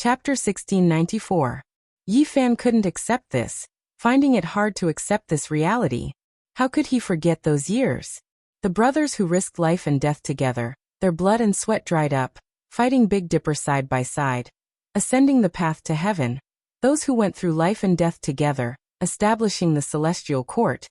Chapter 1694. Yi Fan couldn't accept this, finding it hard to accept this reality. How could he forget those years? The brothers who risked life and death together, their blood and sweat dried up, fighting Big Dipper side by side, ascending the path to heaven. Those who went through life and death together, establishing the celestial court.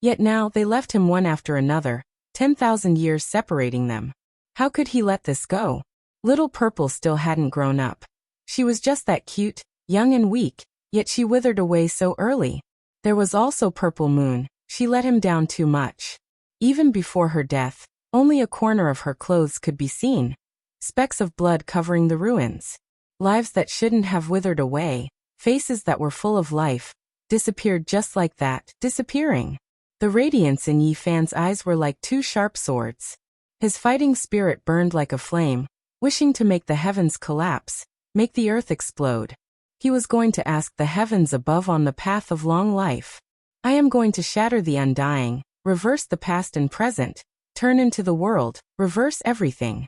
Yet now they left him one after another, 10,000 years separating them. How could he let this go? Little Purple still hadn't grown up. She was just that cute, young and weak, yet she withered away so early. There was also Purple Moon. She let him down too much. Even before her death, only a corner of her clothes could be seen. Specks of blood covering the ruins. Lives that shouldn't have withered away, faces that were full of life, disappeared just like that, disappearing. The radiance in Yi Fan's eyes were like two sharp swords. His fighting spirit burned like a flame, wishing to make the heavens collapse, make the earth explode. He was going to ask the heavens above on the path of long life. I am going to shatter the undying, reverse the past and present, turn into the world, reverse everything.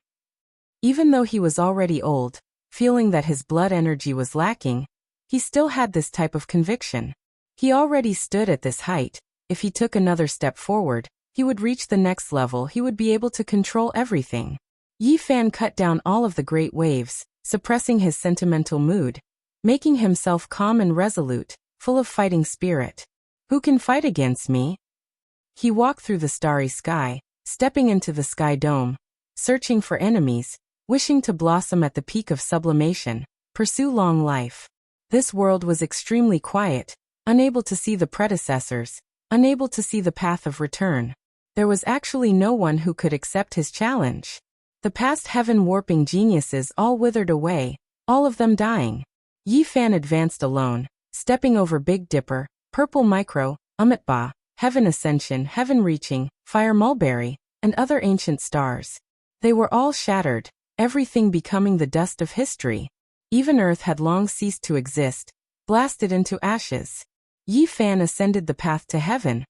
Even though he was already old, feeling that his blood energy was lacking, he still had this type of conviction. He already stood at this height. If he took another step forward, he would reach the next level. He would be able to control everything. Yi Fan cut down all of the great waves, suppressing his sentimental mood, making himself calm and resolute, full of fighting spirit. Who can fight against me? He walked through the starry sky, stepping into the sky dome, searching for enemies, wishing to blossom at the peak of sublimation, pursue long life. This world was extremely quiet, unable to see the predecessors, unable to see the path of return. There was actually no one who could accept his challenge. The past heaven-warping geniuses all withered away, all of them dying. Yi Fan advanced alone, stepping over Big Dipper, Purple Micro, Amitba, Heaven Ascension, Heaven Reaching, Fire Mulberry, and other ancient stars. They were all shattered, everything becoming the dust of history. Even Earth had long ceased to exist, blasted into ashes. Yi Fan ascended the path to heaven,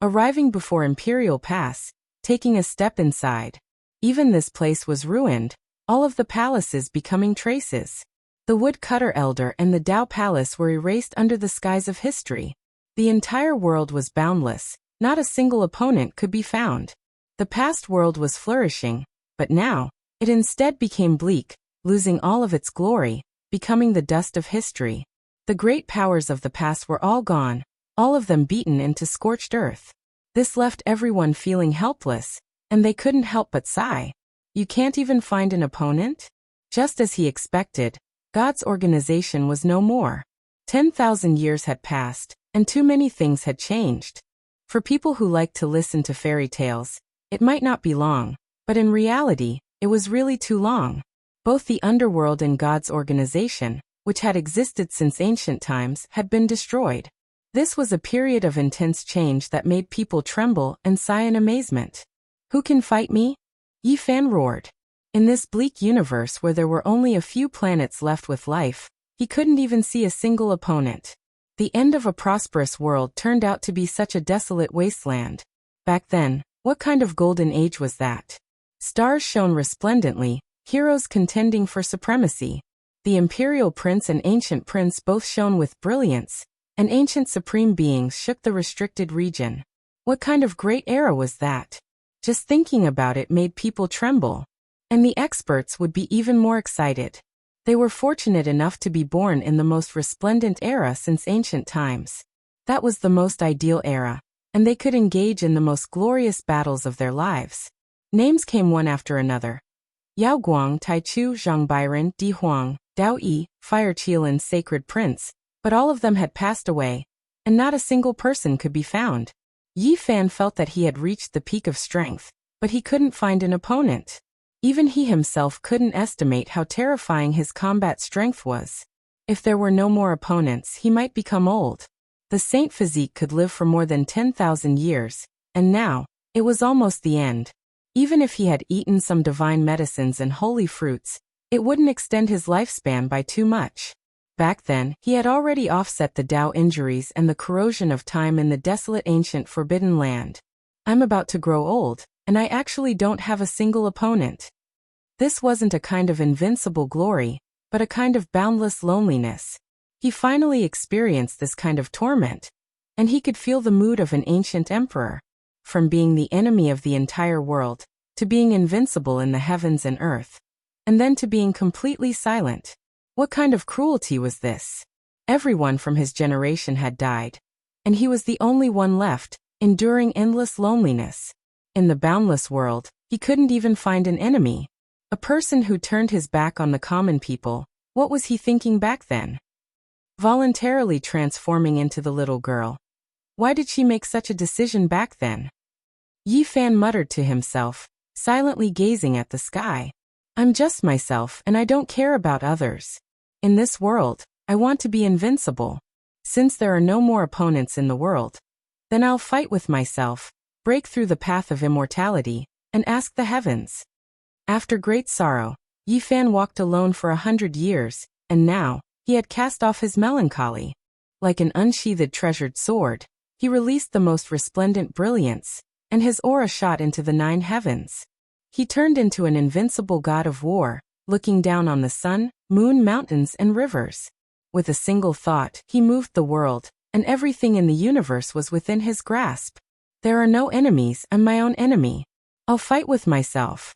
arriving before Imperial Pass, taking a step inside. Even this place was ruined, all of the palaces becoming traces. The Woodcutter Elder and the Dao Palace were erased under the skies of history. The entire world was boundless, not a single opponent could be found. The past world was flourishing, but now, it instead became bleak, losing all of its glory, becoming the dust of history. The great powers of the past were all gone, all of them beaten into scorched earth. This left everyone feeling helpless, and they couldn't help but sigh. You can't even find an opponent? Just as he expected, God's organization was no more. 10,000 years had passed, and too many things had changed. For people who like to listen to fairy tales, it might not be long, but in reality, it was really too long. Both the underworld and God's organization, which had existed since ancient times, had been destroyed. This was a period of intense change that made people tremble and sigh in amazement. Who can fight me? Yi Fan roared. In this bleak universe where there were only a few planets left with life, he couldn't even see a single opponent. The end of a prosperous world turned out to be such a desolate wasteland. Back then, what kind of golden age was that? Stars shone resplendently, heroes contending for supremacy. The Imperial Prince and Ancient Prince both shone with brilliance, and ancient supreme beings shook the restricted region. What kind of great era was that? Just thinking about it made people tremble. And the experts would be even more excited. They were fortunate enough to be born in the most resplendent era since ancient times. That was the most ideal era, and they could engage in the most glorious battles of their lives. Names came one after another. Yao Guang, Tai Chu, Zhang Byron, Di Huang, Dao Yi, Fire Qilin's Sacred Prince, but all of them had passed away, and not a single person could be found. Yi Fan felt that he had reached the peak of strength, but he couldn't find an opponent. Even he himself couldn't estimate how terrifying his combat strength was. If there were no more opponents, he might become old. The saint physique could live for more than 10,000 years, and now, it was almost the end. Even if he had eaten some divine medicines and holy fruits, it wouldn't extend his lifespan by too much. Back then, he had already offset the Tao injuries and the corrosion of time in the desolate ancient forbidden land. I'm about to grow old, and I actually don't have a single opponent. This wasn't a kind of invincible glory, but a kind of boundless loneliness. He finally experienced this kind of torment, and he could feel the mood of an ancient emperor. From being the enemy of the entire world, to being invincible in the heavens and earth, and then to being completely silent. What kind of cruelty was this? Everyone from his generation had died, and he was the only one left, enduring endless loneliness. In the boundless world, he couldn't even find an enemy. A person who turned his back on the common people. What was he thinking back then? Voluntarily transforming into the little girl. Why did she make such a decision back then? Yi Fan muttered to himself, silently gazing at the sky. I'm just myself and I don't care about others. In this world, I want to be invincible. Since there are no more opponents in the world, then I'll fight with myself, break through the path of immortality, and ask the heavens. After great sorrow, Yi Fan walked alone for 100 years, and now, he had cast off his melancholy. Like an unsheathed treasured sword, he released the most resplendent brilliance, and his aura shot into the 9 heavens. He turned into an invincible god of war, looking down on the sun, moon, mountains, and rivers. With a single thought, he moved the world, and everything in the universe was within his grasp. There are no enemies, I'm my own enemy. I'll fight with myself.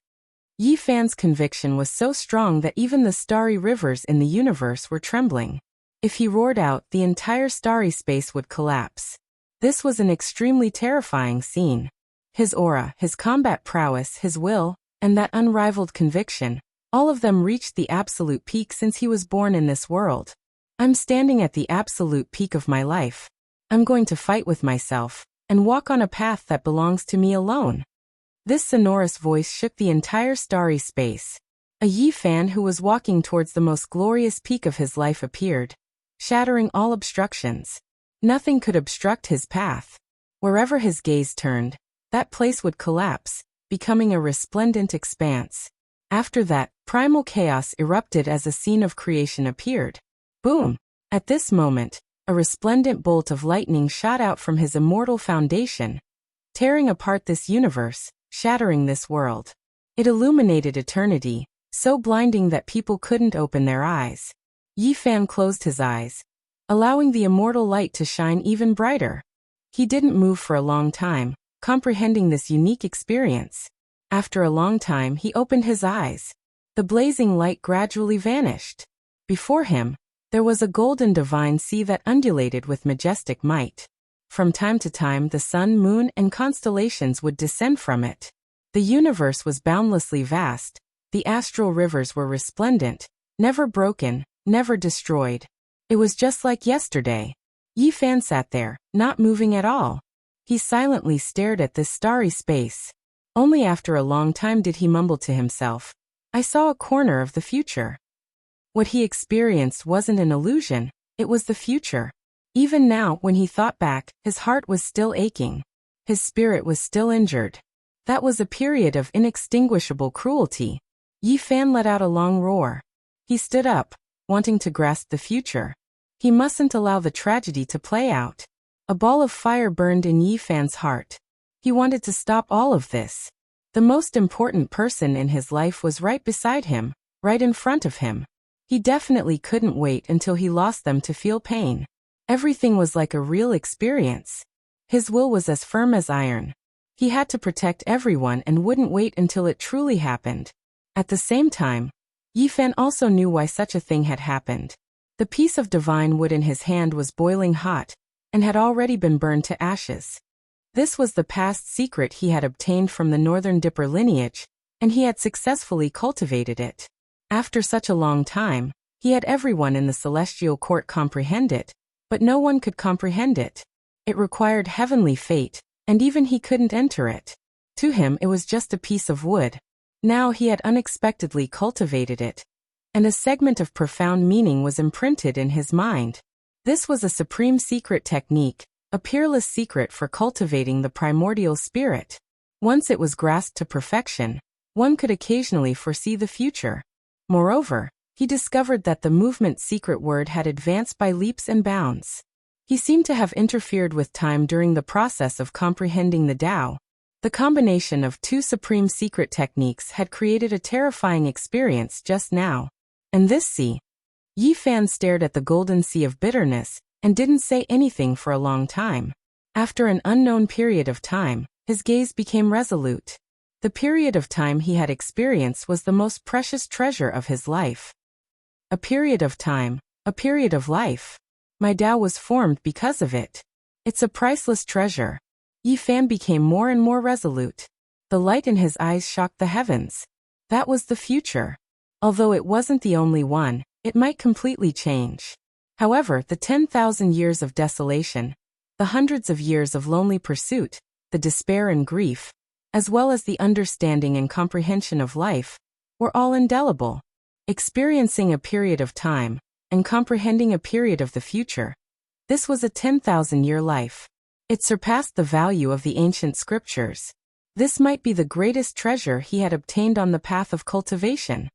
Yi Fan's conviction was so strong that even the starry rivers in the universe were trembling. If he roared out, the entire starry space would collapse. This was an extremely terrifying scene. His aura, his combat prowess, his will, and that unrivaled conviction, all of them reached the absolute peak since he was born in this world. I'm standing at the absolute peak of my life. I'm going to fight with myself, and walk on a path that belongs to me alone. This sonorous voice shook the entire starry space. A Yi Fan who was walking towards the most glorious peak of his life appeared, shattering all obstructions. Nothing could obstruct his path. Wherever his gaze turned, that place would collapse, becoming a resplendent expanse. After that, primal chaos erupted as a scene of creation appeared. Boom! At this moment, a resplendent bolt of lightning shot out from his immortal foundation, tearing apart this universe, shattering this world. It illuminated eternity, so blinding that people couldn't open their eyes. Yi Fan closed his eyes, allowing the immortal light to shine even brighter. He didn't move for a long time, comprehending this unique experience. After a long time, he opened his eyes. The blazing light gradually vanished. Before him, there was a golden divine sea that undulated with majestic might. From time to time, the sun, moon, and constellations would descend from it. The universe was boundlessly vast. The astral rivers were resplendent, never broken, never destroyed. It was just like yesterday. Yi Fan sat there, not moving at all. He silently stared at this starry space. Only after a long time did he mumble to himself, I saw a corner of the future. What he experienced wasn't an illusion, it was the future. Even now, when he thought back, his heart was still aching. His spirit was still injured. That was a period of inextinguishable cruelty. Yi Fan let out a long roar. He stood up, wanting to grasp the future. He mustn't allow the tragedy to play out. A ball of fire burned in Yi Fan's heart. He wanted to stop all of this. The most important person in his life was right beside him, right in front of him. He definitely couldn't wait until he lost them to feel pain. Everything was like a real experience. His will was as firm as iron. He had to protect everyone and wouldn't wait until it truly happened. At the same time, Yi Fan also knew why such a thing had happened. The piece of divine wood in his hand was boiling hot, and had already been burned to ashes. This was the past secret he had obtained from the Northern Dipper lineage, and he had successfully cultivated it. After such a long time, he had everyone in the celestial court comprehend it, but no one could comprehend it. It required heavenly fate, and even he couldn't enter it. To him it was just a piece of wood. Now he had unexpectedly cultivated it, and a segment of profound meaning was imprinted in his mind. This was a supreme secret technique, a peerless secret for cultivating the primordial spirit. Once it was grasped to perfection, one could occasionally foresee the future. Moreover, he discovered that the movement's secret word had advanced by leaps and bounds. He seemed to have interfered with time during the process of comprehending the Tao. The combination of two supreme secret techniques had created a terrifying experience just now. And this sea, Yi Fan stared at the golden sea of bitterness and didn't say anything for a long time. After an unknown period of time, his gaze became resolute. The period of time he had experienced was the most precious treasure of his life. A period of time, a period of life. My Tao was formed because of it. It's a priceless treasure. Yi Fan became more and more resolute. The light in his eyes shocked the heavens. That was the future. Although it wasn't the only one, it might completely change. However, the 10,000 years of desolation, the hundreds of years of lonely pursuit, the despair and grief, as well as the understanding and comprehension of life, were all indelible. Experiencing a period of time, and comprehending a period of the future, this was a 10,000-year life. It surpassed the value of the ancient scriptures. This might be the greatest treasure he had obtained on the path of cultivation.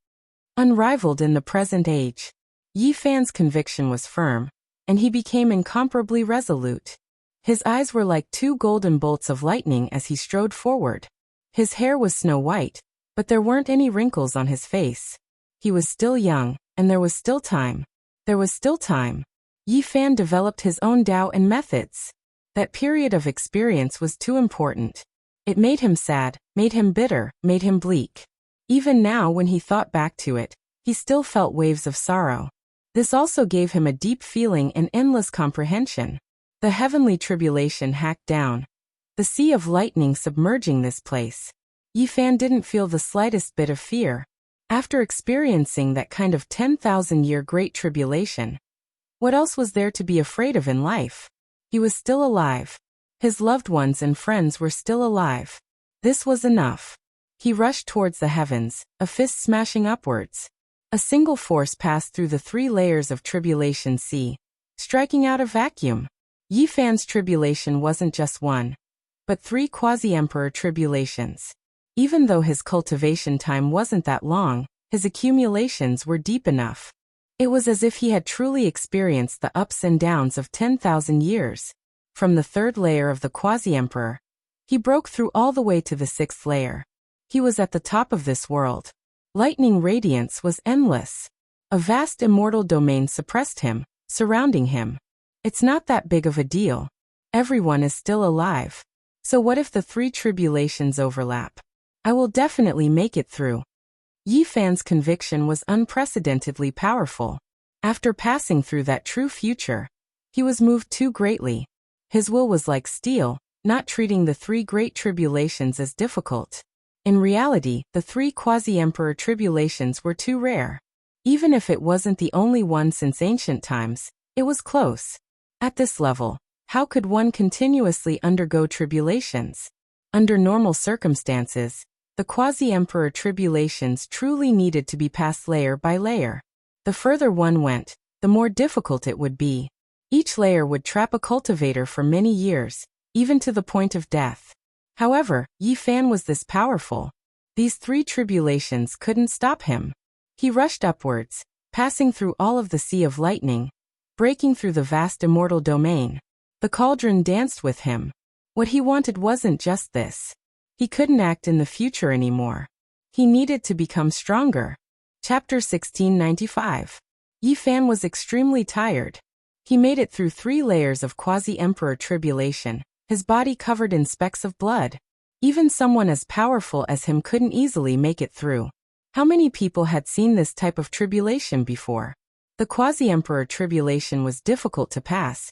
Unrivaled in the present age, Yi Fan's conviction was firm, and he became incomparably resolute. His eyes were like two golden bolts of lightning as he strode forward. His hair was snow white, but there weren't any wrinkles on his face. He was still young, and there was still time. There was still time. Yi Fan developed his own Tao and methods. That period of experience was too important. It made him sad, made him bitter, made him bleak. Even now when he thought back to it, he still felt waves of sorrow. This also gave him a deep feeling and endless comprehension. The heavenly tribulation hacked down. The sea of lightning submerging this place. Yi Fan didn't feel the slightest bit of fear. After experiencing that kind of 10,000-year great tribulation, what else was there to be afraid of in life? He was still alive. His loved ones and friends were still alive. This was enough. He rushed towards the heavens, a fist smashing upwards. A single force passed through the 3 layers of tribulation sea, striking out a vacuum. Yi Fan's tribulation wasn't just one, but 3 quasi-emperor tribulations. Even though his cultivation time wasn't that long, his accumulations were deep enough. It was as if he had truly experienced the ups and downs of 10,000 years. From the 3rd layer of the quasi-emperor, he broke through all the way to the 6th layer. He was at the top of this world. Lightning radiance was endless. A vast immortal domain suppressed him, surrounding him. It's not that big of a deal. Everyone is still alive. So what if the 3 tribulations overlap? I will definitely make it through. Yi Fan's conviction was unprecedentedly powerful. After passing through that true future, he was moved too greatly. His will was like steel, not treating the 3 great tribulations as difficult. In reality, the 3 quasi-emperor tribulations were too rare. Even if it wasn't the only one since ancient times, it was close. At this level, how could one continuously undergo tribulations? Under normal circumstances, the quasi-emperor tribulations truly needed to be passed layer by layer. The further one went, the more difficult it would be. Each layer would trap a cultivator for many years, even to the point of death. However, Yi Fan was this powerful. These 3 tribulations couldn't stop him. He rushed upwards, passing through all of the sea of lightning, breaking through the vast immortal domain. The cauldron danced with him. What he wanted wasn't just this. He couldn't act in the future anymore. He needed to become stronger. Chapter 1695. Yi Fan was extremely tired. He made it through 3 layers of quasi-emperor tribulation, his body covered in specks of blood. Even someone as powerful as him couldn't easily make it through. How many people had seen this type of tribulation before? The quasi-emperor tribulation was difficult to pass,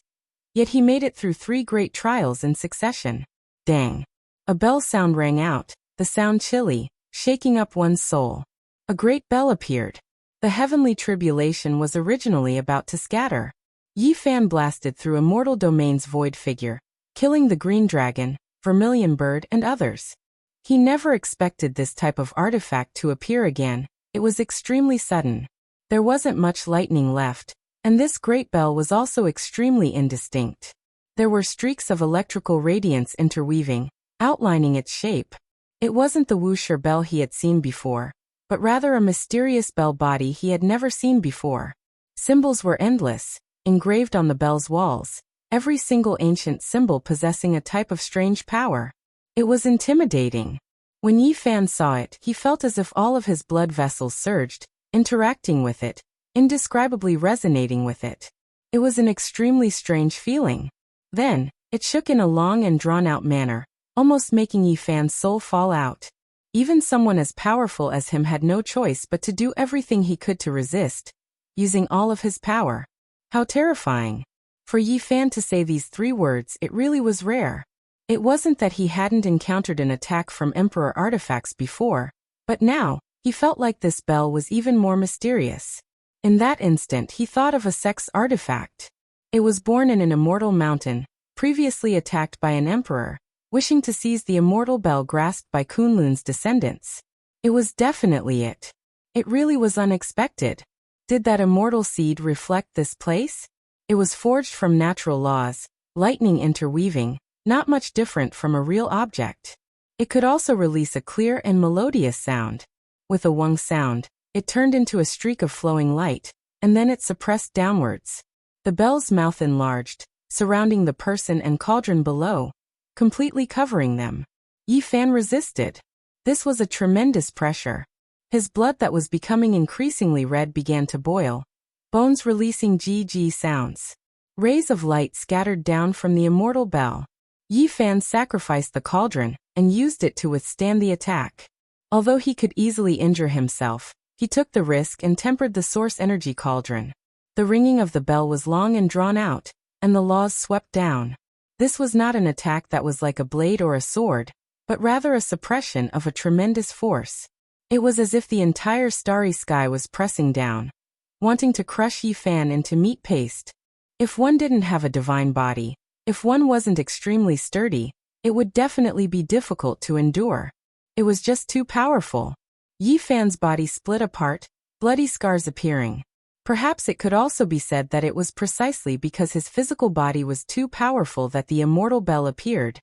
yet he made it through 3 great trials in succession. Dang! A bell sound rang out, the sound chilly, shaking up one's soul. A great bell appeared. The heavenly tribulation was originally about to scatter. Yi Fan blasted through immortal domain's void figure, killing the green dragon, vermilion bird and others. He never expected this type of artifact to appear again. It was extremely sudden. There wasn't much lightning left, and this great bell was also extremely indistinct. There were streaks of electrical radiance interweaving, outlining its shape. It wasn't the Wuxia bell he had seen before, but rather a mysterious bell body he had never seen before. Symbols were endless, engraved on the bell's walls, every single ancient symbol possessing a type of strange power. It was intimidating. When Yi Fan saw it, he felt as if all of his blood vessels surged, interacting with it, indescribably resonating with it. It was an extremely strange feeling. Then, it shook in a long and drawn-out manner, almost making Yi Fan's soul fall out. Even someone as powerful as him had no choice but to do everything he could to resist, using all of his power. How terrifying. For Yi Fan to say these 3 words, it really was rare. It wasn't that he hadn't encountered an attack from Emperor artifacts before, but now, he felt like this bell was even more mysterious. In that instant he thought of a sex artifact. It was born in an immortal mountain, previously attacked by an emperor, wishing to seize the immortal bell grasped by Kunlun's descendants. It was definitely it. It really was unexpected. Did that immortal seed reflect this place? It was forged from natural laws, lightning interweaving, not much different from a real object. It could also release a clear and melodious sound. With a wung sound, it turned into a streak of flowing light, and then it suppressed downwards. The bell's mouth enlarged, surrounding the person and cauldron below, completely covering them. Yi Fan resisted. This was a tremendous pressure. His blood that was becoming increasingly red began to boil, bones releasing GG sounds. Rays of light scattered down from the immortal bell. Yi Fan sacrificed the cauldron and used it to withstand the attack. Although he could easily injure himself, he took the risk and tempered the source energy cauldron. The ringing of the bell was long and drawn out, and the laws swept down. This was not an attack that was like a blade or a sword, but rather a suppression of a tremendous force. It was as if the entire starry sky was pressing down, wanting to crush Yi Fan into meat paste. If one didn't have a divine body, if one wasn't extremely sturdy, it would definitely be difficult to endure. It was just too powerful. Yi Fan's body split apart, bloody scars appearing. Perhaps it could also be said that it was precisely because his physical body was too powerful that the immortal bell appeared,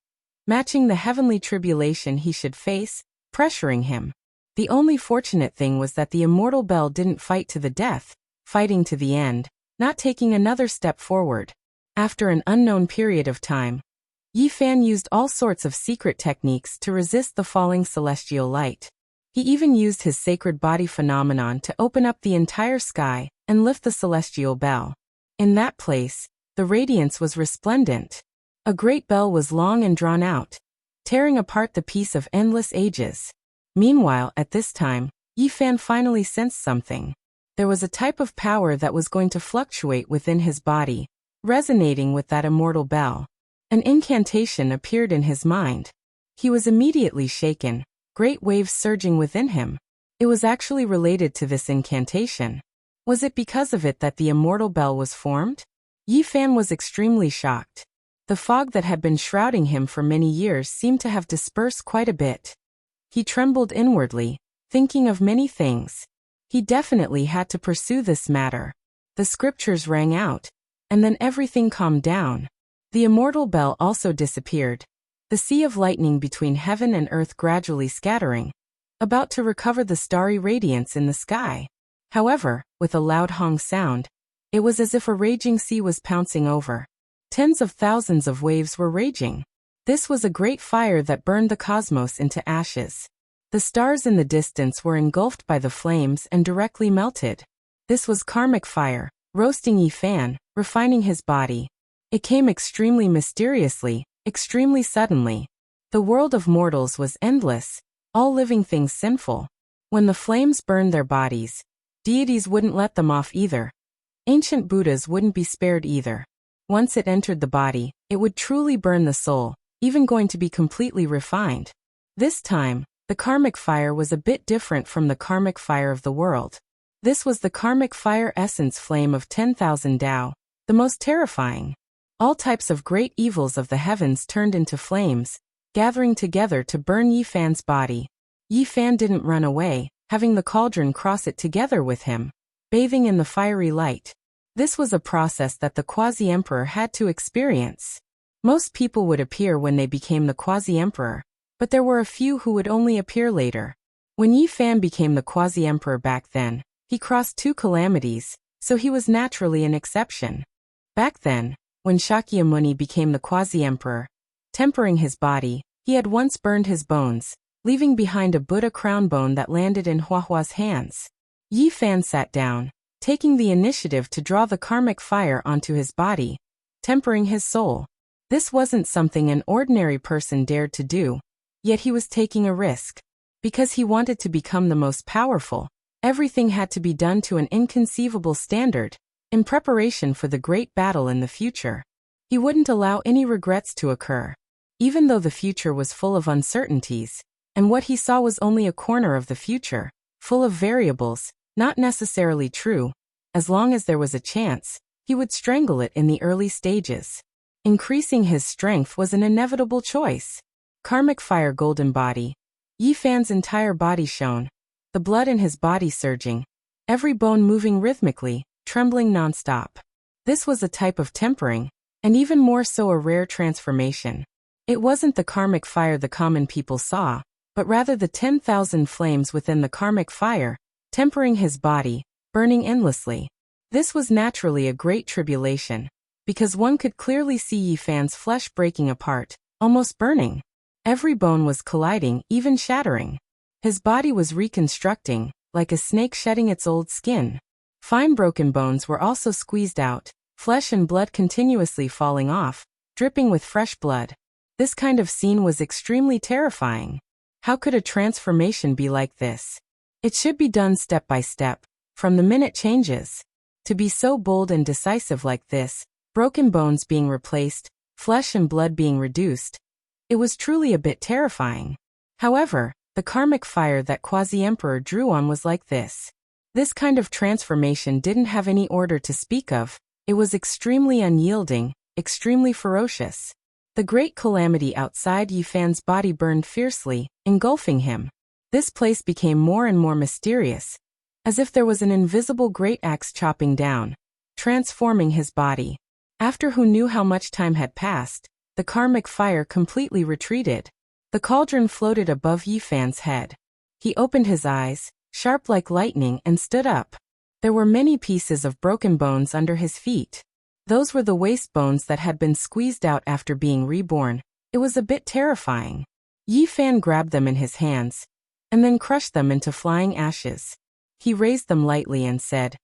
matching the heavenly tribulation he should face, pressuring him. The only fortunate thing was that the immortal bell didn't fight to the death, fighting to the end, not taking another step forward. After an unknown period of time, Yi Fan used all sorts of secret techniques to resist the falling celestial light. He even used his sacred body phenomenon to open up the entire sky and lift the celestial bell. In that place, the radiance was resplendent. A great bell was long and drawn out, tearing apart the peace of endless ages. Meanwhile, at this time, Yi Fan finally sensed something. There was a type of power that was going to fluctuate within his body, resonating with that immortal bell. An incantation appeared in his mind. He was immediately shaken, great waves surging within him. It was actually related to this incantation. Was it because of it that the immortal bell was formed? Yi Fan was extremely shocked. The fog that had been shrouding him for many years seemed to have dispersed quite a bit. He trembled inwardly, thinking of many things. He definitely had to pursue this matter. The scriptures rang out, and then everything calmed down. The immortal bell also disappeared, the sea of lightning between heaven and earth gradually scattering, about to recover the starry radiance in the sky. However, with a loud hong sound, it was as if a raging sea was pouncing over. Tens of thousands of waves were raging. This was a great fire that burned the cosmos into ashes. The stars in the distance were engulfed by the flames and directly melted. This was karmic fire, roasting Yi Fan, refining his body. It came extremely mysteriously, extremely suddenly. The world of mortals was endless, all living things sinful. When the flames burned their bodies, deities wouldn't let them off either. Ancient Buddhas wouldn't be spared either. Once it entered the body, it would truly burn the soul, even going to be completely refined. This time, the karmic fire was a bit different from the karmic fire of the world. This was the karmic fire essence flame of 10,000 Tao, the most terrifying. All types of great evils of the heavens turned into flames, gathering together to burn Yi Fan's body. Yi Fan didn't run away, having the cauldron cross it together with him, bathing in the fiery light. This was a process that the quasi-emperor had to experience. Most people would appear when they became the quasi-emperor, but there were a few who would only appear later. When Yi Fan became the quasi-emperor back then, he crossed 2 calamities, so he was naturally an exception. Back then, when Shakyamuni became the quasi-emperor, tempering his body, he had once burned his bones, leaving behind a Buddha crown bone that landed in Huahua's hands. Yi Fan sat down, taking the initiative to draw the karmic fire onto his body, tempering his soul. This wasn't something an ordinary person dared to do, yet he was taking a risk. Because he wanted to become the most powerful, everything had to be done to an inconceivable standard, in preparation for the great battle in the future. He wouldn't allow any regrets to occur. Even though the future was full of uncertainties, and what he saw was only a corner of the future, full of variables, not necessarily true, as long as there was a chance, he would strangle it in the early stages. Increasing his strength was an inevitable choice. Karmic fire golden body. Yi Fan's entire body shone, the blood in his body surging, every bone moving rhythmically, trembling non-stop. This was a type of tempering, and even more so a rare transformation. It wasn't the karmic fire the common people saw, but rather the 10,000 flames within the karmic fire, tempering his body, burning endlessly. This was naturally a great tribulation, because one could clearly see Yi Fan's flesh breaking apart, almost burning. Every bone was colliding, even shattering. His body was reconstructing, like a snake shedding its old skin. Fine broken bones were also squeezed out, flesh and blood continuously falling off, dripping with fresh blood. This kind of scene was extremely terrifying. How could a transformation be like this? It should be done step by step, from the minute changes. To be so bold and decisive like this, broken bones being replaced, flesh and blood being reduced, it was truly a bit terrifying. However, the karmic fire that Quasi-Emperor drew on was like this. This kind of transformation didn't have any order to speak of. It was extremely unyielding, extremely ferocious. The great calamity outside Yi Fan's body burned fiercely, engulfing him. This place became more and more mysterious, as if there was an invisible great axe chopping down, transforming his body. After who knew how much time had passed, the karmic fire completely retreated. The cauldron floated above Yi Fan's head. He opened his eyes, sharp like lightning, and stood up. There were many pieces of broken bones under his feet. Those were the waist bones that had been squeezed out after being reborn. It was a bit terrifying. Yi Fan grabbed them in his hands, and then crushed them into flying ashes. He raised them lightly and said,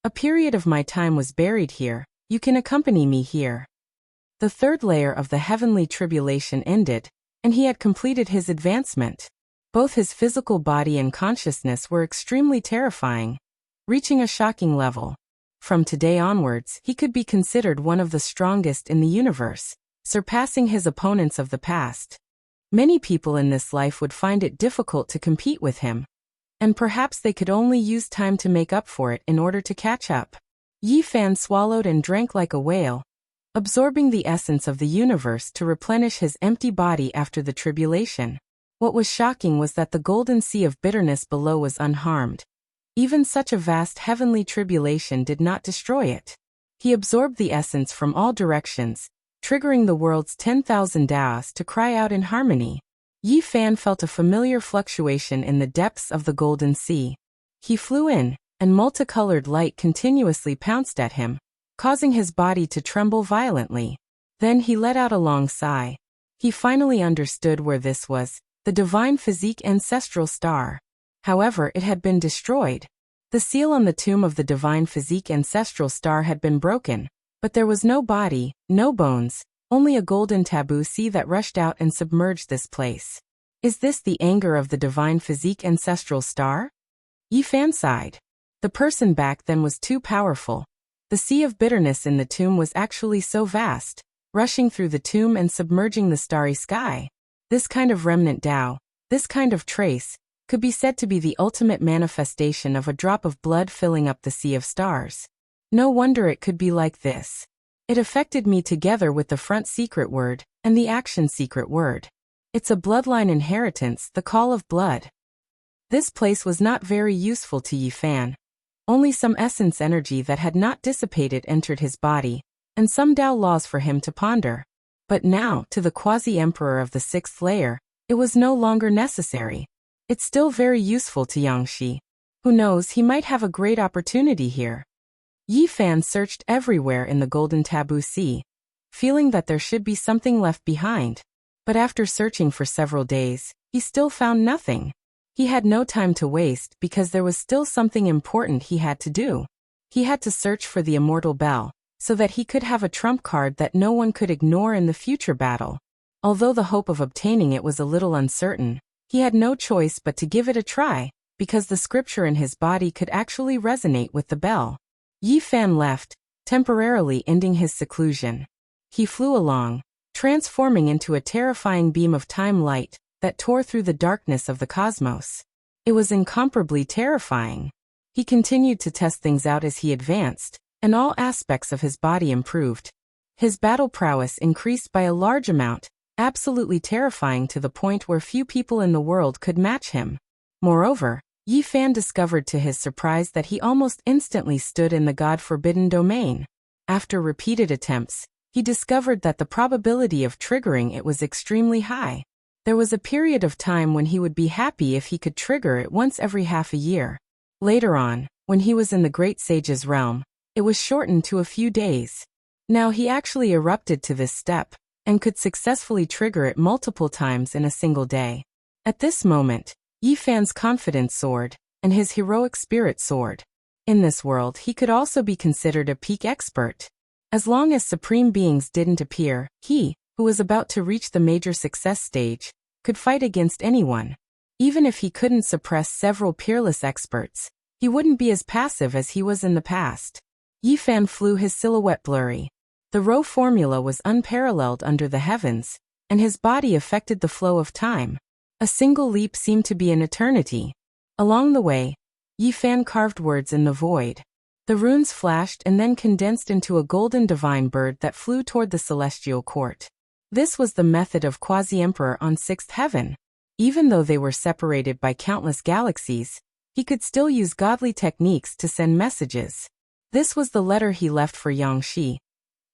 "A period of my time was buried here. You can accompany me here." The third layer of the heavenly tribulation ended, and he had completed his advancement. Both his physical body and consciousness were extremely terrifying, reaching a shocking level. From today onwards, he could be considered one of the strongest in the universe, surpassing his opponents of the past. Many people in this life would find it difficult to compete with him, and perhaps they could only use time to make up for it in order to catch up. Yi Fan swallowed and drank like a whale, absorbing the essence of the universe to replenish his empty body after the tribulation. What was shocking was that the golden sea of bitterness below was unharmed. Even such a vast heavenly tribulation did not destroy it. He absorbed the essence from all directions, triggering the world's 10,000 Daos to cry out in harmony. Yi Fan felt a familiar fluctuation in the depths of the golden sea. He flew in, and multicolored light continuously pounced at him, causing his body to tremble violently. Then he let out a long sigh. He finally understood where this was, the divine physique ancestral star. However, it had been destroyed. The seal on the tomb of the divine physique ancestral star had been broken, but there was no body, no bones, only a golden taboo sea that rushed out and submerged this place. Is this the anger of the divine physique ancestral star? Yi Fan sighed. The person back then was too powerful. The sea of bitterness in the tomb was actually so vast, rushing through the tomb and submerging the starry sky. This kind of remnant Tao, this kind of trace, could be said to be the ultimate manifestation of a drop of blood filling up the sea of stars. No wonder it could be like this. It affected me together with the front secret word, and the action secret word. It's a bloodline inheritance, the call of blood. This place was not very useful to Yi Fan. Only some essence energy that had not dissipated entered his body, and some Tao laws for him to ponder. But now, to the quasi-emperor of the sixth layer, it was no longer necessary. It's still very useful to Yangshi. Who knows, he might have a great opportunity here. Yi Fan searched everywhere in the golden taboo sea, feeling that there should be something left behind. But after searching for several days, he still found nothing. He had no time to waste because there was still something important he had to do. He had to search for the immortal bell, so that he could have a trump card that no one could ignore in the future battle. Although the hope of obtaining it was a little uncertain, he had no choice but to give it a try, because the scripture in his body could actually resonate with the bell. Yi Fan left, temporarily ending his seclusion. He flew along, transforming into a terrifying beam of time light that tore through the darkness of the cosmos. It was incomparably terrifying. He continued to test things out as he advanced, and all aspects of his body improved. His battle prowess increased by a large amount, absolutely terrifying to the point where few people in the world could match him. Moreover, Yi Fan discovered to his surprise that he almost instantly stood in the God-forbidden domain. After repeated attempts, he discovered that the probability of triggering it was extremely high. There was a period of time when he would be happy if he could trigger it once every half a year. Later on, when he was in the Great Sage's realm, it was shortened to a few days. Now he actually erupted to this step, and could successfully trigger it multiple times in a single day. At this moment, Yi Fan's confidence soared, and his heroic spirit soared. In this world he could also be considered a peak expert. As long as supreme beings didn't appear, he, who was about to reach the major success stage, could fight against anyone. Even if he couldn't suppress several peerless experts, he wouldn't be as passive as he was in the past. Yi Fan flew his silhouette blurry. The Rho formula was unparalleled under the heavens, and his body affected the flow of time. A single leap seemed to be an eternity. Along the way, Yi Fan carved words in the void. The runes flashed and then condensed into a golden divine bird that flew toward the celestial court. This was the method of Quasi-Emperor on sixth heaven. Even though they were separated by countless galaxies, he could still use godly techniques to send messages. This was the letter he left for Yangshi,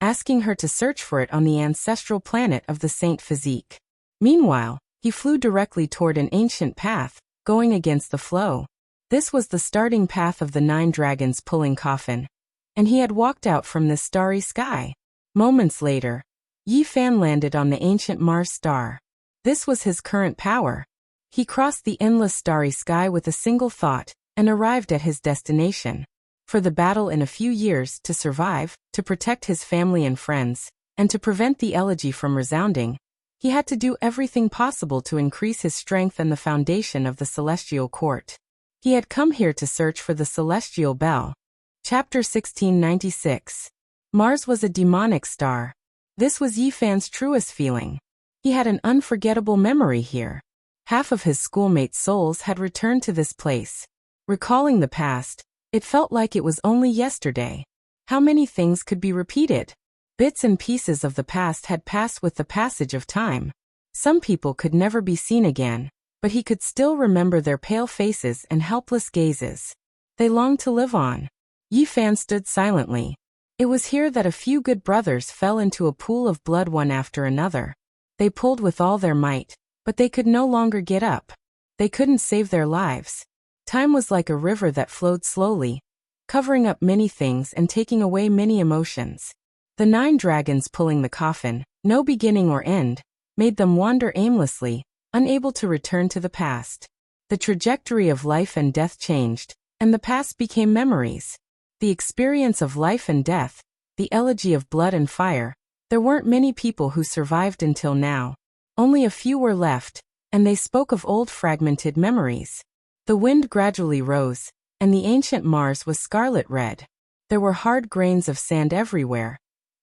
asking her to search for it on the ancestral planet of the Saint Physique. Meanwhile, he flew directly toward an ancient path, going against the flow. This was the starting path of the 9 dragons pulling coffin, and he had walked out from this starry sky. Moments later, Yi Fan landed on the ancient Mars star. This was his current power. He crossed the endless starry sky with a single thought, and arrived at his destination. For the battle in a few years, to survive, to protect his family and friends, and to prevent the elegy from resounding, he had to do everything possible to increase his strength and the foundation of the celestial court. He had come here to search for the celestial bell. Chapter 1696. Mars was a demonic star. This was Yi Fan's truest feeling. He had an unforgettable memory here. Half of his schoolmates' souls had returned to this place. Recalling the past, it felt like it was only yesterday. How many things could be repeated? Bits and pieces of the past had passed with the passage of time. Some people could never be seen again, but he could still remember their pale faces and helpless gazes. They longed to live on. Yi Fan stood silently. It was here that a few good brothers fell into a pool of blood one after another. They pulled with all their might, but they could no longer get up. They couldn't save their lives. Time was like a river that flowed slowly, covering up many things and taking away many emotions. The 9 dragons pulling the coffin, no beginning or end, made them wander aimlessly, unable to return to the past. The trajectory of life and death changed, and the past became memories. The experience of life and death, the elegy of blood and fire. There weren't many people who survived until now. Only a few were left, and they spoke of old fragmented memories. The wind gradually rose, and the ancient Mars was scarlet red. There were hard grains of sand everywhere,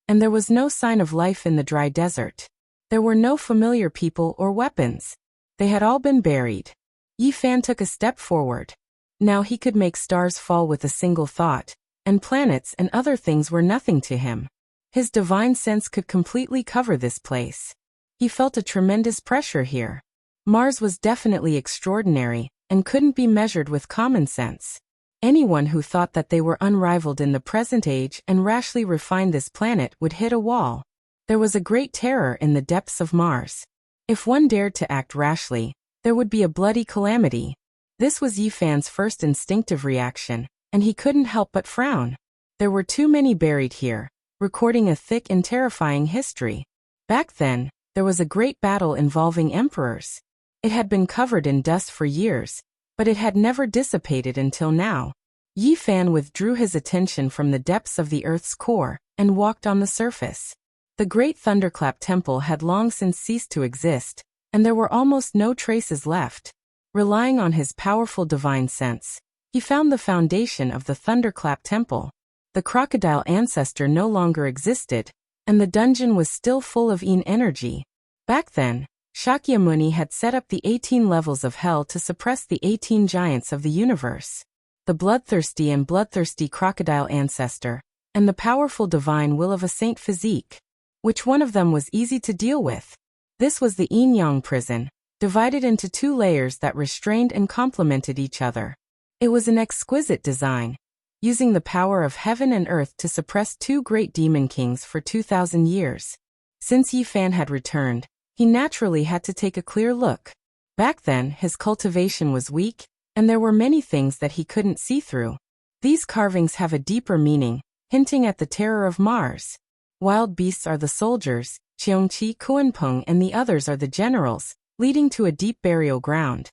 and there was no sign of life in the dry desert. There were no familiar people or weapons. They had all been buried. Yi Fan took a step forward. Now he could make stars fall with a single thought, and planets and other things were nothing to him. His divine sense could completely cover this place. He felt a tremendous pressure here. Mars was definitely extraordinary, and couldn't be measured with common sense. Anyone who thought that they were unrivaled in the present age and rashly refined this planet would hit a wall. There was a great terror in the depths of Mars. If one dared to act rashly, there would be a bloody calamity. This was Yi Fan's first instinctive reaction, and he couldn't help but frown. There were too many buried here, recording a thick and terrifying history. Back then, there was a great battle involving emperors. It had been covered in dust for years, but it had never dissipated until now. Yi Fan withdrew his attention from the depths of the earth's core and walked on the surface. The great thunderclap temple had long since ceased to exist, and there were almost no traces left. Relying on his powerful divine sense, he found the foundation of the thunderclap temple. The crocodile ancestor no longer existed, and the dungeon was still full of Yin energy. Back then, Shakyamuni had set up the 18 levels of hell to suppress the 18 giants of the universe. The bloodthirsty and bloodthirsty crocodile ancestor, and the powerful divine will of a saint physique. Which one of them was easy to deal with? This was the yin-yang prison, divided into 2 layers that restrained and complemented each other. It was an exquisite design, using the power of heaven and earth to suppress 2 great demon kings for 2,000 years. Since Yi Fan had returned, he naturally had to take a clear look. Back then, his cultivation was weak, and there were many things that he couldn't see through. These carvings have a deeper meaning, hinting at the terror of Mars. Wild beasts are the soldiers, Cheongqi Kuanpeng, and the others are the generals, leading to a deep burial ground.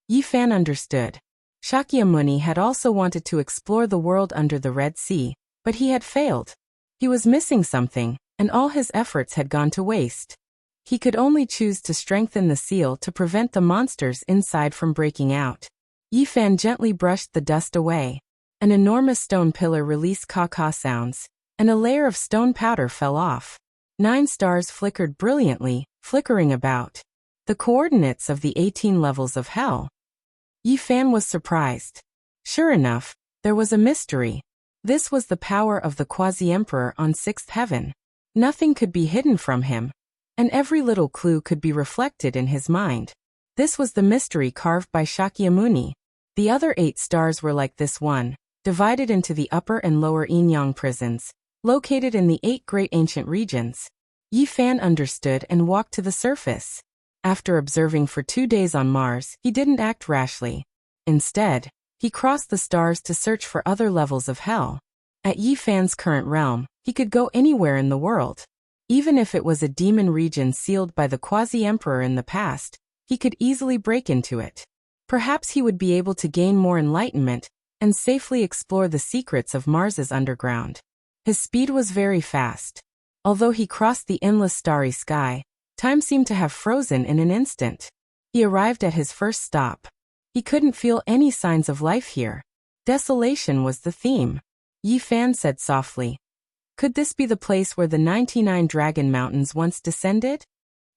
Yi Fan understood. Shakyamuni had also wanted to explore the world under the Red Sea, but he had failed. He was missing something, and all his efforts had gone to waste. He could only choose to strengthen the seal to prevent the monsters inside from breaking out. Yi Fan gently brushed the dust away. An enormous stone pillar released caw-caw sounds, and a layer of stone powder fell off. 9 stars flickered brilliantly, flickering about. The coordinates of the 18 levels of hell. Yi Fan was surprised. Sure enough, there was a mystery. This was the power of the quasi-emperor on 6th heaven. Nothing could be hidden from him, and every little clue could be reflected in his mind. This was the mystery carved by Shakyamuni. The other 8 stars were like this one, divided into the upper and lower yin-yang prisons, located in the 8 great ancient regions. Yi Fan understood and walked to the surface. After observing for 2 days on Mars, he didn't act rashly. Instead, he crossed the stars to search for other levels of hell. At Yi Fan's current realm, he could go anywhere in the world. Even if it was a demon region sealed by the quasi-emperor in the past, he could easily break into it. Perhaps he would be able to gain more enlightenment and safely explore the secrets of Mars's underground. His speed was very fast. Although he crossed the endless starry sky, time seemed to have frozen in an instant. He arrived at his first stop. He couldn't feel any signs of life here. Desolation was the theme. Yi Fan said softly. Could this be the place where the 99 Dragon Mountains once descended?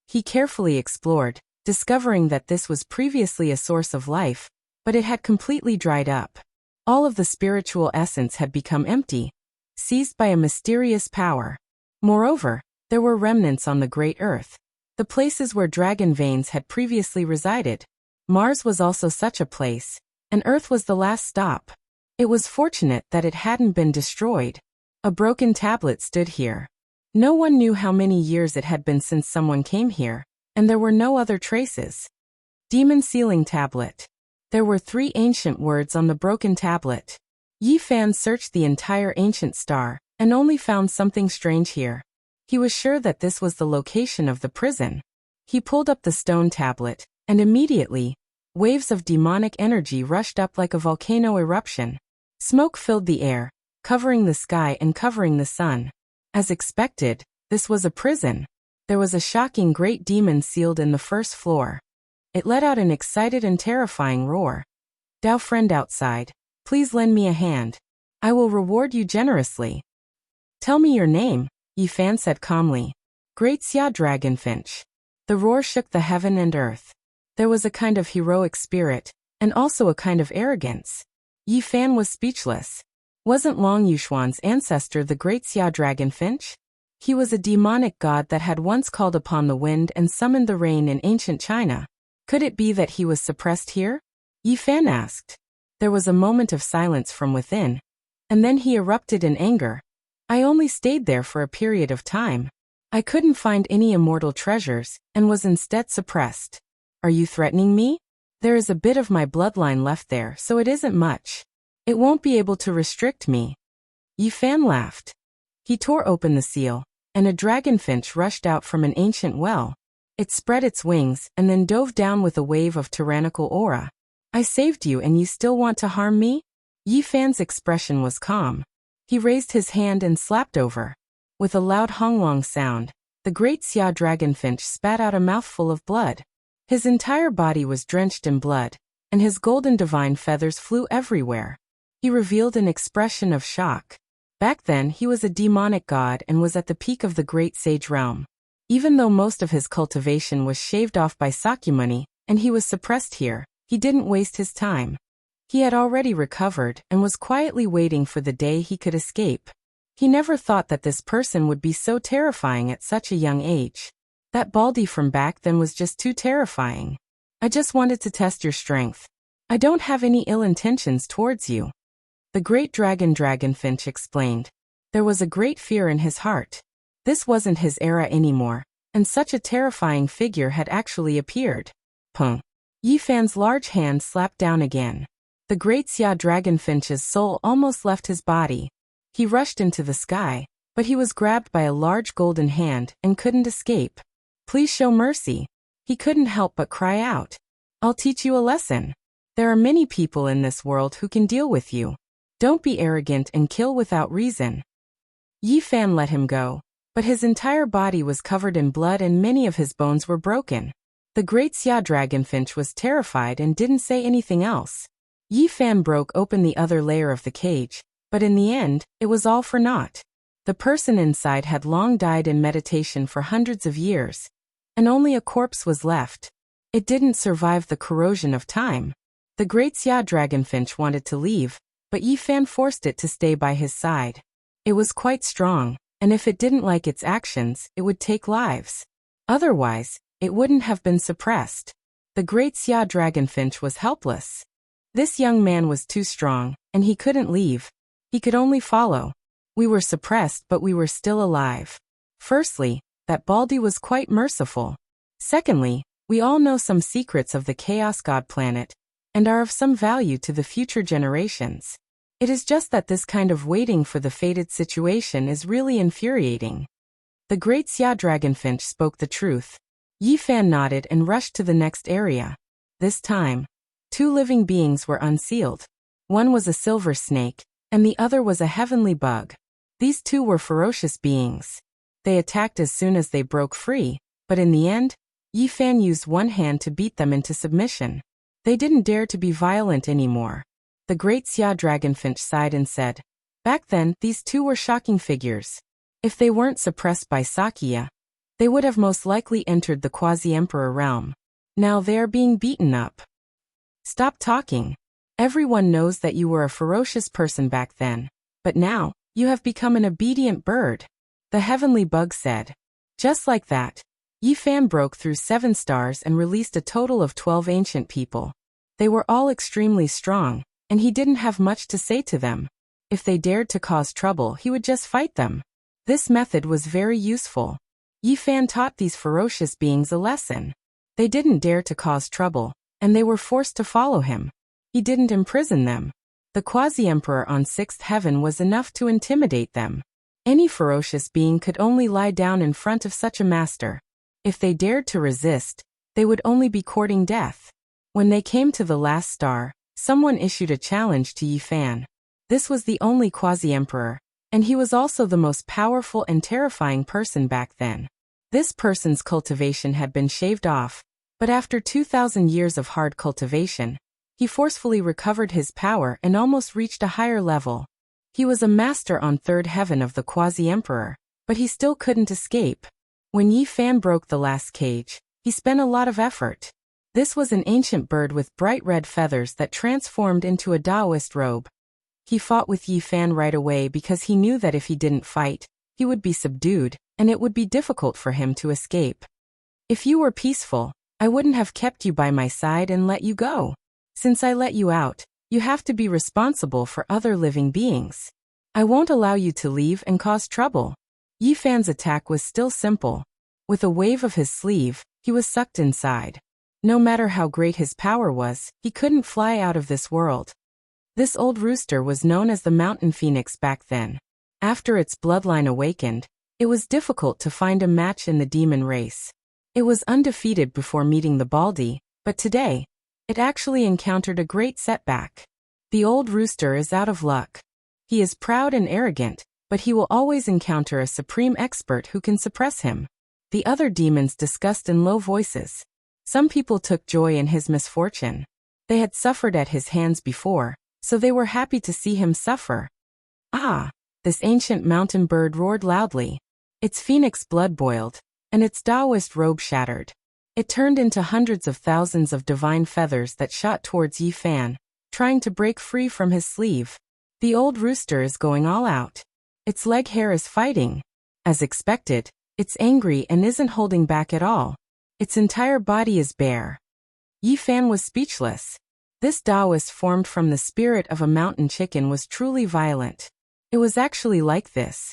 He carefully explored, discovering that this was previously a source of life, but it had completely dried up. All of the spiritual essence had become empty, seized by a mysterious power. Moreover, there were remnants on the Great Earth, the places where dragon veins had previously resided. Mars was also such a place, and Earth was the last stop. It was fortunate that it hadn't been destroyed. A broken tablet stood here. No one knew how many years it had been since someone came here, and there were no other traces. Demon Sealing Tablet. There were 3 ancient words on the broken tablet. Yi Fan searched the entire ancient star, and only found something strange here. He was sure that this was the location of the prison. He pulled up the stone tablet, and immediately, waves of demonic energy rushed up like a volcano eruption. Smoke filled the air, covering the sky and covering the sun. As expected, this was a prison. There was a shocking great demon sealed in the first floor. It let out an excited and terrifying roar. "Dao friend outside, please lend me a hand. I will reward you generously." "Tell me your name," Yi Fan said calmly. "Great Xia Dragonfinch." The roar shook the heaven and earth. There was a kind of heroic spirit, and also a kind of arrogance. Yi Fan was speechless. Wasn't Long Yushuan's ancestor the Great Xia Dragonfinch? He was a demonic god that had once called upon the wind and summoned the rain in ancient China. Could it be that he was suppressed here? Yi Fan asked. There was a moment of silence from within, and then he erupted in anger. "I only stayed there for a period of time. I couldn't find any immortal treasures, and was instead suppressed. Are you threatening me? There is a bit of my bloodline left there, so it isn't much. It won't be able to restrict me." Yi Fan laughed. He tore open the seal, and a dragonfinch rushed out from an ancient well. It spread its wings and then dove down with a wave of tyrannical aura. "I saved you and you still want to harm me?" Yi Fan's expression was calm. He raised his hand and slapped over. With a loud honglong sound, the great Xia dragonfinch spat out a mouthful of blood. His entire body was drenched in blood, and his golden divine feathers flew everywhere. He revealed an expression of shock. Back then he was a demonic god and was at the peak of the great sage realm. Even though most of his cultivation was shaved off by Sakyamuni, and he was suppressed here, he didn't waste his time. He had already recovered and was quietly waiting for the day he could escape. He never thought that this person would be so terrifying at such a young age. That baldy from back then was just too terrifying. I just wanted to test your strength. I don't have any ill intentions towards you. The great dragonfinch explained. There was a great fear in his heart. This wasn't his era anymore, and such a terrifying figure had actually appeared. Pung. Yi Fan's large hand slapped down again. The great Xia dragonfinch's soul almost left his body. He rushed into the sky, but he was grabbed by a large golden hand and couldn't escape. Please show mercy. He couldn't help but cry out. I'll teach you a lesson. There are many people in this world who can deal with you. Don't be arrogant and kill without reason. Yi Fan let him go, but his entire body was covered in blood and many of his bones were broken. The great Xia dragonfinch was terrified and didn't say anything else. Yi Fan broke open the other layer of the cage, but in the end, it was all for naught. The person inside had long died in meditation for hundreds of years, and only a corpse was left. It didn't survive the corrosion of time. The great Xia dragonfinch wanted to leave, but Yi Fan forced it to stay by his side. It was quite strong, and if it didn't like its actions, it would take lives. Otherwise, it wouldn't have been suppressed. The great Xia dragonfinch was helpless. This young man was too strong, and he couldn't leave. He could only follow. We were suppressed, but we were still alive. Firstly, that baldy was quite merciful. Secondly, we all know some secrets of the Chaos God planet, and are of some value to the future generations. It is just that this kind of waiting for the fated situation is really infuriating. The great Xia dragonfinch spoke the truth. Yi Fan nodded and rushed to the next area. This time, 2 living beings were unsealed. One was a silver snake, and the other was a heavenly bug. These 2 were ferocious beings. They attacked as soon as they broke free, but in the end, Yi Fan used one hand to beat them into submission. They didn't dare to be violent anymore. The great Xia dragonfinch sighed and said, back then, these 2 were shocking figures. If they weren't suppressed by Sakya, they would have most likely entered the quasi-emperor realm. Now they are being beaten up. Stop talking. Everyone knows that you were a ferocious person back then, but now, you have become an obedient bird. The heavenly bug said. Just like that, Yi Fan broke through 7 stars and released a total of 12 ancient people. They were all extremely strong, and he didn't have much to say to them. If they dared to cause trouble, he would just fight them. This method was very useful. Yi Fan taught these ferocious beings a lesson. They didn't dare to cause trouble, and they were forced to follow him. He didn't imprison them. The quasi-emperor on 6th heaven was enough to intimidate them. Any ferocious being could only lie down in front of such a master. If they dared to resist, they would only be courting death. When they came to the last star, someone issued a challenge to Yi Fan. This was the only quasi-emperor, and he was also the most powerful and terrifying person back then. This person's cultivation had been shaved off, but after 2,000 years of hard cultivation, he forcefully recovered his power and almost reached a higher level. He was a master on 3rd heaven of the quasi-emperor, but he still couldn't escape. When Yi Fan broke the last cage, he spent a lot of effort. This was an ancient bird with bright red feathers that transformed into a Taoist robe. He fought with Yi Fan right away because he knew that if he didn't fight, he would be subdued, and it would be difficult for him to escape. If you were peaceful, I wouldn't have kept you by my side and let you go. Since I let you out, you have to be responsible for other living beings. I won't allow you to leave and cause trouble. Yi Fan's attack was still simple. With a wave of his sleeve, he was sucked inside. No matter how great his power was, he couldn't fly out of this world. This old rooster was known as the mountain phoenix back then. After its bloodline awakened, it was difficult to find a match in the demon race. It was undefeated before meeting the baldy, but today, it actually encountered a great setback. The old rooster is out of luck. He is proud and arrogant, but he will always encounter a supreme expert who can suppress him. The other demons discussed in low voices. Some people took joy in his misfortune. They had suffered at his hands before, so they were happy to see him suffer. Ah! This ancient mountain bird roared loudly. Its phoenix blood boiled, and its Taoist robe shattered. It turned into hundreds of thousands of divine feathers that shot towards Yi Fan, trying to break free from his sleeve. The old rooster is going all out. Its leg hair is fighting. As expected, it's angry and isn't holding back at all. Its entire body is bare. Yi Fan was speechless. This Taoist formed from the spirit of a mountain chicken was truly violent. It was actually like this.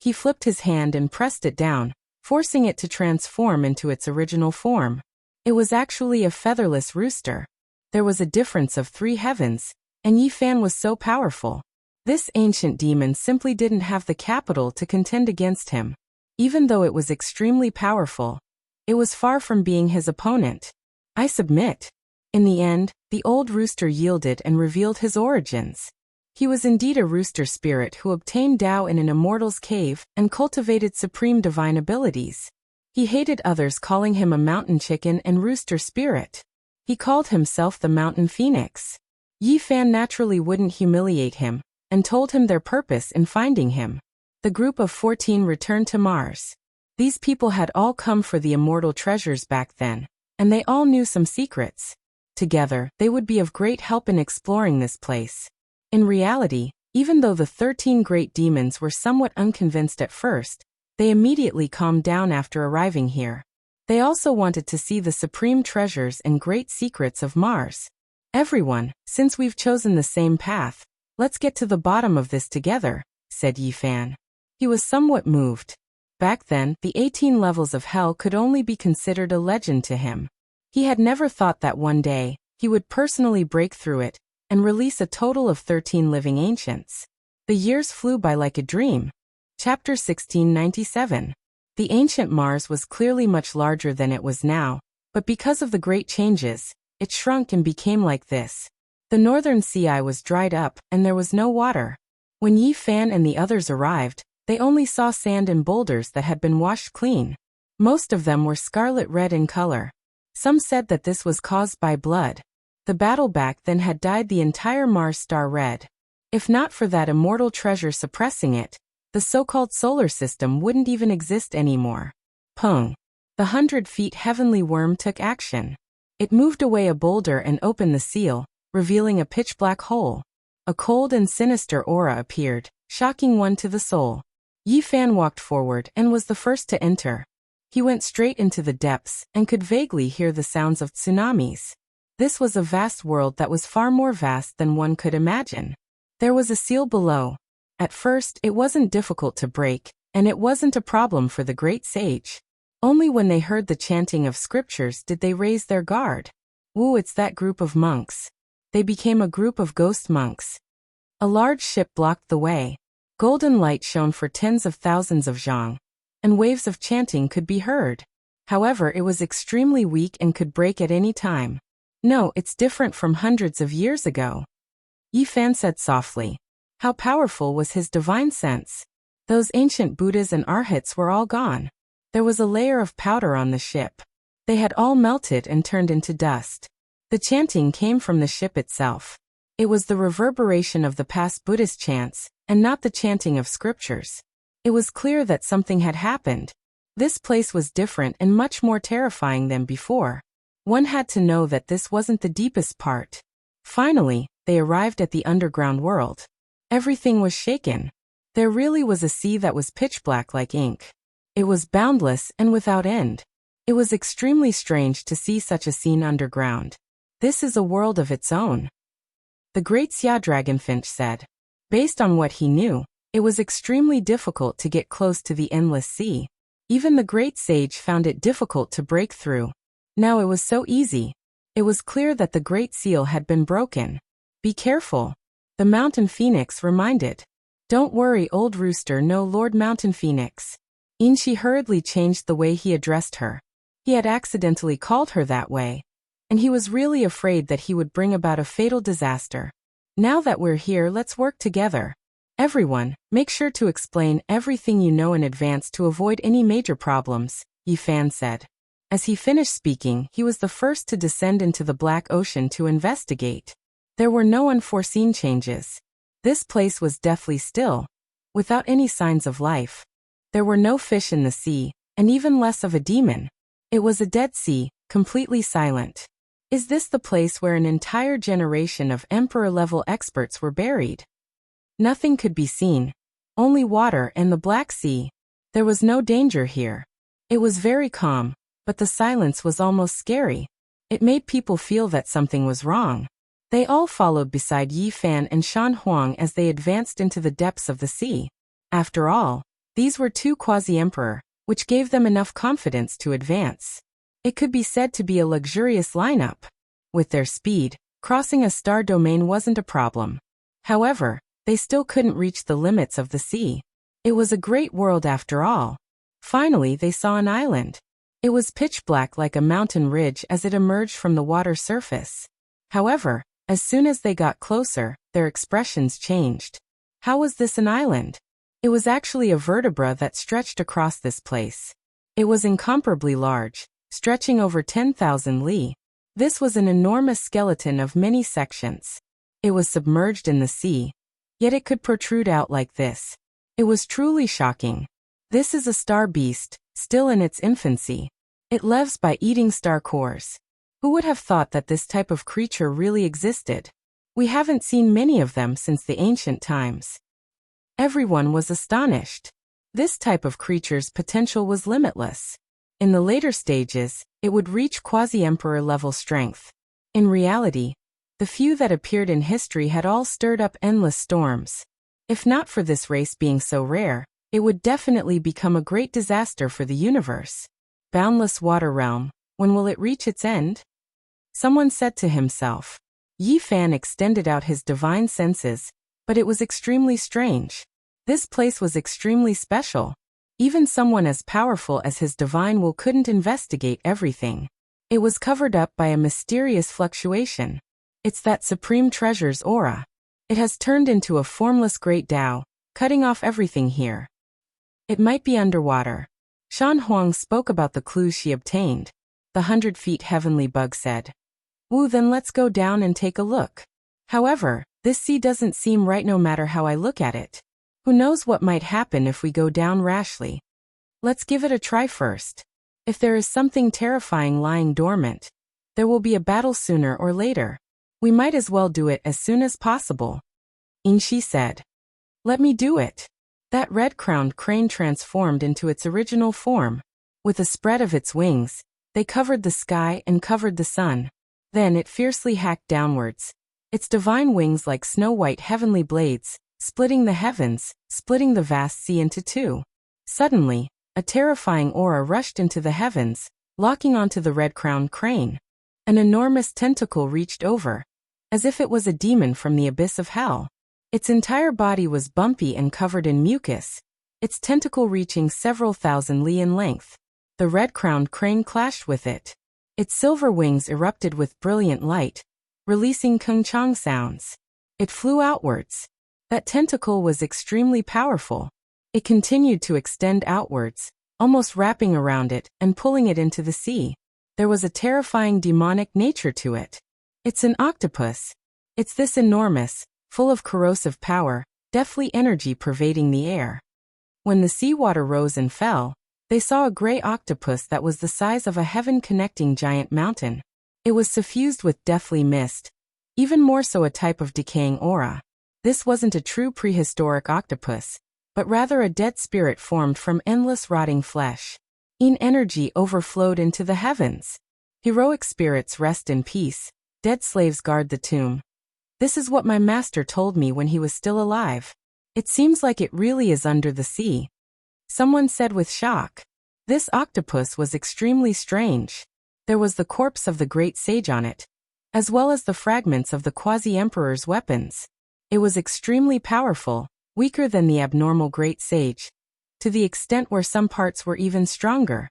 He flipped his hand and pressed it down, forcing it to transform into its original form. It was actually a featherless rooster. There was a difference of 3 heavens, and Yi Fan was so powerful. This ancient demon simply didn't have the capital to contend against him. Even though it was extremely powerful, it was far from being his opponent. I submit. In the end, the old rooster yielded and revealed his origins. He was indeed a rooster spirit who obtained Tao in an immortal's cave and cultivated supreme divine abilities. He hated others calling him a mountain chicken and rooster spirit. He called himself the mountain phoenix. Yi Fan naturally wouldn't humiliate him, and told him their purpose in finding him. The group of 14 returned to Mars. These people had all come for the immortal treasures back then, and they all knew some secrets. Together, they would be of great help in exploring this place. In reality, even though the 13 great demons were somewhat unconvinced at first, they immediately calmed down after arriving here. They also wanted to see the supreme treasures and great secrets of Mars. Everyone, since we've chosen the same path, let's get to the bottom of this together, said Yi Fan. He was somewhat moved. Back then, the 18 levels of hell could only be considered a legend to him. He had never thought that one day, he would personally break through it, and release a total of 13 living ancients. The years flew by like a dream. Chapter 1697. The ancient Mars was clearly much larger than it was now, but because of the great changes, it shrunk and became like this. The northern sea was dried up, and there was no water. When Yi Fan and the others arrived, they only saw sand and boulders that had been washed clean. Most of them were scarlet red in color. Some said that this was caused by blood. The battle back then had dyed the entire Mars star red. If not for that immortal treasure suppressing it, the so-called solar system wouldn't even exist anymore. Pung. The 100-feet heavenly worm took action. It moved away a boulder and opened the seal, revealing a pitch-black hole. A cold and sinister aura appeared, shocking one to the soul. Yi Fan walked forward and was the first to enter. He went straight into the depths and could vaguely hear the sounds of tsunamis. This was a vast world that was far more vast than one could imagine. There was a seal below. At first, it wasn't difficult to break, and it wasn't a problem for the great sage. Only when they heard the chanting of scriptures did they raise their guard. Woo, it's that group of monks. They became a group of ghost monks. A large ship blocked the way. Golden light shone for tens of thousands of zhang, and waves of chanting could be heard. However, it was extremely weak and could break at any time. No, it's different from hundreds of years ago. Yi Fan said softly. How powerful was his divine sense? Those ancient Buddhas and Arhats were all gone. There was a layer of powder on the ship. They had all melted and turned into dust. The chanting came from the ship itself. It was the reverberation of the past Buddhist chants, and not the chanting of scriptures. It was clear that something had happened. This place was different and much more terrifying than before. One had to know that this wasn't the deepest part. Finally, they arrived at the underground world. Everything was shaken. There really was a sea that was pitch black like ink. It was boundless and without end. It was extremely strange to see such a scene underground. This is a world of its own. The great Xia Dragonfinch said. Based on what he knew, it was extremely difficult to get close to the endless sea. Even the great sage found it difficult to break through. Now it was so easy. It was clear that the great seal had been broken. Be careful. The mountain phoenix reminded. Don't worry, old rooster, no, Lord Mountain Phoenix. Inshi hurriedly changed the way he addressed her. He had accidentally called her that way, and he was really afraid that he would bring about a fatal disaster. Now that we're here, let's work together. Everyone, make sure to explain everything you know in advance to avoid any major problems, Yi Fan said. As he finished speaking, he was the first to descend into the Black Ocean to investigate. There were no unforeseen changes. This place was deathly still, without any signs of life. There were no fish in the sea, and even less of a demon. It was a dead sea, completely silent. Is this the place where an entire generation of emperor-level experts were buried? Nothing could be seen. Only water and the Black Sea. There was no danger here. It was very calm, but the silence was almost scary. It made people feel that something was wrong. They all followed beside Yi Fan and Shan Huang as they advanced into the depths of the sea. After all, these were two quasi-emperor, which gave them enough confidence to advance. It could be said to be a luxurious lineup. With their speed, crossing a star domain wasn't a problem. However, they still couldn't reach the limits of the sea. It was a great world after all. Finally, they saw an island. It was pitch black like a mountain ridge as it emerged from the water surface. However, as soon as they got closer, their expressions changed. How was this an island? It was actually a vertebra that stretched across this place. It was incomparably large, stretching over 10,000 li. This was an enormous skeleton of many sections. It was submerged in the sea, yet it could protrude out like this. It was truly shocking. This is a star beast, still in its infancy. It lives by eating star cores. Who would have thought that this type of creature really existed? We haven't seen many of them since the ancient times. Everyone was astonished. This type of creature's potential was limitless. In the later stages, it would reach quasi-emperor level strength. In reality, the few that appeared in history had all stirred up endless storms. If not for this race being so rare, it would definitely become a great disaster for the universe. Boundless water realm, when will it reach its end? Someone said to himself. Yi Fan extended out his divine senses, but it was extremely strange. This place was extremely special. Even someone as powerful as his divine will couldn't investigate everything. It was covered up by a mysterious fluctuation. It's that supreme treasure's aura. It has turned into a formless great Tao, cutting off everything here. It might be underwater. Shan Huang spoke about the clues she obtained. The 100 feet heavenly bug said. Woo, then let's go down and take a look. However, this sea doesn't seem right no matter how I look at it. Who knows what might happen if we go down rashly? Let's give it a try first. If there is something terrifying lying dormant, there will be a battle sooner or later. We might as well do it as soon as possible. Inshi said. Let me do it. That red-crowned crane transformed into its original form. With a spread of its wings, they covered the sky and covered the sun. Then it fiercely hacked downwards. Its divine wings like snow-white heavenly blades, splitting the heavens, splitting the vast sea into two. Suddenly, a terrifying aura rushed into the heavens, locking onto the red-crowned crane. An enormous tentacle reached over, as if it was a demon from the abyss of hell. Its entire body was bumpy and covered in mucus, its tentacle reaching several thousand li in length. The red-crowned crane clashed with it. Its silver wings erupted with brilliant light, releasing kung-chang sounds. It flew outwards. That tentacle was extremely powerful. It continued to extend outwards, almost wrapping around it and pulling it into the sea. There was a terrifying demonic nature to it. It's an octopus. It's this enormous, full of corrosive power, deathly energy pervading the air. When the seawater rose and fell, they saw a gray octopus that was the size of a heaven-connecting giant mountain. It was suffused with deathly mist, even more so a type of decaying aura. This wasn't a true prehistoric octopus, but rather a dead spirit formed from endless rotting flesh. Energy overflowed into the heavens. Heroic spirits rest in peace, dead slaves guard the tomb. This is what my master told me when he was still alive. It seems like it really is under the sea. Someone said with shock. This octopus was extremely strange. There was the corpse of the great sage on it, as well as the fragments of the quasi-emperor's weapons. It was extremely powerful, weaker than the abnormal great sage, to the extent where some parts were even stronger.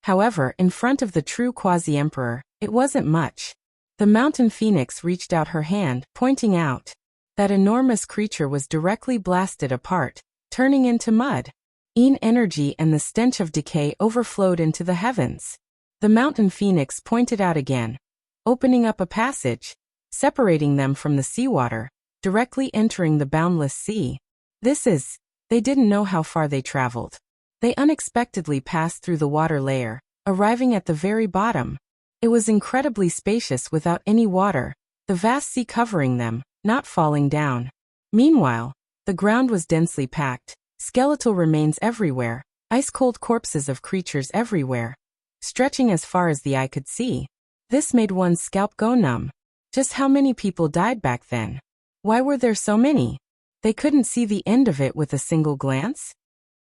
However, in front of the true quasi-emperor, it wasn't much. The mountain phoenix reached out her hand, pointing out. That enormous creature was directly blasted apart, turning into mud. Energy and the stench of decay overflowed into the heavens. The mountain phoenix pointed out again, opening up a passage, separating them from the seawater, directly entering the boundless sea. They didn't know how far they traveled. They unexpectedly passed through the water layer, arriving at the very bottom. It was incredibly spacious without any water, the vast sea covering them, not falling down. Meanwhile, the ground was densely packed, skeletal remains everywhere, ice-cold corpses of creatures everywhere, stretching as far as the eye could see. This made one's scalp go numb. Just how many people died back then? Why were there so many? They couldn't see the end of it with a single glance?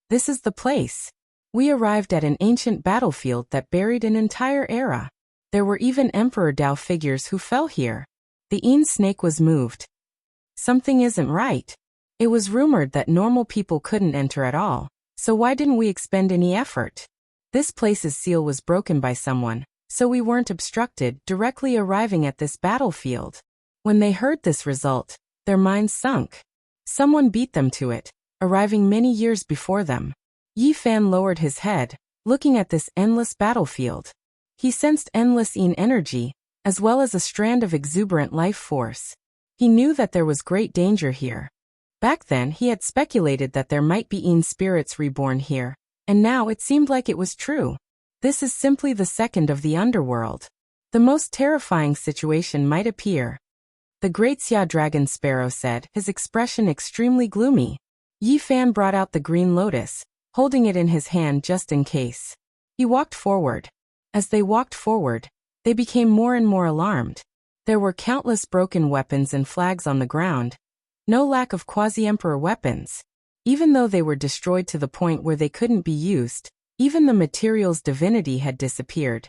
This is the place. We arrived at an ancient battlefield that buried an entire era. There were even Emperor Dao figures who fell here. The snake was moved. Something isn't right. It was rumored that normal people couldn't enter at all, so why didn't we expend any effort? This place's seal was broken by someone, so we weren't obstructed directly arriving at this battlefield. When they heard this result, their minds sunk. Someone beat them to it, arriving many years before them. Yi Fan lowered his head, looking at this endless battlefield. He sensed endless energy, as well as a strand of exuberant life force. He knew that there was great danger here. Back then he had speculated that there might be spirits reborn here, and now it seemed like it was true. This is simply the second of the underworld. The most terrifying situation might appear. The Great Xia Dragon Sparrow said, his expression extremely gloomy. Yi Fan brought out the green lotus, holding it in his hand just in case. He walked forward. As they walked forward, they became more and more alarmed. There were countless broken weapons and flags on the ground. No lack of quasi-emperor weapons. Even though they were destroyed to the point where they couldn't be used, even the material's divinity had disappeared.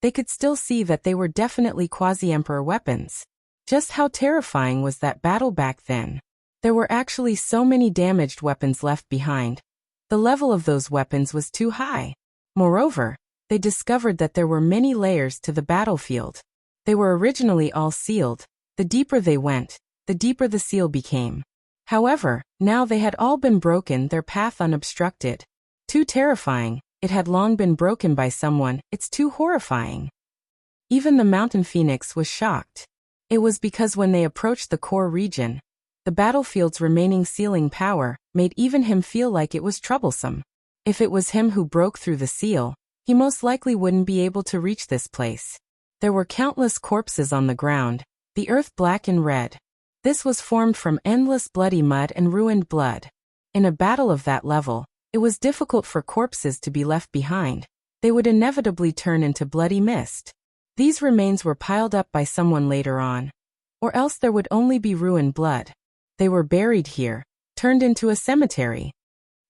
They could still see that they were definitely quasi-emperor weapons. Just how terrifying was that battle back then? There were actually so many damaged weapons left behind. The level of those weapons was too high. Moreover, they discovered that there were many layers to the battlefield. They were originally all sealed. The deeper they went, the deeper the seal became. However, now they had all been broken, their path unobstructed. Too terrifying, it had long been broken by someone, it's too horrifying. Even the mountain phoenix was shocked. It was because when they approached the core region, the battlefield's remaining sealing power made even him feel like it was troublesome. If it was him who broke through the seal, he most likely wouldn't be able to reach this place. There were countless corpses on the ground, the earth black and red. This was formed from endless bloody mud and ruined blood. In a battle of that level, it was difficult for corpses to be left behind. They would inevitably turn into bloody mist. These remains were piled up by someone later on. Or else there would only be ruined blood. They were buried here, turned into a cemetery.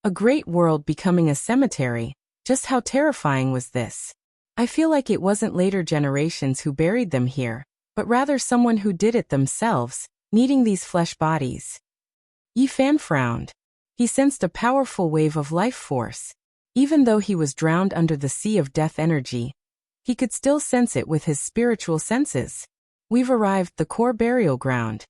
A great world becoming a cemetery. Just how terrifying was this? I feel like it wasn't later generations who buried them here, but rather someone who did it themselves, needing these flesh bodies. Yi Fan frowned. He sensed a powerful wave of life force. Even though he was drowned under the sea of death energy, he could still sense it with his spiritual senses. We've arrived the core burial ground.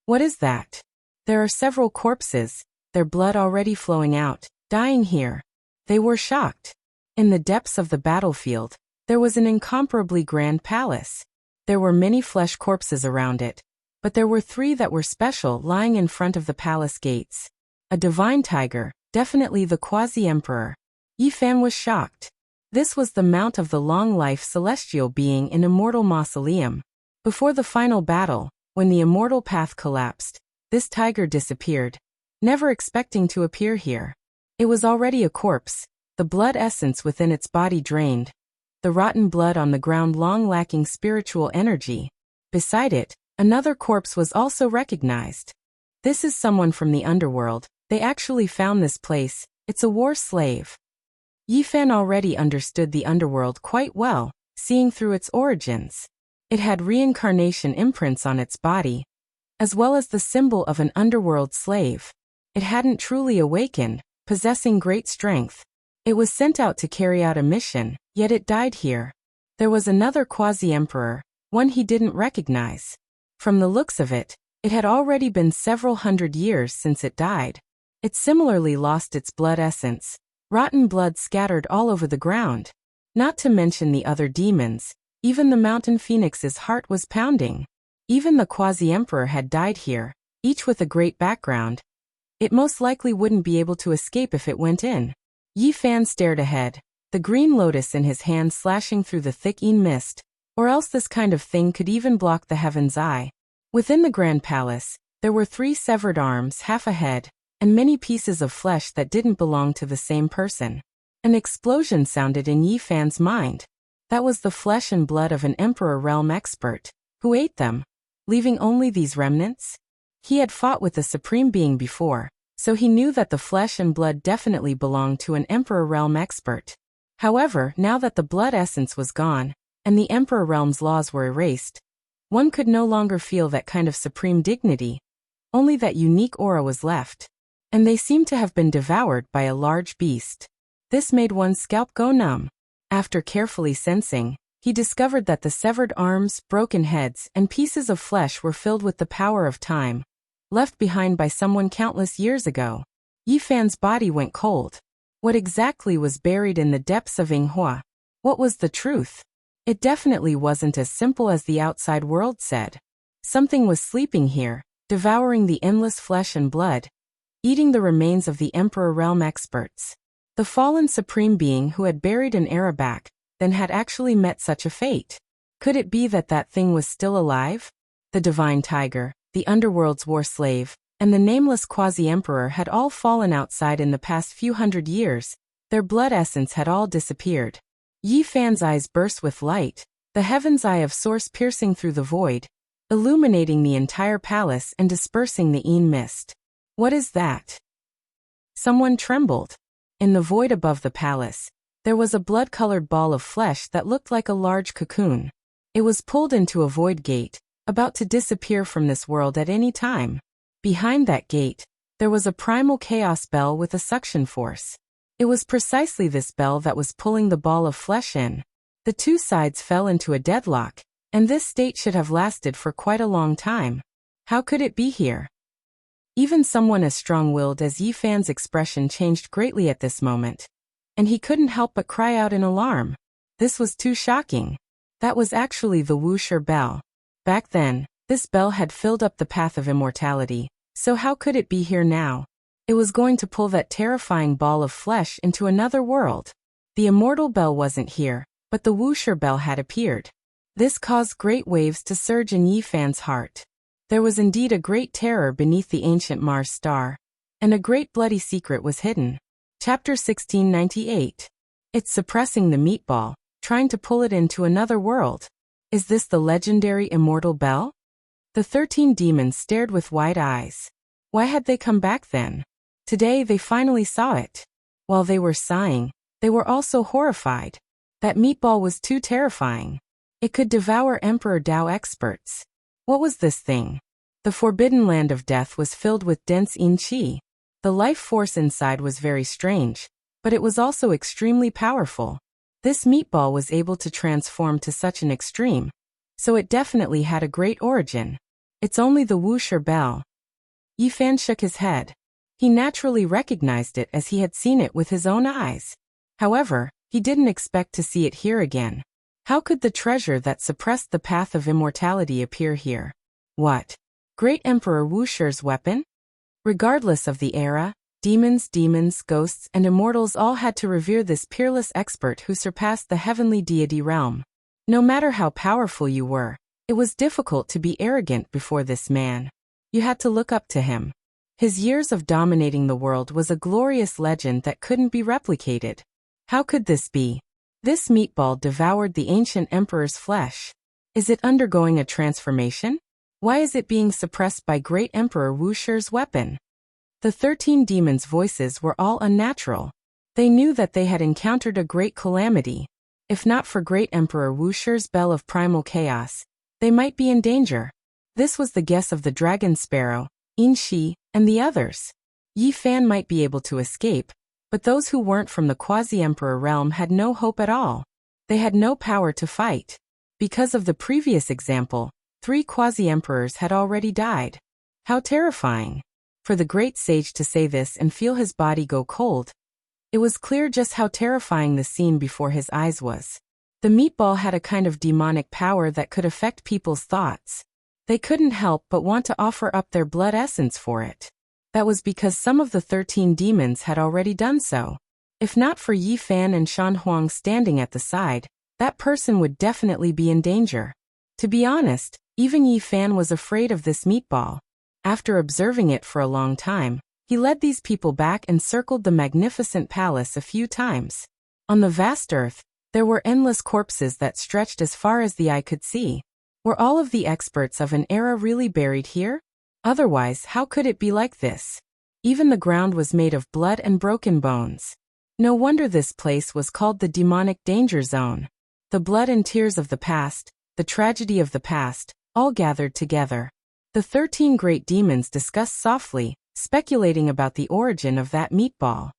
What is that? There are several corpses, their blood already flowing out, dying here. They were shocked. In the depths of the battlefield, there was an incomparably grand palace. There were many flesh corpses around it, but there were 3 that were special lying in front of the palace gates. A divine tiger, definitely the quasi-emperor. Yi Fan was shocked. This was the mount of the long-life celestial being in Immortal Mausoleum. Before the final battle, when the immortal path collapsed, this tiger disappeared, never expecting to appear here. It was already a corpse, the blood essence within its body drained, the rotten blood on the ground long lacking spiritual energy. Beside it, another corpse was also recognized. This is someone from the underworld. They actually found this place. It's a war slave. Yi Fan already understood the underworld quite well, seeing through its origins. It had reincarnation imprints on its body, as well as the symbol of an underworld slave. It hadn't truly awakened, possessing great strength. It was sent out to carry out a mission, yet it died here. There was another quasi-emperor, one he didn't recognize. From the looks of it, it had already been several hundred years since it died. It similarly lost its blood essence, rotten blood scattered all over the ground. Not to mention the other demons, even the mountain phoenix's heart was pounding. Even the quasi-emperor had died here, each with a great background. It most likely wouldn't be able to escape if it went in. Yi Fan stared ahead, the green lotus in his hand slashing through the thick mist, or else this kind of thing could even block the heaven's eye. Within the grand palace, there were 3 severed arms, half a head, and many pieces of flesh that didn't belong to the same person. An explosion sounded in Yi Fan's mind. That was the flesh and blood of an Emperor realm expert, who ate them, leaving only these remnants. He had fought with the Supreme Being before, so he knew that the flesh and blood definitely belonged to an Emperor realm expert. However, now that the blood essence was gone, and the Emperor realm's laws were erased, one could no longer feel that kind of supreme dignity. Only that unique aura was left, and they seemed to have been devoured by a large beast. This made one's scalp go numb. After carefully sensing, he discovered that the severed arms, broken heads, and pieces of flesh were filled with the power of time, left behind by someone countless years ago. Yi Fan's body went cold. What exactly was buried in the depths of Yinghua? What was the truth? It definitely wasn't as simple as the outside world said. Something was sleeping here, devouring the endless flesh and blood, eating the remains of the Emperor realm experts. The fallen Supreme Being who had buried an era back, then had actually met such a fate. Could it be that that thing was still alive? The Divine Tiger, the Underworld's war slave, and the nameless quasi-emperor had all fallen outside in the past few hundred years. Their blood essence had all disappeared. Yi Fan's eyes burst with light, the heaven's eye of source piercing through the void, illuminating the entire palace and dispersing the mist. What is that? Someone trembled. In the void above the palace, there was a blood-colored ball of flesh that looked like a large cocoon. It was pulled into a void gate, about to disappear from this world at any time. Behind that gate, there was a primal chaos bell with a suction force. It was precisely this bell that was pulling the ball of flesh in. The 2 sides fell into a deadlock, and this state should have lasted for quite a long time. How could it be here? Even someone as strong-willed as Yi Fan's expression changed greatly at this moment, and he couldn't help but cry out in alarm. This was too shocking. That was actually the Wuxia bell. Back then, this bell had filled up the path of immortality, so how could it be here now? It was going to pull that terrifying ball of flesh into another world. The immortal bell wasn't here, but the Wuxia bell had appeared. This caused great waves to surge in Yi Fan's heart. There was indeed a great terror beneath the ancient Mars star, and a great bloody secret was hidden. Chapter 1698. It's suppressing the meatball, trying to pull it into another world. Is this the legendary immortal bell? The 13 demons stared with wide eyes. Why had they come back then? Today they finally saw it. While they were sighing, they were also horrified. That meatball was too terrifying. It could devour Emperor Dao experts. What was this thing? The forbidden land of death was filled with dense qi. The life force inside was very strange, but it was also extremely powerful. This meatball was able to transform to such an extreme, so it definitely had a great origin. It's only the Wuxia bell. Yi Fan shook his head. He naturally recognized it as he had seen it with his own eyes. However, he didn't expect to see it here again. How could the treasure that suppressed the path of immortality appear here? What? Great Emperor Wuxia's weapon? Regardless of the era, demons, ghosts, and immortals all had to revere this peerless expert who surpassed the heavenly deity realm. No matter how powerful you were, it was difficult to be arrogant before this man. You had to look up to him. His years of dominating the world was a glorious legend that couldn't be replicated. How could this be? This meatball devoured the ancient emperor's flesh. Is it undergoing a transformation? Why is it being suppressed by great Emperor Wuxia's weapon? The 13 demons' voices were all unnatural. They knew that they had encountered a great calamity. If not for great Emperor Wuxia's bell of primal chaos, they might be in danger. This was the guess of the dragon sparrow, Shi, and the others. Yi Fan might be able to escape, but those who weren't from the quasi-emperor realm had no hope at all. They had no power to fight. Because of the previous example, 3 quasi-emperors had already died. How terrifying! For the great sage to say this and feel his body go cold, it was clear just how terrifying the scene before his eyes was. The meatball had a kind of demonic power that could affect people's thoughts. They couldn't help but want to offer up their blood essence for it. That was because some of the 13 demons had already done so. If not for Yi Fan and Shan Huang standing at the side, that person would definitely be in danger. To be honest, even Yi Fan was afraid of this meatball. After observing it for a long time, he led these people back and circled the magnificent palace a few times. On the vast earth, there were endless corpses that stretched as far as the eye could see. Were all of the experts of an era really buried here? Otherwise, how could it be like this? Even the ground was made of blood and broken bones. No wonder this place was called the demonic danger zone. The blood and tears of the past, the tragedy of the past, all gathered together. The 13 great demons discussed softly, speculating about the origin of that meatball.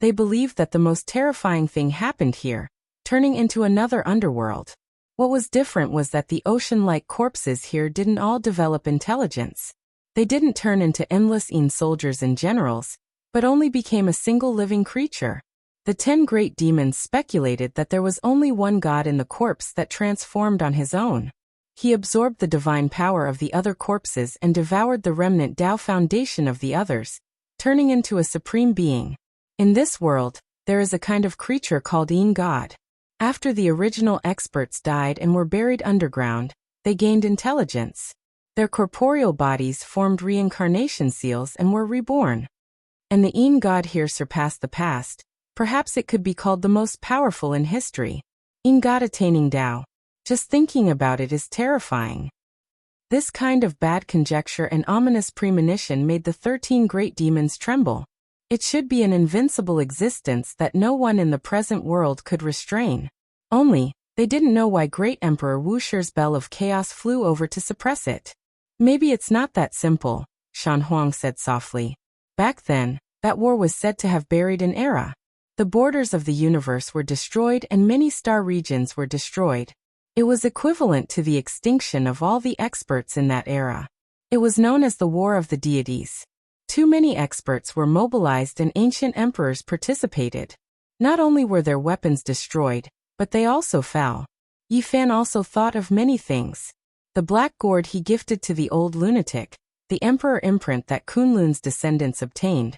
They believed that the most terrifying thing happened here, turning into another underworld. What was different was that the ocean-like corpses here didn't all develop intelligence. They didn't turn into endless soldiers and generals, but only became a single living creature. The 10 great demons speculated that there was only one god in the corpse that transformed on his own. He absorbed the divine power of the other corpses and devoured the remnant Tao foundation of the others, turning into a supreme being. In this world, there is a kind of creature called God. After the original experts died and were buried underground, they gained intelligence. Their corporeal bodies formed reincarnation seals and were reborn. And the God here surpassed the past. Perhaps it could be called the most powerful in history. God attaining Tao. Just thinking about it is terrifying. This kind of bad conjecture and ominous premonition made the 13 great demons tremble. It should be an invincible existence that no one in the present world could restrain. Only, they didn't know why Great Emperor Wusher's bell of chaos flew over to suppress it. Maybe it's not that simple, Shan Huang said softly. Back then, that war was said to have buried an era. The borders of the universe were destroyed and many star regions were destroyed. It was equivalent to the extinction of all the experts in that era. It was known as the War of the Deities. Too many experts were mobilized and ancient emperors participated. Not only were their weapons destroyed, but they also fell. Yi Fan also thought of many things. The black gourd he gifted to the old lunatic, the emperor imprint that Kunlun's descendants obtained.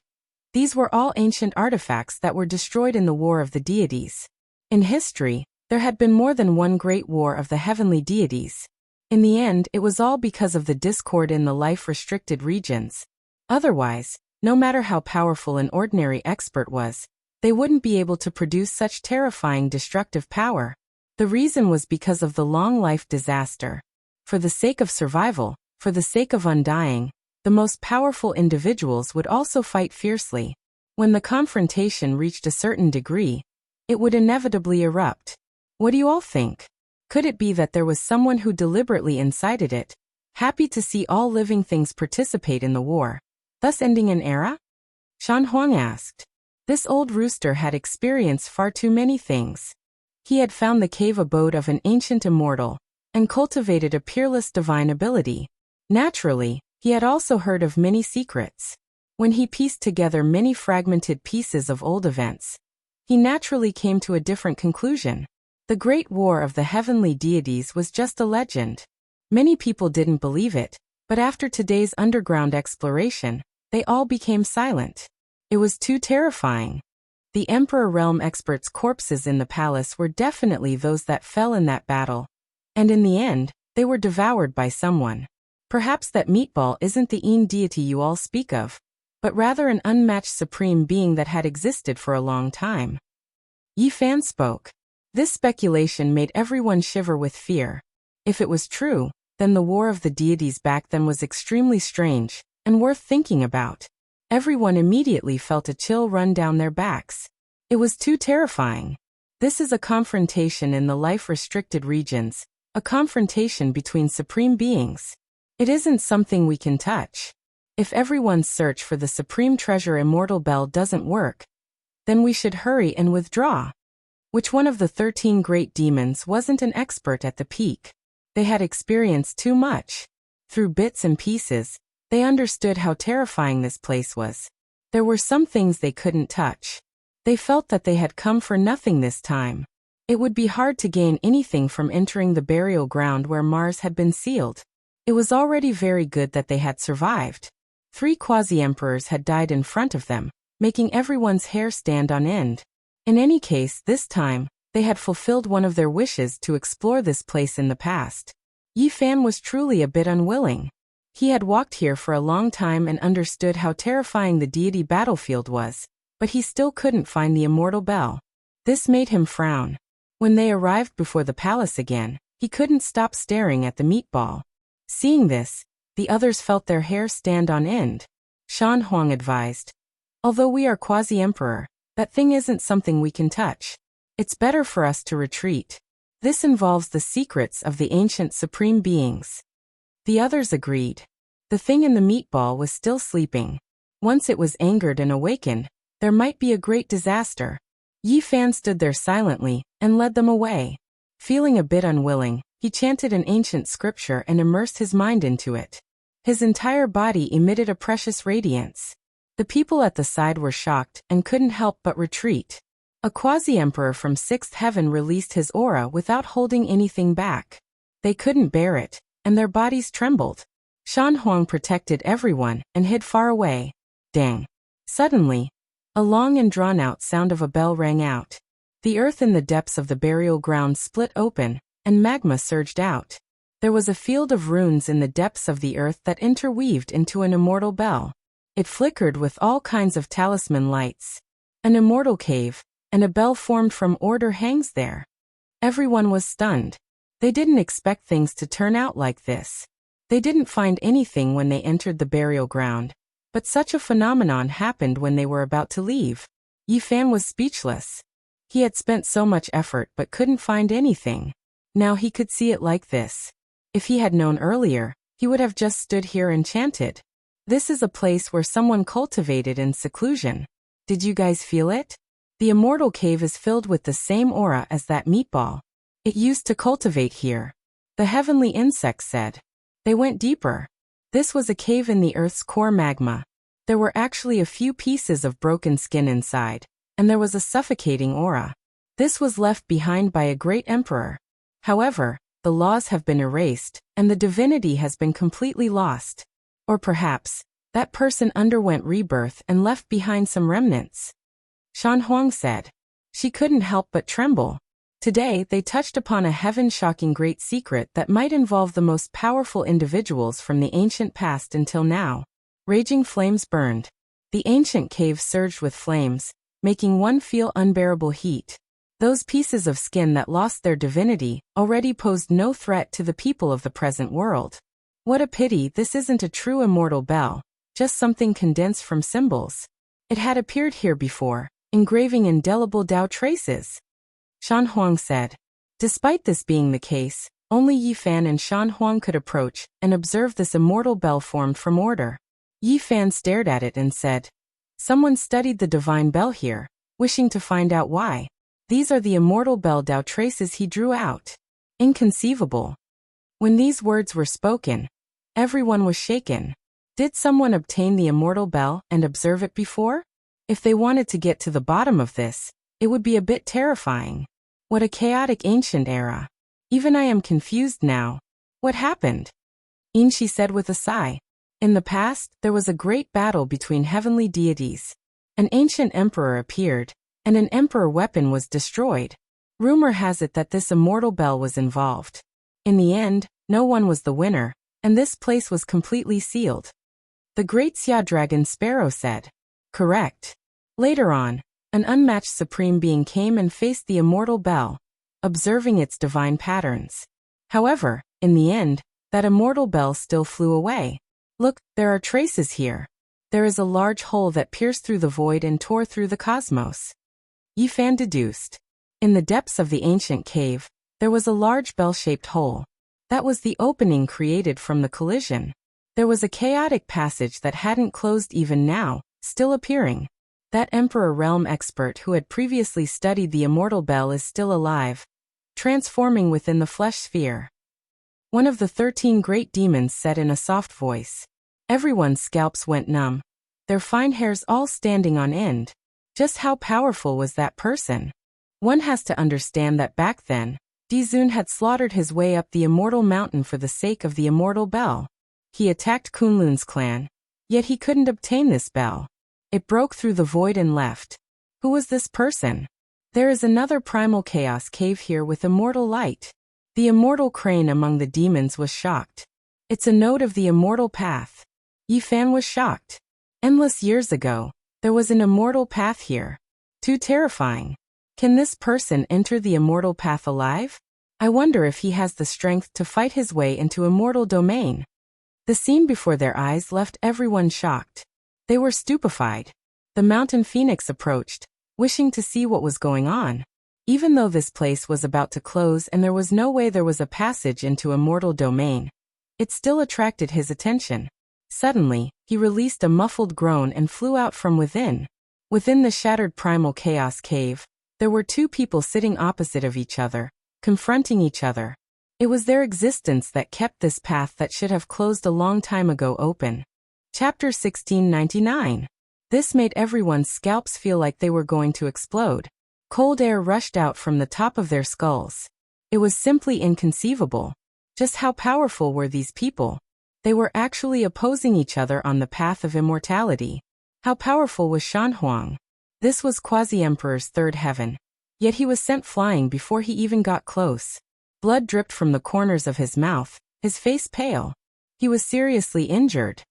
These were all ancient artifacts that were destroyed in the War of the Deities. In history, there had been more than one great war of the heavenly deities. In the end, it was all because of the discord in the life-restricted regions. Otherwise, no matter how powerful an ordinary expert was, they wouldn't be able to produce such terrifying destructive power. The reason was because of the long life disaster. For the sake of survival, for the sake of undying, the most powerful individuals would also fight fiercely. When the confrontation reached a certain degree, it would inevitably erupt. What do you all think? Could it be that there was someone who deliberately incited it, happy to see all living things participate in the war, thus ending an era? Shan Huang asked. This old rooster had experienced far too many things. He had found the cave abode of an ancient immortal, and cultivated a peerless divine ability. Naturally, he had also heard of many secrets. When he pieced together many fragmented pieces of old events, he naturally came to a different conclusion. The Great War of the Heavenly Deities was just a legend. Many people didn't believe it, but after today's underground exploration, they all became silent. It was too terrifying. The Emperor Realm experts' corpses in the palace were definitely those that fell in that battle. And in the end, they were devoured by someone. Perhaps that meatball isn't the deity you all speak of, but rather an unmatched supreme being that had existed for a long time. Yi Fan spoke. This speculation made everyone shiver with fear. If it was true, then the War of the Deities back then was extremely strange, and worth thinking about. Everyone immediately felt a chill run down their backs. It was too terrifying. This is a confrontation in the life-restricted regions, a confrontation between supreme beings. It isn't something we can touch. If everyone's search for the supreme treasure Immortal Bell doesn't work, then we should hurry and withdraw. Which one of the 13 great demons wasn't an expert at the peak? They had experienced too much. Through bits and pieces, they understood how terrifying this place was. There were some things they couldn't touch. They felt that they had come for nothing this time. It would be hard to gain anything from entering the burial ground where Mars had been sealed. It was already very good that they had survived. 3 quasi-emperors had died in front of them, making everyone's hair stand on end. In any case, this time, they had fulfilled one of their wishes to explore this place in the past. Yi Fan was truly a bit unwilling. He had walked here for a long time and understood how terrifying the deity battlefield was, but he still couldn't find the immortal bell. This made him frown. When they arrived before the palace again, he couldn't stop staring at the meatball. Seeing this, the others felt their hair stand on end. Shan Huang advised, "Although we are quasi-emperor, that thing isn't something we can touch. It's better for us to retreat. This involves the secrets of the ancient supreme beings." The others agreed. The thing in the meatball was still sleeping. Once it was angered and awakened, there might be a great disaster. Yi Fan stood there silently and led them away. Feeling a bit unwilling, he chanted an ancient scripture and immersed his mind into it. His entire body emitted a precious radiance. The people at the side were shocked and couldn't help but retreat. A quasi-emperor from 6th heaven released his aura without holding anything back. They couldn't bear it, and their bodies trembled. Shan Huang protected everyone and hid far away. Dang. Suddenly, a long and drawn-out sound of a bell rang out. The earth in the depths of the burial ground split open, and magma surged out. There was a field of runes in the depths of the earth that interweaved into an immortal bell. It flickered with all kinds of talisman lights. An immortal cave, and a bell formed from order hangs there. Everyone was stunned. They didn't expect things to turn out like this. They didn't find anything when they entered the burial ground, but such a phenomenon happened when they were about to leave. Yi Fan was speechless. He had spent so much effort but couldn't find anything. Now he could see it like this. If he had known earlier, he would have just stood here and chanted. This is a place where someone cultivated in seclusion. Did you guys feel it? The immortal cave is filled with the same aura as that meatball. It used to cultivate here. The heavenly insects said. They went deeper. This was a cave in the earth's core magma. There were actually a few pieces of broken skin inside, and there was a suffocating aura. This was left behind by a great emperor. However, the laws have been erased, and the divinity has been completely lost. Or perhaps, that person underwent rebirth and left behind some remnants. Shan Huang said. She couldn't help but tremble. Today they touched upon a heaven-shocking great secret that might involve the most powerful individuals from the ancient past until now. Raging flames burned. The ancient cave surged with flames, making one feel unbearable heat. Those pieces of skin that lost their divinity already posed no threat to the people of the present world. What a pity this isn't a true immortal bell, just something condensed from symbols. It had appeared here before, engraving indelible Tao traces. Shan Huang said. Despite this being the case, only Yi Fan and Shan Huang could approach and observe this immortal bell formed from order. Yi Fan stared at it and said, "Someone studied the divine bell here, wishing to find out why. These are the immortal bell Tao traces he drew out. Inconceivable." When these words were spoken, everyone was shaken. Did someone obtain the immortal bell and observe it before? If they wanted to get to the bottom of this, it would be a bit terrifying. What a chaotic ancient era. Even I am confused now. What happened? Inshi said with a sigh. In the past, there was a great battle between heavenly deities. An ancient emperor appeared, and an emperor weapon was destroyed. Rumor has it that this immortal bell was involved. In the end, no one was the winner, and this place was completely sealed. The great Xia dragon Sparrow said. Correct. Later on, an unmatched supreme being came and faced the immortal bell, observing its divine patterns. However, in the end, that immortal bell still flew away. Look, there are traces here. There is a large hole that pierced through the void and tore through the cosmos. Yi Fan deduced. In the depths of the ancient cave, there was a large bell-shaped hole. That was the opening created from the collision. There was a chaotic passage that hadn't closed even now, still appearing. That Emperor realm expert who had previously studied the immortal bell is still alive, transforming within the flesh sphere. One of the 13 great demons said in a soft voice. Everyone's scalps went numb, their fine hairs all standing on end. Just how powerful was that person? One has to understand that back then, Dizun had slaughtered his way up the immortal mountain for the sake of the immortal bell. He attacked Kunlun's clan, yet he couldn't obtain this bell. It broke through the void and left. Who was this person? There is another primal chaos cave here with immortal light. The immortal crane among the demons was shocked. It's a node of the immortal path. Yi Fan was shocked. Endless years ago, there was an immortal path here. Too terrifying. Can this person enter the immortal path alive? I wonder if he has the strength to fight his way into immortal domain. The scene before their eyes left everyone shocked. They were stupefied. The mountain phoenix approached, wishing to see what was going on. Even though this place was about to close and there was no way there was a passage into immortal domain, it still attracted his attention. Suddenly, he released a muffled groan and flew out from within. Within the shattered primal chaos cave, there were two people sitting opposite of each other, confronting each other. It was their existence that kept this path that should have closed a long time ago open. Chapter 1699. This made everyone's scalps feel like they were going to explode. Cold air rushed out from the top of their skulls. It was simply inconceivable. Just how powerful were these people? They were actually opposing each other on the path of immortality. How powerful was Shan Huang? This was Quasi-Emperor's third heaven. Yet he was sent flying before he even got close. Blood dripped from the corners of his mouth, his face pale. He was seriously injured.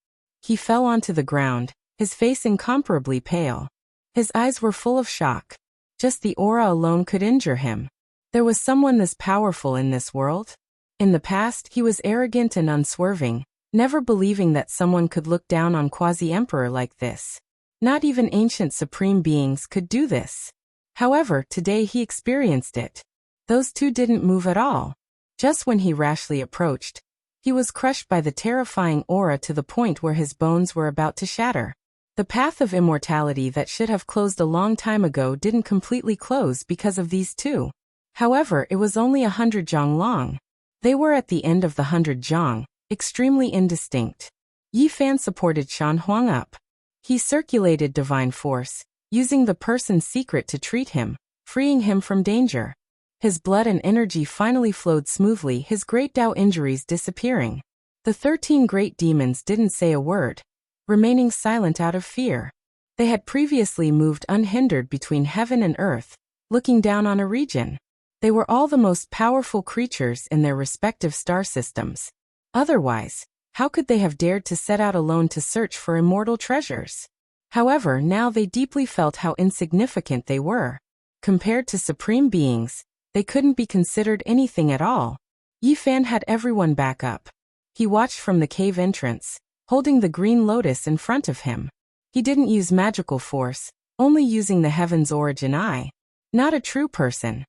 He fell onto the ground, his face incomparably pale. His eyes were full of shock. Just the aura alone could injure him. There was someone this powerful in this world? In the past, he was arrogant and unswerving, never believing that someone could look down on Quasi-Emperor like this. Not even ancient supreme beings could do this. However, today he experienced it. Those two didn't move at all. Just when he rashly approached, he was crushed by the terrifying aura to the point where his bones were about to shatter. The path of immortality that should have closed a long time ago didn't completely close because of these two. However, it was only 100 zhang long. They were at the end of the 100 zhang, extremely indistinct. Yi Fan supported Shan Huang up. He circulated divine force, using the person's secret to treat him, freeing him from danger. His blood and energy finally flowed smoothly, his great Tao injuries disappearing. The 13 great demons didn't say a word, remaining silent out of fear. They had previously moved unhindered between heaven and earth, looking down on a region. They were all the most powerful creatures in their respective star systems. Otherwise, how could they have dared to set out alone to search for immortal treasures? However, now they deeply felt how insignificant they were. Compared to supreme beings, they couldn't be considered anything at all. Yi Fan had everyone back up. He watched from the cave entrance, holding the green lotus in front of him. He didn't use magical force, only using the heaven's origin eye. Not a true person.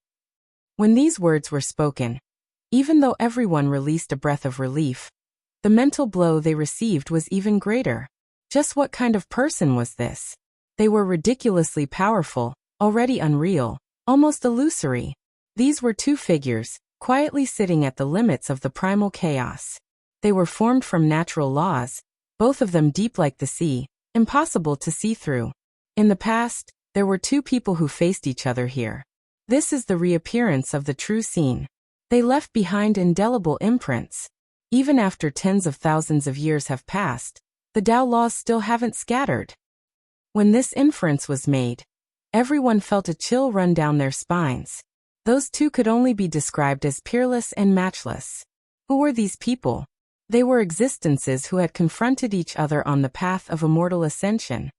When these words were spoken, even though everyone released a breath of relief, the mental blow they received was even greater. Just what kind of person was this? They were ridiculously powerful, already unreal, almost illusory. These were two figures, quietly sitting at the limits of the primal chaos. They were formed from natural laws, both of them deep like the sea, impossible to see through. In the past, there were two people who faced each other here. This is the reappearance of the true scene. They left behind indelible imprints. Even after tens of thousands of years have passed, the Tao laws still haven't scattered. When this inference was made, everyone felt a chill run down their spines. Those two could only be described as peerless and matchless. Who were these people? They were existences who had confronted each other on the path of immortal ascension.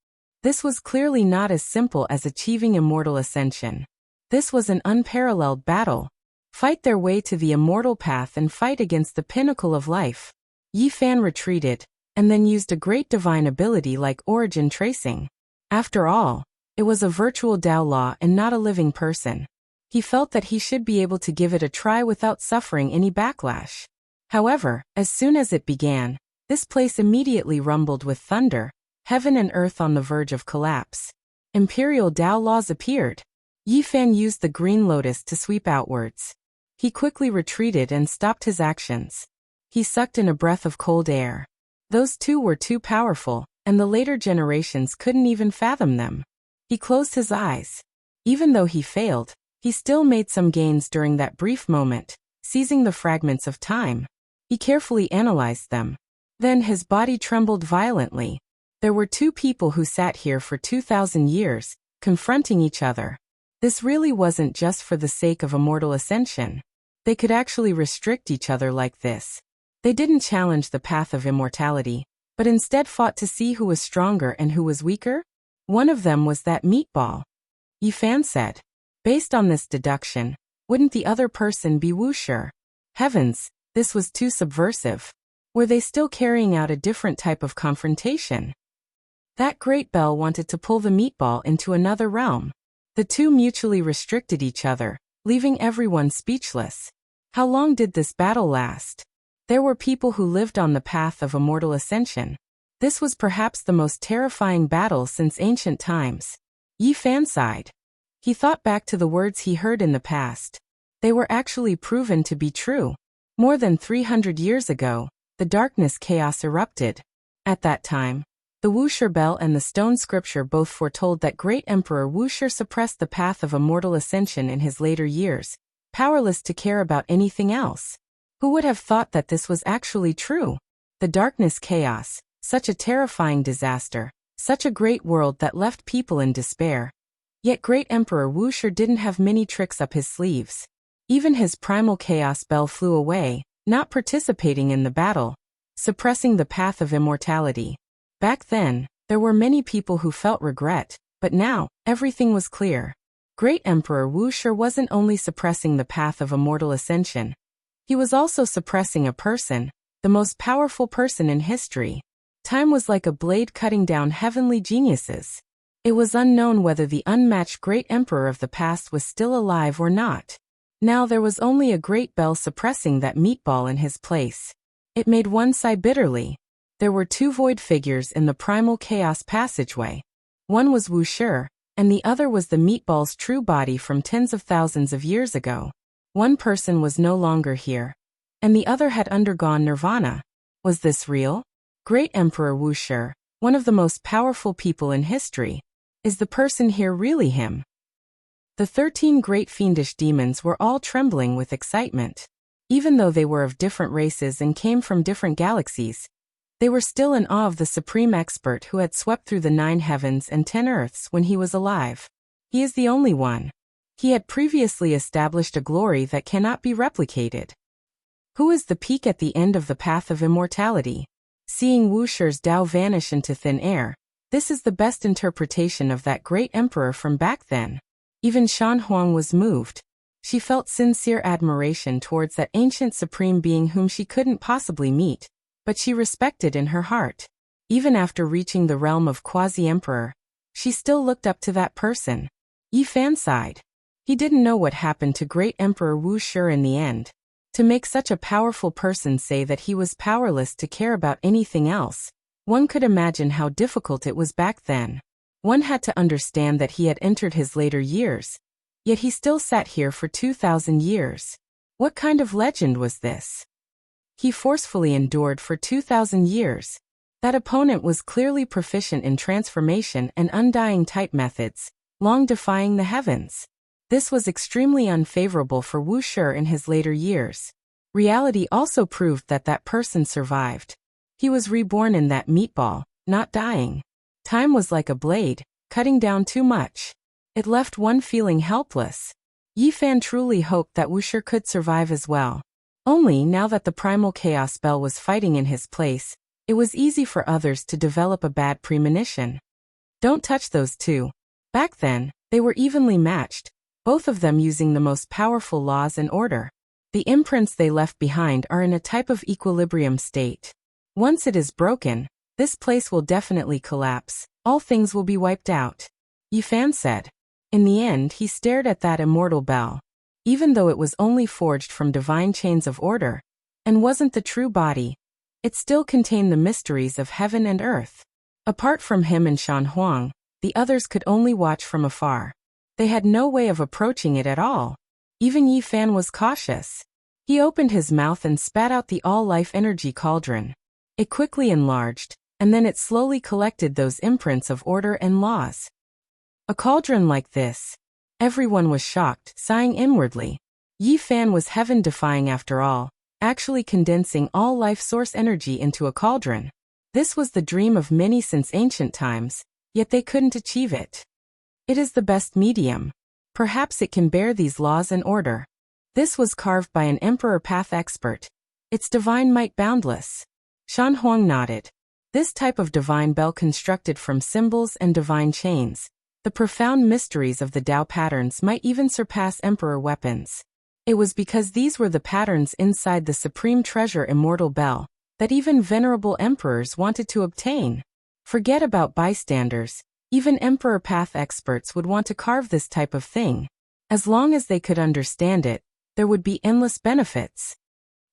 This was clearly not as simple as achieving immortal ascension. This was an unparalleled battle. Fight their way to the immortal path and fight against the pinnacle of life. Yi Fan retreated, and then used a great divine ability like origin tracing. After all, it was a virtual Tao law and not a living person. He felt that he should be able to give it a try without suffering any backlash. However, as soon as it began, this place immediately rumbled with thunder, heaven and earth on the verge of collapse. Imperial Tao laws appeared. Yi Fan used the green lotus to sweep outwards. He quickly retreated and stopped his actions. He sucked in a breath of cold air. Those two were too powerful, and the later generations couldn't even fathom them. He closed his eyes. Even though he failed, he still made some gains during that brief moment, seizing the fragments of time. He carefully analyzed them. Then his body trembled violently. There were two people who sat here for 2,000 years, confronting each other. This really wasn't just for the sake of immortal ascension. They could actually restrict each other like this. They didn't challenge the path of immortality, but instead fought to see who was stronger and who was weaker. One of them was that meatball. Yi Fan said. Based on this deduction, wouldn't the other person be Wu Shi? Heavens, this was too subversive. Were they still carrying out a different type of confrontation? That great bell wanted to pull the meatball into another realm. The two mutually restricted each other, leaving everyone speechless. How long did this battle last? There were people who lived on the path of immortal ascension. This was perhaps the most terrifying battle since ancient times. Yi Fan sighed. He thought back to the words he heard in the past. They were actually proven to be true. More than 300 years ago, the darkness chaos erupted. At that time, the Wu Shi bell and the stone scripture both foretold that great Emperor Wu Shi suppressed the path of immortal ascension in his later years, powerless to care about anything else. Who would have thought that this was actually true? The darkness chaos, such a terrifying disaster, such a great world that left people in despair. Yet great Emperor Wu Shi didn't have many tricks up his sleeves. Even his primal chaos bell flew away, not participating in the battle, suppressing the path of immortality. Back then, there were many people who felt regret, but now, everything was clear. Great Emperor Wu Shi wasn't only suppressing the path of immortal ascension. He was also suppressing a person, the most powerful person in history. Time was like a blade cutting down heavenly geniuses. It was unknown whether the unmatched great emperor of the past was still alive or not. Now there was only a great bell suppressing that meatball in his place. It made one sigh bitterly. There were two void figures in the primal chaos passageway. One was Wu Shi, and the other was the meatball's true body from tens of thousands of years ago. One person was no longer here, and the other had undergone nirvana. Was this real? Great Emperor Wu Shi, one of the most powerful people in history. Is the person here really him? The 13 great fiendish demons were all trembling with excitement. Even though they were of different races and came from different galaxies, they were still in awe of the supreme expert who had swept through the 9 heavens and 10 earths when he was alive. He is the only one. He had previously established a glory that cannot be replicated. Who is the peak at the end of the path of immortality? Seeing Wu Shi's Tao vanish into thin air, this is the best interpretation of that great emperor from back then. Even Shan Huang was moved. She felt sincere admiration towards that ancient supreme being whom she couldn't possibly meet, but she respected in her heart. Even after reaching the realm of quasi-emperor, she still looked up to that person. Yi Fan sighed. He didn't know what happened to great Emperor Wu Shi in the end. To make such a powerful person say that he was powerless to care about anything else, one could imagine how difficult it was back then. One had to understand that he had entered his later years, yet he still sat here for 2,000 years. What kind of legend was this? He forcefully endured for 2,000 years. That opponent was clearly proficient in transformation and undying type methods, long defying the heavens. This was extremely unfavorable for Wu Shi in his later years. Reality also proved that that person survived. He was reborn in that meatball, not dying. Time was like a blade, cutting down too much. It left one feeling helpless. Yi Fan truly hoped that Wu Shi could survive as well. Only now that the primal chaos spell was fighting in his place, it was easy for others to develop a bad premonition. Don't touch those two. Back then, they were evenly matched, both of them using the most powerful laws and order. The imprints they left behind are in a type of equilibrium state. Once it is broken, this place will definitely collapse. All things will be wiped out. Yi Fan said. In the end, he stared at that immortal bell. Even though it was only forged from divine chains of order, and wasn't the true body, it still contained the mysteries of heaven and earth. Apart from him and Shan Huang, The others could only watch from afar. They had no way of approaching it at all. Even Yi Fan was cautious. He opened his mouth and spat out the all-life energy cauldron. It quickly enlarged, and then it slowly collected those imprints of order and laws. A cauldron like this. Everyone was shocked, sighing inwardly. Yi Fan was heaven-defying after all, actually condensing all life source energy into a cauldron. This was the dream of many since ancient times, yet they couldn't achieve it. It is the best medium. Perhaps it can bear these laws and order. This was carved by an emperor path expert. Its divine might boundless. Shan Huang nodded. This type of divine bell constructed from symbols and divine chains. The profound mysteries of the Tao patterns might even surpass emperor weapons. It was because these were the patterns inside the supreme treasure immortal bell that even venerable emperors wanted to obtain. Forget about bystanders. Even emperor path experts would want to carve this type of thing. As long as they could understand it, there would be endless benefits.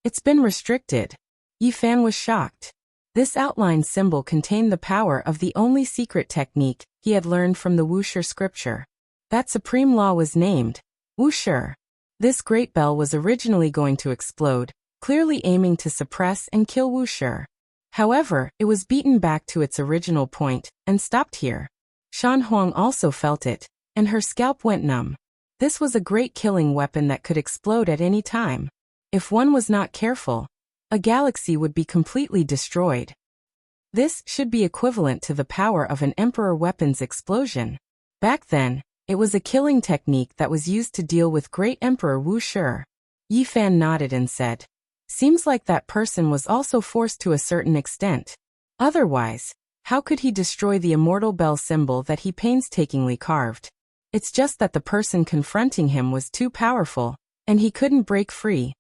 It's been restricted. Yi Fan was shocked. This outline symbol contained the power of the only secret technique he had learned from the Wuxia scripture. That supreme law was named Wuxia. This great bell was originally going to explode, clearly aiming to suppress and kill Wuxia. However, it was beaten back to its original point and stopped here. Shan Huang also felt it, and her scalp went numb. This was a great killing weapon that could explode at any time. If one was not careful, a galaxy would be completely destroyed. This should be equivalent to the power of an emperor weapon's explosion. Back then, it was a killing technique that was used to deal with great Emperor Wu Shi. Yi Fan nodded and said, "Seems like that person was also forced to a certain extent. Otherwise, how could he destroy the immortal bell symbol that he painstakingly carved? It's just that the person confronting him was too powerful, and he couldn't break free."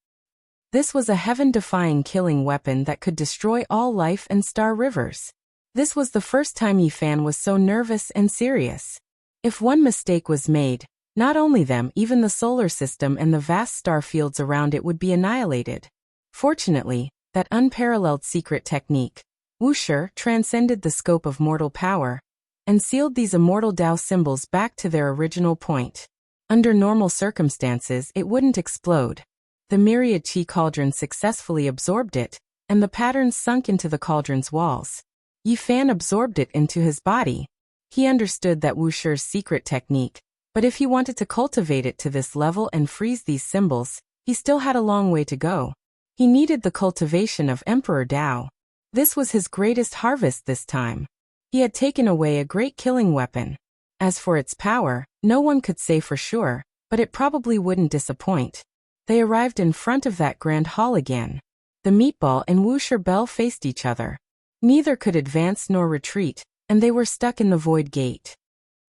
This was a heaven-defying killing weapon that could destroy all life and star rivers. This was the first time Yi Fan was so nervous and serious. If one mistake was made, not only them, even the solar system and the vast star fields around it would be annihilated. Fortunately, that unparalleled secret technique, Wuxia, transcended the scope of mortal power, and sealed these immortal Tao symbols back to their original point. Under normal circumstances, it wouldn't explode. The myriad Qi cauldron successfully absorbed it, and the patterns sunk into the cauldron's walls. Yi Fan absorbed it into his body. He understood that Wuxia's secret technique, but if he wanted to cultivate it to this level and freeze these symbols, he still had a long way to go. He needed the cultivation of Emperor Tao. This was his greatest harvest this time. He had taken away a great killing weapon. As for its power, no one could say for sure, but it probably wouldn't disappoint. They arrived in front of that grand hall again. The meatball and Wuxia bell faced each other. Neither could advance nor retreat, and they were stuck in the void gate.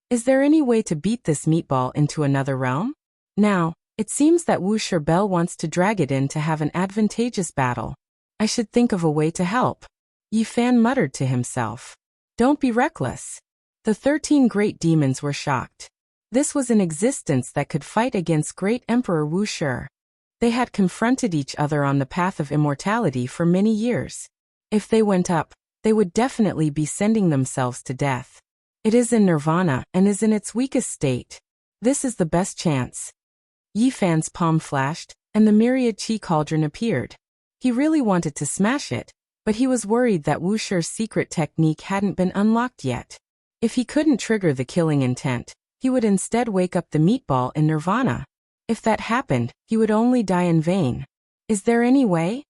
Is there any way to beat this meatball into another realm? Now, it seems that Wuxia bell wants to drag it in to have an advantageous battle. I should think of a way to help. Yi Fan muttered to himself. Don't be reckless. The 13 great demons were shocked. This was an existence that could fight against great Emperor Wu Shi. They had confronted each other on the path of immortality for many years. If they went up, they would definitely be sending themselves to death. It is in nirvana and is in its weakest state. This is the best chance. Yi Fan's palm flashed, and the myriad Qi cauldron appeared. He really wanted to smash it, but he was worried that Wuxia's secret technique hadn't been unlocked yet. If he couldn't trigger the killing intent, he would instead wake up the meatball in nirvana. If that happened, he would only die in vain. Is there any way?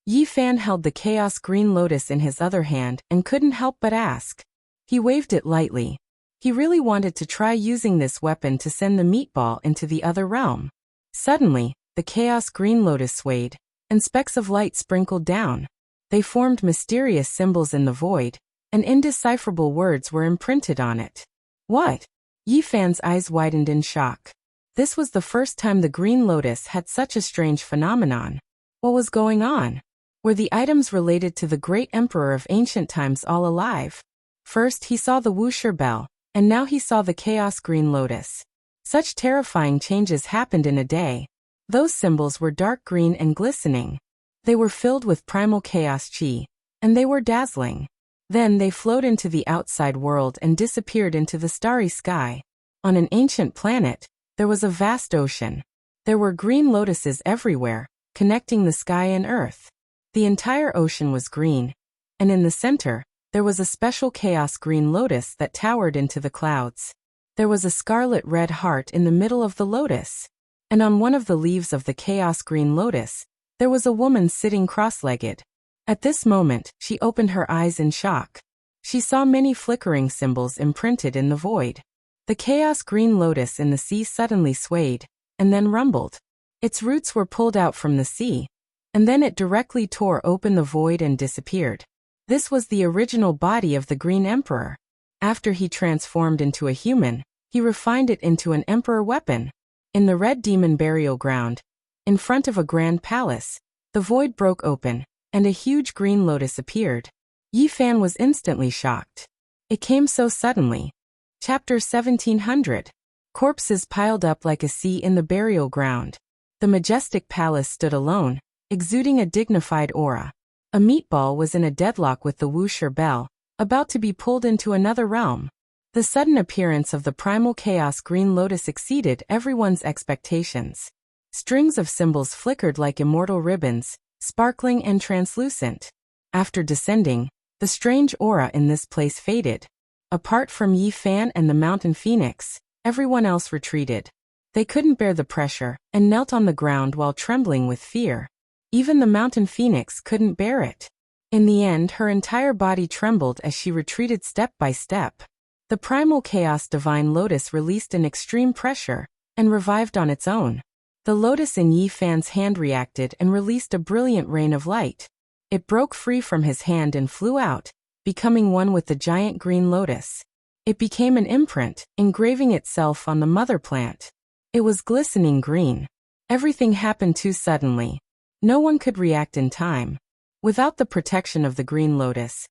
Yi Fan held the chaos green lotus in his other hand and couldn't help but ask. He waved it lightly. He really wanted to try using this weapon to send the meatball into the other realm. Suddenly, the chaos green lotus swayed, and specks of light sprinkled down. They formed mysterious symbols in the void, and indecipherable words were imprinted on it. What? Yi Fan's eyes widened in shock. This was the first time the green lotus had such a strange phenomenon. What was going on? Were the items related to the great emperor of ancient times all alive? First he saw the Wuxia bell, and now he saw the chaos green lotus. Such terrifying changes happened in a day. Those symbols were dark green and glistening. They were filled with primal chaos qi, and they were dazzling. Then they flowed into the outside world and disappeared into the starry sky. On an ancient planet, there was a vast ocean. There were green lotuses everywhere, connecting the sky and earth. The entire ocean was green, and in the center, there was a special chaos green lotus that towered into the clouds. There was a scarlet red heart in the middle of the lotus, and on one of the leaves of the chaos green lotus, there was a woman sitting cross-legged. At this moment, she opened her eyes in shock. She saw many flickering symbols imprinted in the void. The chaos green lotus in the sea suddenly swayed, and then rumbled. Its roots were pulled out from the sea, and then it directly tore open the void and disappeared. This was the original body of the Green Emperor. After he transformed into a human, he refined it into an emperor weapon. In the Red Demon burial ground, in front of a grand palace, the void broke open, and a huge green lotus appeared. Yi Fan was instantly shocked. It came so suddenly. Chapter 1700. Corpses piled up like a sea in the burial ground. The majestic palace stood alone, exuding a dignified aura. A meatball was in a deadlock with the Wuxia bell, about to be pulled into another realm. The sudden appearance of the primal chaos green lotus exceeded everyone's expectations. Strings of symbols flickered like immortal ribbons, sparkling and translucent. After descending, the strange aura in this place faded. Apart from Yi Fan and the mountain phoenix, everyone else retreated. They couldn't bear the pressure, and knelt on the ground while trembling with fear. Even the mountain phoenix couldn't bear it. In the end, her entire body trembled as she retreated step by step. The primal chaos divine lotus released an extreme pressure, and revived on its own. The lotus in Yi Fan's hand reacted and released a brilliant rain of light. It broke free from his hand and flew out, becoming one with the giant green lotus. It became an imprint, engraving itself on the mother plant. It was glistening green. Everything happened too suddenly. No one could react in time. Without the protection of the green lotus,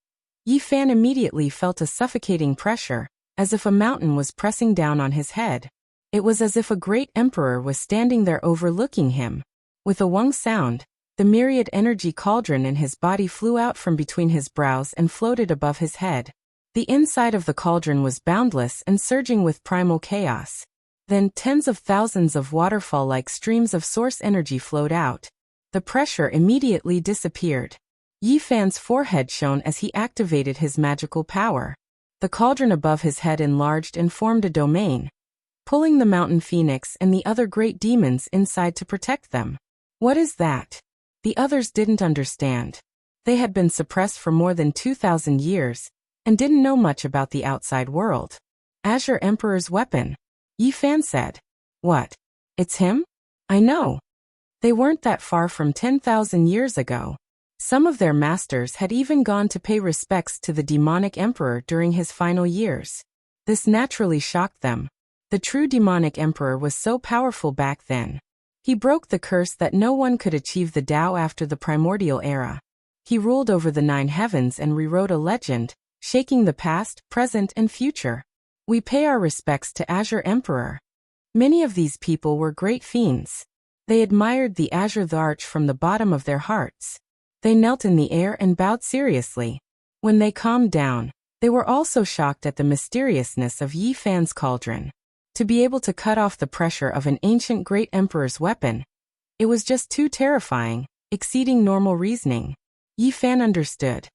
Yi Fan immediately felt a suffocating pressure, as if a mountain was pressing down on his head. It was as if a great emperor was standing there overlooking him. With a wong sound, the myriad energy cauldron in his body flew out from between his brows and floated above his head. The inside of the cauldron was boundless and surging with primal chaos. Then tens of thousands of waterfall-like streams of source energy flowed out. The pressure immediately disappeared. Yi Fan's forehead shone as he activated his magical power. The cauldron above his head enlarged and formed a domain, pulling the mountain phoenix and the other great demons inside to protect them. What is that? The others didn't understand. They had been suppressed for more than 2,000 years, and didn't know much about the outside world. Azure Emperor's weapon. Yi Fan said. What? It's him? I know. They weren't that far from 10,000 years ago. Some of their masters had even gone to pay respects to the demonic emperor during his final years. This naturally shocked them. The true demonic emperor was so powerful back then. He broke the curse that no one could achieve the Tao after the primordial era. He ruled over the 9 heavens and rewrote a legend, shaking the past, present, and future. We pay our respects to Azure Emperor. Many of these people were great fiends. They admired the Azure the Arch from the bottom of their hearts. They knelt in the air and bowed seriously. When they calmed down, they were also shocked at the mysteriousness of Yi Fan's cauldron. To be able to cut off the pressure of an ancient great emperor's weapon, it was just too terrifying, exceeding normal reasoning. Yi Fan understood.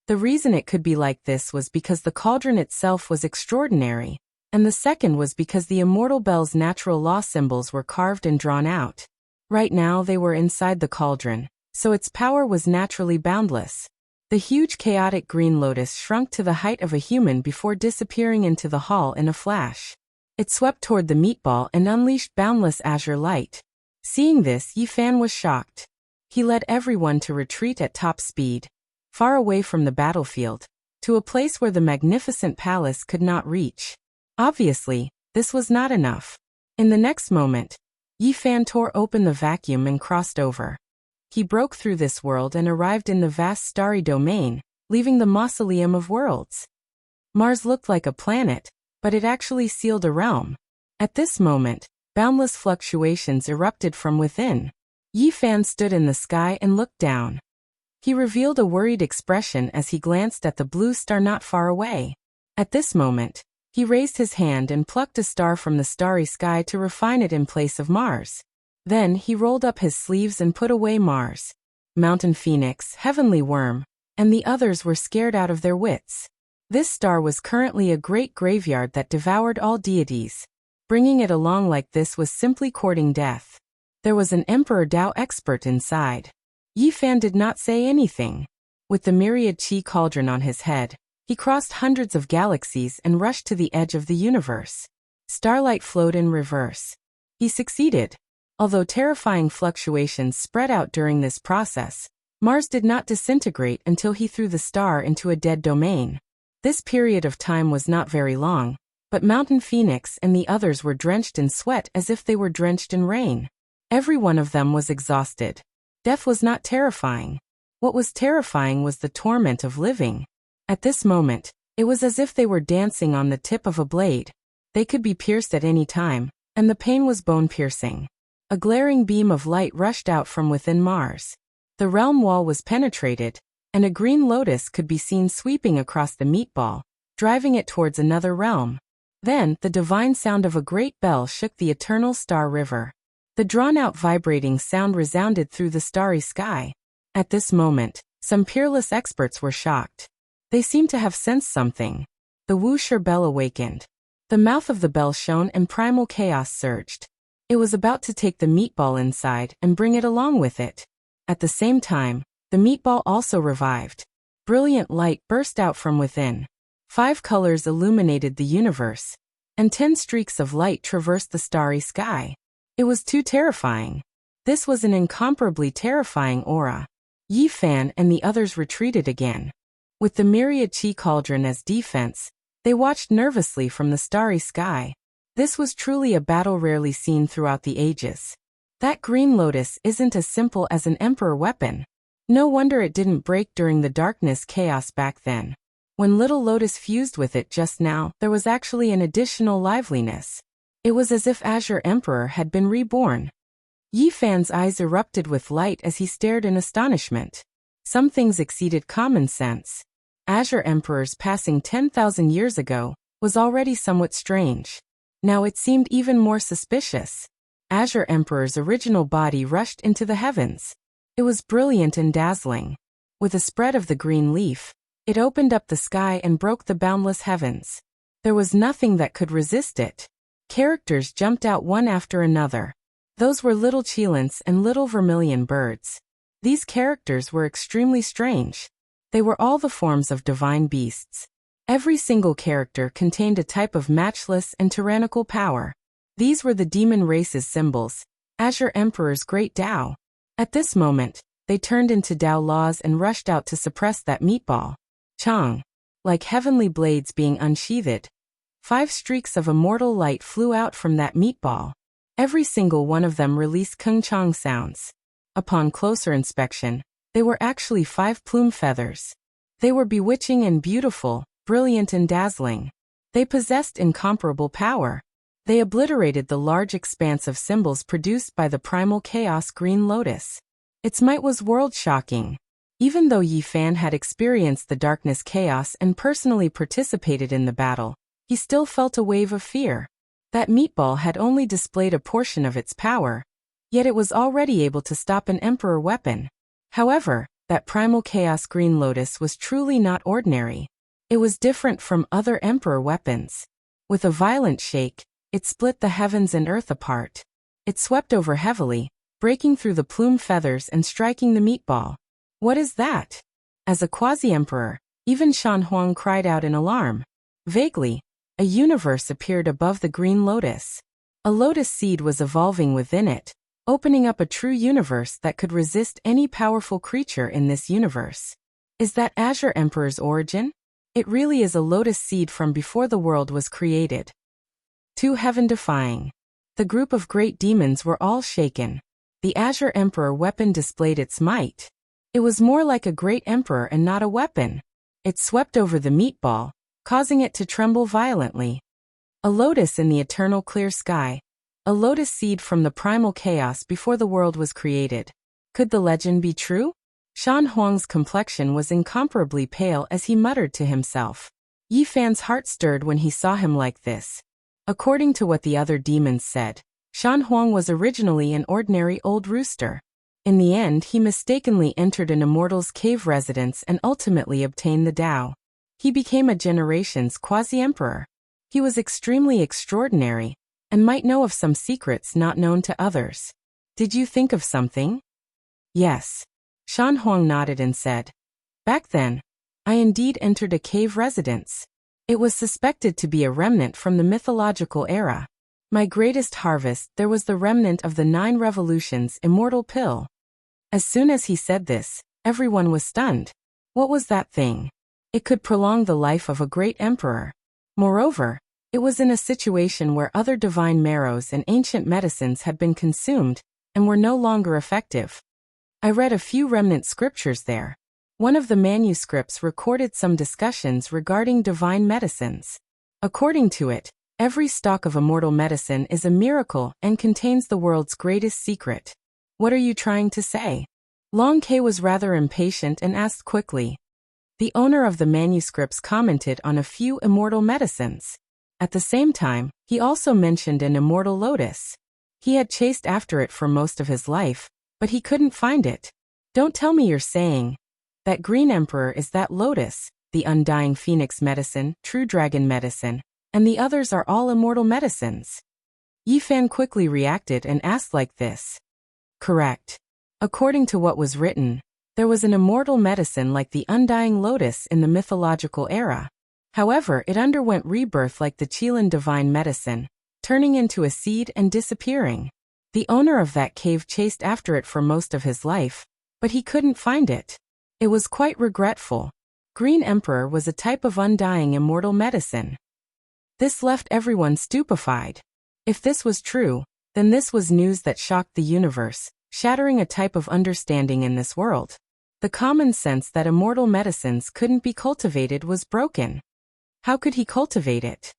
The reason it could be like this was because the cauldron itself was extraordinary, and the second was because the immortal bell's natural law symbols were carved and drawn out. Right now they were inside the cauldron, so its power was naturally boundless. The huge chaotic green lotus shrunk to the height of a human before disappearing into the hall in a flash. It swept toward the meatball and unleashed boundless azure light. Seeing this, Yi Fan was shocked. He led everyone to retreat at top speed, far away from the battlefield, to a place where the magnificent palace could not reach. Obviously, this was not enough. In the next moment, Yi Fan tore open the vacuum and crossed over. He broke through this world and arrived in the vast starry domain, leaving the mausoleum of worlds. Mars looked like a planet, but it actually sealed a realm. At this moment, boundless fluctuations erupted from within. Yi Fan stood in the sky and looked down. He revealed a worried expression as he glanced at the blue star not far away. At this moment, he raised his hand and plucked a star from the starry sky to refine it in place of Mars. Then he rolled up his sleeves and put away Mars, Mountain Phoenix, Heavenly Worm, and the others were scared out of their wits. This star was currently a great graveyard that devoured all deities. Bringing it along like this was simply courting death. There was an Emperor Dao expert inside. Yi Fan did not say anything. With the myriad chi cauldron on his head, he crossed hundreds of galaxies and rushed to the edge of the universe. Starlight flowed in reverse. He succeeded. Although terrifying fluctuations spread out during this process, Mars did not disintegrate until he threw the star into a dead domain. This period of time was not very long, but Mountain Phoenix and the others were drenched in sweat as if they were drenched in rain. Every one of them was exhausted. Death was not terrifying. What was terrifying was the torment of living. At this moment, it was as if they were dancing on the tip of a blade. They could be pierced at any time, and the pain was bone-piercing. A glaring beam of light rushed out from within Mars. The realm wall was penetrated, and a green lotus could be seen sweeping across the meatball, driving it towards another realm. Then, the divine sound of a great bell shook the eternal star river. The drawn-out vibrating sound resounded through the starry sky. At this moment, some peerless experts were shocked. They seemed to have sensed something. The Wuxia bell awakened. The mouth of the bell shone and primal chaos surged. It was about to take the meatball inside and bring it along with it. At the same time, the meatball also revived. Brilliant light burst out from within. 5 colors illuminated the universe, and 10 streaks of light traversed the starry sky. It was too terrifying. This was an incomparably terrifying aura. Yi Fan and the others retreated again. With the myriad chi cauldron as defense, they watched nervously from the starry sky. This was truly a battle rarely seen throughout the ages. That green lotus isn't as simple as an emperor weapon. No wonder it didn't break during the darkness chaos back then. When Little Lotus fused with it just now, there was actually an additional liveliness. It was as if Azure Emperor had been reborn. Yi Fan's eyes erupted with light as he stared in astonishment. Some things exceeded common sense. Azure Emperor's passing 10,000 years ago was already somewhat strange. Now it seemed even more suspicious. Azure Emperor's original body rushed into the heavens. It was brilliant and dazzling. With a spread of the green leaf, it opened up the sky and broke the boundless heavens. There was nothing that could resist it. Characters jumped out one after another. Those were little cheilants and little vermilion birds. These characters were extremely strange. They were all the forms of divine beasts. Every single character contained a type of matchless and tyrannical power. These were the demon race's symbols, Azure Emperor's great Tao. At this moment, they turned into Tao laws and rushed out to suppress that meatball. Chang. Like heavenly blades being unsheathed, 5 streaks of immortal light flew out from that meatball. Every single one of them released Kung Chang sounds. Upon closer inspection, they were actually 5 plume feathers. They were bewitching and beautiful, brilliant and dazzling. They possessed incomparable power. They obliterated the large expanse of symbols produced by the primal chaos green lotus. Its might was world-shocking. Even though Yi Fan had experienced the darkness chaos and personally participated in the battle, he still felt a wave of fear. That meatball had only displayed a portion of its power, yet it was already able to stop an emperor weapon. However, that primal chaos green lotus was truly not ordinary. It was different from other emperor weapons. With a violent shake, it split the heavens and earth apart. It swept over heavily, breaking through the plume feathers and striking the meatball. What is that? As a quasi-emperor, even Shan Huang cried out in alarm. Vaguely, a universe appeared above the green lotus. A lotus seed was evolving within it, opening up a true universe that could resist any powerful creature in this universe. Is that Azure Emperor's origin? It really is a lotus seed from before the world was created. Too heaven-defying. The group of great demons were all shaken. The Azure Emperor weapon displayed its might. It was more like a great emperor and not a weapon. It swept over the meatball, causing it to tremble violently. A lotus in the eternal clear sky. A lotus seed from the primal chaos before the world was created. Could the legend be true? Shan Huang's complexion was incomparably pale as he muttered to himself. Yi Fan's heart stirred when he saw him like this. According to what the other demons said, Shan Huang was originally an ordinary old rooster. In the end, he mistakenly entered an immortal's cave residence and ultimately obtained the Tao. He became a generation's quasi-emperor. He was extremely extraordinary, and might know of some secrets not known to others. Did you think of something? Yes. Shan Huang nodded and said, back then, I indeed entered a cave residence. It was suspected to be a remnant from the mythological era. My greatest harvest, there was the remnant of the 9 revolutions immortal pill. As soon as he said this, everyone was stunned. What was that thing? It could prolong the life of a great emperor. Moreover, it was in a situation where other divine marrows and ancient medicines had been consumed and were no longer effective. I read a few remnant scriptures there. One of the manuscripts recorded some discussions regarding divine medicines. According to it, every stock of immortal medicine is a miracle and contains the world's greatest secret. What are you trying to say? Long Ke was rather impatient and asked quickly. The owner of the manuscripts commented on a few immortal medicines. At the same time, he also mentioned an immortal lotus. He had chased after it for most of his life, but he couldn't find it. Don't tell me you're saying that Green Emperor is that lotus, the undying phoenix medicine, true dragon medicine, and the others are all immortal medicines. Yi Fan quickly reacted and asked like this. Correct. According to what was written, there was an immortal medicine like the undying lotus in the mythological era. However, it underwent rebirth like the Qilin divine medicine, turning into a seed and disappearing. The owner of that cave chased after it for most of his life, but he couldn't find it. It was quite regretful. Green Emperor was a type of undying immortal medicine. This left everyone stupefied. If this was true, then this was news that shocked the universe, shattering a type of understanding in this world. The common sense that immortal medicines couldn't be cultivated was broken. How could he cultivate it?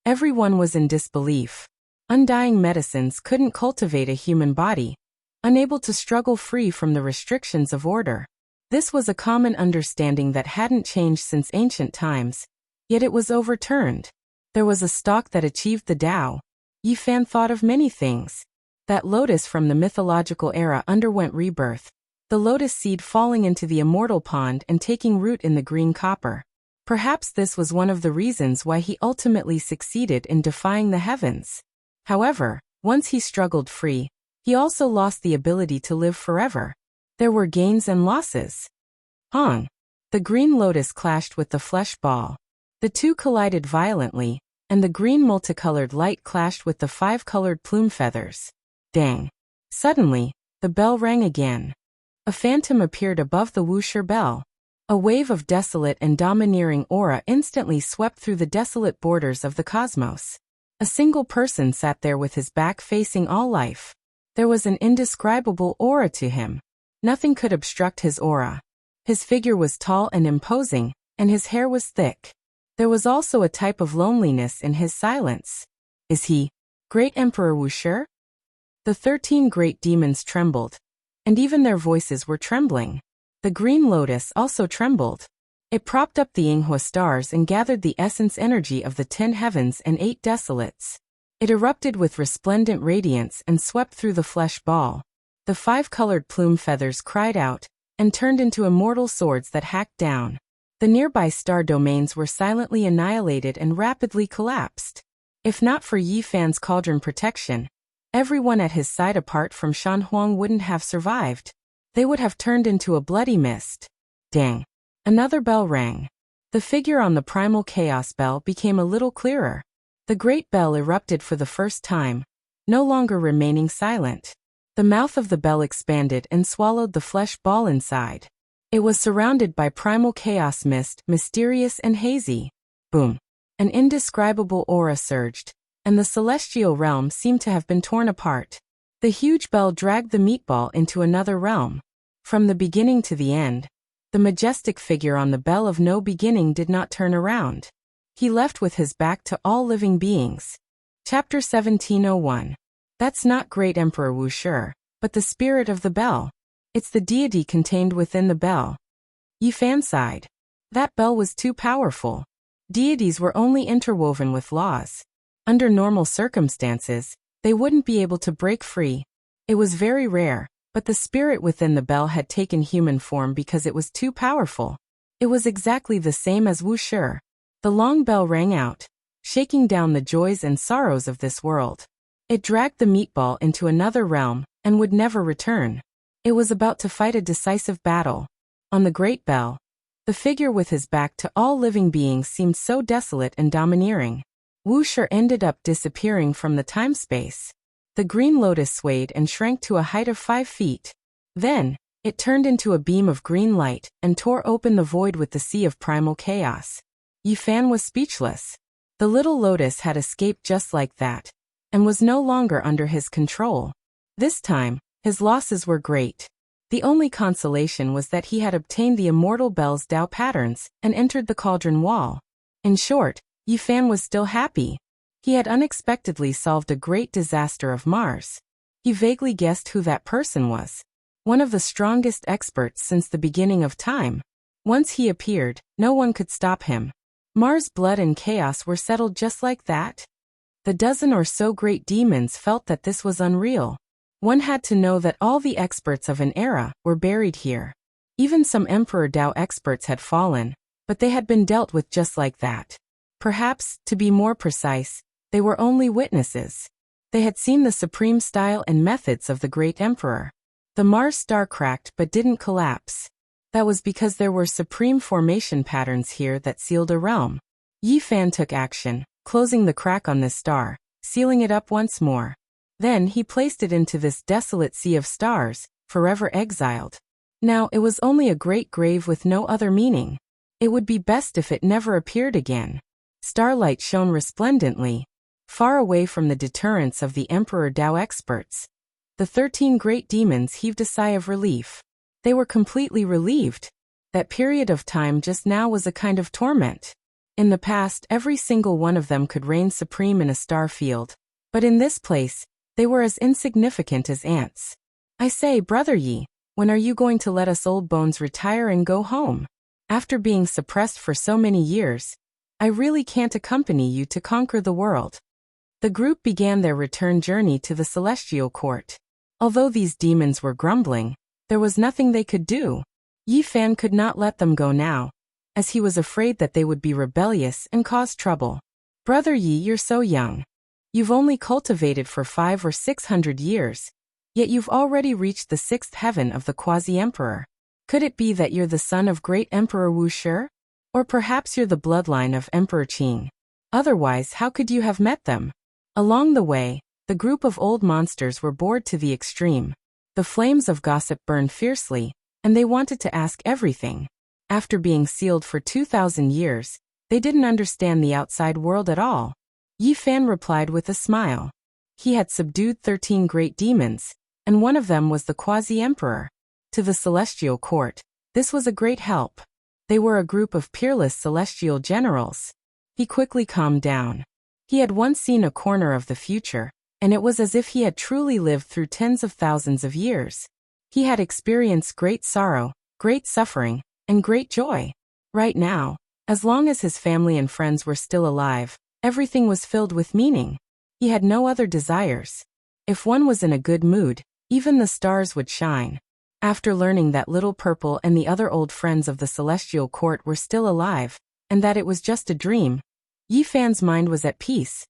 Everyone was in disbelief. Undying medicines couldn't cultivate a human body, unable to struggle free from the restrictions of order. This was a common understanding that hadn't changed since ancient times, yet it was overturned. There was a stock that achieved the Tao. Yi Fan thought of many things. That lotus from the mythological era underwent rebirth, the lotus seed falling into the immortal pond and taking root in the green copper. Perhaps this was one of the reasons why he ultimately succeeded in defying the heavens. However, once he struggled free, he also lost the ability to live forever. There were gains and losses. Hong. The green lotus clashed with the flesh ball. The two collided violently, and the green multicolored light clashed with the 5 colored plume feathers. Dang. Suddenly, the bell rang again. A phantom appeared above the Wuxia bell. A wave of desolate and domineering aura instantly swept through the desolate borders of the cosmos. A single person sat there with his back facing all life. There was an indescribable aura to him. Nothing could obstruct his aura. His figure was tall and imposing, and his hair was thick. There was also a type of loneliness in his silence. Is he Great Emperor Wuxia? The 13 great demons trembled, and even their voices were trembling. The green lotus also trembled. It propped up the Yinghua stars and gathered the essence energy of the 10 heavens and 8 desolates. It erupted with resplendent radiance and swept through the flesh ball. The 5 colored plume feathers cried out, and turned into immortal swords that hacked down. The nearby star domains were silently annihilated and rapidly collapsed. If not for Yi Fan's cauldron protection, everyone at his side apart from Shan Huang wouldn't have survived. They would have turned into a bloody mist. Dang. Another bell rang. The figure on the primal chaos bell became a little clearer. The great bell erupted for the first time, no longer remaining silent. The mouth of the bell expanded and swallowed the flesh ball inside. It was surrounded by primal chaos mist, mysterious and hazy. Boom. An indescribable aura surged, and the celestial realm seemed to have been torn apart. The huge bell dragged the meatball into another realm. From the beginning to the end, the majestic figure on the bell of no beginning did not turn around. He left with his back to all living beings. Chapter 1701. That's not Great Emperor Wuxia, but the spirit of the bell. It's the deity contained within the bell. Yi Fan sighed. That bell was too powerful. Deities were only interwoven with laws. Under normal circumstances, they wouldn't be able to break free. It was very rare, but the spirit within the bell had taken human form because it was too powerful. It was exactly the same as Wu Shi. The long bell rang out, shaking down the joys and sorrows of this world. It dragged the meatball into another realm and would never return. It was about to fight a decisive battle. On the great bell, the figure with his back to all living beings seemed so desolate and domineering. Wu Shi ended up disappearing from the time-space. The green lotus swayed and shrank to a height of 5 feet. Then, it turned into a beam of green light and tore open the void with the sea of primal chaos. Yi Fan was speechless. The little lotus had escaped just like that, and was no longer under his control. This time, his losses were great. The only consolation was that he had obtained the immortal bell's Tao patterns and entered the cauldron wall. In short, Yi Fan was still happy. He had unexpectedly solved a great disaster of Mars. He vaguely guessed who that person was. One of the strongest experts since the beginning of time. Once he appeared, no one could stop him. Mars' blood and chaos were settled just like that. The dozen or so great demons felt that this was unreal. One had to know that all the experts of an era were buried here. Even some Emperor Tao experts had fallen, but they had been dealt with just like that. Perhaps, to be more precise, they were only witnesses. They had seen the supreme style and methods of the great emperor. The Mars star cracked but didn't collapse. That was because there were supreme formation patterns here that sealed a realm. Yi Fan took action, closing the crack on this star, sealing it up once more. Then he placed it into this desolate sea of stars, forever exiled. Now it was only a great grave with no other meaning. It would be best if it never appeared again. Starlight shone resplendently, far away from the deterrence of the Emperor Tao experts. The 13 great demons heaved a sigh of relief. They were completely relieved. That period of time just now was a kind of torment. In the past, every single one of them could reign supreme in a star field. But in this place, they were as insignificant as ants. I say, Brother Yi, when are you going to let us old bones retire and go home? After being suppressed for so many years, I really can't accompany you to conquer the world. The group began their return journey to the celestial court. Although these demons were grumbling, there was nothing they could do. Yi Fan could not let them go now, as he was afraid that they would be rebellious and cause trouble. Brother Yi, you're so young. You've only cultivated for 500 or 600 years, yet you've already reached the 6th heaven of the quasi-emperor. Could it be that you're the son of great Emperor Wu Shi? Or perhaps you're the bloodline of Emperor Qing. Otherwise, how could you have met them? Along the way, the group of old monsters were bored to the extreme. The flames of gossip burned fiercely, and they wanted to ask everything. After being sealed for 2,000 years, they didn't understand the outside world at all. Yi Fan replied with a smile. He had subdued 13 great demons, and one of them was the quasi-emperor. To the celestial court, this was a great help. They were a group of peerless celestial generals. He quickly calmed down. He had once seen a corner of the future, and it was as if he had truly lived through tens of thousands of years. He had experienced great sorrow, great suffering, and great joy. Right now, as long as his family and friends were still alive, everything was filled with meaning. He had no other desires. If one was in a good mood, even the stars would shine. After learning that Little Purple and the other old friends of the celestial court were still alive, and that it was just a dream, Yi Fan's mind was at peace.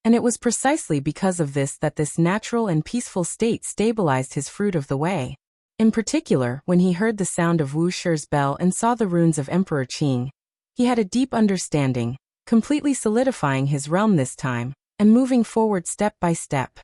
And it was precisely because of this that this natural and peaceful state stabilized his fruit of the way. In particular, when he heard the sound of Wu Shi's bell and saw the runes of Emperor Qing, he had a deep understanding, completely solidifying his realm this time, and moving forward step by step.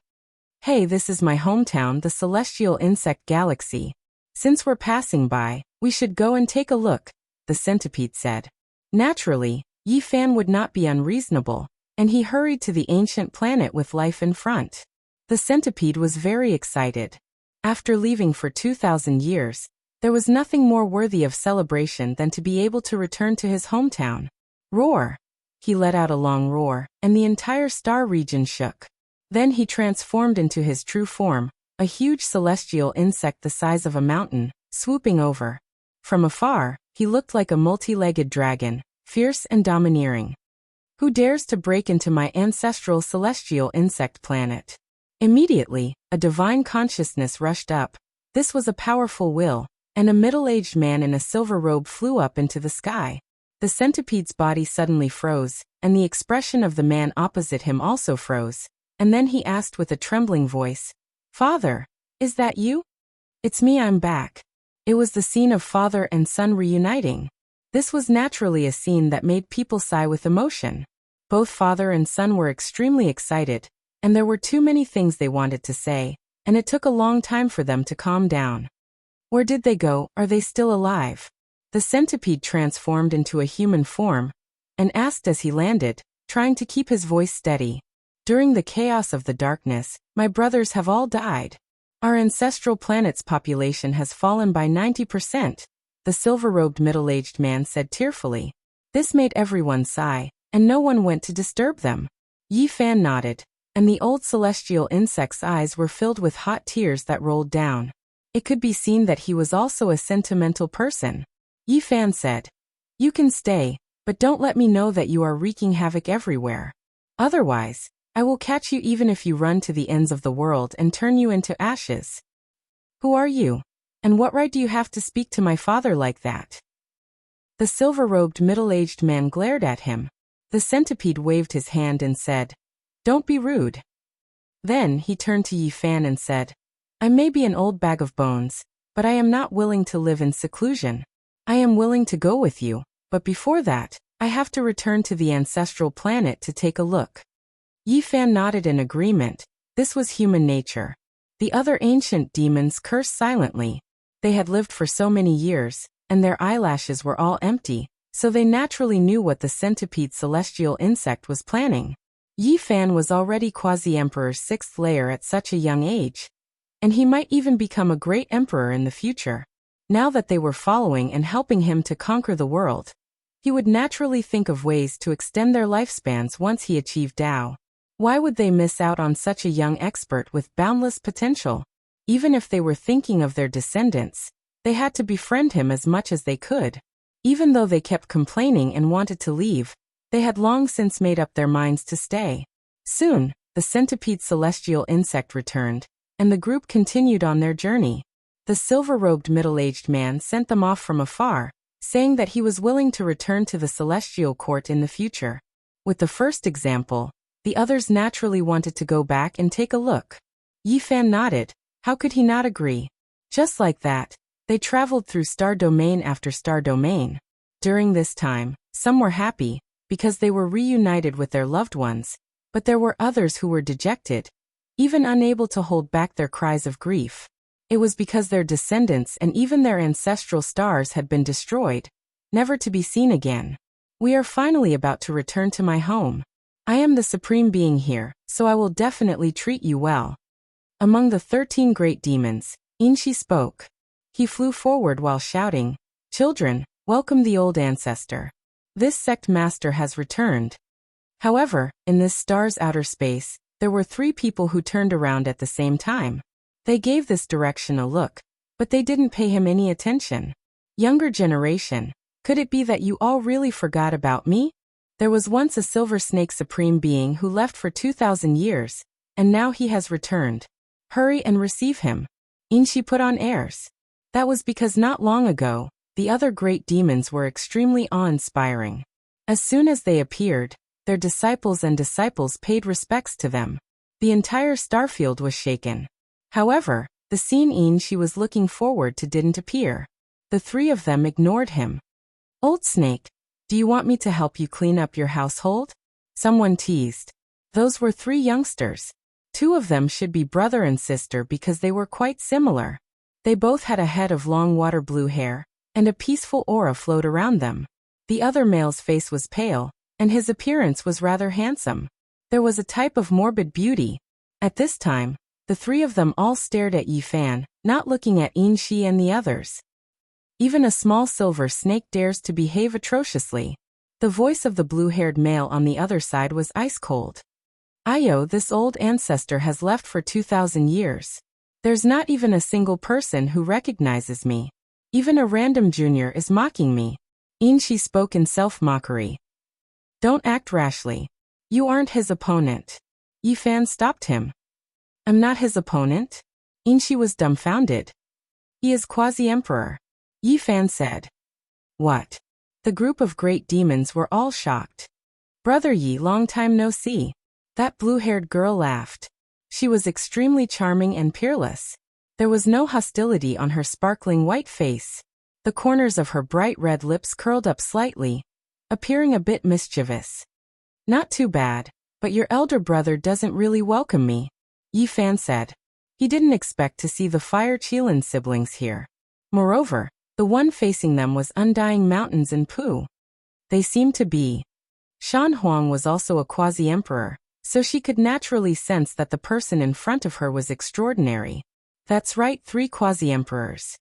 Hey, this is my hometown, the Celestial Insect Galaxy. Since we're passing by, we should go and take a look, the centipede said. Naturally, Yi Fan would not be unreasonable, and he hurried to the ancient planet with life in front. The centipede was very excited. After leaving for 2,000 years, there was nothing more worthy of celebration than to be able to return to his hometown. Roar! He let out a long roar, and the entire star region shook. Then he transformed into his true form, a huge celestial insect the size of a mountain, swooping over. From afar, he looked like a multi-legged dragon, fierce and domineering. Who dares to break into my ancestral celestial insect planet? Immediately, a divine consciousness rushed up. This was a powerful will, and a middle-aged man in a silver robe flew up into the sky. The centipede's body suddenly froze, and the expression of the man opposite him also froze, and then he asked with a trembling voice, "Father, is that you?" "It's me, I'm back." It was the scene of father and son reuniting. This was naturally a scene that made people sigh with emotion. Both father and son were extremely excited, and there were too many things they wanted to say, and it took a long time for them to calm down. Where did they go? Are they still alive? The centipede transformed into a human form, and asked as he landed, trying to keep his voice steady. "During the chaos of the darkness, my brothers have all died. Our ancestral planet's population has fallen by 90%, the silver-robed middle-aged man said tearfully. This made everyone sigh, and no one went to disturb them. Yi Fan nodded, and the old celestial insect's eyes were filled with hot tears that rolled down. It could be seen that he was also a sentimental person. Yi Fan said, "You can stay, but don't let me know that you are wreaking havoc everywhere. Otherwise, I will catch you even if you run to the ends of the world and turn you into ashes." "Who are you? And what right do you have to speak to my father like that?" The silver-robed middle-aged man glared at him. The centipede waved his hand and said, "Don't be rude." Then he turned to Yi Fan and said, "I may be an old bag of bones, but I am not willing to live in seclusion. I am willing to go with you, but before that, I have to return to the ancestral planet to take a look." Yi Fan nodded in agreement. This was human nature. The other ancient demons cursed silently. They had lived for so many years, and their eyelashes were all empty, so they naturally knew what the centipede celestial insect was planning. Yi Fan was already Quasi-Emperor's 6th layer at such a young age, and he might even become a great emperor in the future. Now that they were following and helping him to conquer the world, he would naturally think of ways to extend their lifespans once he achieved Tao. Why would they miss out on such a young expert with boundless potential? Even if they were thinking of their descendants, they had to befriend him as much as they could. Even though they kept complaining and wanted to leave, they had long since made up their minds to stay. Soon, the centipede celestial insect returned, and the group continued on their journey. The silver-robed middle-aged man sent them off from afar, saying that he was willing to return to the celestial court in the future. With the first example, the others naturally wanted to go back and take a look. Yi Fan nodded. How could he not agree? Just like that, they traveled through star domain after star domain. During this time, some were happy, because they were reunited with their loved ones, but there were others who were dejected, even unable to hold back their cries of grief. It was because their descendants and even their ancestral stars had been destroyed, never to be seen again. "We are finally about to return to my home. I am the supreme being here, so I will definitely treat you well." Among the 13 great demons, Inshi spoke. He flew forward while shouting, "Children, welcome the old ancestor. This sect master has returned." However, in this star's outer space, there were 3 people who turned around at the same time. They gave this direction a look, but they didn't pay him any attention. "Younger generation, could it be that you all really forgot about me? There was once a silver snake supreme being who left for 2,000 years, and now he has returned. Hurry and receive him." Inshi put on airs. That was because not long ago, the other great demons were extremely awe-inspiring. As soon as they appeared, their disciples paid respects to them. The entire starfield was shaken. However, the scene Inshi was looking forward to didn't appear. The 3 of them ignored him. "Old snake, do you want me to help you clean up your household?" someone teased. Those were 3 youngsters. 2 of them should be brother and sister because they were quite similar. They both had a head of long water blue hair, and a peaceful aura flowed around them. The other male's face was pale, and his appearance was rather handsome. There was a type of morbid beauty. At this time, the 3 of them all stared at Yi Fan, not looking at Inshi and the others. Even a small silver snake dares to behave atrociously. The voice of the blue-haired male on the other side was ice-cold. "Ayo, this old ancestor has left for 2,000 years. There's not even a single person who recognizes me. Even a random junior is mocking me. She spoke in self-mockery. Don't act rashly. You aren't his opponent. Yi Fan stopped him. I'm not his opponent? Shi was dumbfounded. He is quasi-emperor. Yi Fan said. What? The group of great demons were all shocked. Brother Yi, long time no see. That blue-haired girl laughed. She was extremely charming and peerless. There was no hostility on her sparkling white face. The corners of her bright red lips curled up slightly, appearing a bit mischievous. Not too bad, but your elder brother doesn't really welcome me, Yi Fan said. He didn't expect to see the Fire Qilin siblings here. Moreover, the one facing them was Undying Mountains and Pooh. They seemed to be. Shan Huang was also a quasi-emperor, so she could naturally sense that the person in front of her was extraordinary. That's right, 3 quasi-emperors.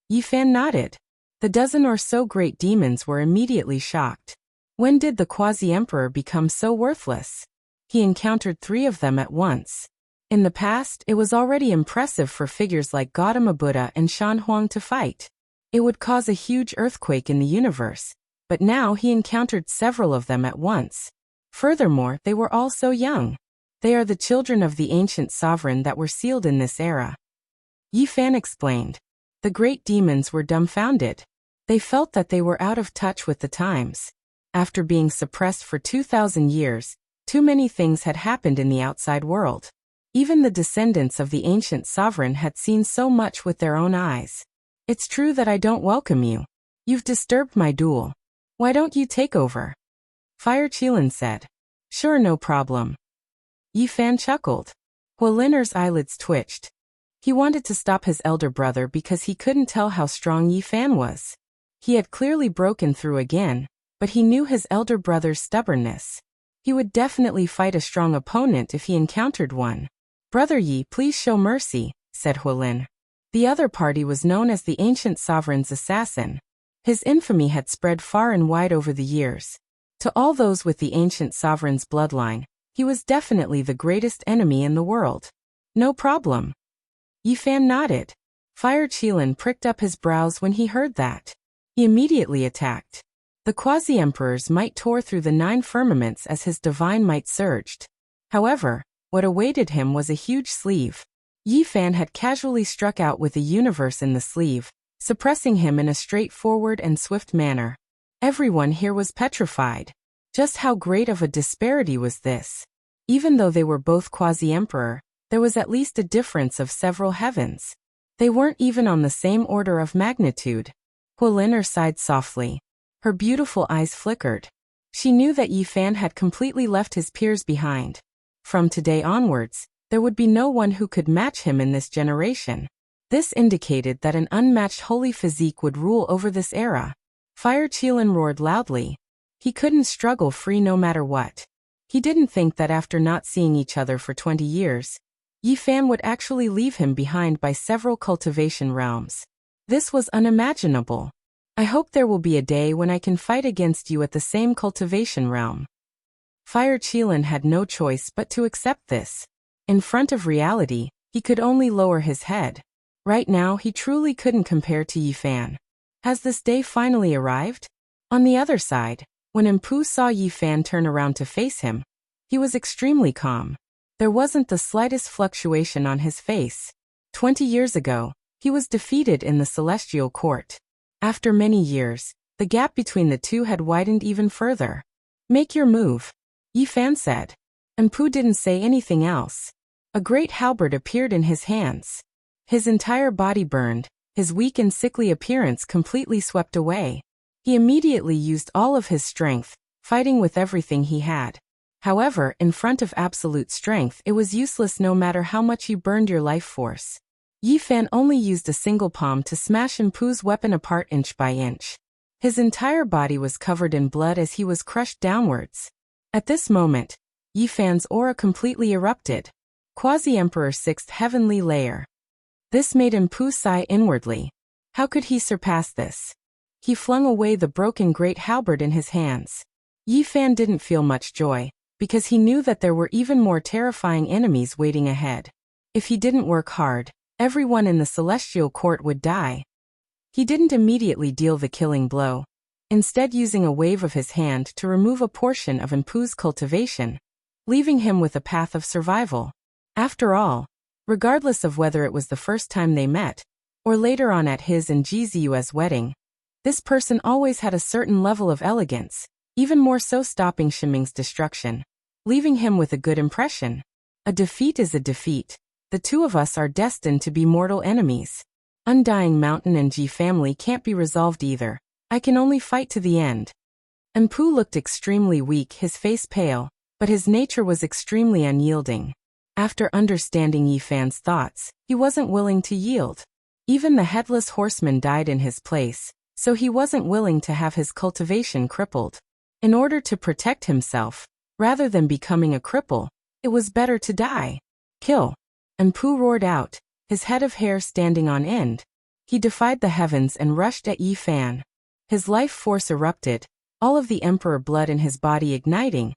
Yi Fan nodded. The dozen or so great demons were immediately shocked. When did the quasi-emperor become so worthless? He encountered 3 of them at once. In the past, it was already impressive for figures like Gautama Buddha and Shan Huang to fight. It would cause a huge earthquake in the universe, but now he encountered several of them at once. Furthermore, they were all so young. They are the children of the ancient sovereign that were sealed in this era. Yi Fan explained. The great demons were dumbfounded. They felt that they were out of touch with the times. After being suppressed for 2,000 years, too many things had happened in the outside world. Even the descendants of the ancient sovereign had seen so much with their own eyes. It's true that I don't welcome you. You've disturbed my duel. Why don't you take over? Fire Qilin said. Sure, no problem. Yi Fan chuckled. Huoliner's eyelids twitched. He wanted to stop his elder brother because he couldn't tell how strong Yi Fan was. He had clearly broken through again, but he knew his elder brother's stubbornness. He would definitely fight a strong opponent if he encountered one. Brother Yi, please show mercy, said Huolin. The other party was known as the ancient sovereign's assassin. His infamy had spread far and wide over the years. To all those with the ancient sovereign's bloodline, he was definitely the greatest enemy in the world. No problem. Yi Fan nodded. Fire Qilin pricked up his brows when he heard that. He immediately attacked. The quasi-emperor's might tore through the 9 firmaments as his divine might surged. However, what awaited him was a huge sleeve. Yi Fan had casually struck out with the universe in the sleeve, suppressing him in a straightforward and swift manner. Everyone here was petrified. Just how great of a disparity was this? Even though they were both quasi-emperor, there was at least a difference of several heavens. They weren't even on the same order of magnitude. Huoliner sighed softly. Her beautiful eyes flickered. She knew that Yi Fan had completely left his peers behind. From today onwards, there would be no one who could match him in this generation. This indicated that an unmatched holy physique would rule over this era. Fire Qilin roared loudly. He couldn't struggle free no matter what. He didn't think that after not seeing each other for 20 years, Yi Fan would actually leave him behind by several cultivation realms. This was unimaginable. I hope there will be a day when I can fight against you at the same cultivation realm. Fire Qilin had no choice but to accept this. In front of reality, he could only lower his head. Right now he truly couldn't compare to Yi Fan. Has this day finally arrived? On the other side, when Empu saw Yi Fan turn around to face him, he was extremely calm. There wasn't the slightest fluctuation on his face. 20 years ago, he was defeated in the celestial court. After many years, the gap between the two had widened even further. Make your move, Yi Fan said. Empu didn't say anything else. A great halberd appeared in his hands. His entire body burned, his weak and sickly appearance completely swept away. He immediately used all of his strength, fighting with everything he had. However, in front of absolute strength, it was useless no matter how much you burned your life force. Yi Fan only used a single palm to smash Empu's weapon apart inch by inch. His entire body was covered in blood as he was crushed downwards. At this moment, Yi Fan's aura completely erupted. Quasi-Emperor 6th Heavenly Layer. This made Empu sigh inwardly. How could he surpass this? He flung away the broken great halberd in his hands. Yi Fan didn't feel much joy, because he knew that there were even more terrifying enemies waiting ahead. If he didn't work hard, everyone in the celestial court would die. He didn't immediately deal the killing blow, instead using a wave of his hand to remove a portion of Empu's cultivation, leaving him with a path of survival. After all, regardless of whether it was the first time they met, or later on at his and Jizu's wedding, this person always had a certain level of elegance, even more so stopping Shiming's destruction, leaving him with a good impression. A defeat is a defeat. The two of us are destined to be mortal enemies. Undying Mountain and Ji family can't be resolved either. I can only fight to the end. Empu looked extremely weak, his face pale, but his nature was extremely unyielding. After understanding Yifan's thoughts, he wasn't willing to yield. Even the headless horseman died in his place, so he wasn't willing to have his cultivation crippled. In order to protect himself, rather than becoming a cripple, it was better to die. Kill! Empu roared out, his head of hair standing on end. He defied the heavens and rushed at Yifan. His life force erupted, all of the emperor blood in his body igniting,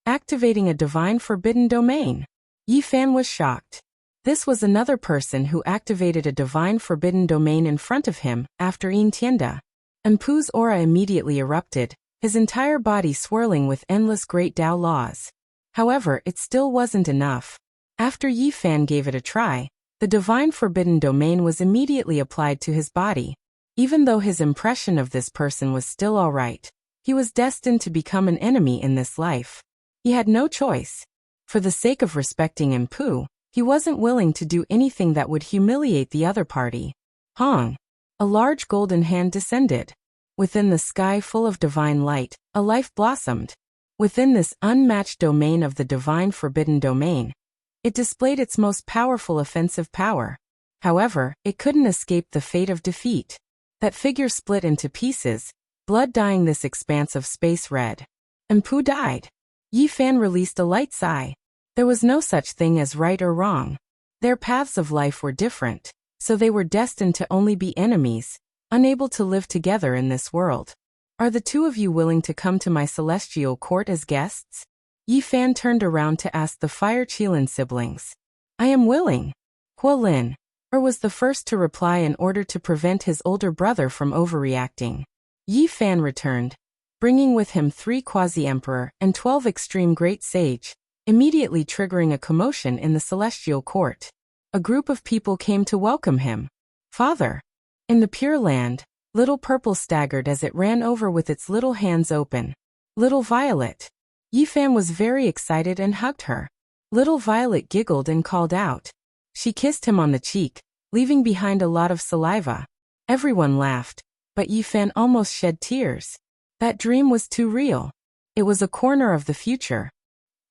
activating a divine forbidden domain. Yifan was shocked. This was another person who activated a divine forbidden domain in front of him, after Yin Tianda. Empu's aura immediately erupted, his entire body swirling with endless great Tao laws. However, it still wasn't enough. After Yifan gave it a try, the divine forbidden domain was immediately applied to his body. Even though his impression of this person was still alright, he was destined to become an enemy in this life. He had no choice. For the sake of respecting Empu, he wasn't willing to do anything that would humiliate the other party. Hong! A large golden hand descended. Within the sky full of divine light, a life blossomed. Within this unmatched domain of the divine forbidden domain, it displayed its most powerful offensive power. However, it couldn't escape the fate of defeat. That figure split into pieces, blood dyeing this expanse of space red. Empu died. Yifan released a light sigh. There was no such thing as right or wrong. Their paths of life were different, so they were destined to only be enemies, unable to live together in this world. Are the two of you willing to come to my celestial court as guests? Yifan turned around to ask the Fire Qilin siblings. I am willing. Huolin was the first to reply in order to prevent his older brother from overreacting. Yifan returned, bringing with him 3 quasi-emperor and 12 extreme great sage, immediately triggering a commotion in the celestial court. A group of people came to welcome him. Father! In the Pure Land, Little Purple staggered as it ran over with its little hands open. Little Violet! Yifan was very excited and hugged her. Little Violet giggled and called out. She kissed him on the cheek, leaving behind a lot of saliva. Everyone laughed, but Yifan almost shed tears. That dream was too real. It was a corner of the future.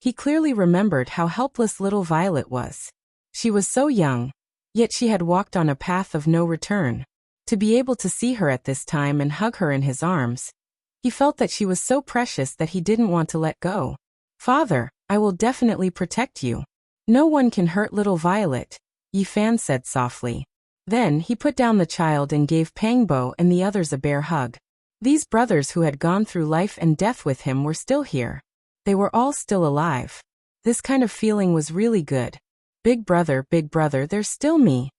He clearly remembered how helpless little Violet was. She was so young, yet she had walked on a path of no return. To be able to see her at this time and hug her in his arms, he felt that she was so precious that he didn't want to let go. Father, I will definitely protect you. No one can hurt little Violet, Yifan said softly. Then he put down the child and gave Pangbo and the others a bear hug. These brothers who had gone through life and death with him were still here. They were all still alive. This kind of feeling was really good. Big brother, there's still me.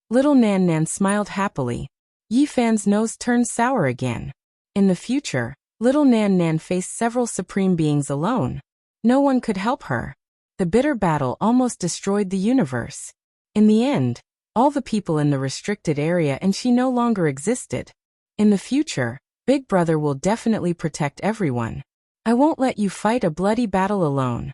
Little Nan Nan smiled happily. Yifan's nose turned sour again. In the future, little Nan Nan faced several supreme beings alone. No one could help her. The bitter battle almost destroyed the universe. In the end, all the people in the restricted area and she no longer existed. In the future, Big Brother will definitely protect everyone. I won't let you fight a bloody battle alone.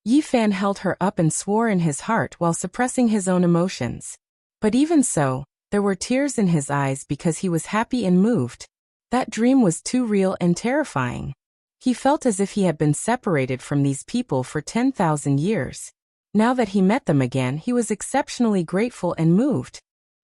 Yifan held her up and swore in his heart while suppressing his own emotions. But even so, there were tears in his eyes because he was happy and moved. That dream was too real and terrifying. He felt as if he had been separated from these people for 10,000 years. Now that he met them again, he was exceptionally grateful and moved.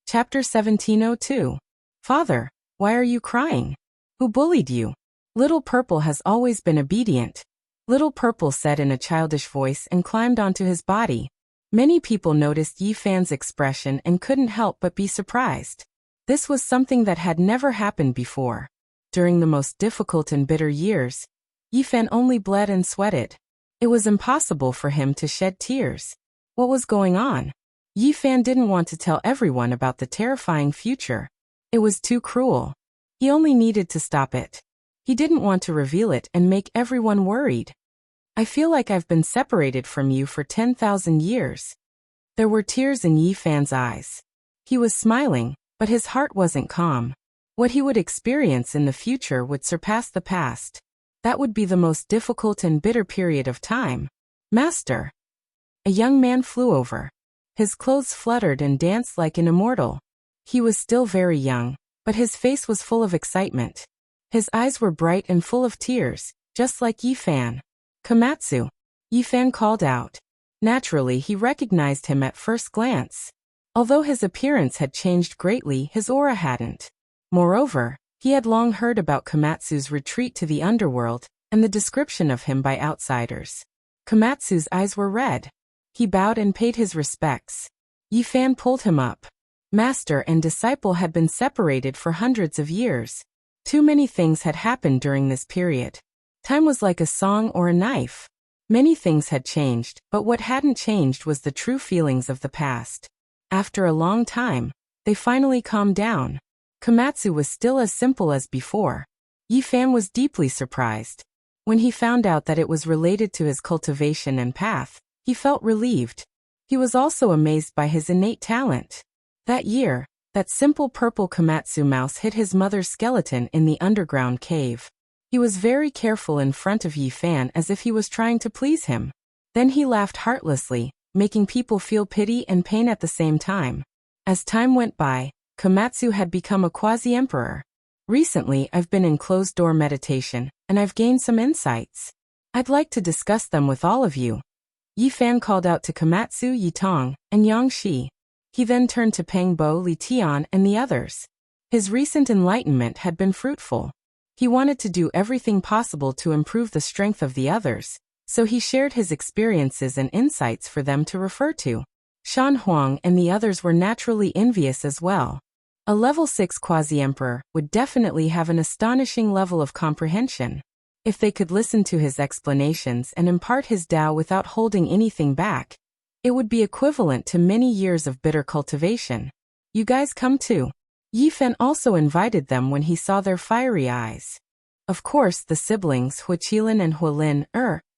Chapter 1702. Father, why are you crying? Who bullied you? Little Purple has always been obedient. Little Purple said in a childish voice and climbed onto his body. Many people noticed Yifan's expression and couldn't help but be surprised. This was something that had never happened before. During the most difficult and bitter years, Yifan only bled and sweated. It was impossible for him to shed tears. What was going on? Yi Fan didn't want to tell everyone about the terrifying future. It was too cruel. He only needed to stop it. He didn't want to reveal it and make everyone worried. I feel like I've been separated from you for 10,000 years. There were tears in Yi Fan's eyes. He was smiling, but his heart wasn't calm. What he would experience in the future would surpass the past. That would be the most difficult and bitter period of time. Master. A young man flew over. His clothes fluttered and danced like an immortal. He was still very young, but his face was full of excitement. His eyes were bright and full of tears, just like Yi Fan. Komatsu. Yi Fan called out. Naturally, he recognized him at first glance. Although his appearance had changed greatly, his aura hadn't. Moreover, he had long heard about Komatsu's retreat to the underworld, and the description of him by outsiders. Komatsu's eyes were red. He bowed and paid his respects. Yi Fan pulled him up. Master and disciple had been separated for hundreds of years. Too many things had happened during this period. Time was like a song or a knife. Many things had changed, but what hadn't changed was the true feelings of the past. After a long time, they finally calmed down. Komatsu was still as simple as before. Yi Fan was deeply surprised. When he found out that it was related to his cultivation and path, he felt relieved. He was also amazed by his innate talent. That year, that simple purple Komatsu mouse hid his mother's skeleton in the underground cave. He was very careful in front of Yi Fan as if he was trying to please him. Then he laughed heartlessly, making people feel pity and pain at the same time. As time went by, Komatsu had become a quasi-emperor. Recently, I've been in closed-door meditation, and I've gained some insights. I'd like to discuss them with all of you. Yi Fan called out to Komatsu, Yi Tong, and Yang Shi. He then turned to Peng Bo, Li Tian, and the others. His recent enlightenment had been fruitful. He wanted to do everything possible to improve the strength of the others, so he shared his experiences and insights for them to refer to. Shan Huang and the others were naturally envious as well. A level 6 quasi-emperor would definitely have an astonishing level of comprehension. If they could listen to his explanations and impart his Tao without holding anything back, it would be equivalent to many years of bitter cultivation. You guys come too. Yi Fan also invited them when he saw their fiery eyes. Of course, the siblings Huaqilin and Hualin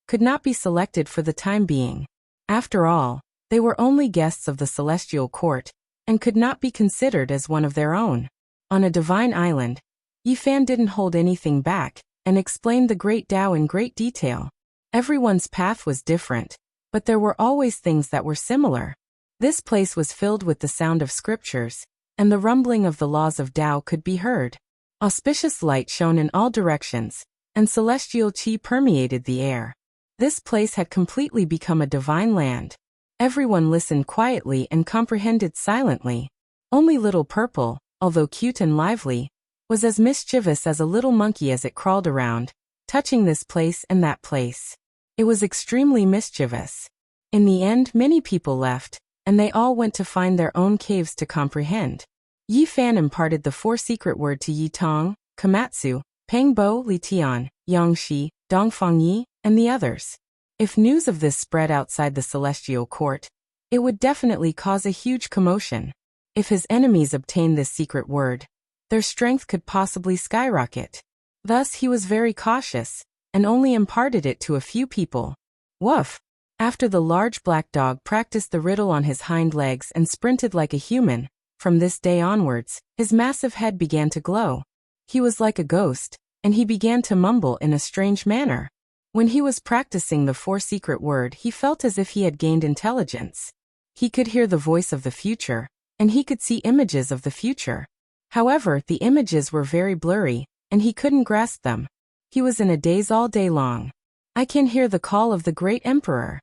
could not be selected for the time being. After all, they were only guests of the celestial court, and could not be considered as one of their own. On a divine island, Yi Fan didn't hold anything back, and explained the great Tao in great detail. Everyone's path was different, but there were always things that were similar. This place was filled with the sound of scriptures, and the rumbling of the laws of Tao could be heard. Auspicious light shone in all directions, and celestial qi permeated the air. This place had completely become a divine land. Everyone listened quietly and comprehended silently. Only Little Purple, although cute and lively, was as mischievous as a little monkey as it crawled around, touching this place and that place. It was extremely mischievous. In the end, many people left, and they all went to find their own caves to comprehend. Yi Fan imparted the 4 secret word to Yi Tong, Komatsu, Peng Bo, Li Tian, Yang Shi, Dongfang Yi, and the others. If news of this spread outside the celestial court, it would definitely cause a huge commotion. If his enemies obtained this secret word, their strength could possibly skyrocket. Thus he was very cautious, and only imparted it to a few people. Woof! After the large black dog practiced the riddle on his hind legs and sprinted like a human, from this day onwards, his massive head began to glow. He was like a ghost, and he began to mumble in a strange manner. When he was practicing the 4 secret word, he felt as if he had gained intelligence. He could hear the voice of the future, and he could see images of the future. However, the images were very blurry, and he couldn't grasp them. He was in a daze all day long. I can hear the call of the great emperor.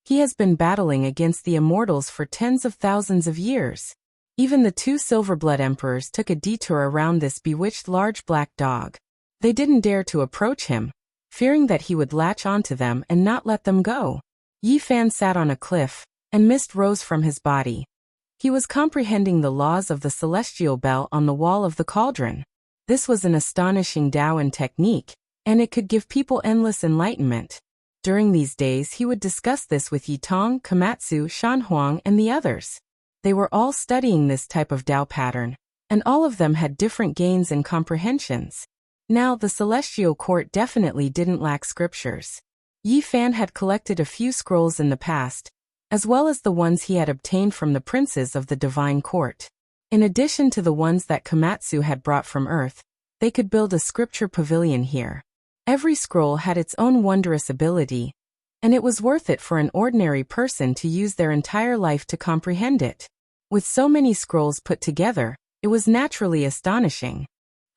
He has been battling against the immortals for tens of thousands of years. Even the 2 Silverblood emperors took a detour around this bewitched large black dog. They didn't dare to approach him, fearing that he would latch onto them and not let them go. Yi Fan sat on a cliff, and mist rose from his body. He was comprehending the laws of the celestial bell on the wall of the cauldron. This was an astonishing Taoan technique, and it could give people endless enlightenment. During these days he would discuss this with Yi Tong, Komatsu, Shan Huang, and the others. They were all studying this type of Tao pattern, and all of them had different gains and comprehensions. Now, the celestial court definitely didn't lack scriptures. Yi Fan had collected a few scrolls in the past, as well as the ones he had obtained from the princes of the divine court. In addition to the ones that Komatsu had brought from Earth, they could build a scripture pavilion here. Every scroll had its own wondrous ability, and it was worth it for an ordinary person to use their entire life to comprehend it. With so many scrolls put together, it was naturally astonishing.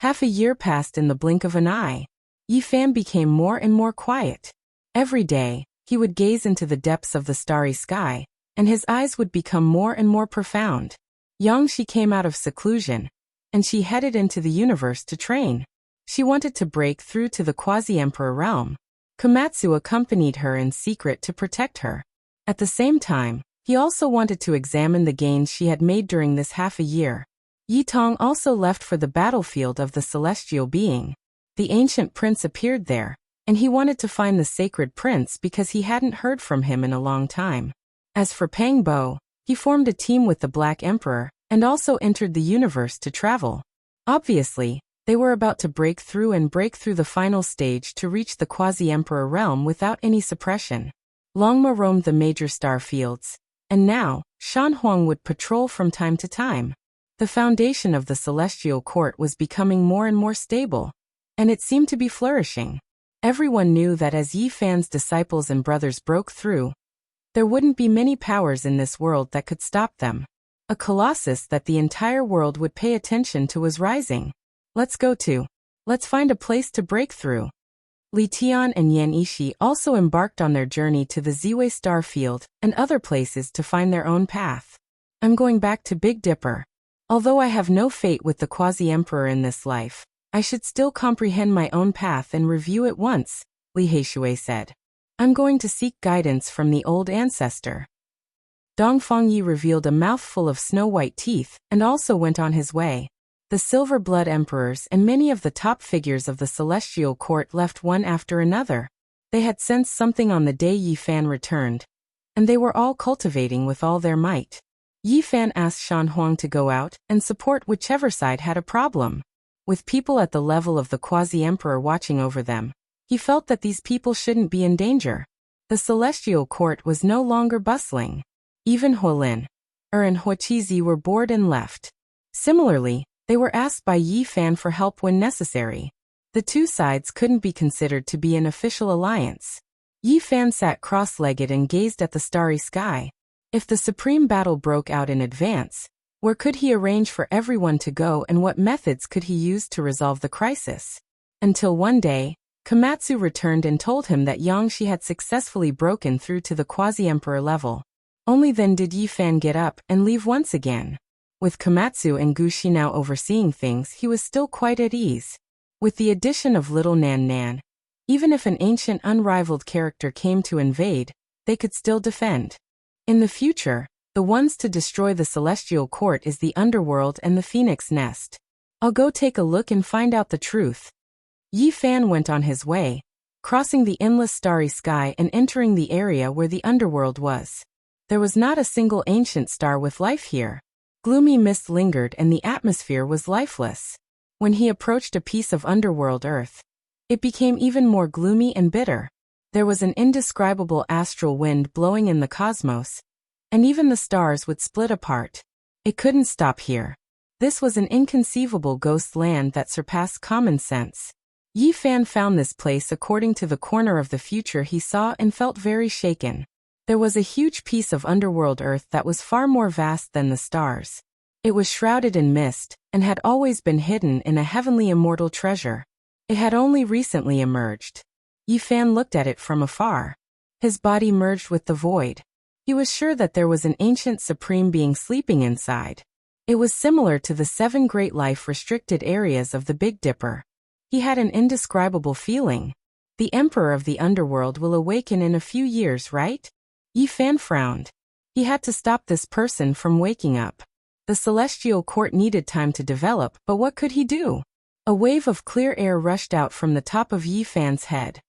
Half a year passed in the blink of an eye. Yi Fan became more and more quiet. Every day, he would gaze into the depths of the starry sky, and his eyes would become more and more profound. Yangshi came out of seclusion, and she headed into the universe to train. She wanted to break through to the quasi-emperor realm. Komatsu accompanied her in secret to protect her. At the same time, he also wanted to examine the gains she had made during this half a year. Yi Tong also left for the battlefield of the celestial being. The ancient prince appeared there, and he wanted to find the sacred prince because he hadn't heard from him in a long time. As for Pang Bo, he formed a team with the Black Emperor, and also entered the universe to travel. Obviously, they were about to break through the final stage to reach the quasi-emperor realm without any suppression. Longma roamed the major star fields, and now, Shan Huang would patrol from time to time. The foundation of the celestial court was becoming more and more stable, and it seemed to be flourishing. Everyone knew that as Yi Fan's disciples and brothers broke through, there wouldn't be many powers in this world that could stop them. A colossus that the entire world would pay attention to was rising. Let's find a place to break through. Li Tian and Yan Ishi also embarked on their journey to the Ziwei star field and other places to find their own path. I'm going back to Big Dipper. Although I have no fate with the quasi-emperor in this life, I should still comprehend my own path and review it once, Li Heishui said. I'm going to seek guidance from the old ancestor. Dong Fengyi revealed a mouthful of snow-white teeth and also went on his way. The Silver Blood Emperors and many of the top figures of the celestial court left one after another. They had sensed something on the day Yi Fan returned, and they were all cultivating with all their might. Yi Fan asked Shan Huang to go out and support whichever side had a problem. With people at the level of the quasi-emperor watching over them, he felt that these people shouldn't be in danger. The celestial court was no longer bustling. Even Huolin, and Huoqizi were bored and left. Similarly, they were asked by Yi Fan for help when necessary. The two sides couldn't be considered to be an official alliance. Yi Fan sat cross-legged and gazed at the starry sky. If the supreme battle broke out in advance, where could he arrange for everyone to go and what methods could he use to resolve the crisis? Until one day, Komatsu returned and told him that Yangshi had successfully broken through to the quasi-emperor level. Only then did Yi Fan get up and leave once again. With Komatsu and Gushi now overseeing things, he was still quite at ease. With the addition of little Nan Nan, even if an ancient unrivaled character came to invade, they could still defend. In the future, the ones to destroy the celestial court is the underworld and the phoenix nest. I'll go take a look and find out the truth. Yi Fan went on his way, crossing the endless starry sky and entering the area where the underworld was. There was not a single ancient star with life here. Gloomy mist lingered and the atmosphere was lifeless. When he approached a piece of underworld earth, it became even more gloomy and bitter. There was an indescribable astral wind blowing in the cosmos, and even the stars would split apart. It couldn't stop here. This was an inconceivable ghost land that surpassed common sense. Yi Fan found this place according to the corner of the future he saw and felt very shaken. There was a huge piece of underworld earth that was far more vast than the stars. It was shrouded in mist, and had always been hidden in a heavenly immortal treasure. It had only recently emerged. Yi Fan looked at it from afar. His body merged with the void. He was sure that there was an ancient supreme being sleeping inside. It was similar to the 7 great life-restricted areas of the Big Dipper. He had an indescribable feeling. The Emperor of the Underworld will awaken in a few years, right? Yi Fan frowned. He had to stop this person from waking up. The celestial court needed time to develop, but what could he do? A wave of clear air rushed out from the top of Yi Fan's head.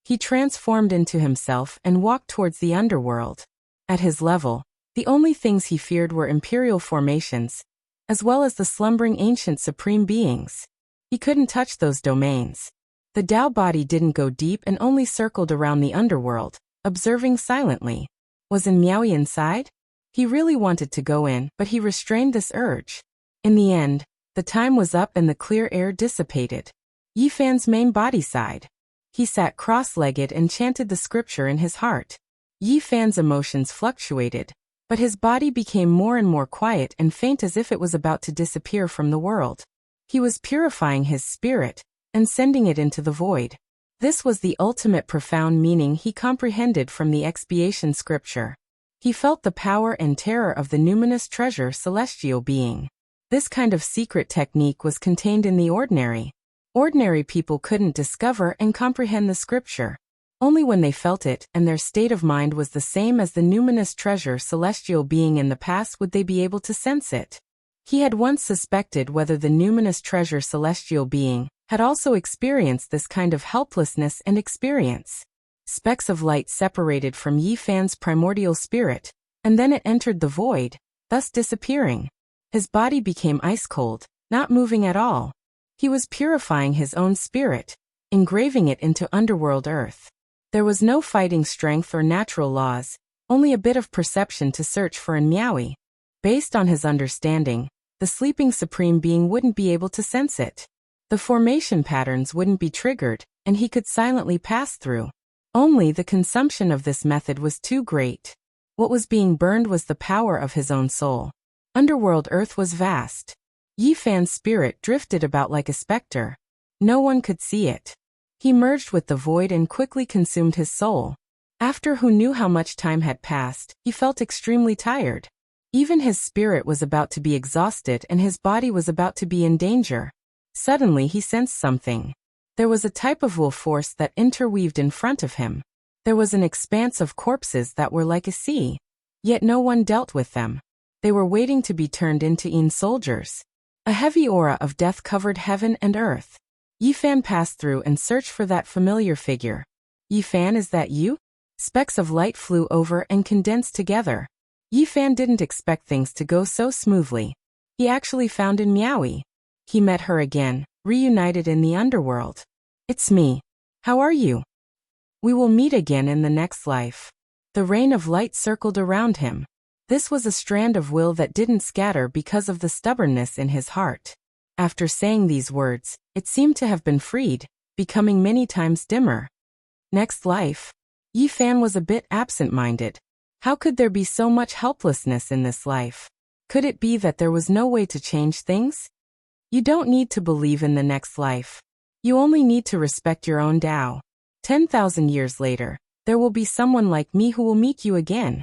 He transformed into himself and walked towards the underworld. At his level, The only things he feared were imperial formations, as well as the slumbering ancient supreme beings. He couldn't touch those domains. The Tao body didn't go deep and only circled around the underworld, observing silently. Was Miaoyi inside? He really wanted to go in, but he restrained this urge. In the end, the time was up and the clear air dissipated. Yi Fan's main body sighed. He sat cross-legged and chanted the scripture in his heart. Yi Fan's emotions fluctuated, but his body became more and more quiet and faint as if it was about to disappear from the world. He was purifying his spirit and sending it into the void. This was the ultimate profound meaning he comprehended from the expiation scripture. He felt the power and terror of the numinous treasure celestial being. This kind of secret technique was contained in the ordinary. Ordinary people couldn't discover and comprehend the scripture. Only when they felt it and their state of mind was the same as the numinous treasure celestial being in the past would they be able to sense it. He had once suspected whether the numinous treasure celestial being had also experienced this kind of helplessness and experience. Specks of light separated from Yi Fan's primordial spirit, and then it entered the void, thus disappearing. His body became ice-cold, not moving at all. He was purifying his own spirit, engraving it into underworld earth. There was no fighting strength or natural laws, only a bit of perception to search for in Miaoyi. Based on his understanding, the sleeping supreme being wouldn't be able to sense it. The formation patterns wouldn't be triggered, and he could silently pass through. Only the consumption of this method was too great. What was being burned was the power of his own soul. Underworld earth was vast. Yi Fan's spirit drifted about like a specter. No one could see it. He merged with the void and quickly consumed his soul. After who knew how much time had passed, he felt extremely tired. Even his spirit was about to be exhausted and his body was about to be in danger. Suddenly he sensed something. There was a type of will force that interweaved in front of him. There was an expanse of corpses that were like a sea. Yet no one dealt with them. They were waiting to be turned into soldiers. A heavy aura of death covered heaven and earth. Yi Fan passed through and searched for that familiar figure. Yi Fan, is that you? Specks of light flew over and condensed together. Yi Fan didn't expect things to go so smoothly. He actually found in Miaoyi. He met her again, reunited in the underworld. It's me. How are you? We will meet again in the next life. The rain of light circled around him. This was a strand of will that didn't scatter because of the stubbornness in his heart. After saying these words, it seemed to have been freed, becoming many times dimmer. Next life? Yi Fan was a bit absent-minded. How could there be so much helplessness in this life? Could it be that there was no way to change things? You don't need to believe in the next life. You only need to respect your own Tao. 10,000 years later, there will be someone like me who will meet you again.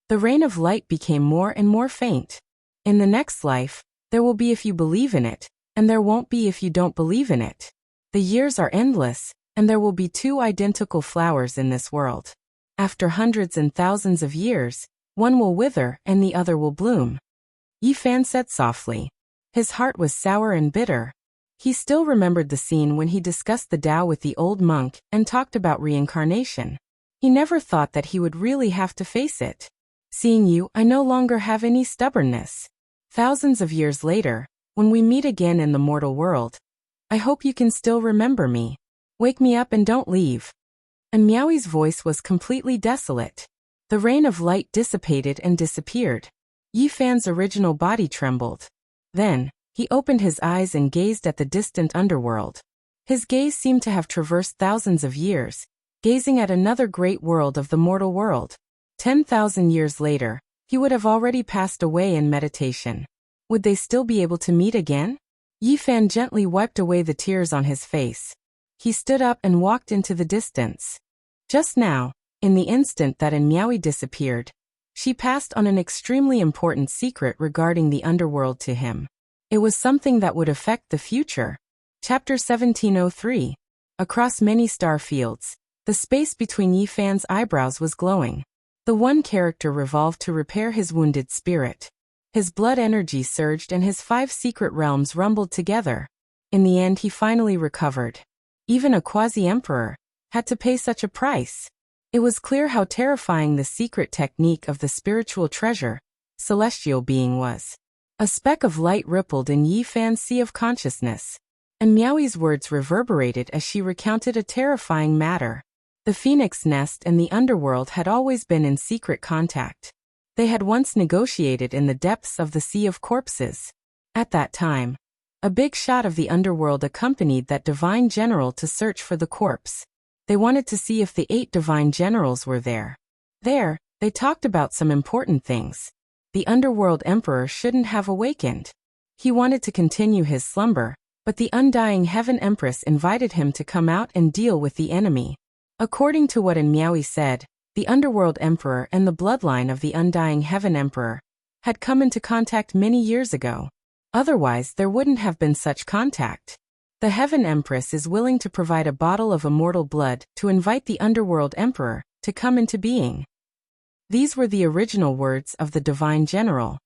The rain of light became more and more faint. In the next life, there will be if you believe in it, and there won't be if you don't believe in it. The years are endless, and there will be two identical flowers in this world. After hundreds and thousands of years, one will wither and the other will bloom. Yi Fan said softly. His heart was sour and bitter. He still remembered the scene when he discussed the Tao with the old monk and talked about reincarnation. He never thought that he would really have to face it. Seeing you, I no longer have any stubbornness. Thousands of years later, when we meet again in the mortal world, I hope you can still remember me. Wake me up and don't leave. And Miaoyi's voice was completely desolate. The rain of light dissipated and disappeared. Yi Fan's original body trembled. Then, he opened his eyes and gazed at the distant underworld. His gaze seemed to have traversed thousands of years, gazing at another great world of the mortal world. 10,000 years later, he would have already passed away in meditation. Would they still be able to meet again? Yi Fan gently wiped away the tears on his face. He stood up and walked into the distance. Just now, in the instant that Miaoyi disappeared, she passed on an extremely important secret regarding the underworld to him. It was something that would affect the future. Chapter 1703. Across many star fields, the space between Yi Fan's eyebrows was glowing. The one character revolved to repair his wounded spirit. His blood energy surged and his 5 secret realms rumbled together. In the end he finally recovered. Even a quasi-emperor had to pay such a price. It was clear how terrifying the secret technique of the spiritual treasure, celestial being was. A speck of light rippled in Yi Fan's sea of consciousness, and Miaoi's words reverberated as she recounted a terrifying matter. The phoenix nest and the underworld had always been in secret contact. They had once negotiated in the depths of the Sea of Corpses. At that time, a big shot of the underworld accompanied that divine general to search for the corpse. They wanted to see if the 8 divine generals were there. There, they talked about some important things. The underworld emperor shouldn't have awakened. He wanted to continue his slumber, but the undying heaven empress invited him to come out and deal with the enemy. According to what Miaoi said, the underworld emperor and the bloodline of the undying heaven emperor had come into contact many years ago. Otherwise, there wouldn't have been such contact. The heaven empress is willing to provide a bottle of immortal blood to invite the underworld emperor to come into being. These were the original words of the divine general.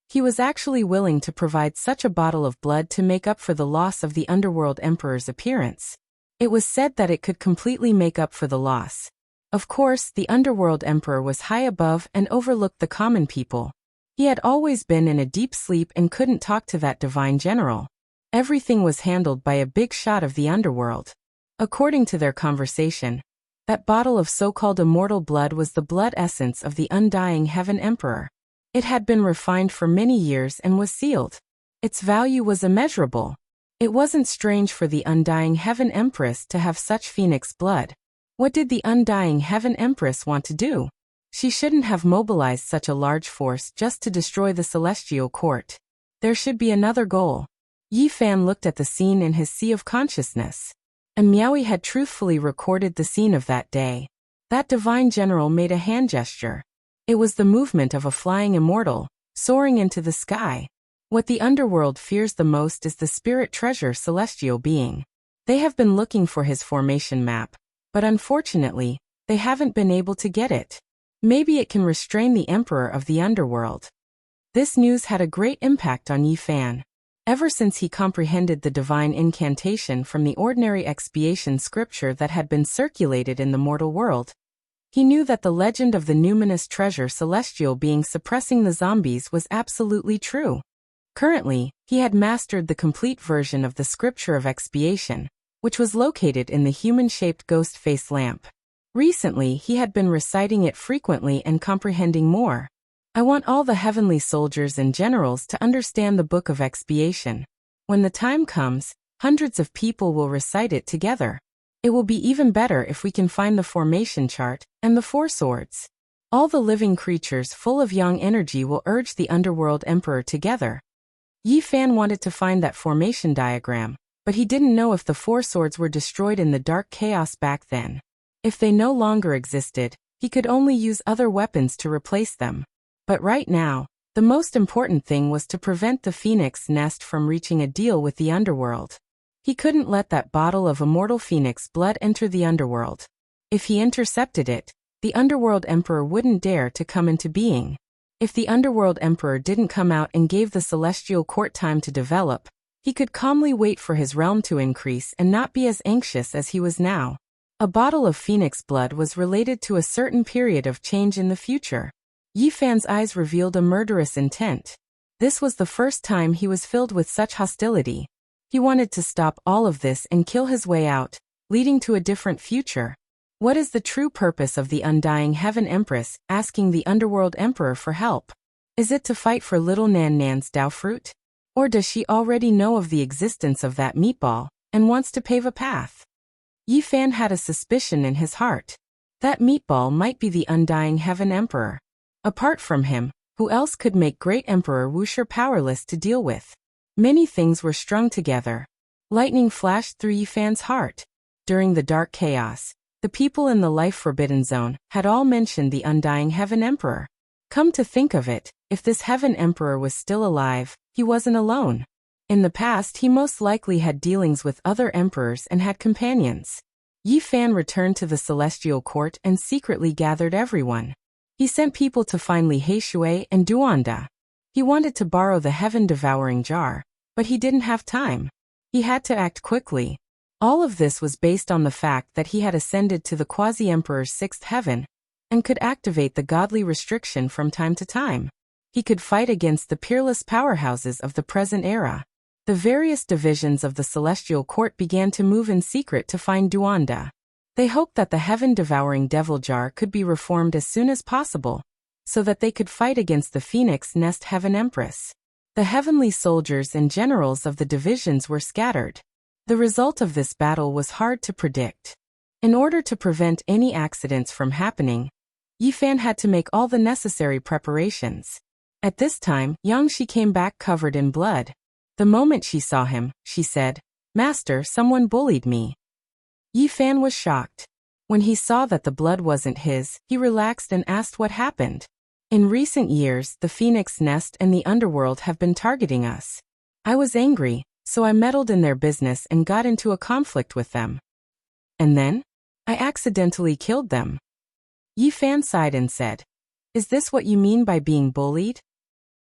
He was actually willing to provide such a bottle of blood to make up for the loss of the underworld emperor's appearance. It was said that it could completely make up for the loss. Of course, the underworld emperor was high above and overlooked the common people. He had always been in a deep sleep and couldn't talk to that divine general. Everything was handled by a big shot of the underworld. According to their conversation, that bottle of so-called immortal blood was the blood essence of the undying heaven emperor. It had been refined for many years and was sealed. Its value was immeasurable. It wasn't strange for the undying heaven empress to have such phoenix blood. What did the undying heaven empress want to do? She shouldn't have mobilized such a large force just to destroy the celestial court. There should be another goal. Yi Fan looked at the scene in his sea of consciousness. And Miaoi had truthfully recorded the scene of that day. That divine general made a hand gesture. It was the movement of a flying immortal, soaring into the sky. What the underworld fears the most is the spirit treasure celestial being. They have been looking for his formation map, but unfortunately, they haven't been able to get it. Maybe it can restrain the emperor of the underworld. This news had a great impact on Yi Fan. Ever since he comprehended the divine incantation from the ordinary expiation scripture that had been circulated in the mortal world, he knew that the legend of the numinous treasure celestial being suppressing the zombies was absolutely true. Currently, he had mastered the complete version of the scripture of expiation, which was located in the human-shaped ghost face lamp. Recently, he had been reciting it frequently and comprehending more. I want all the heavenly soldiers and generals to understand the book of expiation. When the time comes, hundreds of people will recite it together. It will be even better if we can find the formation chart and the 4 swords. All the living creatures full of yang energy will urge the underworld emperor together. Yi Fan wanted to find that formation diagram, but he didn't know if the 4 swords were destroyed in the dark chaos back then. If they no longer existed, he could only use other weapons to replace them. But right now, the most important thing was to prevent the phoenix nest from reaching a deal with the underworld. He couldn't let that bottle of immortal phoenix blood enter the underworld. If he intercepted it, the underworld emperor wouldn't dare to come into being. If the underworld emperor didn't come out and gave the celestial court time to develop, he could calmly wait for his realm to increase and not be as anxious as he was now. A bottle of phoenix blood was related to a certain period of change in the future. Yi Fan's eyes revealed a murderous intent. This was the first time he was filled with such hostility. He wanted to stop all of this and kill his way out, leading to a different future. What is the true purpose of the undying heaven empress asking the underworld emperor for help? Is it to fight for little Nan Nan's Dao fruit? Or does she already know of the existence of that meatball and wants to pave a path? Yi Fan had a suspicion in his heart. That meatball might be the undying heaven emperor. Apart from him, who else could make great Emperor Wuxia powerless to deal with? Many things were strung together. Lightning flashed through Yi Fan's heart. During the dark chaos, the people in the life forbidden zone had all mentioned the undying heaven emperor. Come to think of it, if this heaven emperor was still alive, he wasn't alone. In the past, he most likely had dealings with other emperors and had companions. Yi Fan returned to the celestial court and secretly gathered everyone. He sent people to find Li Heishui and Duanda. He wanted to borrow the heaven-devouring jar, but he didn't have time. He had to act quickly. All of this was based on the fact that he had ascended to the quasi-emperor's sixth heaven and could activate the godly restriction from time to time. He could fight against the peerless powerhouses of the present era. The various divisions of the celestial court began to move in secret to find Duanda. They hoped that the heaven-devouring devil jar could be reformed as soon as possible, so that they could fight against the Phoenix Nest Heaven Empress. The heavenly soldiers and generals of the divisions were scattered. The result of this battle was hard to predict. In order to prevent any accidents from happening, Yifan had to make all the necessary preparations. At this time, Yang Shi came back covered in blood. The moment she saw him, she said, "Master, someone bullied me." Yifan was shocked. When he saw that the blood wasn't his, he relaxed and asked what happened. "In recent years, the Phoenix Nest and the underworld have been targeting us. I was angry, so I meddled in their business and got into a conflict with them. And then? I accidentally killed them." Yifan sighed and said, "Is this what you mean by being bullied?"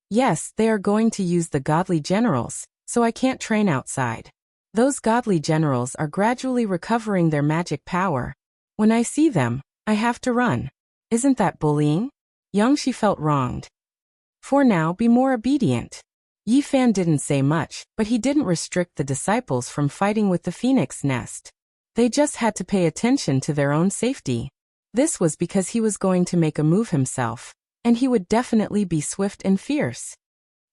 "Yes, they are going to use the godly generals, so I can't train outside. Those godly generals are gradually recovering their magic power. When I see them, I have to run. Isn't that bullying?" Yang Shi felt wronged. "For now, be more obedient." Yifan didn't say much, but he didn't restrict the disciples from fighting with the Phoenix Nest. They just had to pay attention to their own safety. This was because he was going to make a move himself, and he would definitely be swift and fierce.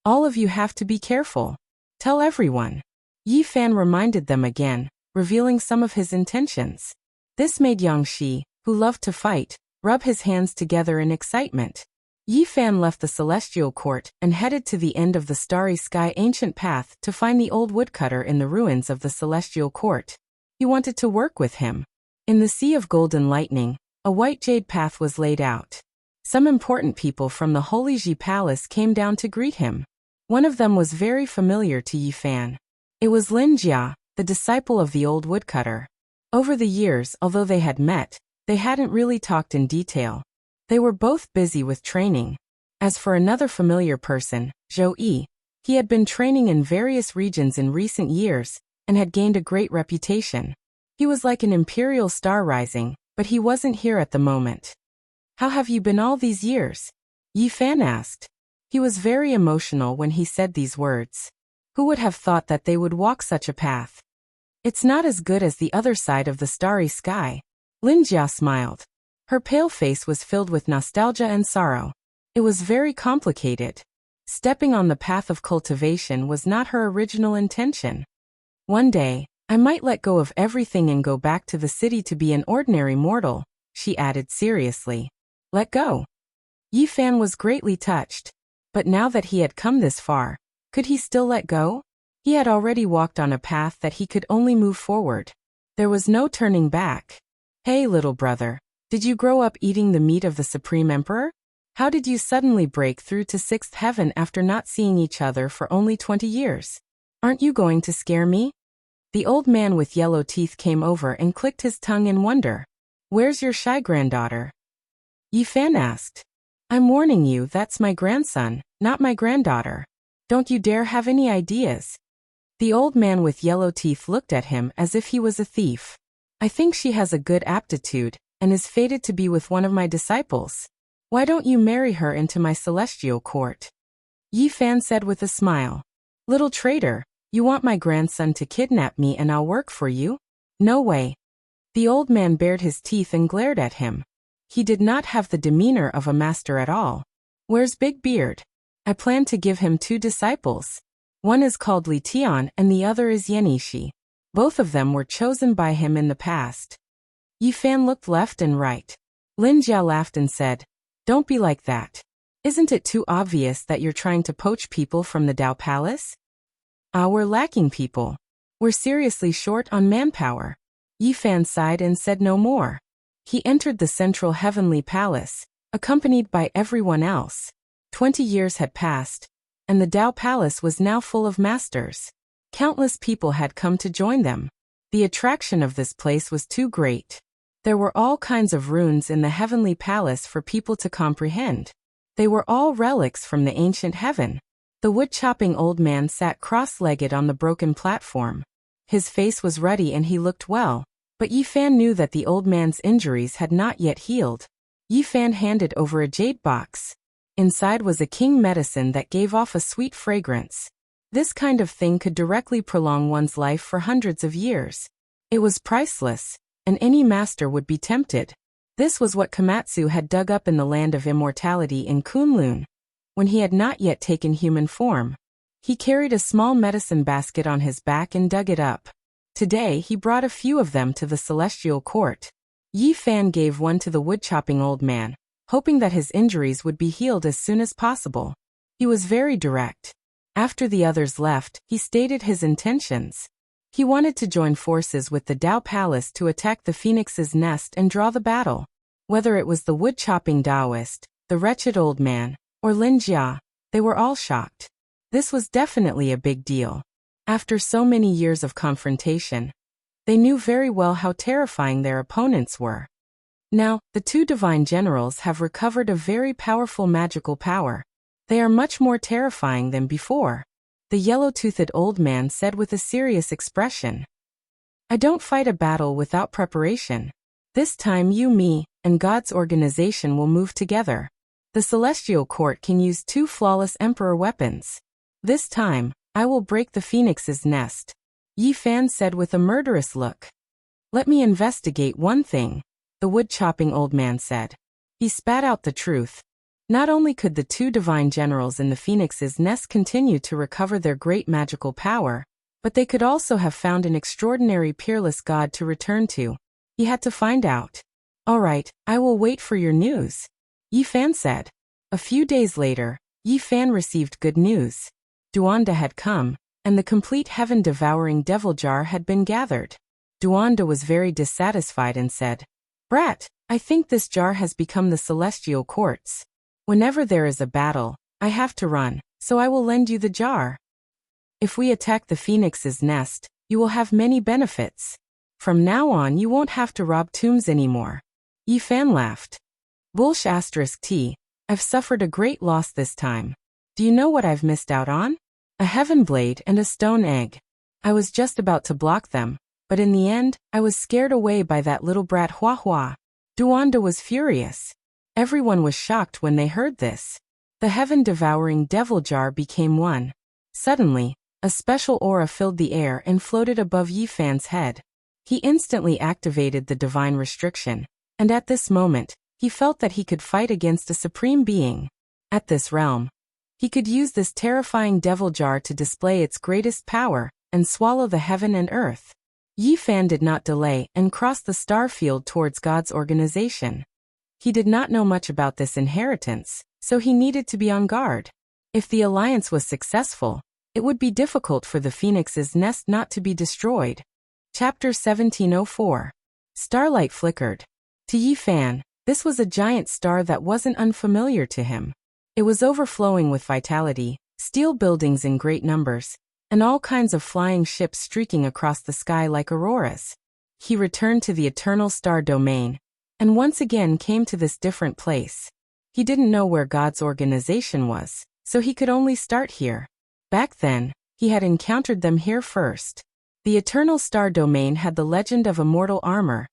"All of you have to be careful. Tell everyone." Yifan reminded them again, revealing some of his intentions. This made Yang Shi, who loved to fight, rub his hands together in excitement. Yifan left the celestial court and headed to the end of the starry sky ancient path to find the old woodcutter in the ruins of the celestial court. He wanted to work with him. In the sea of golden lightning, a white jade path was laid out. Some important people from the Holy Ji Palace came down to greet him. One of them was very familiar to Yifan. It was Lin Jia, the disciple of the old woodcutter. Over the years, although they had met, they hadn't really talked in detail. They were both busy with training. As for another familiar person, Zhou Yi, he had been training in various regions in recent years and had gained a great reputation. He was like an imperial star rising, but he wasn't here at the moment. "How have you been all these years?" Yifan asked. He was very emotional when he said these words. Who would have thought that they would walk such a path? "It's not as good as the other side of the starry sky." Lin Jia smiled. Her pale face was filled with nostalgia and sorrow. It was very complicated. Stepping on the path of cultivation was not her original intention. "One day, I might let go of everything and go back to the city to be an ordinary mortal," she added seriously. "Let go?" Yifan was greatly touched. But now that he had come this far, could he still let go? He had already walked on a path that he could only move forward. There was no turning back. "Hey, little brother. Did you grow up eating the meat of the Supreme Emperor? How did you suddenly break through to sixth heaven after not seeing each other for only 20 years? Aren't you going to scare me?" The old man with yellow teeth came over and clicked his tongue in wonder. "Where's your shy granddaughter?" Yifan asked. "I'm warning you, that's my grandson, not my granddaughter. Don't you dare have any ideas." The old man with yellow teeth looked at him as if he was a thief. "I think she has a good aptitude and is fated to be with one of my disciples. Why don't you marry her into my celestial court?" Yifan said with a smile. "Little traitor, you want my grandson to kidnap me and I'll work for you? No way." The old man bared his teeth and glared at him. He did not have the demeanor of a master at all. "Where's Big Beard? I plan to give him 2 disciples. One is called Li Tian and the other is Yenishi. Both of them were chosen by him in the past." Yifan looked left and right. Lin Jia laughed and said, "Don't be like that. Isn't it too obvious that you're trying to poach people from the Dao Palace?" We're lacking people. We're seriously short on manpower." Yifan sighed and said no more. He entered the central heavenly palace, accompanied by everyone else. 20 years had passed, and the Dao Palace was now full of masters. Countless people had come to join them. The attraction of this place was too great. There were all kinds of runes in the heavenly palace for people to comprehend. They were all relics from the ancient heaven. The wood-chopping old man sat cross-legged on the broken platform. His face was ruddy and he looked well, but Yi Fan knew that the old man's injuries had not yet healed. Yi Fan handed over a jade box. Inside was a king medicine that gave off a sweet fragrance. This kind of thing could directly prolong one's life for hundreds of years. It was priceless, and any master would be tempted. This was what Komatsu had dug up in the land of immortality in Kunlun, when he had not yet taken human form. He carried a small medicine basket on his back and dug it up. Today he brought a few of them to the celestial court. Yi Fan gave one to the wood-chopping old man, hoping that his injuries would be healed as soon as possible. He was very direct. After the others left, he stated his intentions. He wanted to join forces with the Dao Palace to attack the Phoenix's nest and draw the battle. Whether it was the wood-chopping Taoist, the wretched old man, or Lin Jia, they were all shocked. This was definitely a big deal. After so many years of confrontation, they knew very well how terrifying their opponents were. Now, the two divine generals have recovered a very powerful magical power. They are much more terrifying than before. The yellow-toothed old man said with a serious expression. I don't fight a battle without preparation. This time you, me, and God's organization will move together. The celestial court can use two flawless emperor weapons. This time, I will break the Phoenix's nest. Yi Fan said with a murderous look. Let me investigate one thing, the wood-chopping old man said. He spat out the truth. Not only could the two divine generals in the Phoenix's nest continue to recover their great magical power, but they could also have found an extraordinary peerless god to return to. He had to find out. All right, I will wait for your news, Yi Fan said. A few days later, Yi Fan received good news. Duanda had come, and the complete heaven-devouring devil jar had been gathered. Duanda was very dissatisfied and said, Brat, I think this jar has become the celestial court's. Whenever there is a battle, I have to run, so I will lend you the jar. If we attack the Phoenix's nest, you will have many benefits. From now on you won't have to rob tombs anymore. Yi Fan laughed. *T. I've suffered a great loss this time. Do you know what I've missed out on? A heaven blade and a stone egg. I was just about to block them, but in the end, I was scared away by that little brat Hua Hua. Duanda was furious. Everyone was shocked when they heard this. The heaven-devouring devil jar became one. Suddenly, a special aura filled the air and floated above Yi Fan's head. He instantly activated the divine restriction, and at this moment, he felt that he could fight against a supreme being. At this realm, he could use this terrifying devil jar to display its greatest power and swallow the heaven and earth. Yi Fan did not delay and crossed the star field towards God's organization. He did not know much about this inheritance, so he needed to be on guard. If the alliance was successful, it would be difficult for the Phoenix's nest not to be destroyed. Chapter 1704. Starlight flickered. To Yi Fan, this was a giant star that wasn't unfamiliar to him. It was overflowing with vitality, steel buildings in great numbers, and all kinds of flying ships streaking across the sky like auroras. He returned to the eternal star domain, and once again came to this different place. He didn't know where God's organization was, so he could only start here. Back then, he had encountered them here first. The eternal star domain had the legend of immortal armor,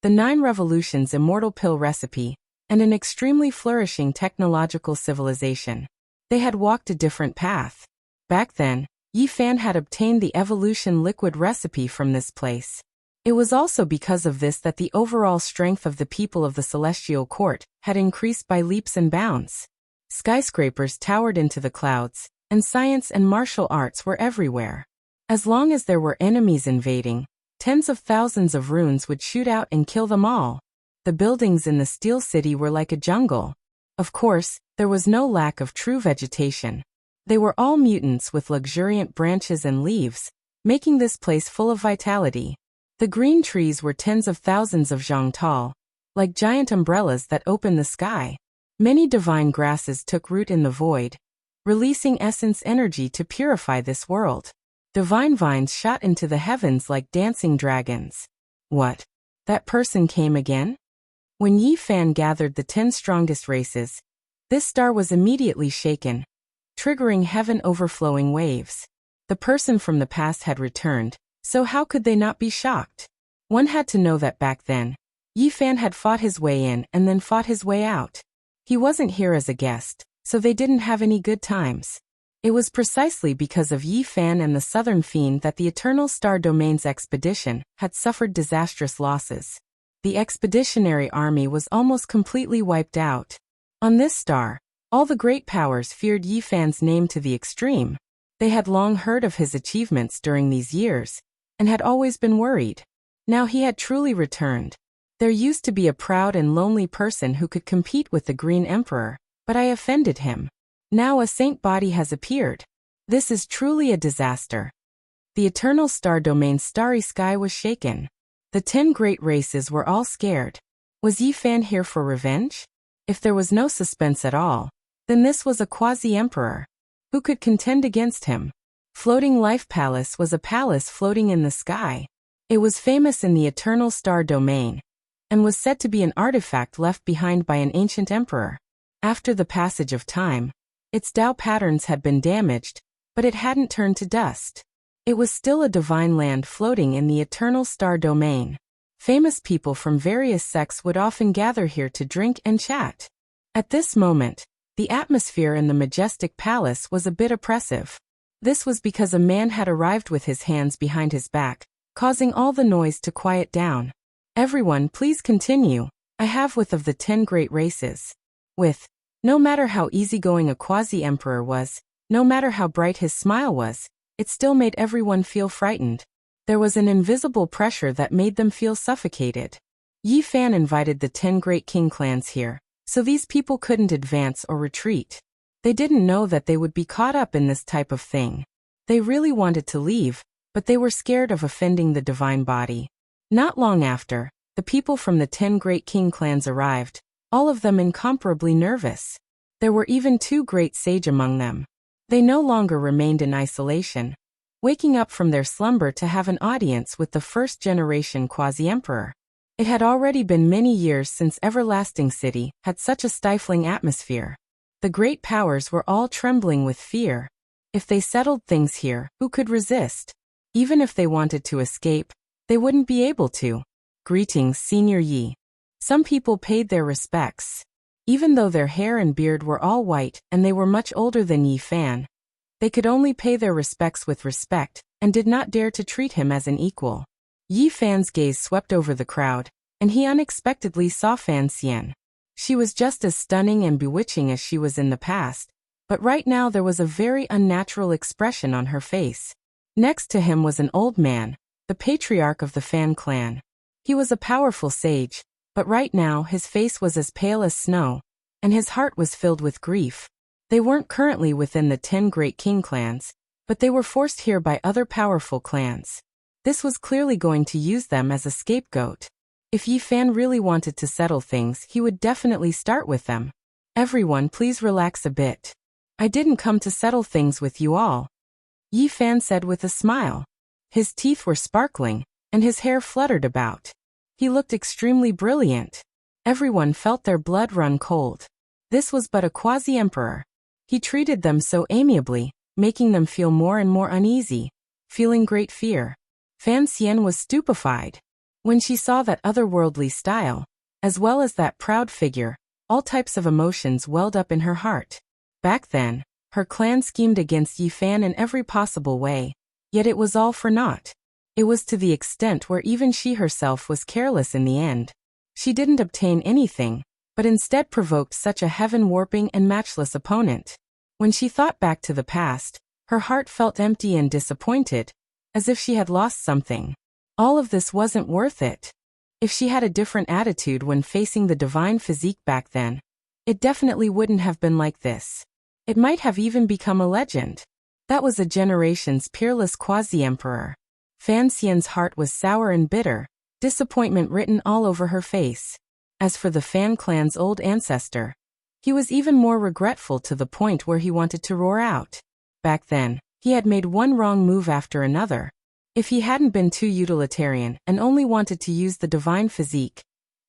the 9 revolutions immortal pill recipe, and an extremely flourishing technological civilization. They had walked a different path. Back then, Yi Fan had obtained the evolution liquid recipe from this place. It was also because of this that the overall strength of the people of the celestial court had increased by leaps and bounds. Skyscrapers towered into the clouds, and science and martial arts were everywhere. As long as there were enemies invading, tens of thousands of runes would shoot out and kill them all. The buildings in the Steel City were like a jungle. Of course, there was no lack of true vegetation. They were all mutants with luxuriant branches and leaves, making this place full of vitality. The green trees were tens of thousands of zhang tall, like giant umbrellas that open the sky. Many divine grasses took root in the void, releasing essence energy to purify this world. Divine vines shot into the heavens like dancing dragons. What? That person came again? When Yi Fan gathered the 10 strongest races, this star was immediately shaken, triggering heaven overflowing waves. The person from the past had returned, So how could they not be shocked? One had to know that back then, Yi Fan had fought his way in and then fought his way out. He wasn't here as a guest, so they didn't have any good times. It was precisely because of Yi Fan and the Southern Fiend that the Eternal Star Domain's expedition had suffered disastrous losses. The expeditionary army was almost completely wiped out. On this star, all the great powers feared Yi Fan's name to the extreme. They had long heard of his achievements during these years, and had always been worried. Now he had truly returned. There used to be a proud and lonely person who could compete with the Green Emperor, but I offended him. Now a saint body has appeared. This is truly a disaster. The Eternal Star Domain's starry sky was shaken. The 10 great races were all scared. Was Yi Fan here for revenge? If there was no suspense at all, then this was a quasi-emperor. Who could contend against him? Floating Life Palace was a palace floating in the sky. It was famous in the Eternal Star Domain, and was said to be an artifact left behind by an ancient emperor. After the passage of time, its Tao patterns had been damaged, but it hadn't turned to dust. It was still a divine land floating in the Eternal Star Domain. Famous people from various sects would often gather here to drink and chat. At this moment, the atmosphere in the majestic palace was a bit oppressive. This was because a man had arrived with his hands behind his back, causing all the noise to quiet down. Everyone, please continue. I have with of the 10 great races. With. No matter how easygoing a quasi-emperor was, no matter how bright his smile was, it still made everyone feel frightened. There was an invisible pressure that made them feel suffocated. Yi Fan invited the 10 great king clans here, so these people couldn't advance or retreat. They didn't know that they would be caught up in this type of thing. They really wanted to leave, but they were scared of offending the divine body. Not long after, the people from the 10 great king clans arrived, all of them incomparably nervous. There were even 2 great sage among them. They no longer remained in isolation, waking up from their slumber to have an audience with the first-generation quasi-emperor. It had already been many years since Everlasting City had such a stifling atmosphere. The great powers were all trembling with fear. If they settled things here, who could resist? Even if they wanted to escape, they wouldn't be able to. Greetings, Senior Yi. Some people paid their respects. Even though their hair and beard were all white and they were much older than Yi Fan, they could only pay their respects with respect and did not dare to treat him as an equal. Yi Fan's gaze swept over the crowd, and he unexpectedly saw Fan Xian. She was just as stunning and bewitching as she was in the past, but right now there was a very unnatural expression on her face. Next to him was an old man, the patriarch of the Fan clan. He was a powerful sage, but right now his face was as pale as snow, and his heart was filled with grief. They weren't currently within the 10 great king clans, but they were forced here by other powerful clans. This was clearly going to use them as a scapegoat. If Yi Fan really wanted to settle things, he would definitely start with them. Everyone, please relax a bit. I didn't come to settle things with you all, Yi Fan said with a smile. His teeth were sparkling, and his hair fluttered about. He looked extremely brilliant. Everyone felt their blood run cold. This was but a quasi-emperor. He treated them so amiably, making them feel more and more uneasy, feeling great fear. Fan Xian was stupefied. When she saw that otherworldly style, as well as that proud figure, all types of emotions welled up in her heart. Back then, her clan schemed against Yi Fan in every possible way, yet it was all for naught. It was to the extent where even she herself was careless in the end. She didn't obtain anything, but instead provoked such a heaven-warping and matchless opponent. When she thought back to the past, her heart felt empty and disappointed, as if she had lost something. All of this wasn't worth it. If she had a different attitude when facing the divine physique back then, it definitely wouldn't have been like this. It might have even become a legend. That was a generation's peerless quasi-emperor. Fan Xian's heart was sour and bitter, disappointment written all over her face. As for the Fan clan's old ancestor, he was even more regretful to the point where he wanted to roar out. Back then, he had made one wrong move after another. If he hadn't been too utilitarian and only wanted to use the divine physique,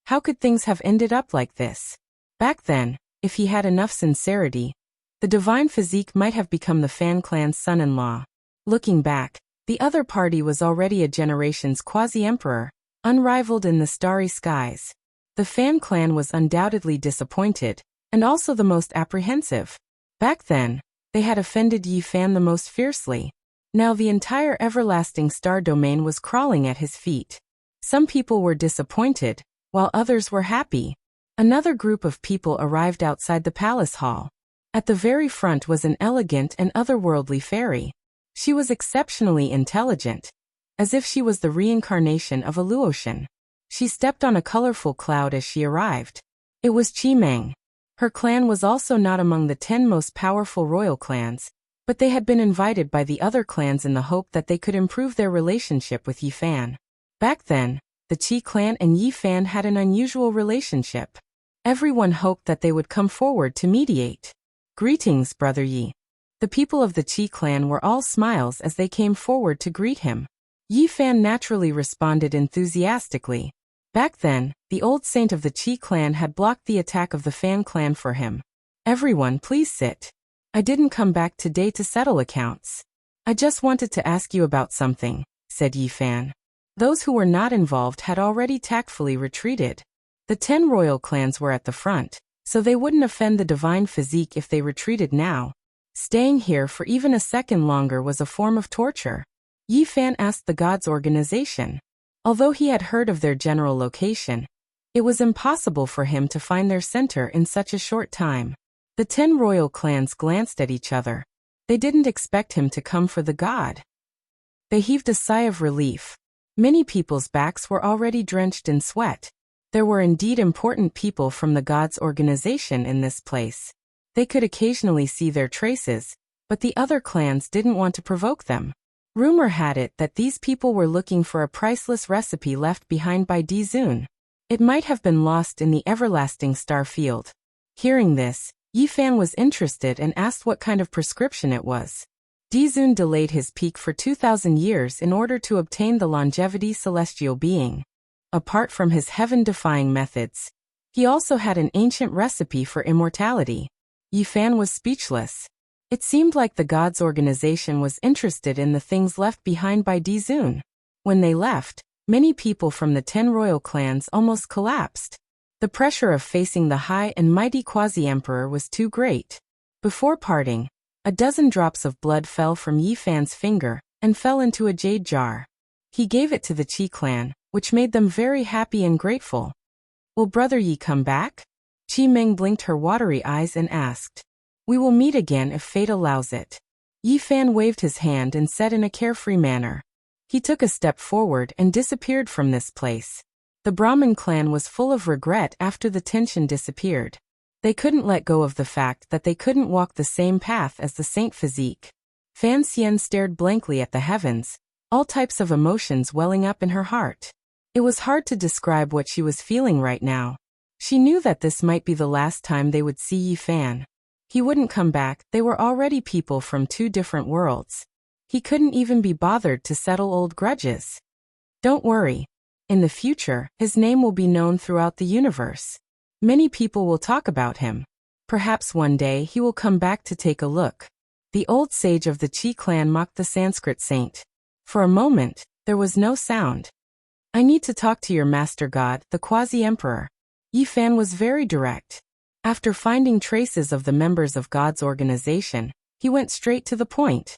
how could things have ended up like this? Back then, if he had enough sincerity, the divine physique might have become the Fan clan's son-in-law. Looking back, The other party was already a generation's quasi-emperor, unrivaled in the starry skies. The Fan clan was undoubtedly disappointed, and also the most apprehensive. Back then, they had offended Yi Fan the most fiercely. Now the entire everlasting star domain was crawling at his feet. Some people were disappointed, while others were happy. Another group of people arrived outside the palace hall. At the very front was an elegant and otherworldly fairy. She was exceptionally intelligent, as if she was the reincarnation of a Luotian. She stepped on a colorful cloud as she arrived. It was Chi Meng. Her clan was also not among the 10 most powerful royal clans, but they had been invited by the other clans in the hope that they could improve their relationship with Yi Fan. Back then, the Qi clan and Yi Fan had an unusual relationship. Everyone hoped that they would come forward to mediate. Greetings, Brother Yi. The people of the Qi clan were all smiles as they came forward to greet him. Yi Fan naturally responded enthusiastically. Back then, the old saint of the Qi clan had blocked the attack of the Fan clan for him. Everyone, please sit. I didn't come back today to settle accounts. I just wanted to ask you about something, said Yi Fan. Those who were not involved had already tactfully retreated. The 10 royal clans were at the front, so they wouldn't offend the divine physique if they retreated now. Staying here for even a second longer was a form of torture. Yi Fan asked the gods' organization. Although he had heard of their general location, it was impossible for him to find their center in such a short time. The 10 royal clans glanced at each other. They didn't expect him to come for the god. They heaved a sigh of relief. Many people's backs were already drenched in sweat. There were indeed important people from the gods' organization in this place. They could occasionally see their traces, but the other clans didn't want to provoke them. Rumor had it that these people were looking for a priceless recipe left behind by Di Zun. It might have been lost in the everlasting star field. Hearing this, Yi Fan was interested and asked what kind of prescription it was. Di Zun delayed his peak for 2,000 years in order to obtain the longevity celestial being. Apart from his heaven-defying methods, he also had an ancient recipe for immortality. Yi Fan was speechless. It seemed like the gods' organization was interested in the things left behind by Di Zun. When they left, many people from the 10 royal clans almost collapsed. The pressure of facing the high and mighty quasi-emperor was too great. Before parting, a dozen drops of blood fell from Yi Fan's finger and fell into a jade jar. He gave it to the Qi clan, which made them very happy and grateful. Will Brother Yi come back? Chi Meng blinked her watery eyes and asked. We will meet again if fate allows it. Yi Fan waved his hand and said in a carefree manner. He took a step forward and disappeared from this place. The Brahmin clan was full of regret after the tension disappeared. They couldn't let go of the fact that they couldn't walk the same path as the saint physique. Fan Xian stared blankly at the heavens, all types of emotions welling up in her heart. It was hard to describe what she was feeling right now. She knew that this might be the last time they would see Yi Fan. He wouldn't come back, they were already people from 2 different worlds. He couldn't even be bothered to settle old grudges. Don't worry. In the future, his name will be known throughout the universe. Many people will talk about him. Perhaps one day he will come back to take a look. The old sage of the Qi clan mocked the Sanskrit saint. For a moment, there was no sound. I need to talk to your master god, the quasi-emperor. Yi Fan was very direct. After finding traces of the members of God's organization, he went straight to the point.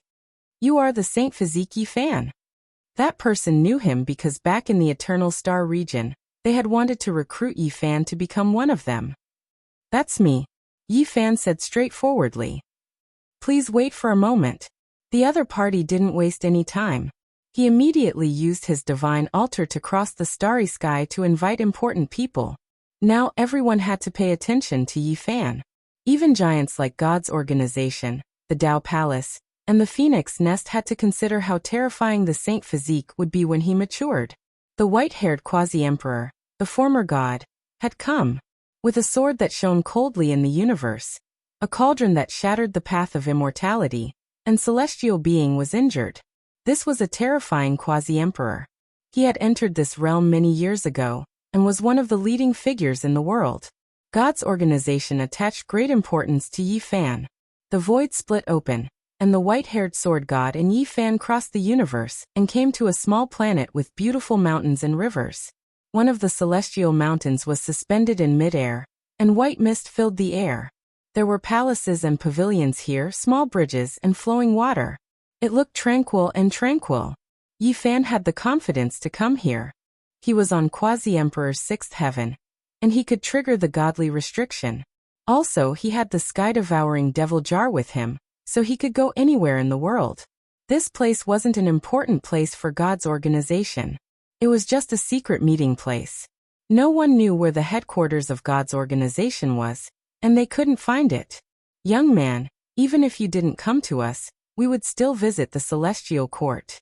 You are the Saint Physique Yi Fan. That person knew him because back in the Eternal Star region, they had wanted to recruit Yi Fan to become one of them. That's me, Yi Fan said straightforwardly. Please wait for a moment. The other party didn't waste any time. He immediately used his divine altar to cross the starry sky to invite important people. Now everyone had to pay attention to Yi Fan. Even giants like God's organization, the Tao Palace, and the Phoenix Nest had to consider how terrifying the Saint Physique would be when he matured. The white-haired quasi-emperor, the former god, had come. With a sword that shone coldly in the universe, a cauldron that shattered the path of immortality, and celestial being was injured. This was a terrifying quasi-emperor. He had entered this realm many years ago, and was one of the leading figures in the world. God's organization attached great importance to Yi Fan. The void split open, and the white-haired sword god and Yi Fan crossed the universe and came to a small planet with beautiful mountains and rivers. One of the celestial mountains was suspended in midair, and white mist filled the air. There were palaces and pavilions here, small bridges and flowing water. It looked tranquil and tranquil. Yi Fan had the confidence to come here. He was on Quasi-Emperor's sixth heaven, and he could trigger the godly restriction. Also, he had the sky-devouring devil jar with him, so he could go anywhere in the world. This place wasn't an important place for God's organization. It was just a secret meeting place. No one knew where the headquarters of God's organization was, and they couldn't find it. Young man, even if you didn't come to us, we would still visit the celestial court.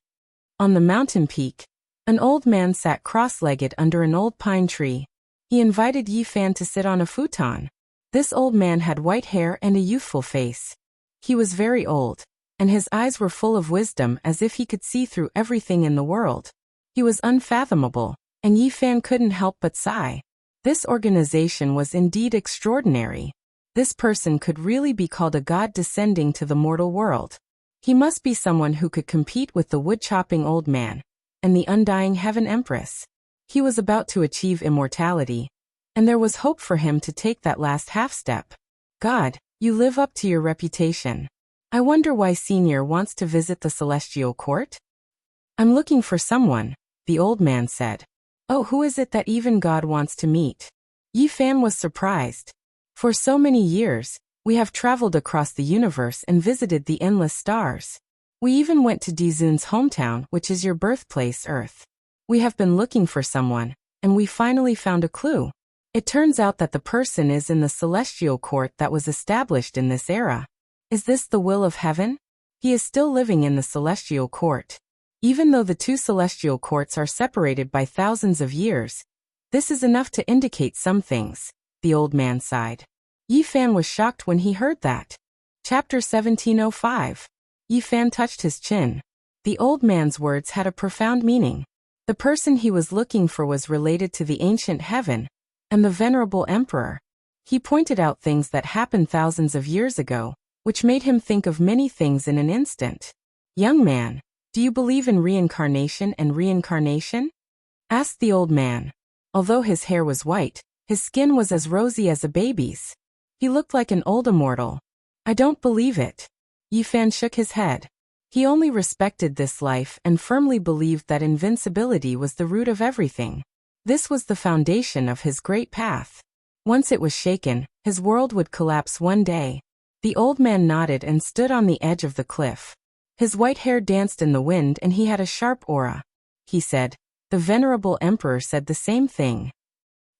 On the mountain peak, an old man sat cross-legged under an old pine tree. He invited Yi Fan to sit on a futon. This old man had white hair and a youthful face. He was very old, and his eyes were full of wisdom as if he could see through everything in the world. He was unfathomable, and Yi Fan couldn't help but sigh. This organization was indeed extraordinary. This person could really be called a god descending to the mortal world. He must be someone who could compete with the wood-chopping old man and the undying Heaven Empress. He was about to achieve immortality, and there was hope for him to take that last half-step. God, you live up to your reputation. I wonder why Senior wants to visit the celestial court? I'm looking for someone, the old man said. Oh, who is it that even God wants to meet? Yi Fan was surprised. For so many years, we have traveled across the universe and visited the endless stars. We even went to Dizun's hometown, which is your birthplace, Earth. We have been looking for someone, and we finally found a clue. It turns out that the person is in the celestial court that was established in this era. Is this the will of heaven? He is still living in the celestial court. Even though the two celestial courts are separated by thousands of years, this is enough to indicate some things, the old man sighed. Yi Fan was shocked when he heard that. Chapter 1705. Yi Fan touched his chin. The old man's words had a profound meaning. The person he was looking for was related to the ancient heaven and the venerable emperor. He pointed out things that happened thousands of years ago, which made him think of many things in an instant. Young man, do you believe in reincarnation and reincarnation? Asked the old man. Although his hair was white, his skin was as rosy as a baby's. He looked like an old immortal. I don't believe it. Yi Fan shook his head. He only respected this life and firmly believed that invincibility was the root of everything. This was the foundation of his great path. Once it was shaken, his world would collapse one day. The old man nodded and stood on the edge of the cliff. His white hair danced in the wind and he had a sharp aura. He said, the venerable emperor said the same thing.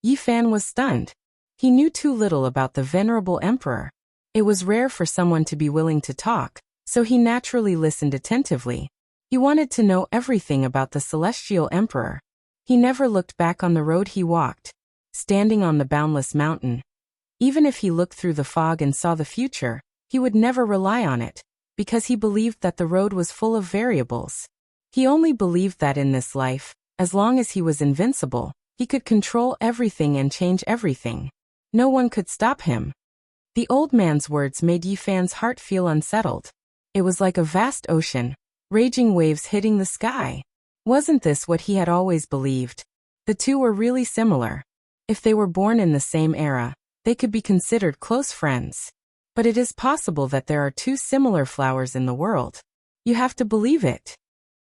Yi Fan was stunned. He knew too little about the venerable emperor. It was rare for someone to be willing to talk, so he naturally listened attentively. He wanted to know everything about the celestial emperor. He never looked back on the road he walked, standing on the boundless mountain. Even if he looked through the fog and saw the future, he would never rely on it, because he believed that the road was full of variables. He only believed that in this life, as long as he was invincible, he could control everything and change everything. No one could stop him. The old man's words made Yi Fan's heart feel unsettled. It was like a vast ocean, raging waves hitting the sky. Wasn't this what he had always believed? The two were really similar. If they were born in the same era, they could be considered close friends. But it is possible that there are two similar flowers in the world. You have to believe it.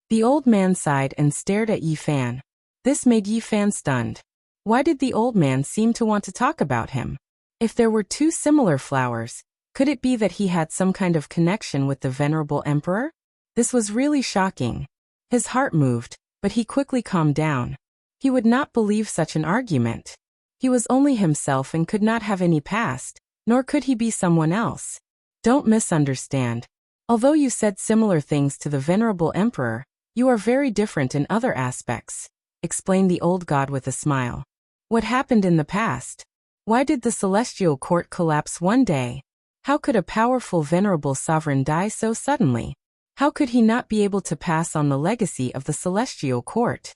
The old man sighed and stared at Yi Fan. This made Yi Fan stunned. Why did the old man seem to want to talk about him? If there were two similar flowers, could it be that he had some kind of connection with the venerable emperor? This was really shocking. His heart moved, but he quickly calmed down. He would not believe such an argument. He was only himself and could not have any past, nor could he be someone else. Don't misunderstand. Although you said similar things to the venerable emperor, you are very different in other aspects, explained the old god with a smile. What happened in the past? Why did the celestial court collapse one day? How could a powerful venerable sovereign die so suddenly? How could he not be able to pass on the legacy of the celestial court?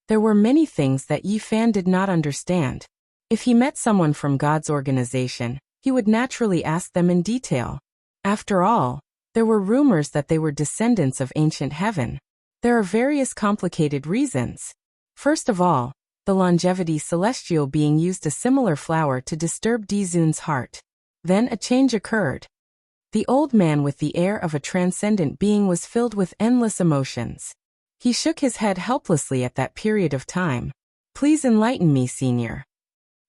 There were many things that Yi Fan did not understand. If he met someone from God's organization, he would naturally ask them in detail. After all, There were rumors that they were descendants of ancient heaven. There are various complicated reasons. First of all, the longevity celestial being used a similar flower to disturb Dizun's heart. Then a change occurred. The old man with the air of a transcendent being was filled with endless emotions. He shook his head helplessly at that period of time. Please enlighten me, Senior.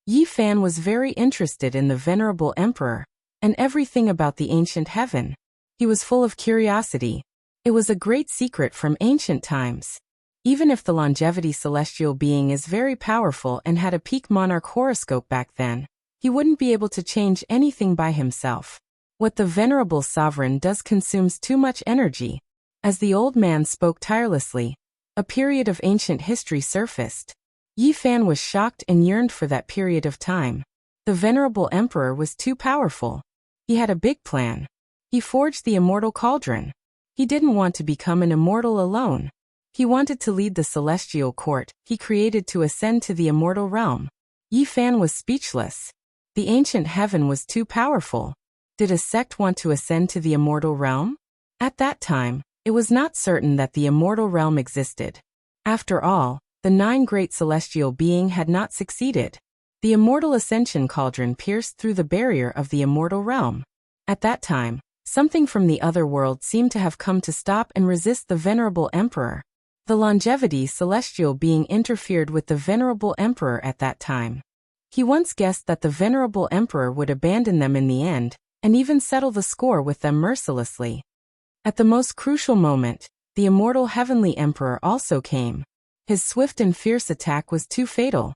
Yi Fan was very interested in the venerable emperor and everything about the ancient heaven. He was full of curiosity. It was a great secret from ancient times. Even if the longevity celestial being is very powerful and had a peak monarch horoscope back then, he wouldn't be able to change anything by himself. What the venerable sovereign does consumes too much energy. As the old man spoke tirelessly, a period of ancient history surfaced. Yi Fan was shocked and yearned for that period of time. The venerable emperor was too powerful. He had a big plan. He forged the immortal cauldron. He didn't want to become an immortal alone. He wanted to lead the celestial court he created to ascend to the immortal realm. Yi Fan was speechless. The ancient heaven was too powerful. Did a sect want to ascend to the immortal realm? At that time, it was not certain that the immortal realm existed. After all, the 9 great celestial being had not succeeded. The immortal ascension cauldron pierced through the barrier of the immortal realm. At that time, something from the other world seemed to have come to stop and resist the venerable emperor. The longevity celestial being interfered with the venerable emperor at that time. He once guessed that the venerable emperor would abandon them in the end, and even settle the score with them mercilessly. At the most crucial moment, the immortal heavenly emperor also came. His swift and fierce attack was too fatal.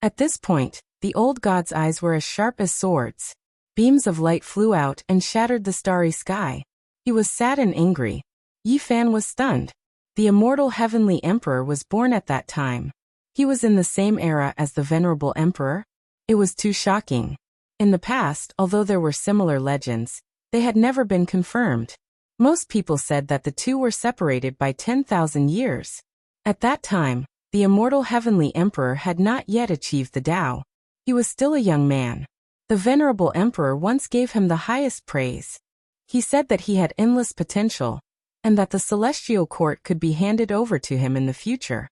At this point, the old god's eyes were as sharp as swords. Beams of light flew out and shattered the starry sky. He was sad and angry. Yi Fan was stunned. The immortal heavenly emperor was born at that time. He was in the same era as the venerable emperor. It was too shocking. In the past, although there were similar legends, they had never been confirmed. Most people said that the two were separated by 10,000 years. At that time, the immortal heavenly emperor had not yet achieved the Tao. He was still a young man. The venerable emperor once gave him the highest praise. He said that he had endless potential, and that the celestial court could be handed over to him in the future.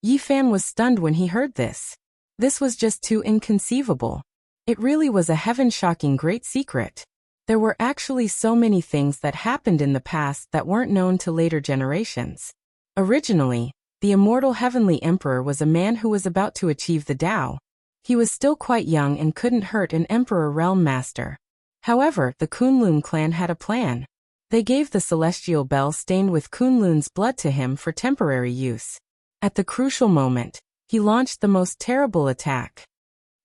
Yi Fan was stunned when he heard this. This was just too inconceivable. It really was a heaven-shocking great secret. There were actually so many things that happened in the past that weren't known to later generations. Originally, the immortal heavenly emperor was a man who was about to achieve the Tao. He was still quite young and couldn't hurt an emperor realm master. However, the Kunlun clan had a plan. They gave the celestial bell stained with Kunlun's blood to him for temporary use. At the crucial moment, he launched the most terrible attack.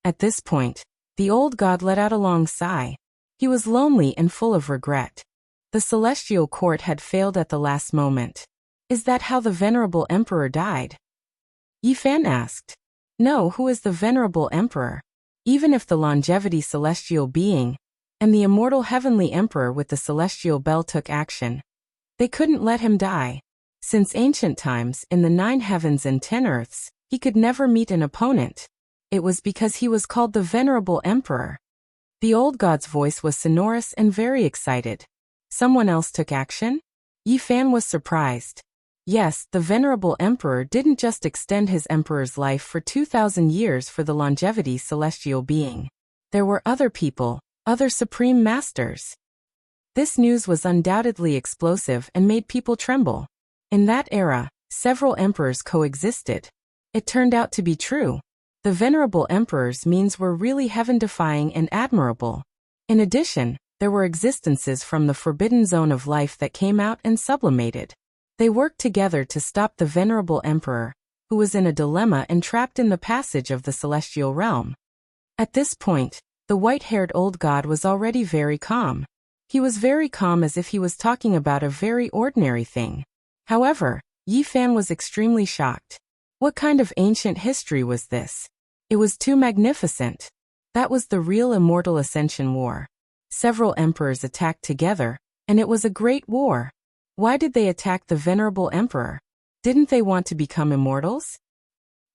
At this point, the old god let out a long sigh. He was lonely and full of regret. The celestial court had failed at the last moment. Is that how the venerable emperor died? Yi Fan asked. No, who is the venerable emperor? Even if the longevity celestial being and the immortal heavenly emperor with the celestial bell took action, they couldn't let him die. Since ancient times, in the 9 heavens and 10 earths, he could never meet an opponent. It was because he was called the venerable emperor. The old god's voice was sonorous and very excited. Someone else took action? Yi Fan was surprised. Yes, the venerable emperor didn't just extend his emperor's life for 2,000 years for the longevity celestial being. There were other people, other supreme masters. This news was undoubtedly explosive and made people tremble. In that era, several emperors coexisted. It turned out to be true. The venerable emperor's means were really heaven-defying and admirable. In addition, there were existences from the forbidden zone of life that came out and sublimated. They worked together to stop the venerable emperor, who was in a dilemma and trapped in the passage of the celestial realm. At this point, the white-haired old god was already very calm. He was very calm as if he was talking about a very ordinary thing. However, Yi Fan was extremely shocked. What kind of ancient history was this? It was too magnificent. That was the real immortal ascension war. Several emperors attacked together, and it was a great war. Why did they attack the venerable emperor? Didn't they want to become immortals?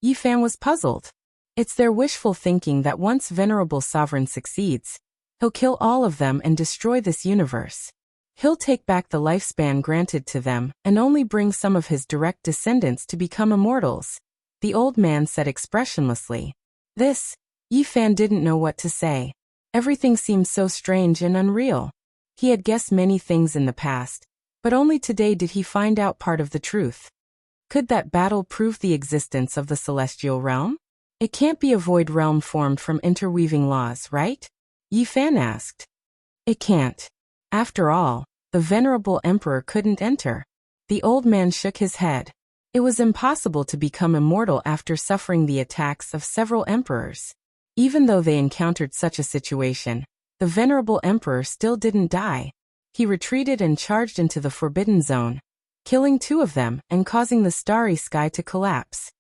Yi Fan was puzzled. It's their wishful thinking that once venerable sovereign succeeds, he'll kill all of them and destroy this universe. He'll take back the lifespan granted to them and only bring some of his direct descendants to become immortals, the old man said expressionlessly. Yi Fan didn't know what to say. Everything seemed so strange and unreal. He had guessed many things in the past, but only today did he find out part of the truth. Could that battle prove the existence of the celestial realm? It can't be a void realm formed from interweaving laws, right? Yi Fan asked. It can't. After all, the venerable emperor couldn't enter. The old man shook his head. It was impossible to become immortal after suffering the attacks of several emperors. Even though they encountered such a situation, the venerable emperor still didn't die. He retreated and charged into the Forbidden Zone, killing 2 of them and causing the starry sky to collapse.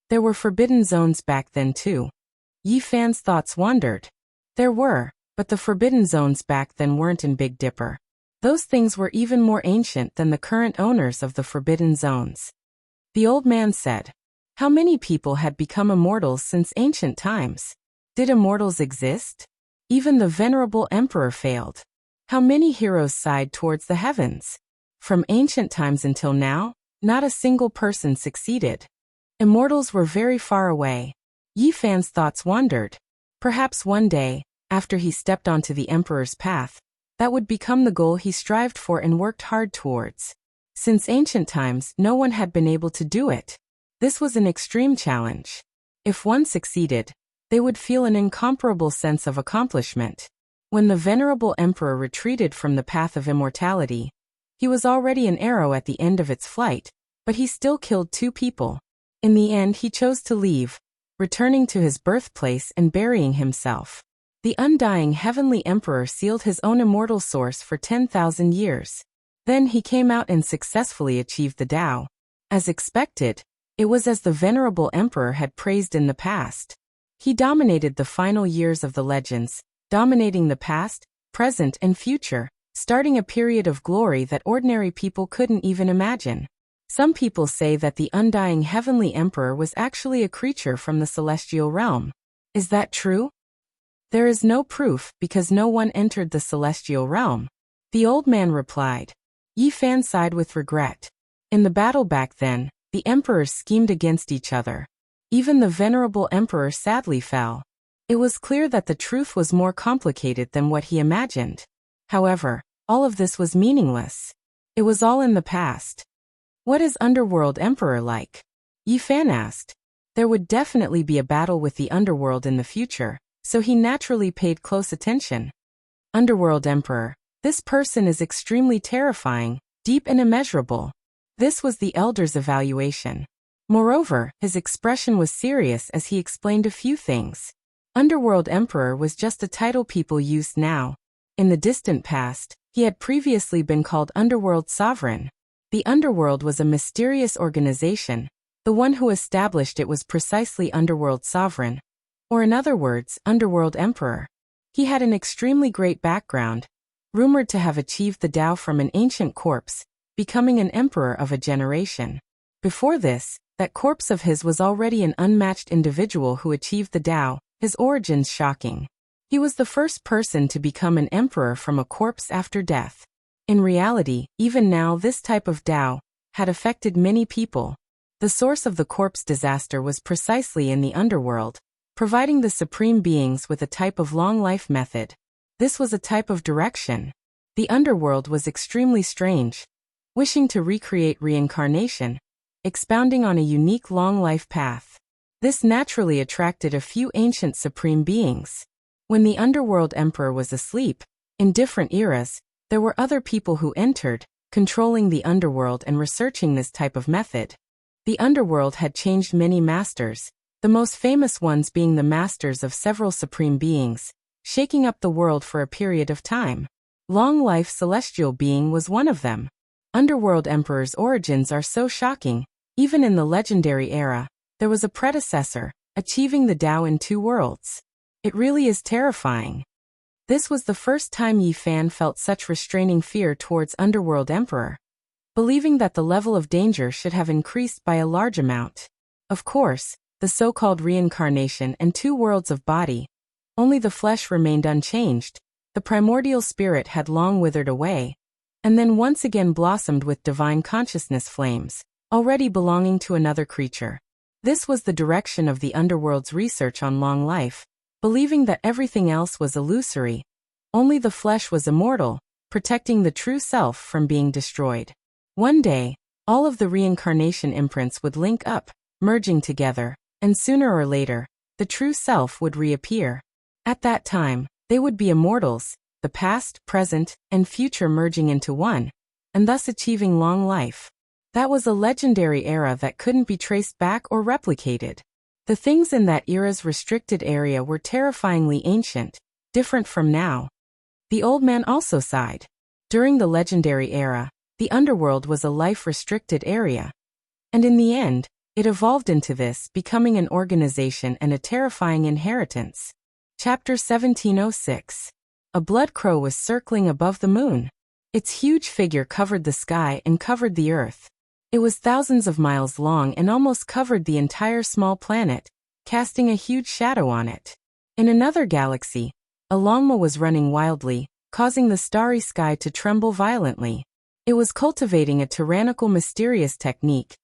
There were Forbidden Zones back then too. Yi Fan's thoughts wandered. There were, but the Forbidden Zones back then weren't in Big Dipper. Those things were even more ancient than the current owners of the Forbidden Zones. The old man said. How many people had become immortals since ancient times? Did immortals exist? Even the venerable emperor failed. How many heroes sighed towards the heavens? From ancient times until now, not a single person succeeded. Immortals were very far away. Yi Fan's thoughts wandered. Perhaps one day, after he stepped onto the emperor's path, that would become the goal he strived for and worked hard towards. Since ancient times, no one had been able to do it. This was an extreme challenge. If one succeeded, they would feel an incomparable sense of accomplishment. When the venerable emperor retreated from the path of immortality, he was already an arrow at the end of its flight, but he still killed 2 people. In the end, he chose to leave, returning to his birthplace and burying himself. The undying heavenly emperor sealed his own immortal source for 10,000 years. Then he came out and successfully achieved the Tao. As expected, it was as the venerable emperor had praised in the past. He dominated the final years of the legends, dominating the past, present, and future, starting a period of glory that ordinary people couldn't even imagine. Some people say that the undying heavenly emperor was actually a creature from the celestial realm. Is that true? There is no proof because no one entered the celestial realm. The old man replied. Yi Fan sighed with regret. In the battle back then, the emperors schemed against each other. Even the venerable emperor sadly fell. It was clear that the truth was more complicated than what he imagined. However, all of this was meaningless. It was all in the past. What is Underworld Emperor like? Yi Fan asked. There would definitely be a battle with the Underworld in the future, so he naturally paid close attention. Underworld Emperor. This person is extremely terrifying, deep and immeasurable. This was the elder's evaluation. Moreover, his expression was serious as he explained a few things. Underworld Emperor was just a title people used now. In the distant past, he had previously been called Underworld Sovereign. The Underworld was a mysterious organization. The one who established it was precisely Underworld Sovereign, or in other words, Underworld Emperor. He had an extremely great background, rumored to have achieved the Tao from an ancient corpse, becoming an emperor of a generation. Before this, that corpse of his was already an unmatched individual who achieved the Tao, his origins shocking. He was the first person to become an emperor from a corpse after death. In reality, even now this type of Tao had affected many people. The source of the corpse disaster was precisely in the underworld, providing the supreme beings with a type of long life method. This was a type of direction. The underworld was extremely strange, wishing to recreate reincarnation, expounding on a unique long life path. This naturally attracted a few ancient supreme beings. When the underworld emperor was asleep, in different eras, there were other people who entered, controlling the underworld and researching this type of method. The underworld had changed many masters, the most famous ones being the masters of several supreme beings, shaking up the world for a period of time. Long Life Celestial Being was one of them. Underworld Emperor's origins are so shocking. Even in the legendary era, there was a predecessor, achieving the Tao in 2 worlds. It really is terrifying. This was the first time Yi Fan felt such restraining fear towards Underworld Emperor, believing that the level of danger should have increased by a large amount. Of course, the so-called reincarnation and 2 worlds of body, only the flesh remained unchanged. The primordial spirit had long withered away. and then once again blossomed with divine consciousness flames, already belonging to another creature. This was the direction of the underworld's research on long life, believing that everything else was illusory. Only the flesh was immortal, protecting the true self from being destroyed. One day, all of the reincarnation imprints would link up, merging together, and sooner or later, the true self would reappear. At that time, they would be immortals, the past, present, and future merging into one, and thus achieving long life. That was a legendary era that couldn't be traced back or replicated. The things in that era's restricted area were terrifyingly ancient, different from now. The old man also sighed. During the legendary era, the underworld was a life-restricted area. And in the end, it evolved into this, becoming an organization and a terrifying inheritance. Chapter 1706. A blood crow was circling above the moon. Its huge figure covered the sky and covered the earth. It was thousands of miles long and almost covered the entire small planet, casting a huge shadow on it. In another galaxy, a llama was running wildly, causing the starry sky to tremble violently. It was cultivating a tyrannical mysterious technique,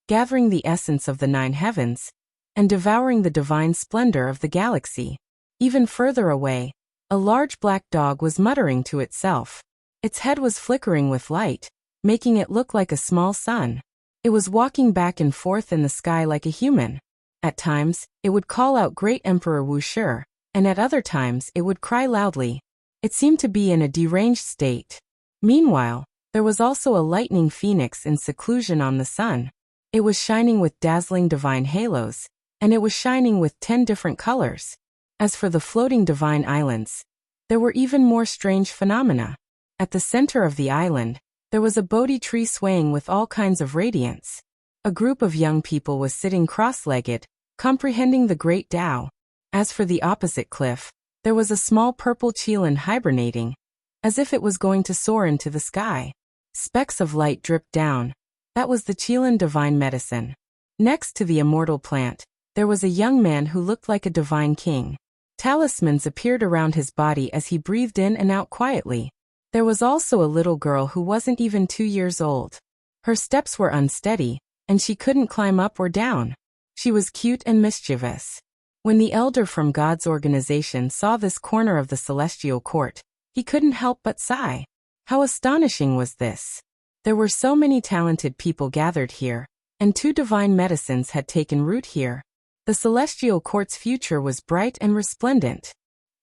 gathering the essence of the 9 heavens, and devouring the divine splendor of the galaxy. Even further away, a large black dog was muttering to itself. Its head was flickering with light, making it look like a small sun. It was walking back and forth in the sky like a human. At times, it would call out Great Emperor Wu Shi, and at other times it would cry loudly. It seemed to be in a deranged state. Meanwhile, there was also a lightning phoenix in seclusion on the sun. It was shining with dazzling divine halos, and it was shining with 10 different colors. As for the floating divine islands, there were even more strange phenomena. At the center of the island, there was a Bodhi tree swaying with all kinds of radiance. A group of young people was sitting cross-legged, comprehending the great Tao. As for the opposite cliff, there was a small purple qilin hibernating, as if it was going to soar into the sky. Specks of light dripped down. That was the qilin divine medicine. Next to the immortal plant, there was a young man who looked like a divine king. Talismans appeared around his body as he breathed in and out quietly. There was also a little girl who wasn't even 2 years old. Her steps were unsteady, and she couldn't climb up or down. She was cute and mischievous. When the elder from God's organization saw this corner of the celestial court, he couldn't help but sigh. How astonishing was this! There were so many talented people gathered here, and 2 divine medicines had taken root here. The celestial court's future was bright and resplendent.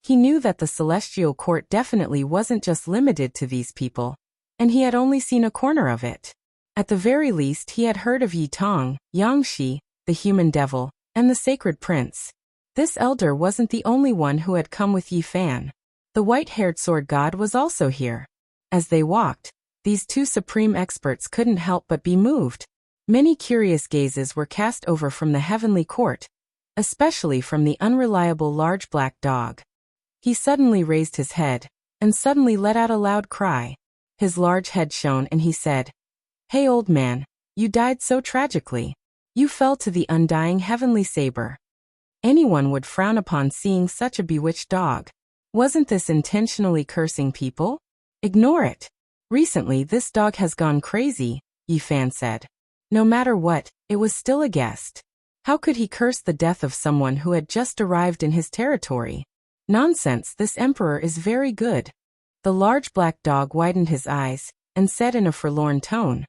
He knew that the celestial court definitely wasn't just limited to these people, and he had only seen a corner of it. At the very least, he had heard of Yi Tong, Yang Shi, the human devil, and the sacred prince. This elder wasn't the only one who had come with Yi Fan. The white-haired sword god was also here. As they walked, these 2 supreme experts couldn't help but be moved. Many curious gazes were cast over from the heavenly court, especially from the unreliable large black dog. He suddenly raised his head, and suddenly let out a loud cry. His large head shone and he said, "Hey old man, you died so tragically. You fell to the undying heavenly saber." Anyone would frown upon seeing such a bewitched dog. Wasn't this intentionally cursing people? Ignore it. Recently this dog has gone crazy, Yi Fan said. No matter what, it was still a guest. How could he curse the death of someone who had just arrived in his territory? Nonsense, this emperor is very good. The large black dog widened his eyes, and said in a forlorn tone,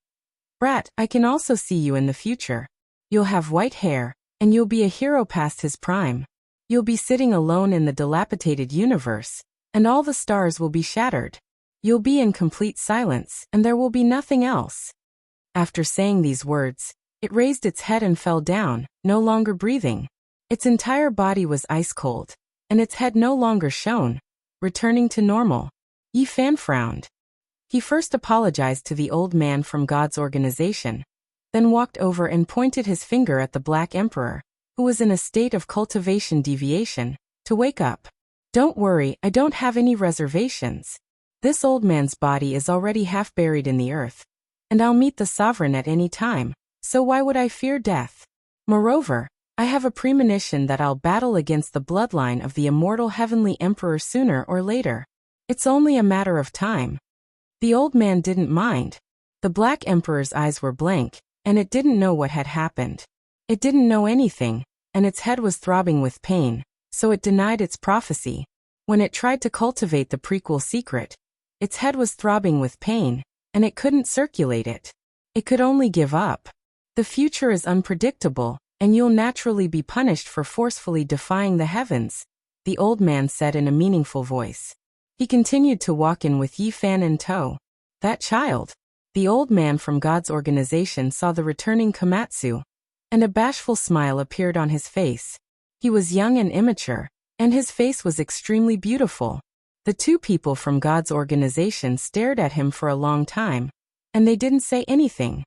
"Brat, I can also see you in the future. You'll have white hair, and you'll be a hero past his prime. You'll be sitting alone in the dilapidated universe, and all the stars will be shattered. You'll be in complete silence, and there will be nothing else." After saying these words, it raised its head and fell down, no longer breathing. Its entire body was ice cold, and its head no longer shone, returning to normal. Yi Fan frowned. He first apologized to the old man from God's organization, then walked over and pointed his finger at the Black Emperor, who was in a state of cultivation deviation, to wake up. "Don't worry, I don't have any reservations. This old man's body is already half buried in the earth, and I'll meet the sovereign at any time, so why would I fear death? Moreover, I have a premonition that I'll battle against the bloodline of the immortal heavenly emperor sooner or later. It's only a matter of time." The old man didn't mind. The Black Emperor's eyes were blank, and it didn't know what had happened. It didn't know anything, and its head was throbbing with pain, so it denied its prophecy. When it tried to cultivate the prequel secret, its head was throbbing with pain, and it couldn't circulate it. It could only give up. The future is unpredictable, and you'll naturally be punished for forcefully defying the heavens, the old man said in a meaningful voice. He continued to walk in with Yi Fan in tow. That child. The old man from God's organization saw the returning Komatsu, and a bashful smile appeared on his face. He was young and immature, and his face was extremely beautiful. The two people from God's organization stared at him for a long time, and they didn't say anything.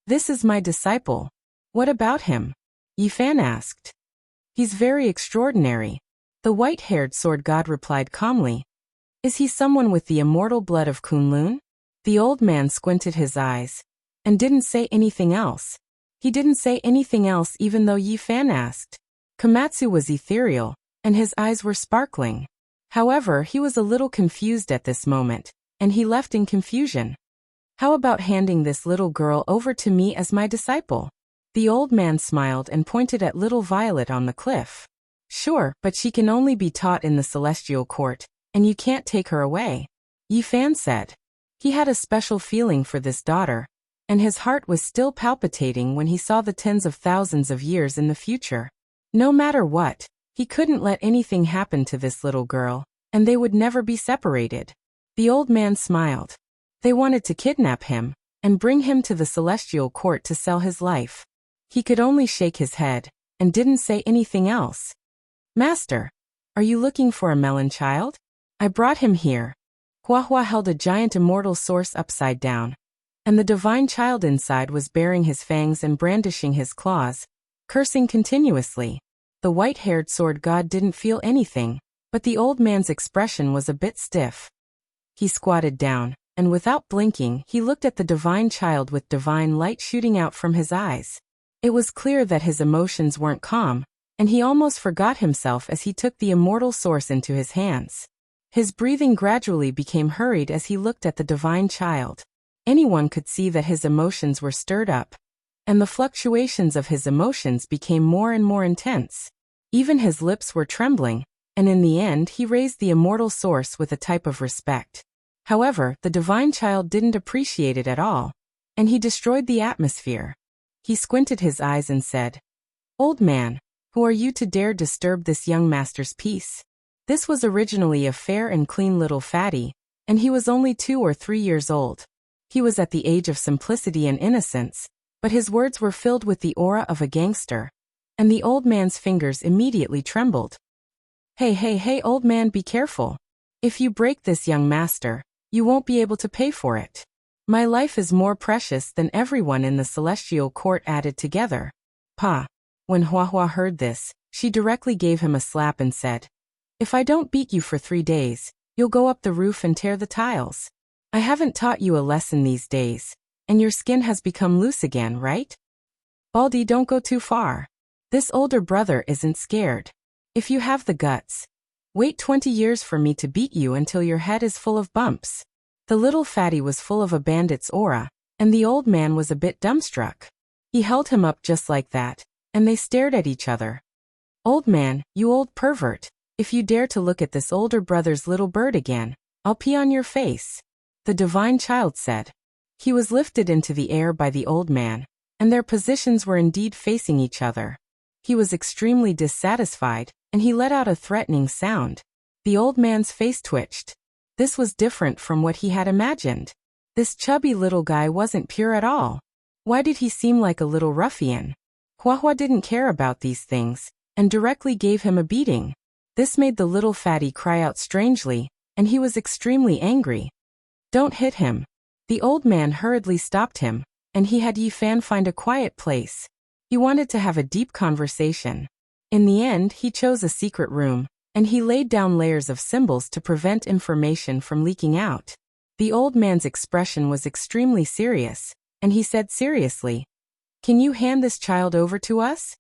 This is my disciple. What about him? Yi Fan asked. He's very extraordinary. The white-haired sword god replied calmly. Is he someone with the immortal blood of Kunlun? The old man squinted his eyes, and didn't say anything else. He didn't say anything else even though Yi Fan asked. Komatsu was ethereal, and his eyes were sparkling. However, he was a little confused at this moment, and he left in confusion. How about handing this little girl over to me as my disciple? The old man smiled and pointed at little Violet on the cliff. Sure, but she can only be taught in the celestial court, and you can't take her away, Yi Fan said. He had a special feeling for this daughter, and his heart was still palpitating when he saw the tens of thousands of years in the future. No matter what, he couldn't let anything happen to this little girl, and they would never be separated. The old man smiled. They wanted to kidnap him, and bring him to the celestial court to sell his life. He could only shake his head, and didn't say anything else. Master, are you looking for a melon child? I brought him here. Huahua held a giant immortal source upside down, and the divine child inside was baring his fangs and brandishing his claws, cursing continuously. The white-haired sword god didn't feel anything, but the old man's expression was a bit stiff. He squatted down, and without blinking, he looked at the divine child with divine light shooting out from his eyes. It was clear that his emotions weren't calm, and he almost forgot himself as he took the immortal source into his hands. His breathing gradually became hurried as he looked at the divine child. Anyone could see that his emotions were stirred up, and the fluctuations of his emotions became more and more intense. Even his lips were trembling, and in the end he raised the immortal source with a type of respect. However, the divine child didn't appreciate it at all, and he destroyed the atmosphere. He squinted his eyes and said, "Old man, who are you to dare disturb this young master's peace?" This was originally a fair and clean little fatty, and he was only 2 or 3 years old. He was at the age of simplicity and innocence, but his words were filled with the aura of a gangster, and the old man's fingers immediately trembled. Hey, old man, be careful. If you break this, young master, you won't be able to pay for it. My life is more precious than everyone in the celestial court added together. Pa. When Huahua heard this, she directly gave him a slap and said, "If I don't beat you for 3 days, you'll go up the roof and tear the tiles. I haven't taught you a lesson these days, and your skin has become loose again, right? Baldy, don't go too far. This older brother isn't scared. If you have the guts, wait 20 years for me to beat you until your head is full of bumps." The little fatty was full of a bandit's aura, and the old man was a bit dumbstruck. He held him up just like that, and they stared at each other. "Old man, you old pervert. If you dare to look at this older brother's little bird again, I'll pee on your face," the divine child said. He was lifted into the air by the old man, and their positions were indeed facing each other. He was extremely dissatisfied, and he let out a threatening sound. The old man's face twitched. This was different from what he had imagined. This chubby little guy wasn't pure at all. Why did he seem like a little ruffian? Huahua didn't care about these things, and directly gave him a beating. This made the little fatty cry out strangely, and he was extremely angry. "Don't hit him." The old man hurriedly stopped him, and he had Yi Fan find a quiet place. He wanted to have a deep conversation. In the end, he chose a secret room, and he laid down layers of symbols to prevent information from leaking out. The old man's expression was extremely serious, and he said seriously, "Can you hand this child over to us?"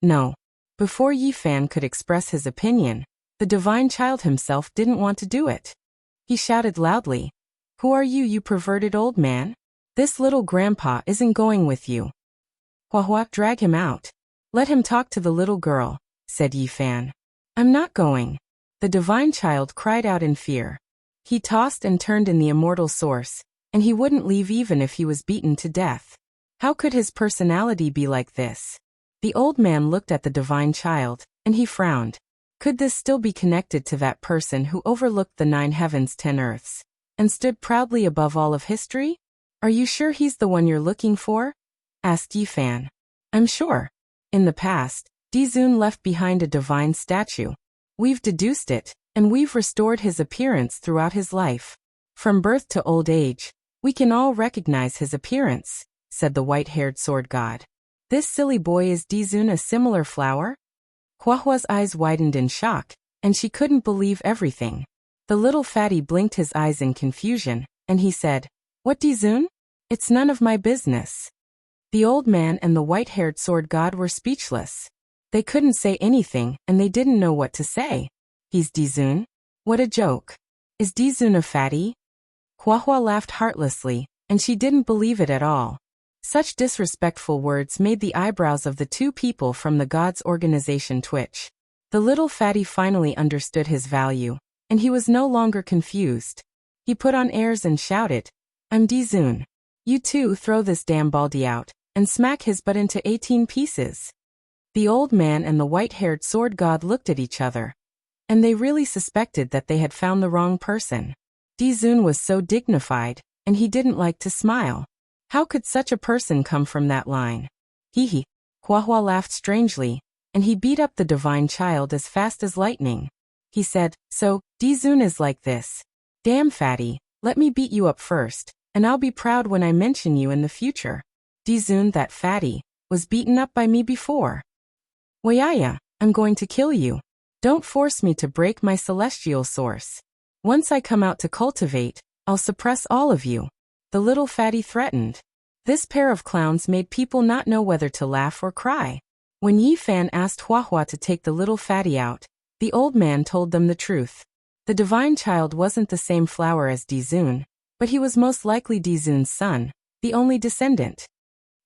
"No." Before Yi Fan could express his opinion, the divine child himself didn't want to do it. He shouted loudly, Who are you, you perverted old man? This little grandpa isn't going with you. Hua, drag him out. Let him talk to the little girl, said Yi Fan. I'm not going. The divine child cried out in fear. He tossed and turned in the immortal source, and he wouldn't leave even if he was beaten to death. How could his personality be like this? The old man looked at the divine child, and he frowned. Could this still be connected to that person who overlooked the 9 heavens 10 earths, and stood proudly above all of history? Are you sure he's the one you're looking for? Asked Yi Fan. I'm sure. In the past, Dizun left behind a divine statue. We've deduced it, and we've restored his appearance throughout his life. From birth to old age, we can all recognize his appearance, said the white-haired sword god. This silly boy is Dizun, a similar flower? Huahua's eyes widened in shock, and she couldn't believe everything. The little fatty blinked his eyes in confusion, and he said, What, Dizun? It's none of my business. The old man and the white-haired sword god were speechless. They couldn't say anything, and they didn't know what to say. He's Dizun? What a joke. Is Dizun a fatty? Huahua laughed heartlessly, and she didn't believe it at all. Such disrespectful words made the eyebrows of the 2 people from the god's organization twitch. The little fatty finally understood his value, and he was no longer confused. He put on airs and shouted, I'm Dizun. You 2 throw this damn baldy out, and smack his butt into 18 pieces. The old man and the white-haired sword god looked at each other, and they really suspected that they had found the wrong person. Dizun was so dignified, and he didn't like to smile. How could such a person come from that line? Hee. Huahua laughed strangely, and he beat up the divine child as fast as lightning. He said, So, Dizun is like this. Damn fatty, let me beat you up first, and I'll be proud when I mention you in the future. Dizun, that fatty, was beaten up by me before. Wayaya, I'm going to kill you. Don't force me to break my celestial source. Once I come out to cultivate, I'll suppress all of you. The little fatty threatened. This pair of clowns made people not know whether to laugh or cry. When Yi Fan asked Huahua to take the little fatty out, the old man told them the truth. The divine child wasn't the same flower as Dizun, but he was most likely Dizun's son, the only descendant.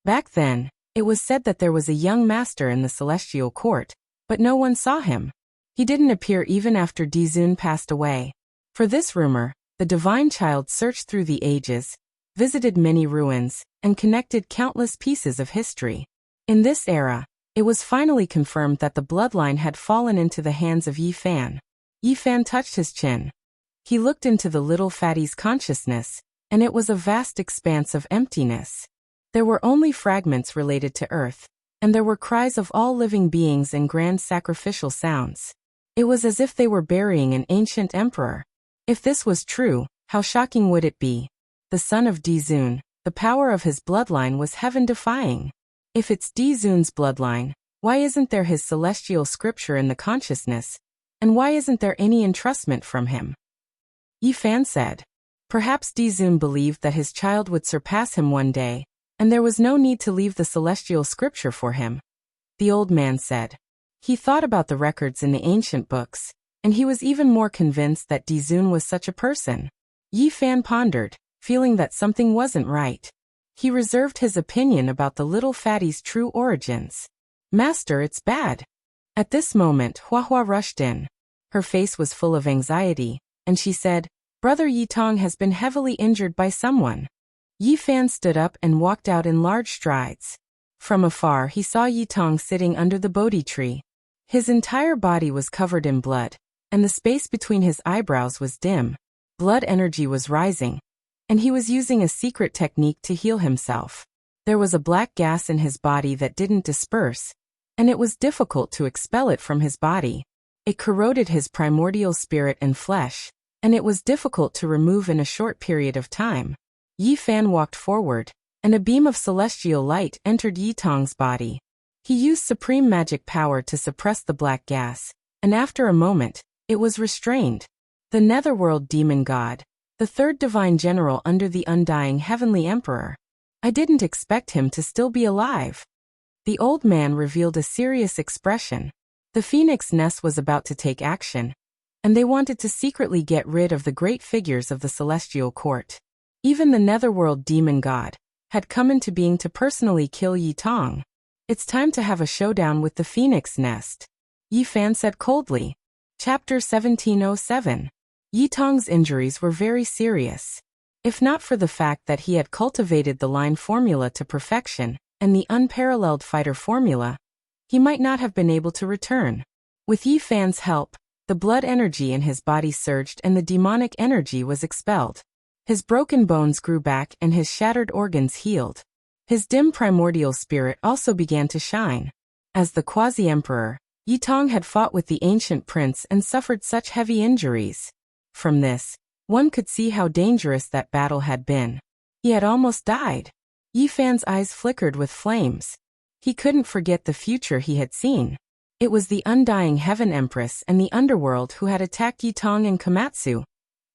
Back then, it was said that there was a young master in the celestial court, but no one saw him. He didn't appear even after Dizun passed away. For this rumor, the divine child searched through the ages, visited many ruins, and connected countless pieces of history. In this era, it was finally confirmed that the bloodline had fallen into the hands of Yi Fan. Yi Fan touched his chin. He looked into the little fatty's consciousness, and it was a vast expanse of emptiness. There were only fragments related to Earth, and there were cries of all living beings and grand sacrificial sounds. It was as if they were burying an ancient emperor. If this was true, how shocking would it be? The son of Dizun, the power of his bloodline was heaven-defying. If it's Dizun's bloodline, why isn't there his celestial scripture in the consciousness, and why isn't there any entrustment from him? Yi Fan said. Perhaps Dizun believed that his child would surpass him one day, and there was no need to leave the celestial scripture for him. The old man said. He thought about the records in the ancient books, and he was even more convinced that Dizun was such a person. Yi Fan pondered, feeling that something wasn't right. He reserved his opinion about the little fatty's true origins. Master, it's bad. At this moment, Huahua rushed in. Her face was full of anxiety, and she said, Brother Yi Tong has been heavily injured by someone. Yi Fan stood up and walked out in large strides. From afar he saw Yi Tong sitting under the Bodhi tree. His entire body was covered in blood, and the space between his eyebrows was dim. Blood energy was rising, and he was using a secret technique to heal himself. There was a black gas in his body that didn't disperse, and it was difficult to expel it from his body. It corroded his primordial spirit and flesh, and it was difficult to remove in a short period of time. Yi Fan walked forward, and a beam of celestial light entered Yi Tong's body. He used supreme magic power to suppress the black gas, and after a moment, it was restrained. The netherworld demon god, the third divine general under the undying heavenly emperor. I didn't expect him to still be alive. The old man revealed a serious expression. The phoenix nest was about to take action, and they wanted to secretly get rid of the great figures of the celestial court. Even the netherworld demon god had come into being to personally kill Yi Tong. It's time to have a showdown with the phoenix nest, Yi Fan said coldly. Chapter 1707. Yi Tong's injuries were very serious. If not for the fact that he had cultivated the line formula to perfection and the unparalleled fighter formula, he might not have been able to return. With Yi Fan's help, the blood energy in his body surged and the demonic energy was expelled. His broken bones grew back and his shattered organs healed. His dim primordial spirit also began to shine. As the quasi-emperor, Yi Tong had fought with the ancient prince and suffered such heavy injuries. From this, one could see how dangerous that battle had been. He had almost died. Yi Fan's eyes flickered with flames. He couldn't forget the future he had seen. It was the undying Heaven Empress and the underworld who had attacked Yi Tong and Komatsu,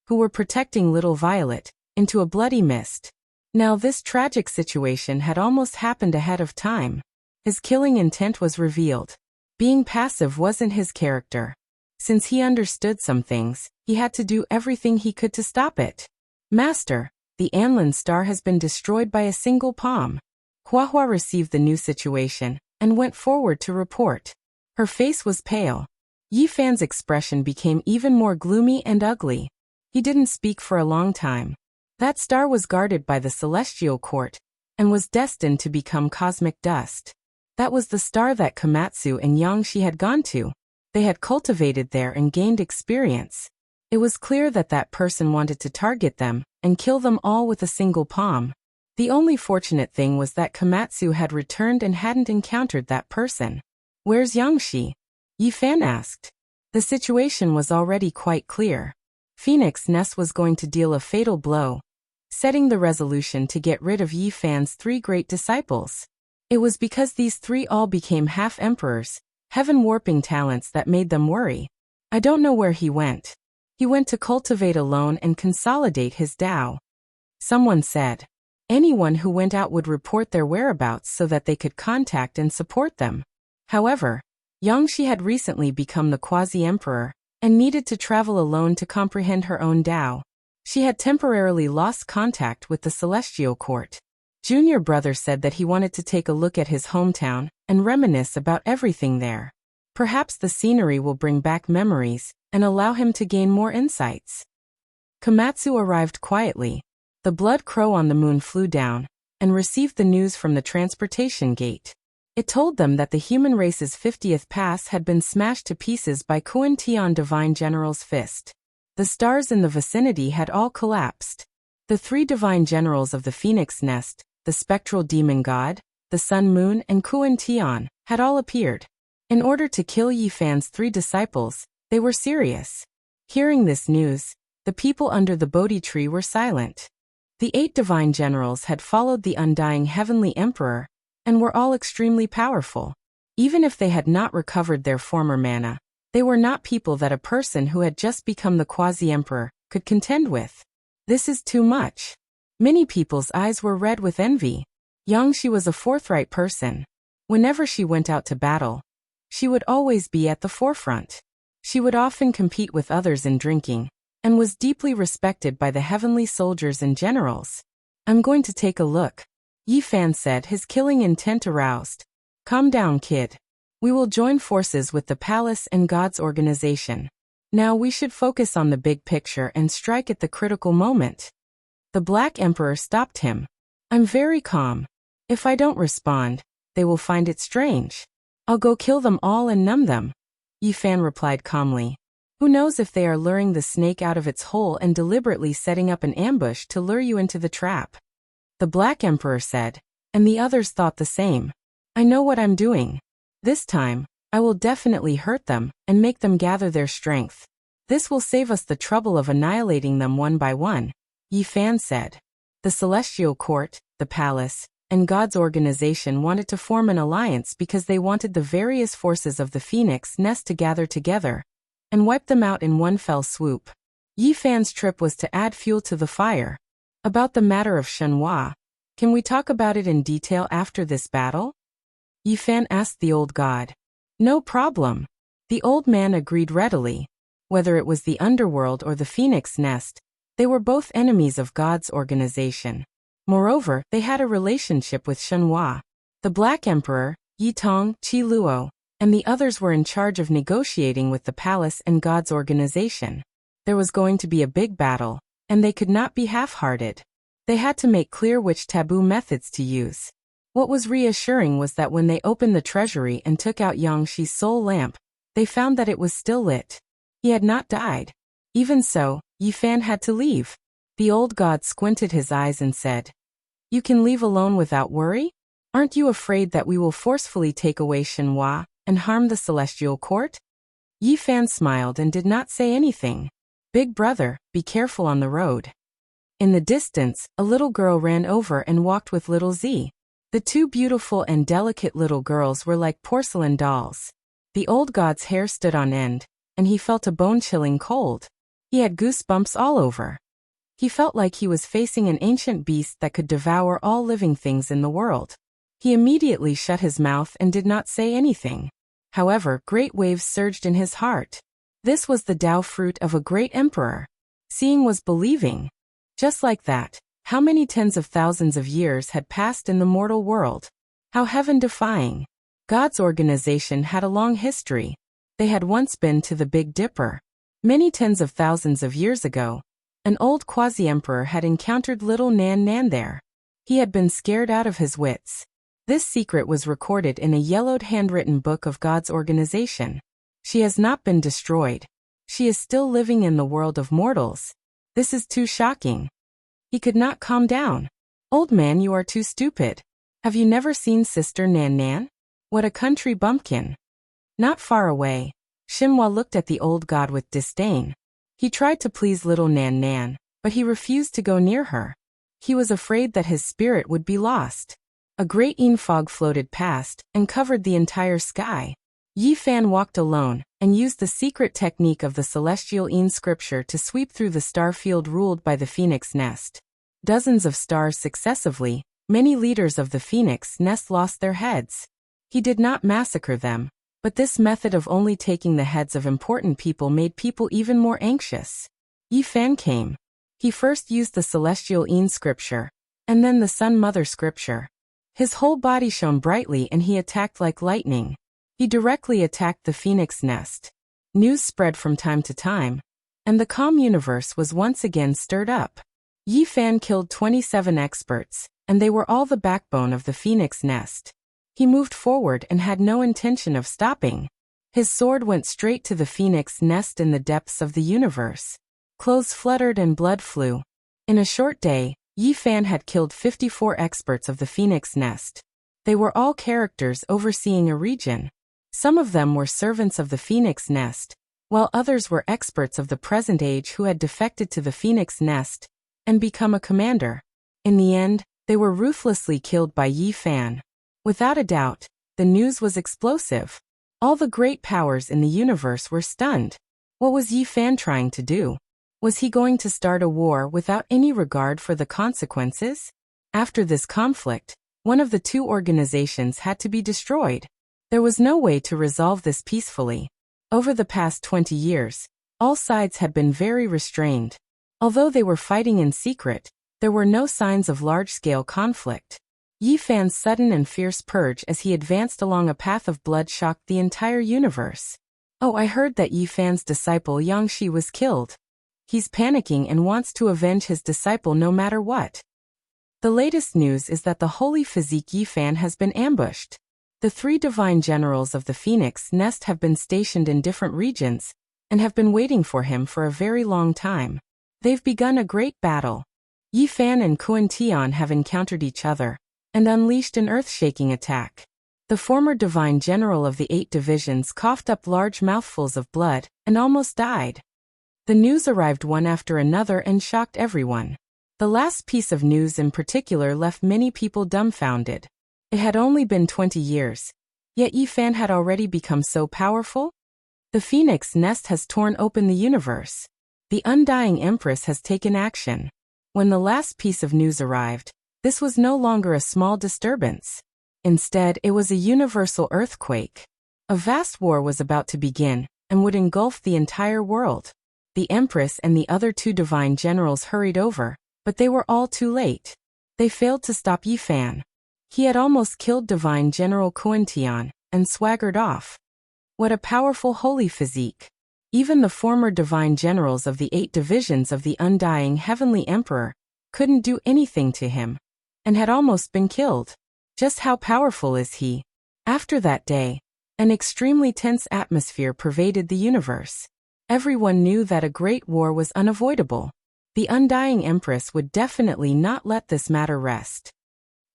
who were protecting little Violet, into a bloody mist. Now this tragic situation had almost happened ahead of time. His killing intent was revealed. Being passive wasn't his character. Since he understood some things, he had to do everything he could to stop it. Master, the Anlin star has been destroyed by a single palm. Hua Hua received the new situation and went forward to report. Her face was pale. Yi Fan's expression became even more gloomy and ugly. He didn't speak for a long time. That star was guarded by the celestial court and was destined to become cosmic dust. That was the star that Komatsu and Yangshi had gone to. They had cultivated there and gained experience. It was clear that that person wanted to target them and kill them all with a single palm. The only fortunate thing was that Komatsu had returned and hadn't encountered that person. Where's Yangshi? Yi Fan asked. The situation was already quite clear. Phoenix Nest was going to deal a fatal blow, setting the resolution to get rid of Yi Fan's 3 great disciples. It was because these 3 all became half-emperors, heaven-warping talents that made them worry. I don't know where he went. He went to cultivate alone and consolidate his Tao. Someone said. Anyone who went out would report their whereabouts so that they could contact and support them. However, Yangshi had recently become the quasi-emperor and needed to travel alone to comprehend her own Tao. She had temporarily lost contact with the celestial court. Junior brother said that he wanted to take a look at his hometown and reminisce about everything there. Perhaps the scenery will bring back memories and allow him to gain more insights. Komatsu arrived quietly. The blood crow on the moon flew down and received the news from the transportation gate. It told them that the human race's 50th pass had been smashed to pieces by Kuan Tian Divine General's fist. The stars in the vicinity had all collapsed. The 3 divine generals of the Phoenix Nest, the spectral demon god, the sun moon and Kuan Tian, had all appeared. In order to kill Yi Fan's 3 disciples, they were serious. Hearing this news, the people under the Bodhi tree were silent. The 8 divine generals had followed the undying heavenly emperor, and were all extremely powerful. Even if they had not recovered their former mana, they were not people that a person who had just become the quasi-emperor could contend with. This is too much. Many people's eyes were red with envy. Yangshi was a forthright person. Whenever she went out to battle, she would always be at the forefront. She would often compete with others in drinking, and was deeply respected by the heavenly soldiers and generals. I'm going to take a look, Yi Fan said, his killing intent aroused. Calm down, kid. We will join forces with the palace and God's organization. Now we should focus on the big picture and strike at the critical moment. The Black Emperor stopped him. I'm very calm. If I don't respond, they will find it strange. I'll go kill them all and numb them, Yi Fan replied calmly. Who knows if they are luring the snake out of its hole and deliberately setting up an ambush to lure you into the trap. The Black Emperor said, and the others thought the same. I know what I'm doing. This time, I will definitely hurt them and make them gather their strength. This will save us the trouble of annihilating them one by one, Yi Fan said. The Celestial Court, the Palace, and God's organization wanted to form an alliance because they wanted the various forces of the Phoenix Nest to gather together and wipe them out in one fell swoop. Yi Fan's trip was to add fuel to the fire. About the matter of Shenhua, can we talk about it in detail after this battle? Yi Fan asked the old god. No problem. The old man agreed readily. Whether it was the underworld or the phoenix nest, they were both enemies of God's organization. Moreover, they had a relationship with Shenhua. The Black Emperor, Yi Tong, Qi Luo, and the others were in charge of negotiating with the palace and God's organization. There was going to be a big battle, and they could not be half-hearted. They had to make clear which taboo methods to use. What was reassuring was that when they opened the treasury and took out Yang Shi's soul lamp, they found that it was still lit. He had not died. Even so, Yi Fan had to leave. The old god squinted his eyes and said, "You can leave alone without worry? Aren't you afraid that we will forcefully take away Shenhua and harm the celestial court?" Yi Fan smiled and did not say anything. "Big brother, be careful on the road." In the distance, a little girl ran over and walked with little Z. The two beautiful and delicate little girls were like porcelain dolls. The old god's hair stood on end, and he felt a bone-chilling cold. He had goosebumps all over. He felt like he was facing an ancient beast that could devour all living things in the world. He immediately shut his mouth and did not say anything. However, great waves surged in his heart. This was the Tao fruit of a great emperor. Seeing was believing. Just like that, how many tens of thousands of years had passed in the mortal world? How heaven-defying. God's organization had a long history. They had once been to the Big Dipper. Many tens of thousands of years ago, an old quasi-emperor had encountered little Nan Nan there. He had been scared out of his wits. This secret was recorded in a yellowed handwritten book of God's organization. She has not been destroyed. She is still living in the world of mortals. This is too shocking. He could not calm down. "Old man, you are too stupid. Have you never seen Sister Nan Nan? What a country bumpkin." Not far away, Shenhua looked at the old god with disdain. He tried to please little Nan Nan, but he refused to go near her. He was afraid that his spirit would be lost. A great yin fog floated past and covered the entire sky. Yi Fan walked alone and used the secret technique of the celestial yin scripture to sweep through the star field ruled by the phoenix nest. Dozens of stars successively, many leaders of the phoenix nest lost their heads. He did not massacre them, but this method of only taking the heads of important people made people even more anxious. Yi Fan came. He first used the celestial yin scripture, and then the sun mother scripture. His whole body shone brightly and he attacked like lightning. He directly attacked the phoenix nest. News spread from time to time, and the calm universe was once again stirred up. Yi Fan killed 27 experts, and they were all the backbone of the phoenix nest. He moved forward and had no intention of stopping. His sword went straight to the phoenix nest in the depths of the universe. Clothes fluttered and blood flew. In a short day, Yi Fan had killed 54 experts of the phoenix nest. They were all characters overseeing a region. Some of them were servants of the phoenix nest, while others were experts of the present age who had defected to the phoenix nest and become a commander. In the end, they were ruthlessly killed by Yi Fan. Without a doubt, the news was explosive. All the great powers in the universe were stunned. What was Yi Fan trying to do? Was he going to start a war without any regard for the consequences? After this conflict, one of the two organizations had to be destroyed. There was no way to resolve this peacefully. Over the past 20 years, all sides had been very restrained. Although they were fighting in secret, there were no signs of large-scale conflict. Yi Fan's sudden and fierce purge as he advanced along a path of blood shocked the entire universe. "Oh, I heard that Yi Fan's disciple Yang Shi was killed. He's panicking and wants to avenge his disciple no matter what." The latest news is that the holy physique Yi Fan has been ambushed. The 3 divine generals of the phoenix nest have been stationed in different regions and have been waiting for him for a very long time. They've begun a great battle. Yi Fan and Kuan Tian have encountered each other and unleashed an earth-shaking attack. The former divine general of the 8 divisions coughed up large mouthfuls of blood and almost died. The news arrived one after another and shocked everyone. The last piece of news in particular left many people dumbfounded. It had only been 20 years, yet Yi Fan had already become so powerful? The phoenix nest has torn open the universe. The undying empress has taken action. When the last piece of news arrived, this was no longer a small disturbance. Instead, it was a universal earthquake. A vast war was about to begin, and would engulf the entire world. The Empress and the other two divine generals hurried over, but they were all too late. They failed to stop Yifan. He had almost killed Divine General Kuentian, and swaggered off. What a powerful holy physique. Even the former divine generals of the 8 divisions of the undying Heavenly Emperor couldn't do anything to him, and had almost been killed. Just how powerful is he? After that day, an extremely tense atmosphere pervaded the universe. Everyone knew that a great war was unavoidable. The undying Empress would definitely not let this matter rest.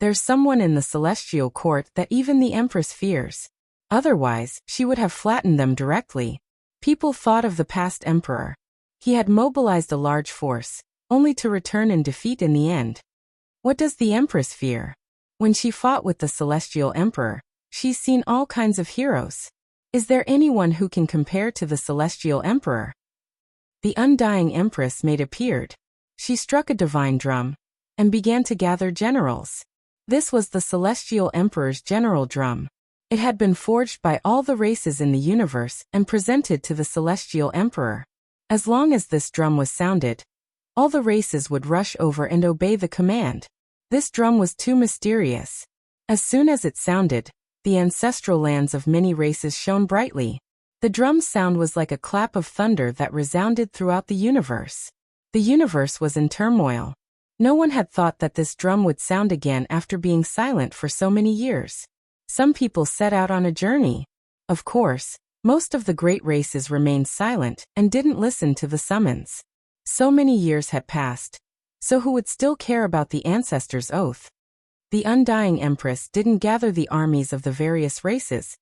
There's someone in the celestial court that even the Empress fears. Otherwise, she would have flattened them directly. People thought of the past emperor. He had mobilized a large force, only to return in defeat in the end. What does the Empress fear? When she fought with the celestial emperor, she's seen all kinds of heroes. Is there anyone who can compare to the celestial emperor? The undying Empress made appeared. She struck a divine drum, and began to gather generals. This was the celestial emperor's general drum. It had been forged by all the races in the universe and presented to the celestial emperor. As long as this drum was sounded, all the races would rush over and obey the command. This drum was too mysterious. As soon as it sounded, the ancestral lands of many races shone brightly. The drum's sound was like a clap of thunder that resounded throughout the universe. The universe was in turmoil. No one had thought that this drum would sound again after being silent for so many years. Some people set out on a journey. Of course, most of the great races remained silent and didn't listen to the summons. So many years had passed. So who would still care about the ancestors' oath? The undying Empress didn't gather the armies of the various races,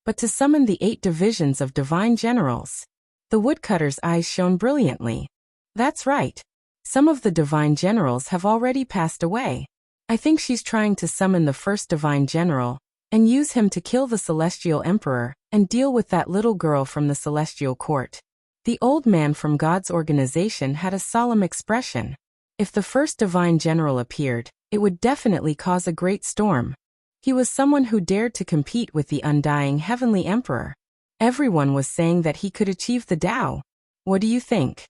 but to summon the 8 divisions of divine generals. The woodcutter's eyes shone brilliantly. That's right. Some of the divine generals have already passed away. I think she's trying to summon the first divine general, and use him to kill the celestial emperor, and deal with that little girl from the celestial court. The old man from God's organization had a solemn expression. If the first divine general appeared, it would definitely cause a great storm. He was someone who dared to compete with the undying Heavenly Emperor. Everyone was saying that he could achieve the Tao. What do you think?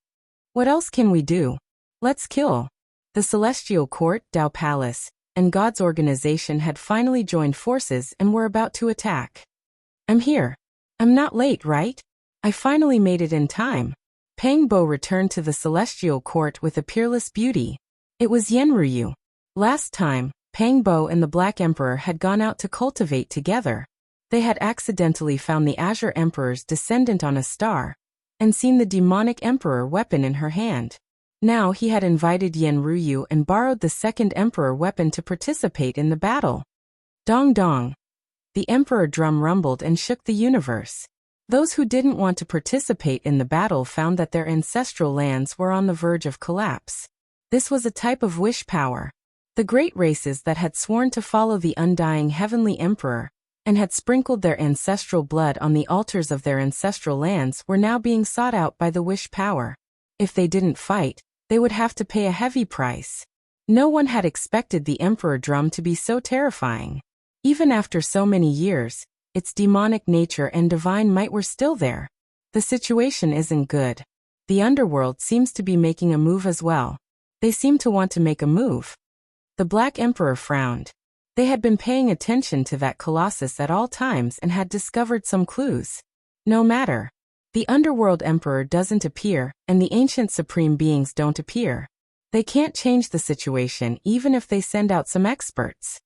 What else can we do? Let's kill. The Celestial Court, Tao Palace, and God's organization had finally joined forces and were about to attack. I'm here. I'm not late, right? I finally made it in time. Pang Bo returned to the Celestial Court with a peerless beauty. It was Yenryu. Last time, Pang Bo and the Black Emperor had gone out to cultivate together. They had accidentally found the Azure Emperor's descendant on a star, and seen the demonic emperor weapon in her hand. Now he had invited Yenryu and borrowed the second emperor weapon to participate in the battle. Dong dong. The emperor drum rumbled and shook the universe. Those who didn't want to participate in the battle found that their ancestral lands were on the verge of collapse. This was a type of wish power. The great races that had sworn to follow the undying Heavenly Emperor, and had sprinkled their ancestral blood on the altars of their ancestral lands were now being sought out by the wish power. If they didn't fight, they would have to pay a heavy price. No one had expected the Emperor drum to be so terrifying. Even after so many years, its demonic nature and divine might were still there. The situation isn't good. The underworld seems to be making a move as well. They seem to want to make a move. The Black Emperor frowned. They had been paying attention to that colossus at all times and had discovered some clues. No matter. The Underworld Emperor doesn't appear, and the ancient supreme beings don't appear. They can't change the situation even if they send out some experts.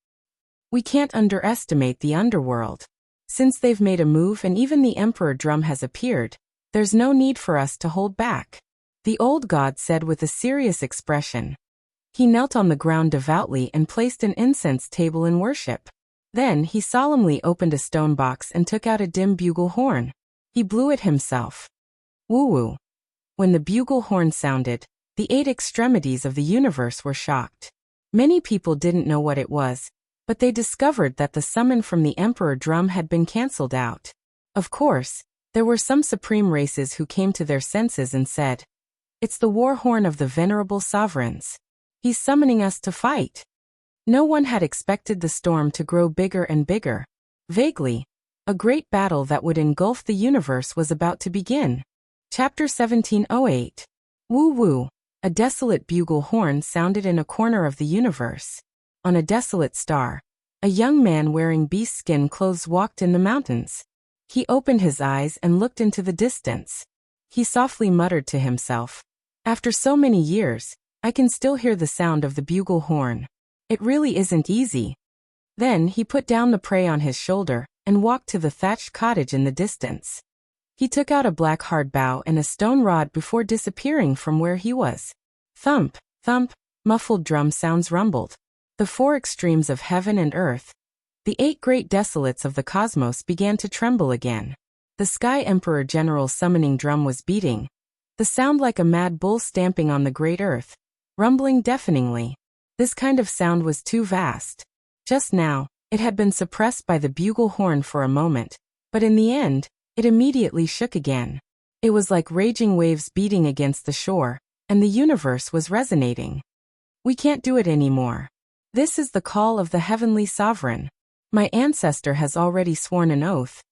We can't underestimate the Underworld. Since they've made a move and even the Emperor drum has appeared, there's no need for us to hold back. The old god said with a serious expression. He knelt on the ground devoutly and placed an incense table in worship. Then he solemnly opened a stone box and took out a dim bugle horn. He blew it himself. Woo-woo. When the bugle horn sounded, the 8 extremities of the universe were shocked. Many people didn't know what it was, but they discovered that the summon from the Emperor drum had been cancelled out. Of course, there were some supreme races who came to their senses and said, "It's the war horn of the venerable sovereigns. He's summoning us to fight." No one had expected the storm to grow bigger and bigger. Vaguely, A great battle that would engulf the universe was about to begin. Chapter 1708. Woo woo. A desolate bugle horn sounded in a corner of the universe. On a desolate star, a young man wearing beast skin clothes walked in the mountains. He opened his eyes and looked into the distance. He softly muttered to himself, "After so many years, I can still hear the sound of the bugle horn. It really isn't easy." Then he put down the prey on his shoulder and walked to the thatched cottage in the distance. He took out a black hard bough and a stone rod before disappearing from where he was. Thump, thump, muffled drum sounds rumbled. The four extremes of heaven and earth, the 8 great desolates of the cosmos, began to tremble again. The Sky Emperor General's summoning drum was beating, the sound like a mad bull stamping on the great earth, rumbling deafeningly. This kind of sound was too vast. Just now, it had been suppressed by the bugle horn for a moment, but in the end, it immediately shook again. It was like raging waves beating against the shore, and the universe was resonating. "We can't do it anymore. This is the call of the heavenly sovereign. My ancestor has already sworn an oath,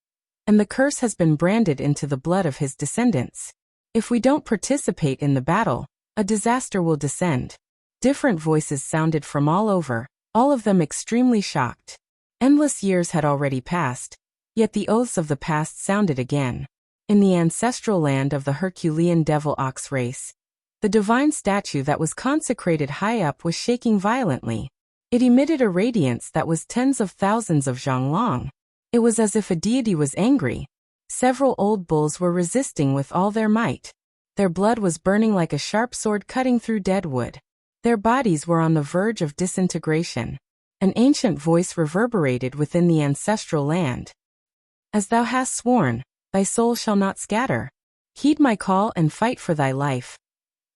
and the curse has been branded into the blood of his descendants. If we don't participate in the battle, a disaster will descend." Different voices sounded from all over, all of them extremely shocked. Endless years had already passed, yet the oaths of the past sounded again. In the ancestral land of the Herculean devil ox race, the divine statue that was consecrated high up was shaking violently. It emitted a radiance that was tens of thousands of zhang long. It was as if a deity was angry. Several old bulls were resisting with all their might. Their blood was burning like a sharp sword cutting through dead wood. Their bodies were on the verge of disintegration. An ancient voice reverberated within the ancestral land. "As thou hast sworn, thy soul shall not scatter. Heed my call and fight for thy life."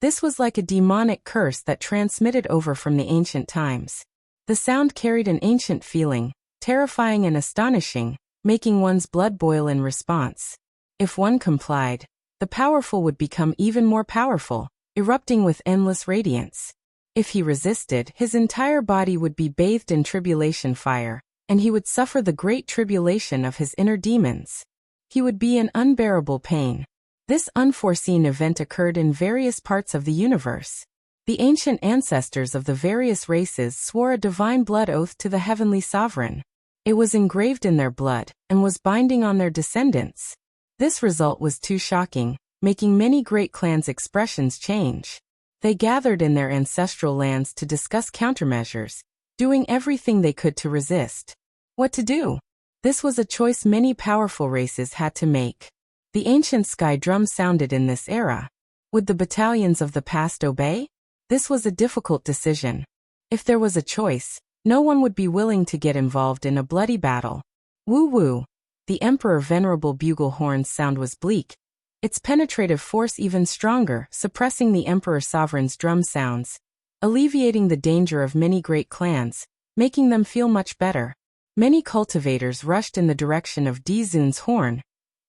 This was like a demonic curse that transmitted over from the ancient times. The sound carried an ancient feeling, terrifying and astonishing, making one's blood boil in response. If one complied, the powerful would become even more powerful, erupting with endless radiance. If he resisted, his entire body would be bathed in tribulation fire, and he would suffer the great tribulation of his inner demons. He would be in unbearable pain. This unforeseen event occurred in various parts of the universe. The ancient ancestors of the various races swore a divine blood oath to the heavenly sovereign. It was engraved in their blood, and was binding on their descendants. This result was too shocking, making many great clans' expressions change. They gathered in their ancestral lands to discuss countermeasures, doing everything they could to resist. What to do? This was a choice many powerful races had to make. The ancient sky drum sounded in this era. Would the battalions of the past obey? This was a difficult decision. If there was a choice, no one would be willing to get involved in a bloody battle. Woo woo. The Emperor Venerable bugle horn's sound was bleak, its penetrative force even stronger, suppressing the Emperor Sovereign's drum sounds, alleviating the danger of many great clans, making them feel much better. Many cultivators rushed in the direction of Dizun's horn,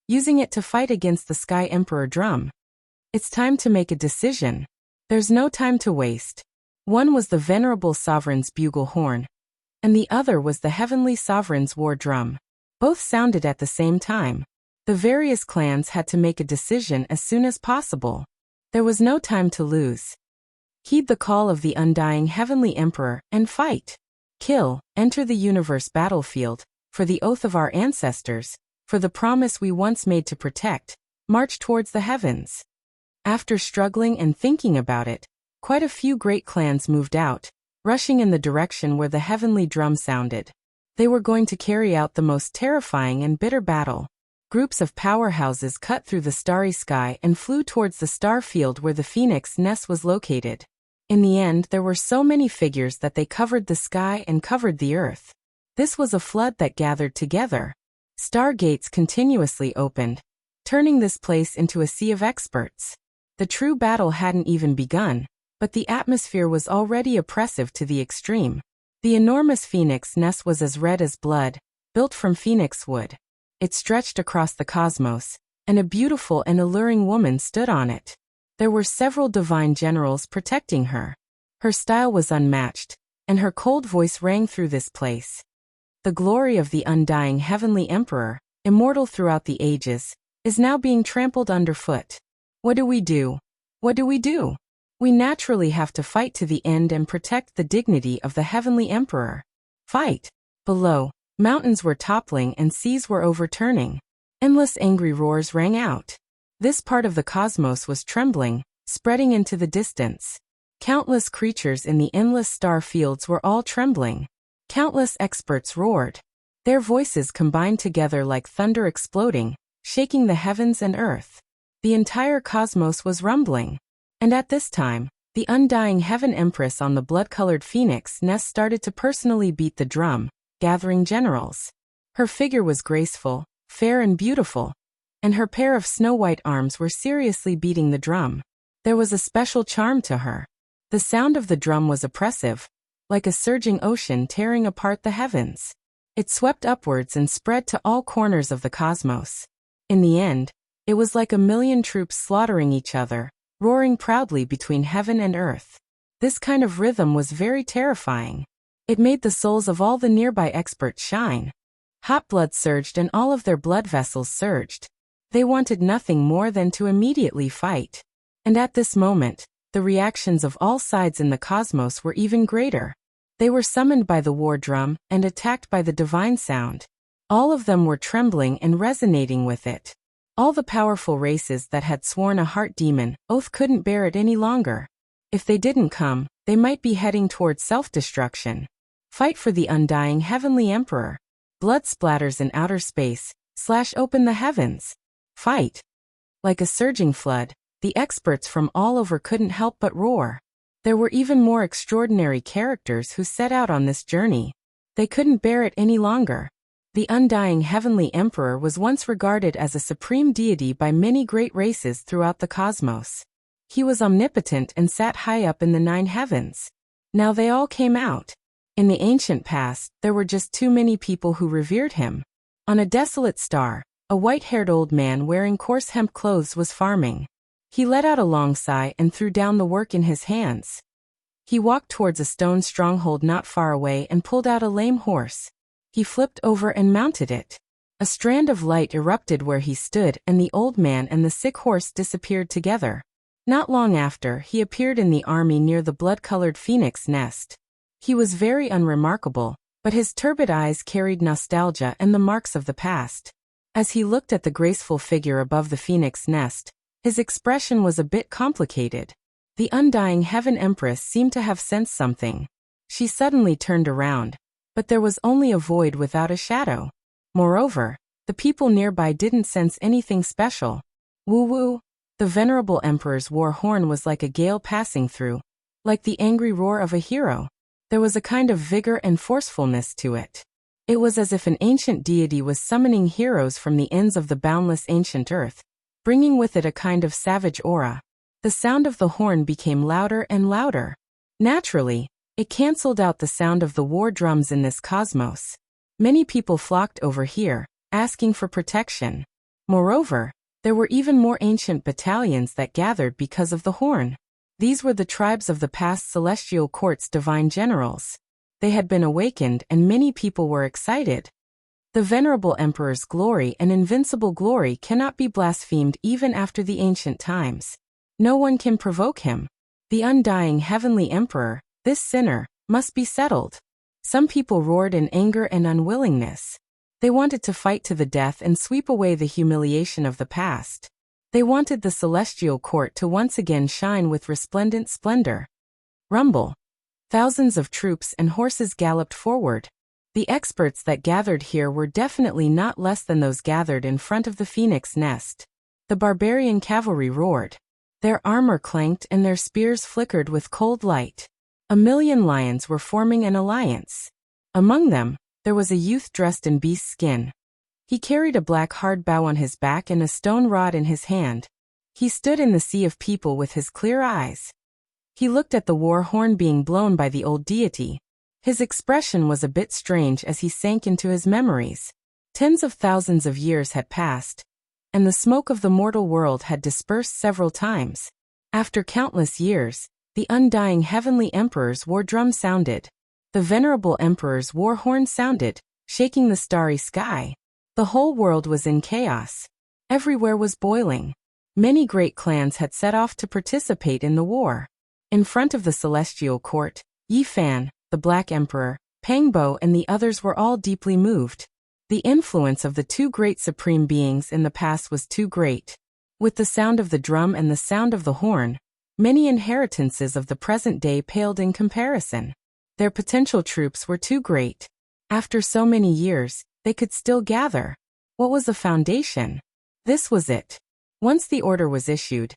using it to fight against the Sky Emperor drum. It's time to make a decision. There's no time to waste. One was the Venerable Sovereign's bugle horn, and the other was the Heavenly Sovereign's war drum. Both sounded at the same time. The various clans had to make a decision as soon as possible. There was no time to lose. Heed the call of the undying Heavenly Emperor and fight. Kill, enter the universe battlefield, for the oath of our ancestors, for the promise we once made to protect, march towards the heavens. After struggling and thinking about it, quite a few great clans moved out, rushing in the direction where the heavenly drum sounded. They were going to carry out the most terrifying and bitter battle. Groups of powerhouses cut through the starry sky and flew towards the star field where the phoenix nest was located. In the end, there were so many figures that they covered the sky and covered the earth. This was a flood that gathered together. Stargates continuously opened, turning this place into a sea of experts. The true battle hadn't even begun, but the atmosphere was already oppressive to the extreme. The enormous phoenix nest was as red as blood, built from phoenix wood. It stretched across the cosmos, and a beautiful and alluring woman stood on it. There were several divine generals protecting her. Her style was unmatched, and her cold voice rang through this place. The glory of the undying heavenly emperor, immortal throughout the ages, is now being trampled underfoot. What do we do? What do we do? We naturally have to fight to the end and protect the dignity of the heavenly emperor. Fight! Below, mountains were toppling and seas were overturning. Endless angry roars rang out. This part of the cosmos was trembling, spreading into the distance. Countless creatures in the endless star fields were all trembling. Countless experts roared. Their voices combined together like thunder exploding, shaking the heavens and earth. The entire cosmos was rumbling. And at this time, the undying Heaven Empress on the blood-colored phoenix nest started to personally beat the drum, gathering generals. Her figure was graceful, fair and beautiful, and her pair of snow-white arms were seriously beating the drum. There was a special charm to her. The sound of the drum was oppressive, like a surging ocean tearing apart the heavens. It swept upwards and spread to all corners of the cosmos. In the end, it was like a million troops slaughtering each other, roaring proudly between heaven and earth. This kind of rhythm was very terrifying. It made the souls of all the nearby experts shine. Hot blood surged and all of their blood vessels surged. They wanted nothing more than to immediately fight. And at this moment, the reactions of all sides in the cosmos were even greater. They were summoned by the war drum and attacked by the divine sound. All of them were trembling and resonating with it. All the powerful races that had sworn a heart demon oath couldn't bear it any longer. If they didn't come, they might be heading towards self-destruction. Fight for the undying heavenly emperor. Blood splatters in outer space, slash open the heavens. Fight! Like a surging flood, the experts from all over couldn't help but roar. There were even more extraordinary characters who set out on this journey. They couldn't bear it any longer. The undying heavenly emperor was once regarded as a supreme deity by many great races throughout the cosmos. He was omnipotent and sat high up in the 9 heavens. Now they all came out. In the ancient past, there were just too many people who revered him. On a desolate star, a white-haired old man wearing coarse hemp clothes was farming. He let out a long sigh and threw down the work in his hands. He walked towards a stone stronghold not far away and pulled out a lame horse. He flipped over and mounted it. A strand of light erupted where he stood and the old man and the sick horse disappeared together. Not long after, he appeared in the army near the blood-colored phoenix nest. He was very unremarkable, but his turbid eyes carried nostalgia and the marks of the past. As he looked at the graceful figure above the phoenix nest, his expression was a bit complicated. The undying Heaven Empress seemed to have sensed something. She suddenly turned around, but there was only a void without a shadow. Moreover, the people nearby didn't sense anything special. Woo-woo! The venerable emperor's war horn was like a gale passing through, like the angry roar of a hero. There was a kind of vigor and forcefulness to it. It was as if an ancient deity was summoning heroes from the ends of the boundless ancient earth, bringing with it a kind of savage aura. The sound of the horn became louder and louder. Naturally, it cancelled out the sound of the war drums in this cosmos. Many people flocked over here, asking for protection. Moreover, there were even more ancient battalions that gathered because of the horn. These were the tribes of the past celestial court's divine generals. They had been awakened and many people were excited. The venerable emperor's glory and invincible glory cannot be blasphemed even after the ancient times. No one can provoke him. The undying heavenly emperor, this sinner, must be settled. Some people roared in anger and unwillingness. They wanted to fight to the death and sweep away the humiliation of the past. They wanted the celestial court to once again shine with resplendent splendor. Rumble. Thousands of troops and horses galloped forward. The experts that gathered here were definitely not less than those gathered in front of the phoenix nest. The barbarian cavalry roared. Their armor clanked and their spears flickered with cold light. A million lions were forming an alliance. Among them, there was a youth dressed in beast skin. He carried a black hard bow on his back and a stone rod in his hand. He stood in the sea of people with his clear eyes. He looked at the war horn being blown by the old deity. His expression was a bit strange as he sank into his memories. Tens of thousands of years had passed, and the smoke of the mortal world had dispersed several times. After countless years, the undying heavenly emperor's war drum sounded. The venerable emperor's war horn sounded, shaking the starry sky. The whole world was in chaos. Everywhere was boiling. Many great clans had set off to participate in the war. In front of the celestial court, Yi Fan, the Black Emperor, Pangbo and the others were all deeply moved. The influence of the two great supreme beings in the past was too great. With the sound of the drum and the sound of the horn, many inheritances of the present day paled in comparison. Their potential troops were too great. After so many years, they could still gather. What was the foundation? This was it. Once the order was issued,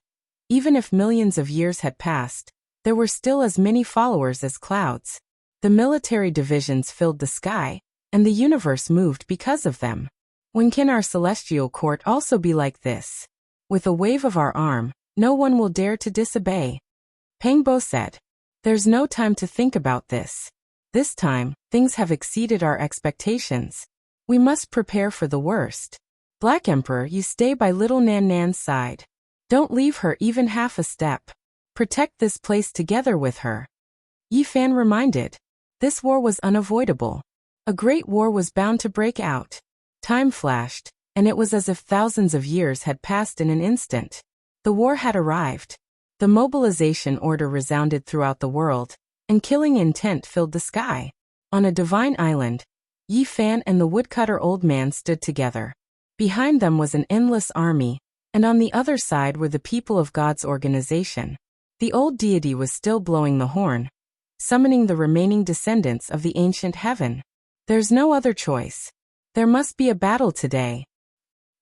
even if millions of years had passed, there were still as many followers as clouds. The military divisions filled the sky, and the universe moved because of them. When can our celestial court also be like this? With a wave of our arm, no one will dare to disobey. Pangbo said. There's no time to think about this. This time, things have exceeded our expectations. We must prepare for the worst. Black Emperor, you stay by little Nan Nan's side. Don't leave her even half a step. Protect this place together with her. Yi Fan reminded. This war was unavoidable. A great war was bound to break out. Time flashed, and it was as if thousands of years had passed in an instant. The war had arrived. The mobilization order resounded throughout the world, and killing intent filled the sky. On a divine island, Yi Fan and the woodcutter old man stood together. Behind them was an endless army, and on the other side were the people of God's organization. The old deity was still blowing the horn, summoning the remaining descendants of the ancient heaven. There's no other choice. There must be a battle today.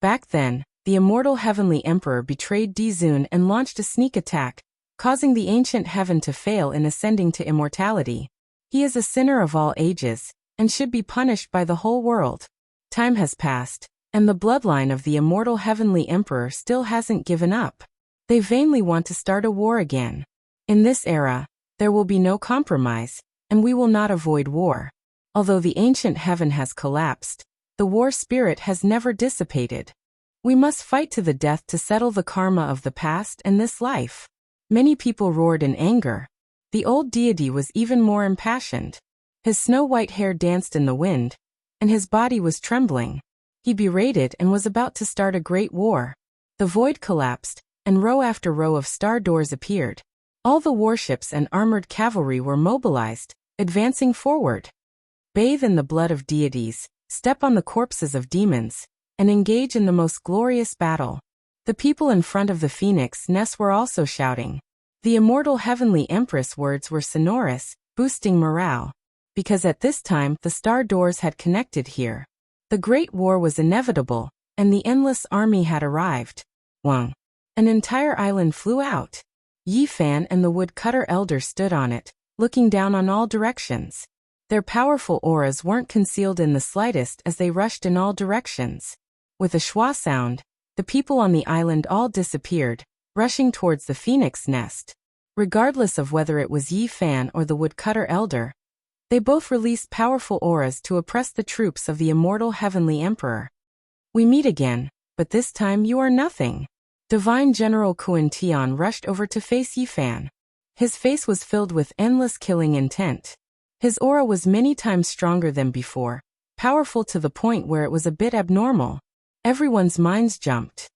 Back then, the immortal heavenly emperor betrayed Dizun and launched a sneak attack, causing the ancient heaven to fail in ascending to immortality. He is a sinner of all ages, and should be punished by the whole world. Time has passed, and the bloodline of the immortal heavenly emperor still hasn't given up. They vainly want to start a war again. In this era, there will be no compromise, and we will not avoid war. Although the ancient heaven has collapsed, the war spirit has never dissipated. We must fight to the death to settle the karma of the past and this life. Many people roared in anger. The old deity was even more impassioned. His snow-white hair danced in the wind, and his body was trembling. He berated and was about to start a great war. The void collapsed, and row after row of star doors appeared. All the warships and armored cavalry were mobilized, advancing forward. Bathe in the blood of deities, step on the corpses of demons, and engage in the most glorious battle. The people in front of the phoenix nest were also shouting. The immortal heavenly empress words were sonorous, boosting morale. Because at this time the star doors had connected here. The great war was inevitable, and the endless army had arrived. Wang. An entire island flew out. Yi Fan and the woodcutter elder stood on it, looking down on all directions. Their powerful auras weren't concealed in the slightest as they rushed in all directions. With a schwa sound, the people on the island all disappeared, rushing towards the phoenix nest. Regardless of whether it was Yi Fan or the woodcutter elder, they both released powerful auras to oppress the troops of the immortal heavenly emperor. We meet again, but this time you are nothing. Divine General Kuan Tian rushed over to face Yi Fan. His face was filled with endless killing intent. His aura was many times stronger than before, powerful to the point where it was a bit abnormal. Everyone's minds jumped.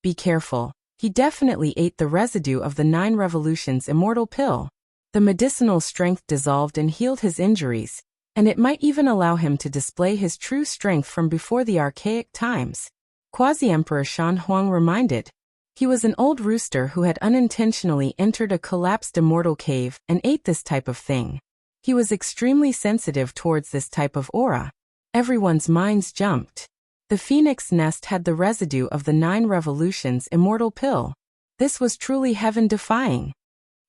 Be careful, he definitely ate the residue of the 9 Revolutions immortal pill. The medicinal strength dissolved and healed his injuries, and it might even allow him to display his true strength from before the archaic times. Quasi-Emperor Shan Huang reminded. He was an old rooster who had unintentionally entered a collapsed immortal cave and ate this type of thing. He was extremely sensitive towards this type of aura. Everyone's minds jumped. The phoenix nest had the residue of the 9 Revolutions immortal pill. This was truly heaven-defying.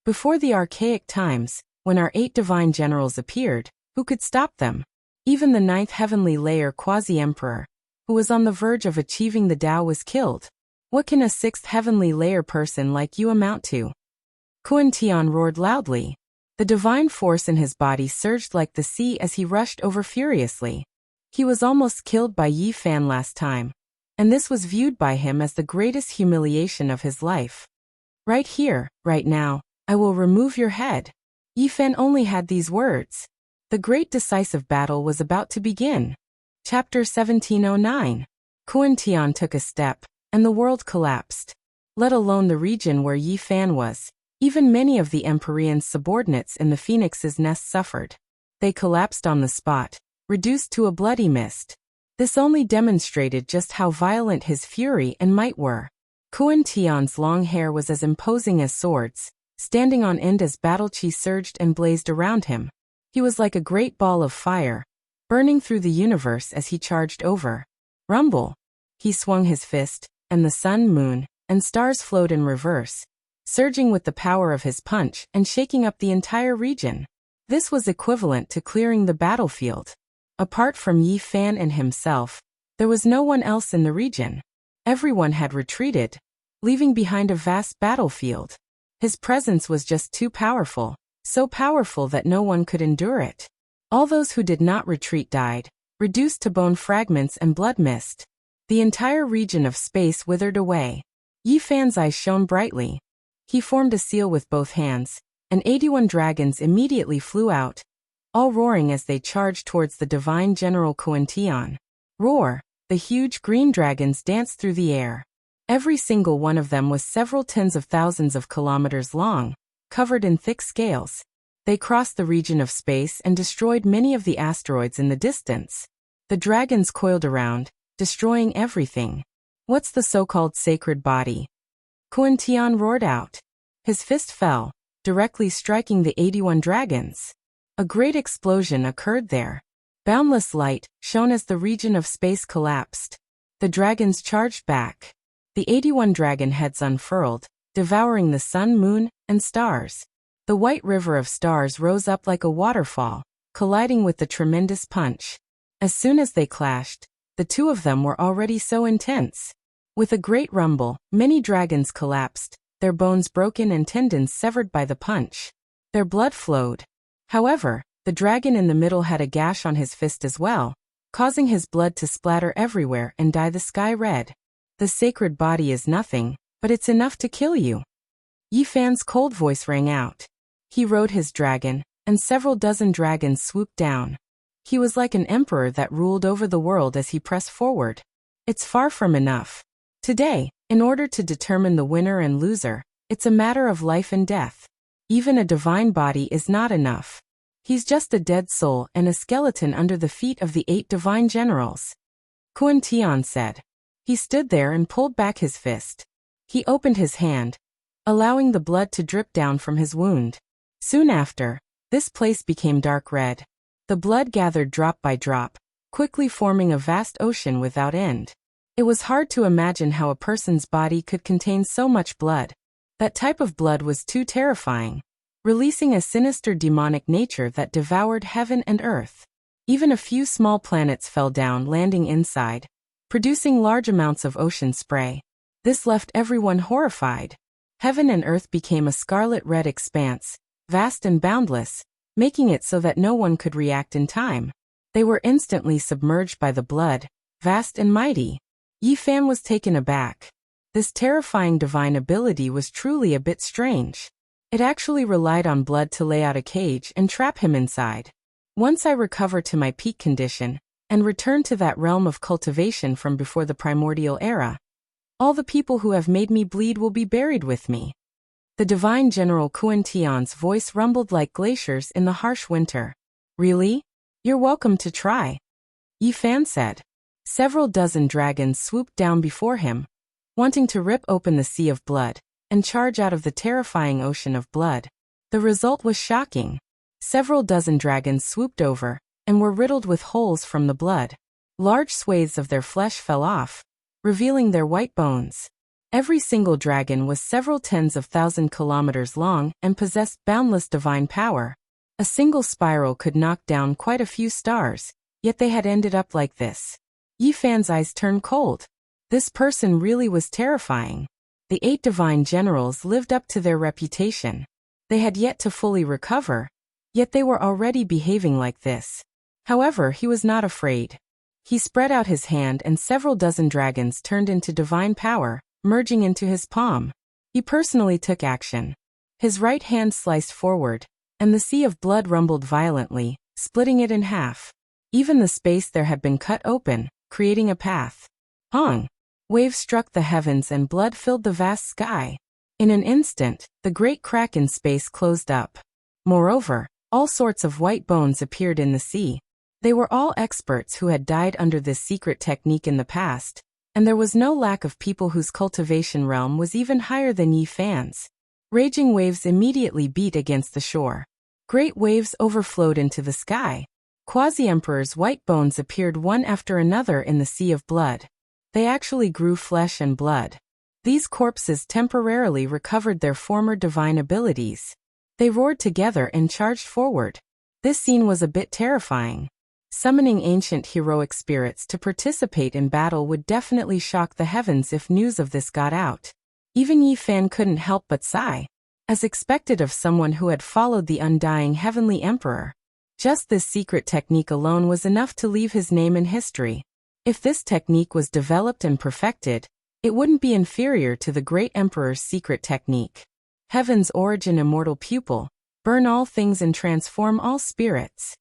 Before the archaic times, when our 8 divine generals appeared, who could stop them? Even the 9th heavenly layer quasi-emperor, who was on the verge of achieving the Tao, was killed. What can a 6th heavenly layer person like you amount to? Kuan Tian roared loudly. The divine force in his body surged like the sea as he rushed over furiously. He was almost killed by Yi Fan last time, and this was viewed by him as the greatest humiliation of his life. Right here, right now, I will remove your head. Yi Fan only had these words. The great decisive battle was about to begin. Chapter 1709. Kuan Tian took a step, and the world collapsed. Let alone the region where Yi Fan was. Even many of the Empyrean's subordinates in the Phoenix's nest suffered. They collapsed on the spot, reduced to a bloody mist. This only demonstrated just how violent his fury and might were. Kuan Tian's long hair was as imposing as swords, standing on end as battle chi surged and blazed around him. He was like a great ball of fire, burning through the universe as he charged over. Rumble! He swung his fist, and the sun, moon, and stars flowed in reverse, surging with the power of his punch and shaking up the entire region. This was equivalent to clearing the battlefield. Apart from Yi Fan and himself, there was no one else in the region. Everyone had retreated, leaving behind a vast battlefield. His presence was just too powerful, so powerful that no one could endure it. All those who did not retreat died, reduced to bone fragments and blood mist. The entire region of space withered away. Yi Fan's eyes shone brightly. He formed a seal with both hands, and 81 dragons immediately flew out, all roaring as they charged towards the divine general Kuan Tian. Roar! The huge green dragons danced through the air. Every single one of them was several tens of thousands of kilometers long, covered in thick scales. They crossed the region of space and destroyed many of the asteroids in the distance. The dragons coiled around, destroying everything. What's the so-called sacred body? Kuan Tian roared out. His fist fell, directly striking the 81 dragons. A great explosion occurred there. Boundless light shone as the region of space collapsed. The dragons charged back. The 81 dragon heads unfurled, devouring the sun, moon, and stars. The white river of stars rose up like a waterfall, colliding with the tremendous punch. As soon as they clashed, the two of them were already so intense. With a great rumble, many dragons collapsed, their bones broken and tendons severed by the punch. Their blood flowed. However, the dragon in the middle had a gash on his fist as well, causing his blood to splatter everywhere and dye the sky red. The sacred body is nothing, but it's enough to kill you. Yi Fan's cold voice rang out. He rode his dragon, and several dozen dragons swooped down. He was like an emperor that ruled over the world as he pressed forward. It's far from enough. Today, in order to determine the winner and loser, it's a matter of life and death. Even a divine body is not enough. He's just a dead soul and a skeleton under the feet of the 8 divine generals. Kuan Tian said. He stood there and pulled back his fist. He opened his hand, allowing the blood to drip down from his wound. Soon after, this place became dark red. The blood gathered drop by drop, quickly forming a vast ocean without end. It was hard to imagine how a person's body could contain so much blood. That type of blood was too terrifying, releasing a sinister demonic nature that devoured heaven and earth. Even a few small planets fell down, landing inside, producing large amounts of ocean spray. This left everyone horrified. Heaven and earth became a scarlet red expanse, vast and boundless, making it so that no one could react in time. They were instantly submerged by the blood, vast and mighty. Yi Fan was taken aback. This terrifying divine ability was truly a bit strange. It actually relied on blood to lay out a cage and trap him inside. Once I recover to my peak condition, and return to that realm of cultivation from before the primordial era, all the people who have made me bleed will be buried with me. The divine general Kuan Tian's voice rumbled like glaciers in the harsh winter. Really? You're welcome to try. Yi Fan said. Several dozen dragons swooped down before him, wanting to rip open the sea of blood and charge out of the terrifying ocean of blood. The result was shocking. Several dozen dragons swooped over and were riddled with holes from the blood. Large swathes of their flesh fell off, revealing their white bones. Every single dragon was several tens of thousand kilometers long and possessed boundless divine power. A single spiral could knock down quite a few stars, yet they had ended up like this. Yi Fan's eyes turned cold. This person really was terrifying. The 8 divine generals lived up to their reputation. They had yet to fully recover, yet they were already behaving like this. However, he was not afraid. He spread out his hand and several dozen dragons turned into divine power, merging into his palm. He personally took action. His right hand sliced forward, and the sea of blood rumbled violently, splitting it in half. Even the space there had been cut open, creating a path. Hong! Waves struck the heavens and blood filled the vast sky. In an instant, the great crack in space closed up. Moreover, all sorts of white bones appeared in the sea. They were all experts who had died under this secret technique in the past, and there was no lack of people whose cultivation realm was even higher than Yi Fan's. Raging waves immediately beat against the shore. Great waves overflowed into the sky. Quasi-Emperor's white bones appeared one after another in the sea of blood. They actually grew flesh and blood. These corpses temporarily recovered their former divine abilities. They roared together and charged forward. This scene was a bit terrifying. Summoning ancient heroic spirits to participate in battle would definitely shock the heavens if news of this got out. Even Yi Fan couldn't help but sigh. As expected of someone who had followed the undying heavenly emperor. Just this secret technique alone was enough to leave his name in history. If this technique was developed and perfected, it wouldn't be inferior to the great emperor's secret technique. Heaven's origin immortal pupil, burn all things and transform all spirits.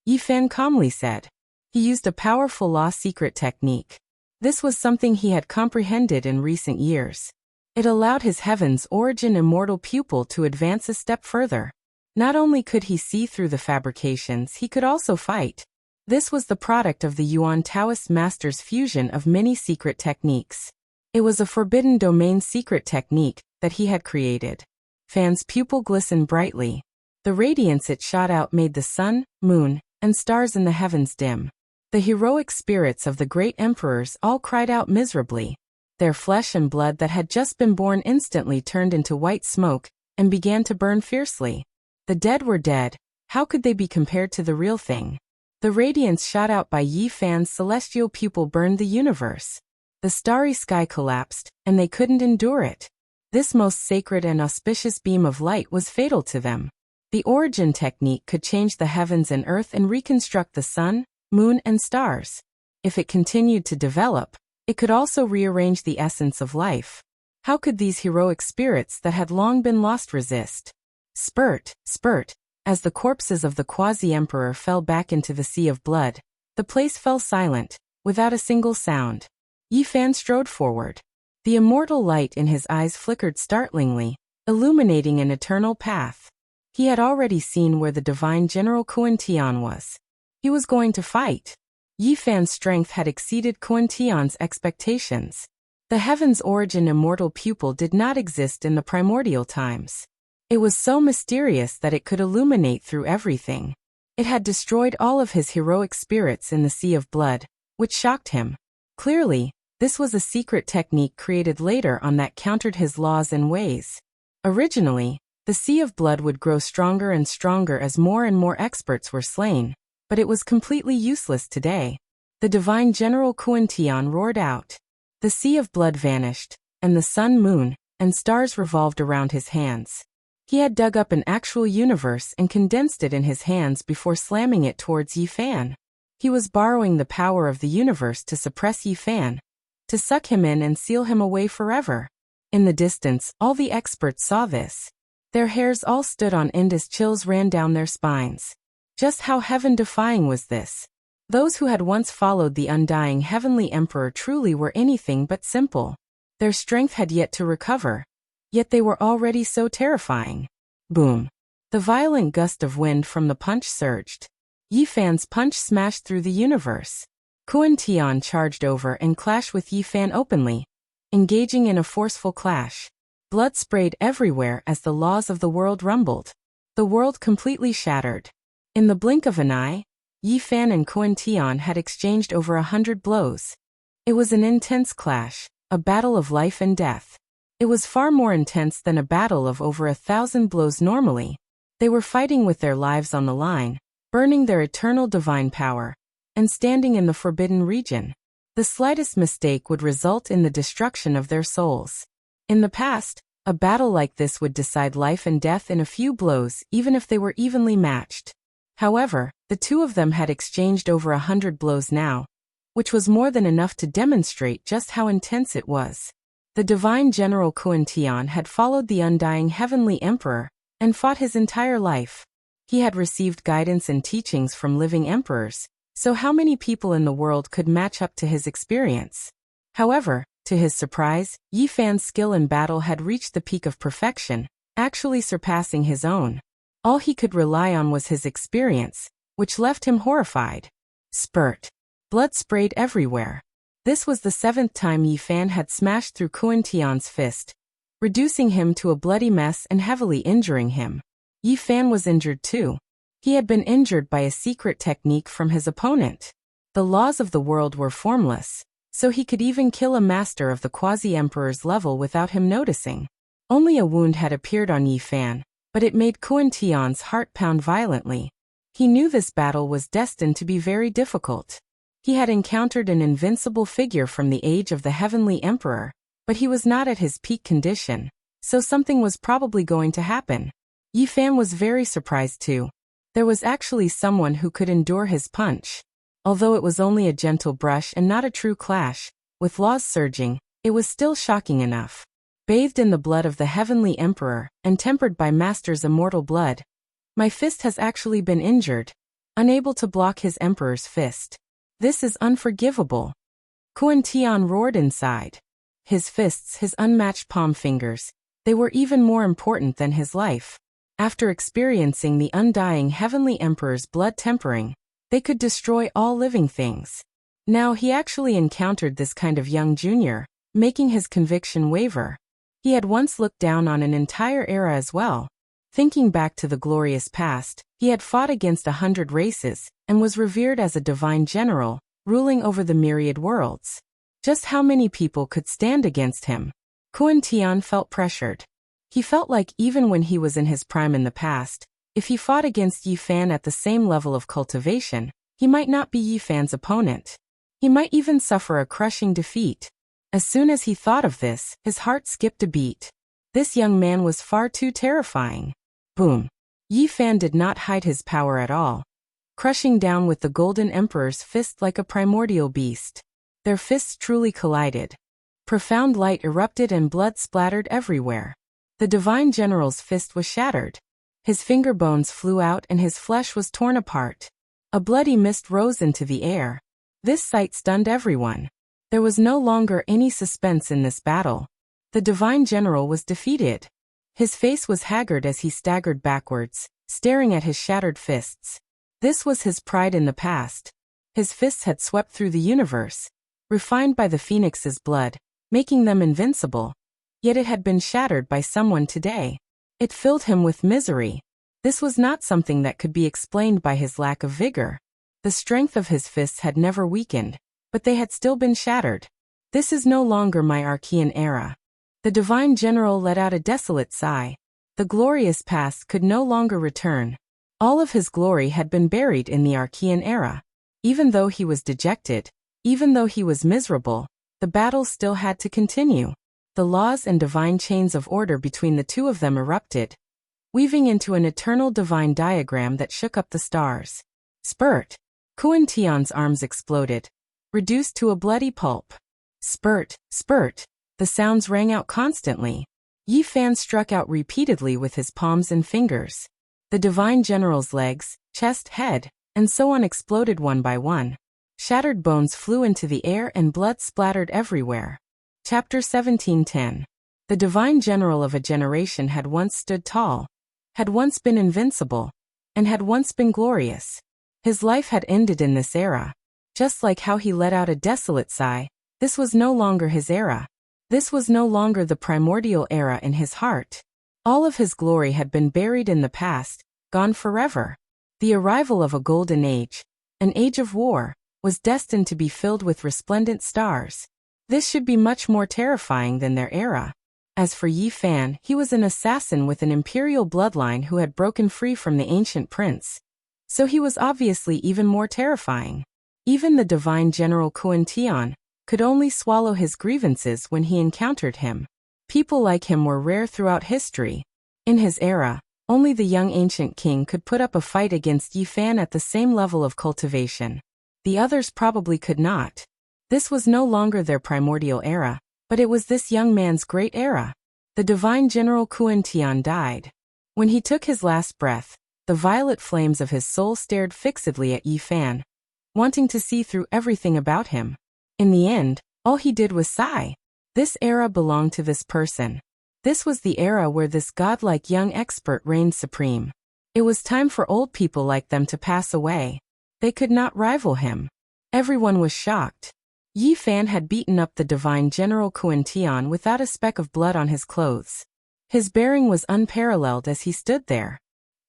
Yi Fan calmly said. He used a powerful law secret technique. This was something he had comprehended in recent years. It allowed his heaven's origin immortal pupil to advance a step further. Not only could he see through the fabrications, he could also fight. This was the product of the Yuan Taoist master's fusion of many secret techniques. It was a forbidden domain secret technique that he had created. Fan's pupil glistened brightly. The radiance it shot out made the sun, moon, and stars in the heavens dim. The heroic spirits of the great emperors all cried out miserably. Their flesh and blood that had just been born instantly turned into white smoke and began to burn fiercely. The dead were dead. How could they be compared to the real thing? The radiance shot out by Yi Fan's celestial pupil burned the universe. The starry sky collapsed, and they couldn't endure it. This most sacred and auspicious beam of light was fatal to them. The origin technique could change the heavens and earth and reconstruct the sun, moon, and stars. If it continued to develop, it could also rearrange the essence of life. How could these heroic spirits that had long been lost resist? Spurt, spurt, as the corpses of the quasi-emperor fell back into the sea of blood, the place fell silent, without a single sound. Yi Fan strode forward. The immortal light in his eyes flickered startlingly, illuminating an eternal path. He had already seen where the divine General Kuan Tian was. He was going to fight. Yi Fan's strength had exceeded Kuan Tian's expectations. The heaven's origin immortal pupil did not exist in the primordial times. It was so mysterious that it could illuminate through everything. It had destroyed all of his heroic spirits in the sea of blood, which shocked him. Clearly, this was a secret technique created later on that countered his laws and ways. Originally, the sea of blood would grow stronger and stronger as more and more experts were slain, but it was completely useless today. The divine General Kuan Tian roared out. The sea of blood vanished, and the sun, moon, and stars revolved around his hands. He had dug up an actual universe and condensed it in his hands before slamming it towards Yi Fan. He was borrowing the power of the universe to suppress Yi Fan, to suck him in and seal him away forever. In the distance, all the experts saw this. Their hairs all stood on end as chills ran down their spines. Just how heaven-defying was this? Those who had once followed the undying heavenly emperor truly were anything but simple. Their strength had yet to recover. Yet they were already so terrifying. Boom. The violent gust of wind from the punch surged. Yi Fan's punch smashed through the universe. Kuan Tian charged over and clashed with Yi Fan openly, engaging in a forceful clash. Blood sprayed everywhere as the laws of the world rumbled. The world completely shattered. In the blink of an eye, Yi Fan and Kuan Tian had exchanged over 100 blows. It was an intense clash, a battle of life and death. It was far more intense than a battle of over 1,000 blows normally. They were fighting with their lives on the line, burning their eternal divine power, and standing in the forbidden region. The slightest mistake would result in the destruction of their souls. In the past, a battle like this would decide life and death in a few blows, even if they were evenly matched. However, the two of them had exchanged over 100 blows now, which was more than enough to demonstrate just how intense it was. The divine General Kuan Tian had followed the undying heavenly emperor and fought his entire life. He had received guidance and teachings from living emperors, so how many people in the world could match up to his experience? However, to his surprise, Yi Fan's skill in battle had reached the peak of perfection, actually surpassing his own. All he could rely on was his experience, which left him horrified. Spurt. Blood sprayed everywhere. This was the 7th time Yi Fan had smashed through Kuan Tian's fist, reducing him to a bloody mess and heavily injuring him. Yi Fan was injured too. He had been injured by a secret technique from his opponent. The laws of the world were formless, so he could even kill a master of the quasi-emperor's level without him noticing. Only a wound had appeared on Yi Fan, but it made Kuan Tian's heart pound violently. He knew this battle was destined to be very difficult. He had encountered an invincible figure from the age of the Heavenly Emperor, but he was not at his peak condition, so something was probably going to happen. Yi Fan was very surprised too. There was actually someone who could endure his punch. Although it was only a gentle brush and not a true clash, with laws surging, it was still shocking enough. Bathed in the blood of the Heavenly Emperor, and tempered by Master's immortal blood, my fist has actually been injured, unable to block his Emperor's fist. This is unforgivable. Kuan Tian roared inside. His fists, his unmatched palm fingers, they were even more important than his life. After experiencing the undying Heavenly Emperor's blood tempering, they could destroy all living things. Now he actually encountered this kind of young junior, making his conviction waver. He had once looked down on an entire era as well. Thinking back to the glorious past, he had fought against 100 races, and was revered as a divine general, ruling over the myriad worlds. Just how many people could stand against him? Kuan Tian felt pressured. He felt like even when he was in his prime in the past, if he fought against Yi Fan at the same level of cultivation, he might not be Yi Fan's opponent. He might even suffer a crushing defeat. As soon as he thought of this, his heart skipped a beat. This young man was far too terrifying. Boom. Yi Fan did not hide his power at all, crushing down with the Golden Emperor's fist like a primordial beast. Their fists truly collided. Profound light erupted and blood splattered everywhere. The Divine General's fist was shattered. His finger bones flew out and his flesh was torn apart. A bloody mist rose into the air. This sight stunned everyone. There was no longer any suspense in this battle. The Divine General was defeated. His face was haggard as he staggered backwards, staring at his shattered fists. This was his pride in the past. His fists had swept through the universe, refined by the Phoenix's blood, making them invincible. Yet it had been shattered by someone today. It filled him with misery. This was not something that could be explained by his lack of vigor. The strength of his fists had never weakened, but they had still been shattered. This is no longer my Archean era. The Divine General let out a desolate sigh. The glorious past could no longer return. All of his glory had been buried in the Archean era. Even though he was dejected, even though he was miserable, the battle still had to continue. The laws and divine chains of order between the two of them erupted, weaving into an eternal divine diagram that shook up the stars. Spurt. Kuan Tian's arms exploded, reduced to a bloody pulp. Spurt, spurt. The sounds rang out constantly. Yi Fan struck out repeatedly with his palms and fingers. The Divine General's legs, chest, head, and so on exploded one by one. Shattered bones flew into the air and blood splattered everywhere. Chapter 17:10. The Divine General of a generation had once stood tall, had once been invincible, and had once been glorious. His life had ended in this era. Just like how he let out a desolate sigh, this was no longer his era. This was no longer the primordial era in his heart. All of his glory had been buried in the past, gone forever. The arrival of a golden age, an age of war, was destined to be filled with resplendent stars. This should be much more terrifying than their era. As for Yi Fan, he was an assassin with an imperial bloodline who had broken free from the ancient prince. So he was obviously even more terrifying. Even the Divine General Kuan Tian could only swallow his grievances when he encountered him. People like him were rare throughout history. In his era, only the young ancient king could put up a fight against Yi Fan at the same level of cultivation. The others probably could not. This was no longer their primordial era, but it was this young man's great era. The Divine General Kuan Tian died. When he took his last breath, the violet flames of his soul stared fixedly at Yi Fan, wanting to see through everything about him. In the end, All he did was sigh. This era belonged to this person. This was the era where this godlike young expert reigned supreme. It was time for old people like them to pass away. They could not rival him. Everyone was shocked. Yi Fan had beaten up the divine General Kuan Tian without a speck of blood on his clothes. His bearing was unparalleled as he stood there.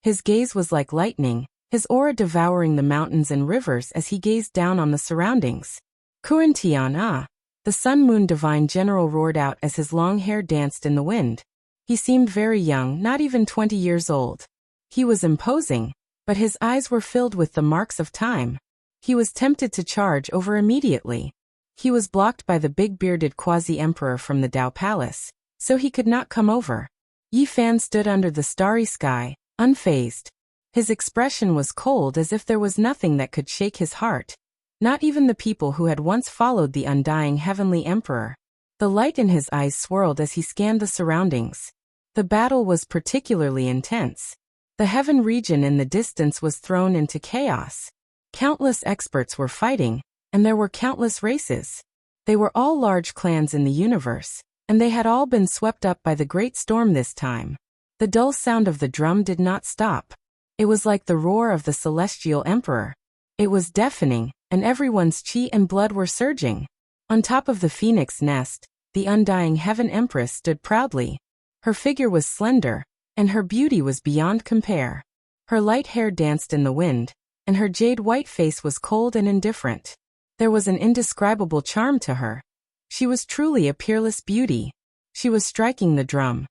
His gaze was like lightning, his aura devouring the mountains and rivers as he gazed down on the surroundings. Kuan Tian, ah! The sun-moon divine general roared out as his long hair danced in the wind. He seemed very young, not even 20 years old. He was imposing, but his eyes were filled with the marks of time. He was tempted to charge over immediately. He was blocked by the big-bearded quasi-emperor from the Dao Palace, so he could not come over. Yi Fan stood under the starry sky, unfazed. His expression was cold as if there was nothing that could shake his heart. Not even the people who had once followed the undying heavenly emperor. The light in his eyes swirled as he scanned the surroundings. The battle was particularly intense. The heaven region in the distance was thrown into chaos. Countless experts were fighting, and there were countless races. They were all large clans in the universe, and they had all been swept up by the great storm this time. The dull sound of the drum did not stop. It was like the roar of the celestial emperor. It was deafening, and everyone's chi and blood were surging. On top of the phoenix nest, the undying heaven empress stood proudly. Her figure was slender, and her beauty was beyond compare. Her light hair danced in the wind, and her jade-white face was cold and indifferent. There was an indescribable charm to her. She was truly a peerless beauty. She was striking the drum.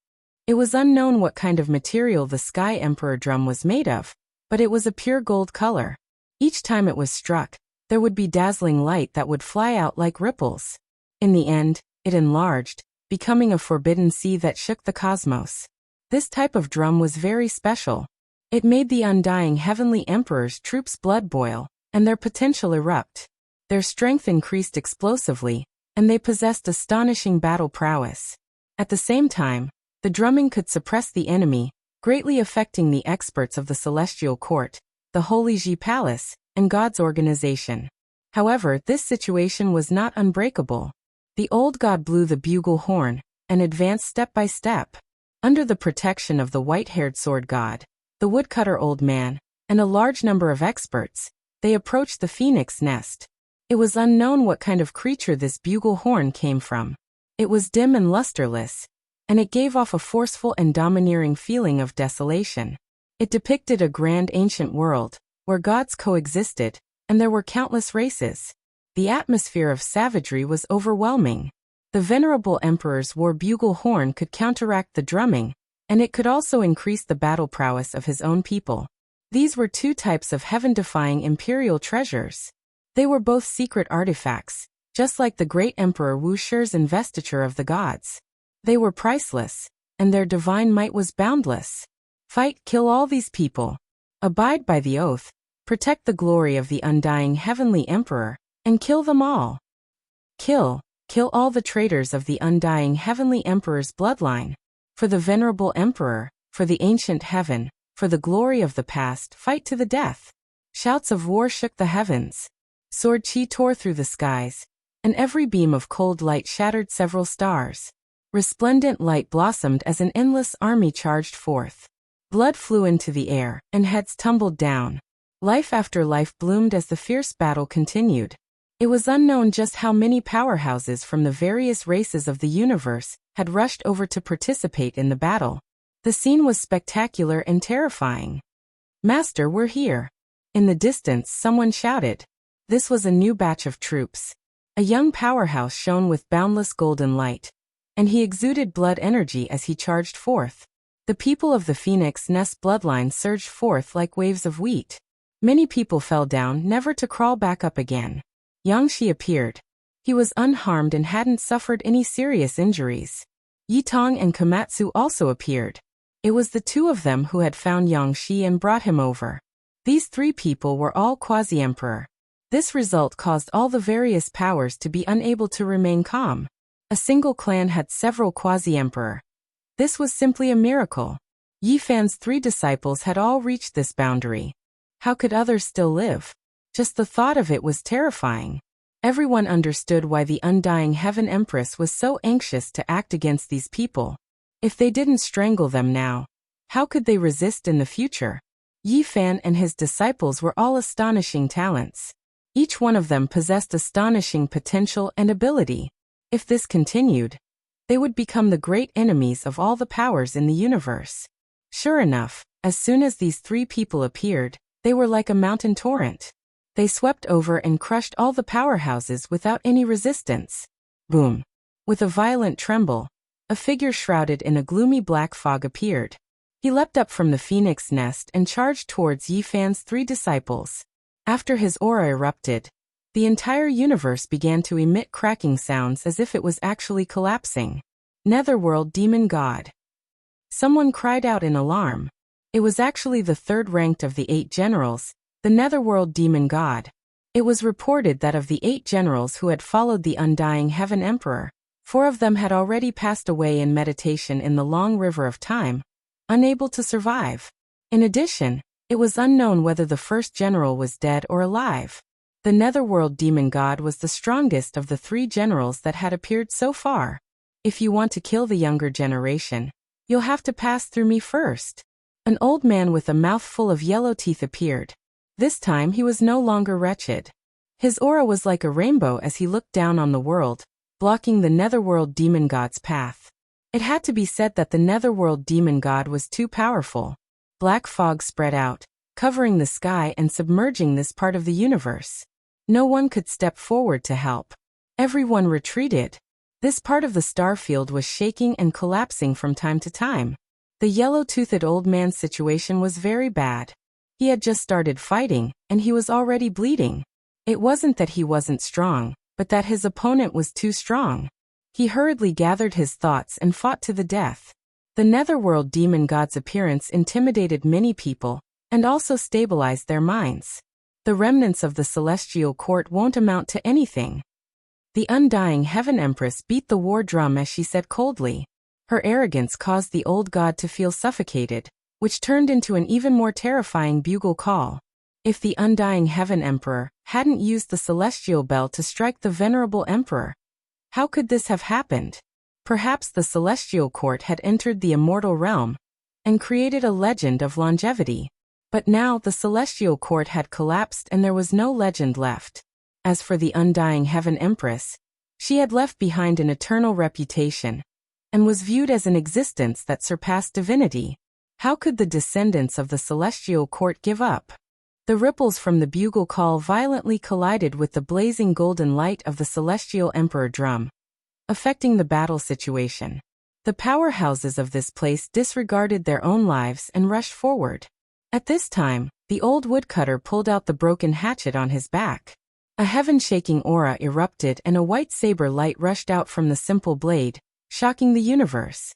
It was unknown what kind of material the Sky Emperor drum was made of, but it was a pure gold color. Each time it was struck, there would be dazzling light that would fly out like ripples. In the end, it enlarged, becoming a forbidden sea that shook the cosmos. This type of drum was very special. It made the undying heavenly emperor's troops' blood boil, and their potential erupt. Their strength increased explosively, and they possessed astonishing battle prowess. At the same time, the drumming could suppress the enemy, greatly affecting the experts of the celestial court, the Holy Ji Palace, and God's organization. However, this situation was not unbreakable. The old god blew the bugle horn, and advanced step by step. Under the protection of the white-haired sword god, the woodcutter old man, and a large number of experts, they approached the phoenix nest. It was unknown what kind of creature this bugle horn came from. It was dim and lusterless, and it gave off a forceful and domineering feeling of desolation. It depicted a grand ancient world, where gods coexisted, and there were countless races. The atmosphere of savagery was overwhelming. The venerable emperor's war bugle horn could counteract the drumming, and it could also increase the battle prowess of his own people. These were two types of heaven-defying imperial treasures. They were both secret artifacts, just like the great Emperor Wu Shi's investiture of the gods. They were priceless, and their divine might was boundless. Fight, kill all these people. Abide by the oath, protect the glory of the undying heavenly emperor, and kill them all. Kill all the traitors of the undying heavenly emperor's bloodline. For the venerable emperor, for the ancient heaven, for the glory of the past, fight to the death. Shouts of war shook the heavens. Sword chi tore through the skies, and every beam of cold light shattered several stars. Resplendent light blossomed as an endless army charged forth. Blood flew into the air, and heads tumbled down. Life after life bloomed as the fierce battle continued. It was unknown just how many powerhouses from the various races of the universe had rushed over to participate in the battle. The scene was spectacular and terrifying. "Master, we're here." In the distance, someone shouted. This was a new batch of troops. A young powerhouse shone with boundless golden light, and he exuded blood energy as he charged forth. The people of the Phoenix Nest bloodline surged forth like waves of wheat. Many people fell down, never to crawl back up again. Yang Shi appeared. He was unharmed and hadn't suffered any serious injuries. Yi Tong and Komatsu also appeared. It was the two of them who had found Yang Shi and brought him over. These three people were all quasi-emperor. This result caused all the various powers to be unable to remain calm. A single clan had several quasi-emperor. This was simply a miracle. Yi Fan's three disciples had all reached this boundary. How could others still live? Just the thought of it was terrifying. Everyone understood why the undying Heaven Empress was so anxious to act against these people. If they didn't strangle them now, how could they resist in the future? Yi Fan and his disciples were all astonishing talents. Each one of them possessed astonishing potential and ability. If this continued, they would become the great enemies of all the powers in the universe. Sure enough, as soon as these three people appeared, they were like a mountain torrent. They swept over and crushed all the powerhouses without any resistance. Boom! With a violent tremble, a figure shrouded in a gloomy black fog appeared. He leapt up from the phoenix nest and charged towards Yi Fan's three disciples. After his aura erupted, the entire universe began to emit cracking sounds as if it was actually collapsing. Netherworld Demon God. Someone cried out in alarm. It was actually the third ranked of the 8 generals, the Netherworld Demon God. It was reported that of the 8 generals who had followed the undying Heaven Emperor, 4 of them had already passed away in meditation in the long river of time, unable to survive. In addition, it was unknown whether the first general was dead or alive. The Netherworld Demon God was the strongest of the 3 generals that had appeared so far. If you want to kill the younger generation, you'll have to pass through me first. An old man with a mouth full of yellow teeth appeared. This time he was no longer wretched. His aura was like a rainbow as he looked down on the world, blocking the Netherworld Demon God's path. It had to be said that the Netherworld Demon God was too powerful. Black fog spread out, covering the sky and submerging this part of the universe. No one could step forward to help. Everyone retreated. This part of the star field was shaking and collapsing from time to time. The yellow-toothed old man's situation was very bad. He had just started fighting, and he was already bleeding. It wasn't that he wasn't strong, but that his opponent was too strong. He hurriedly gathered his thoughts and fought to the death. The Netherworld Demon God's appearance intimidated many people, and also stabilized their minds. The remnants of the celestial court won't amount to anything. The undying Heaven Empress beat the war drum as she said coldly. Her arrogance caused the old god to feel suffocated, which turned into an even more terrifying bugle call. If the undying Heaven Emperor hadn't used the celestial bell to strike the venerable emperor, how could this have happened? Perhaps the celestial court had entered the immortal realm and created a legend of longevity. But now the celestial court had collapsed and there was no legend left. As for the undying Heaven Empress, she had left behind an eternal reputation and was viewed as an existence that surpassed divinity. How could the descendants of the celestial court give up? The ripples from the bugle call violently collided with the blazing golden light of the celestial emperor drum, affecting the battle situation. The powerhouses of this place disregarded their own lives and rushed forward. At this time, the old woodcutter pulled out the broken hatchet on his back. A heaven-shaking aura erupted and a white saber light rushed out from the simple blade, shocking the universe.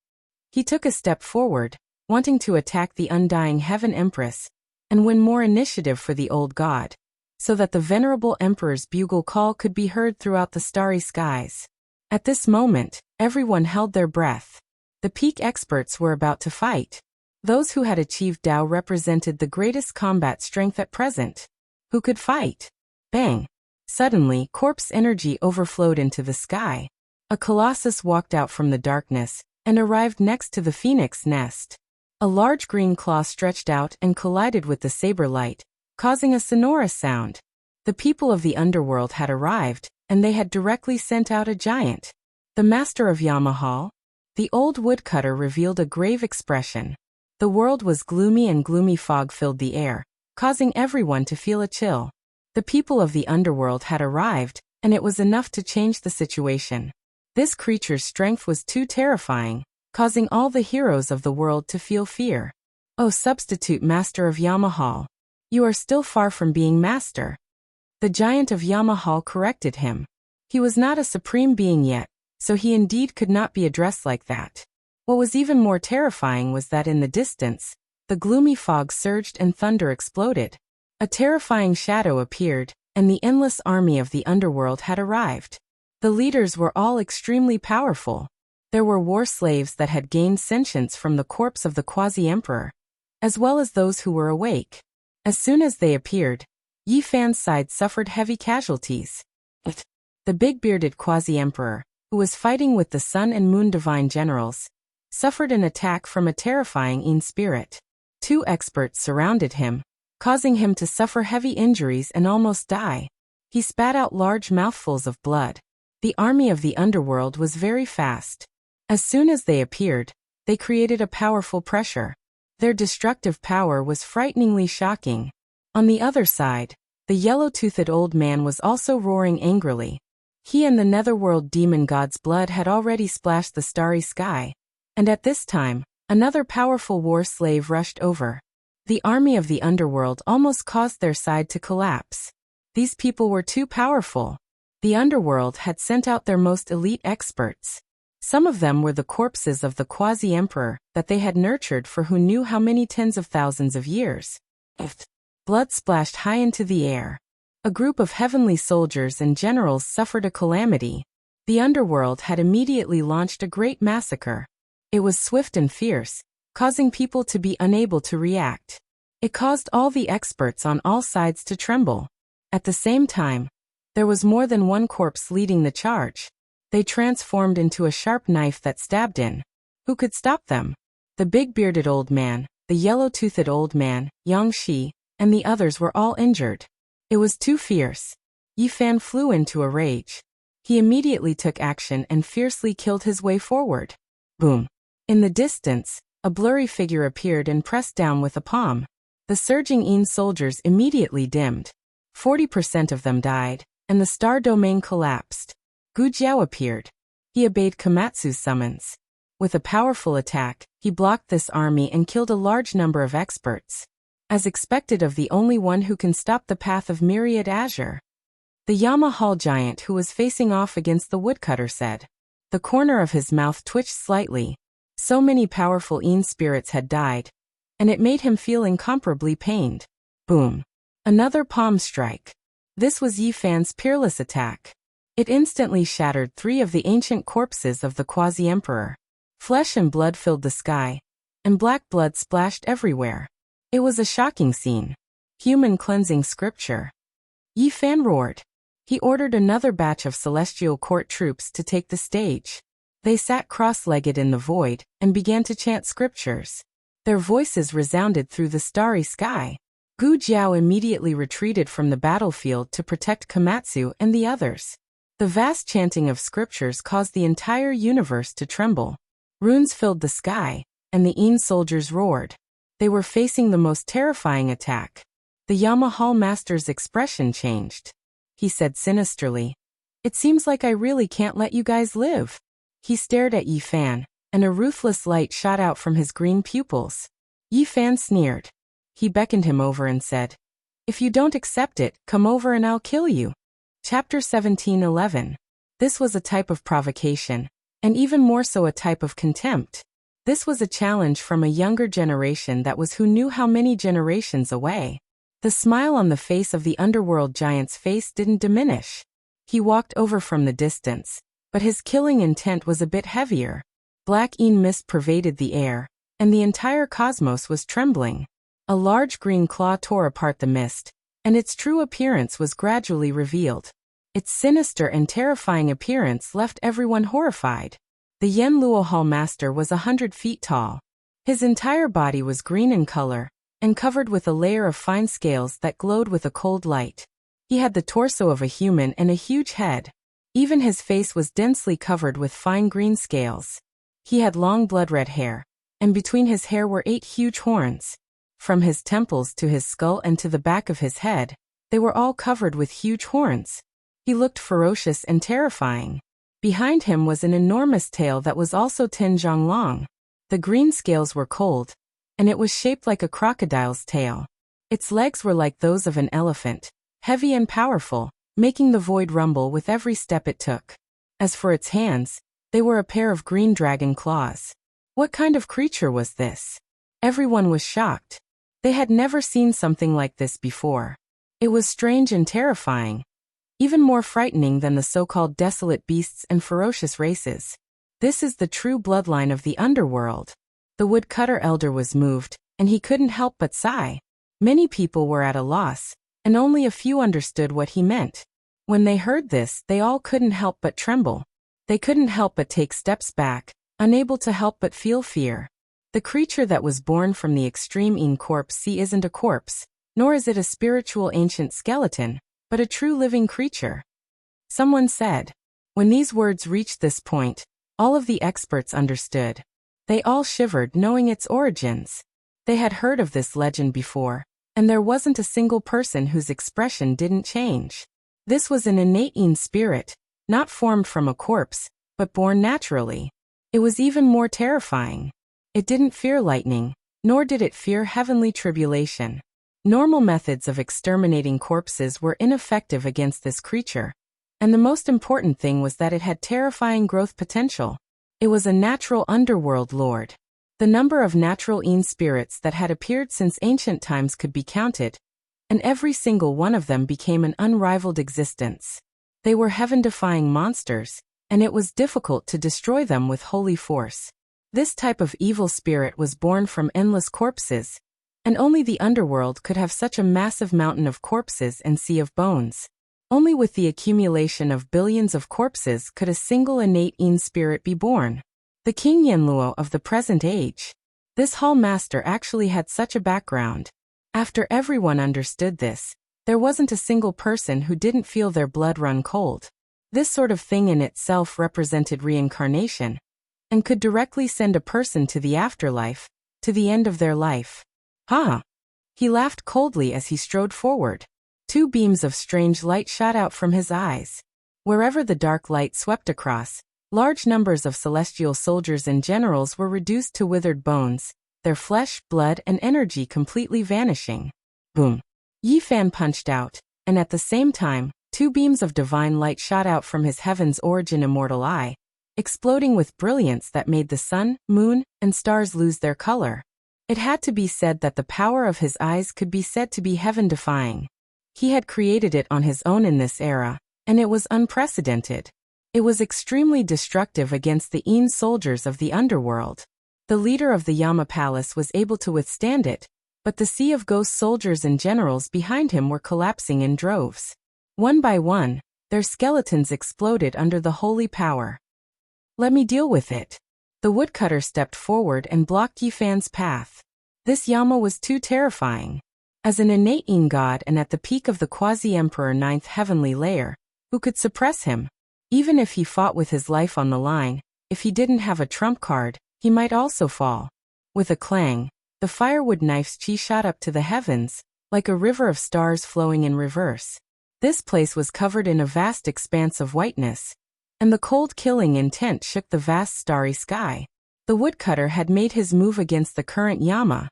He took a step forward, wanting to attack the undying Heaven Empress and win more initiative for the old god, so that the venerable emperor's bugle call could be heard throughout the starry skies. At this moment, everyone held their breath. The peak experts were about to fight. Those who had achieved Tao represented the greatest combat strength at present. Who could fight? Bang! Suddenly, corpse energy overflowed into the sky. A colossus walked out from the darkness and arrived next to the phoenix nest. A large green claw stretched out and collided with the saber light, causing a sonorous sound. The people of the underworld had arrived, and they had directly sent out a giant. The master of Yamahal? The old woodcutter revealed a grave expression. The world was gloomy and gloomy fog filled the air, causing everyone to feel a chill. The people of the underworld had arrived, and it was enough to change the situation. This creature's strength was too terrifying, causing all the heroes of the world to feel fear. Oh, substitute master of Yamahal, you are still far from being master. The giant of Yamahal corrected him. He was not a supreme being yet, so he indeed could not be addressed like that. What was even more terrifying was that in the distance, the gloomy fog surged and thunder exploded. A terrifying shadow appeared, and the endless army of the underworld had arrived. The leaders were all extremely powerful. There were war slaves that had gained sentience from the corpse of the quasi-emperor, as well as those who were awake. As soon as they appeared, Yi Fan's side suffered heavy casualties. The big-bearded quasi-emperor, who was fighting with the sun and moon divine generals, suffered an attack from a terrifying Een spirit. 2 experts surrounded him, causing him to suffer heavy injuries and almost die. He spat out large mouthfuls of blood. The army of the underworld was very fast. As soon as they appeared, they created a powerful pressure. Their destructive power was frighteningly shocking. On the other side, the yellow-toothed old man was also roaring angrily. He and the netherworld demon god's blood had already splashed the starry sky. And at this time, another powerful war slave rushed over. The army of the underworld almost caused their side to collapse. These people were too powerful. The underworld had sent out their most elite experts. Some of them were the corpses of the quasi-emperor that they had nurtured for who knew how many tens of thousands of years. Blood splashed high into the air. A group of heavenly soldiers and generals suffered a calamity. The underworld had immediately launched a great massacre. It was swift and fierce, causing people to be unable to react. It caused all the experts on all sides to tremble. At the same time, there was more than one corpse leading the charge. They transformed into a sharp knife that stabbed in. Who could stop them? The big-bearded old man, the yellow-toothed old man, Yang Shi, and the others were all injured. It was too fierce. Yi Fan flew into a rage. He immediately took action and fiercely killed his way forward. Boom. In the distance, a blurry figure appeared and pressed down with a palm. The surging Een soldiers immediately dimmed. 40% of them died, and the star domain collapsed. Gu Jiao appeared. He obeyed Komatsu's summons. With a powerful attack, he blocked this army and killed a large number of experts. As expected of the only one who can stop the path of myriad azure. The Yamahal giant who was facing off against the woodcutter said. The corner of his mouth twitched slightly. So many powerful Een spirits had died, and it made him feel incomparably pained. Boom. Another palm strike. This was Yi Fan's peerless attack. It instantly shattered 3 of the ancient corpses of the quasi-emperor. Flesh and blood filled the sky, and black blood splashed everywhere. It was a shocking scene. Human cleansing scripture. Yi Fan roared. He ordered another batch of celestial court troops to take the stage. They sat cross-legged in the void and began to chant scriptures. Their voices resounded through the starry sky. Gu Jiao immediately retreated from the battlefield to protect Komatsu and the others. The vast chanting of scriptures caused the entire universe to tremble. Runes filled the sky, and the Een soldiers roared. They were facing the most terrifying attack. The Yamahal master's expression changed. He said sinisterly, "It seems like I really can't let you guys live." He stared at Yi Fan, and a ruthless light shot out from his green pupils. Yi Fan sneered. He beckoned him over and said, "If you don't accept it, come over and I'll kill you." Chapter 17:11. This was a type of provocation, and even more so a type of contempt. This was a challenge from a younger generation that was who knew how many generations away. The smile on the face of the underworld giant's face didn't diminish. He walked over from the distance, but his killing intent was a bit heavier. Black Een mist pervaded the air, and the entire cosmos was trembling. A large green claw tore apart the mist, and its true appearance was gradually revealed. Its sinister and terrifying appearance left everyone horrified. The Yen Luohal master was 100 feet tall. His entire body was green in color, and covered with a layer of fine scales that glowed with a cold light. He had the torso of a human and a huge head. Even his face was densely covered with fine green scales. He had long blood-red hair, and between his hair were 8 huge horns. From his temples to his skull and to the back of his head, they were all covered with huge horns. He looked ferocious and terrifying. Behind him was an enormous tail that was also 10 zhang long. The green scales were cold, and it was shaped like a crocodile's tail. Its legs were like those of an elephant, heavy and powerful, making the void rumble with every step it took. As for its hands, they were a pair of green dragon claws. What kind of creature was this? Everyone was shocked. They had never seen something like this before. It was strange and terrifying. Even more frightening than the so-called desolate beasts and ferocious races. This is the true bloodline of the underworld. The woodcutter elder was moved, and he couldn't help but sigh. Many people were at a loss, and only a few understood what he meant. When they heard this, they all couldn't help but tremble. They couldn't help but take steps back, unable to help but feel fear. The creature that was born from the extreme in corpse sea isn't a corpse, nor is it a spiritual ancient skeleton, but a true living creature. Someone said. When these words reached this point, all of the experts understood. They all shivered knowing its origins. They had heard of this legend before, and there wasn't a single person whose expression didn't change. This was an innate in spirit, not formed from a corpse, but born naturally. It was even more terrifying. It didn't fear lightning, nor did it fear heavenly tribulation. Normal methods of exterminating corpses were ineffective against this creature, and the most important thing was that it had terrifying growth potential. It was a natural underworld lord. The number of natural in spirits that had appeared since ancient times could be counted, and every single one of them became an unrivaled existence. They were heaven-defying monsters, and it was difficult to destroy them with holy force. This type of evil spirit was born from endless corpses, and only the underworld could have such a massive mountain of corpses and sea of bones. Only with the accumulation of billions of corpses could a single innate in spirit be born. The King Yenluo of the present age. This hall master actually had such a background. After everyone understood this, there wasn't a single person who didn't feel their blood run cold. This sort of thing in itself represented reincarnation, and could directly send a person to the afterlife, to the end of their life. Ha! He laughed coldly as he strode forward. Two beams of strange light shot out from his eyes. Wherever the dark light swept across, large numbers of celestial soldiers and generals were reduced to withered bones, their flesh, blood, and energy completely vanishing. Boom! Yi Fan punched out, and at the same time, two beams of divine light shot out from his heaven's origin immortal eye, exploding with brilliance that made the sun, moon, and stars lose their color. It had to be said that the power of his eyes could be said to be heaven-defying. He had created it on his own in this era, and it was unprecedented. It was extremely destructive against the Een soldiers of the underworld. The leader of the Yama Palace was able to withstand it, but the sea of ghost soldiers and generals behind him were collapsing in droves. One by one, their skeletons exploded under the holy power. Let me deal with it. The woodcutter stepped forward and blocked Yi Fan's path. This Yama was too terrifying. As an innate Een god and at the peak of the quasi-emperor ninth heavenly layer, who could suppress him? Even if he fought with his life on the line, if he didn't have a trump card, he might also fall. With a clang, the firewood knife's chi shot up to the heavens, like a river of stars flowing in reverse. This place was covered in a vast expanse of whiteness, and the cold killing intent shook the vast starry sky. The woodcutter had made his move against the current Yama.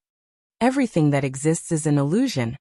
Everything that exists is an illusion.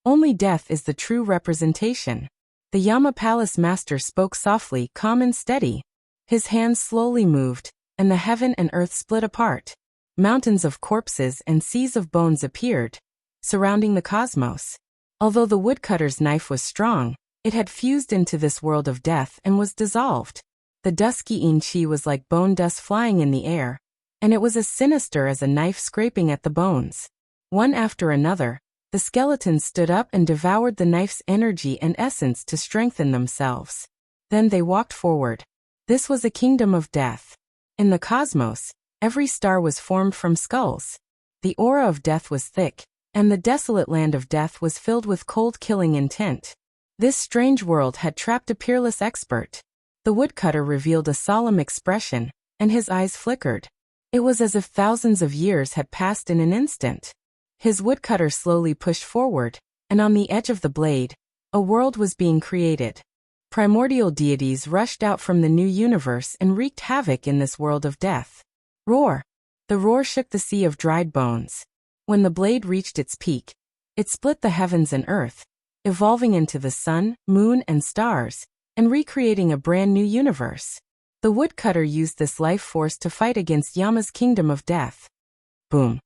Only death is the true representation. The Yama Palace master spoke softly, calm and steady. His hands slowly moved, and the heaven and earth split apart. Mountains of corpses and seas of bones appeared, surrounding the cosmos. Although the woodcutter's knife was strong, it had fused into this world of death and was dissolved. The dusky Een chi was like bone dust flying in the air, and it was as sinister as a knife scraping at the bones. One after another, the skeletons stood up and devoured the knife's energy and essence to strengthen themselves. Then they walked forward. This was a kingdom of death. In the cosmos, every star was formed from skulls. The aura of death was thick, and the desolate land of death was filled with cold killing intent. This strange world had trapped a peerless expert. The woodcutter revealed a solemn expression, and his eyes flickered. It was as if thousands of years had passed in an instant. His woodcutter slowly pushed forward, and on the edge of the blade, a world was being created. Primordial deities rushed out from the new universe and wreaked havoc in this world of death. Roar! The roar shook the sea of dried bones. When the blade reached its peak, it split the heavens and earth, evolving into the sun, moon, and stars, and recreating a brand new universe. The woodcutter used this life force to fight against Yama's kingdom of death. Boom!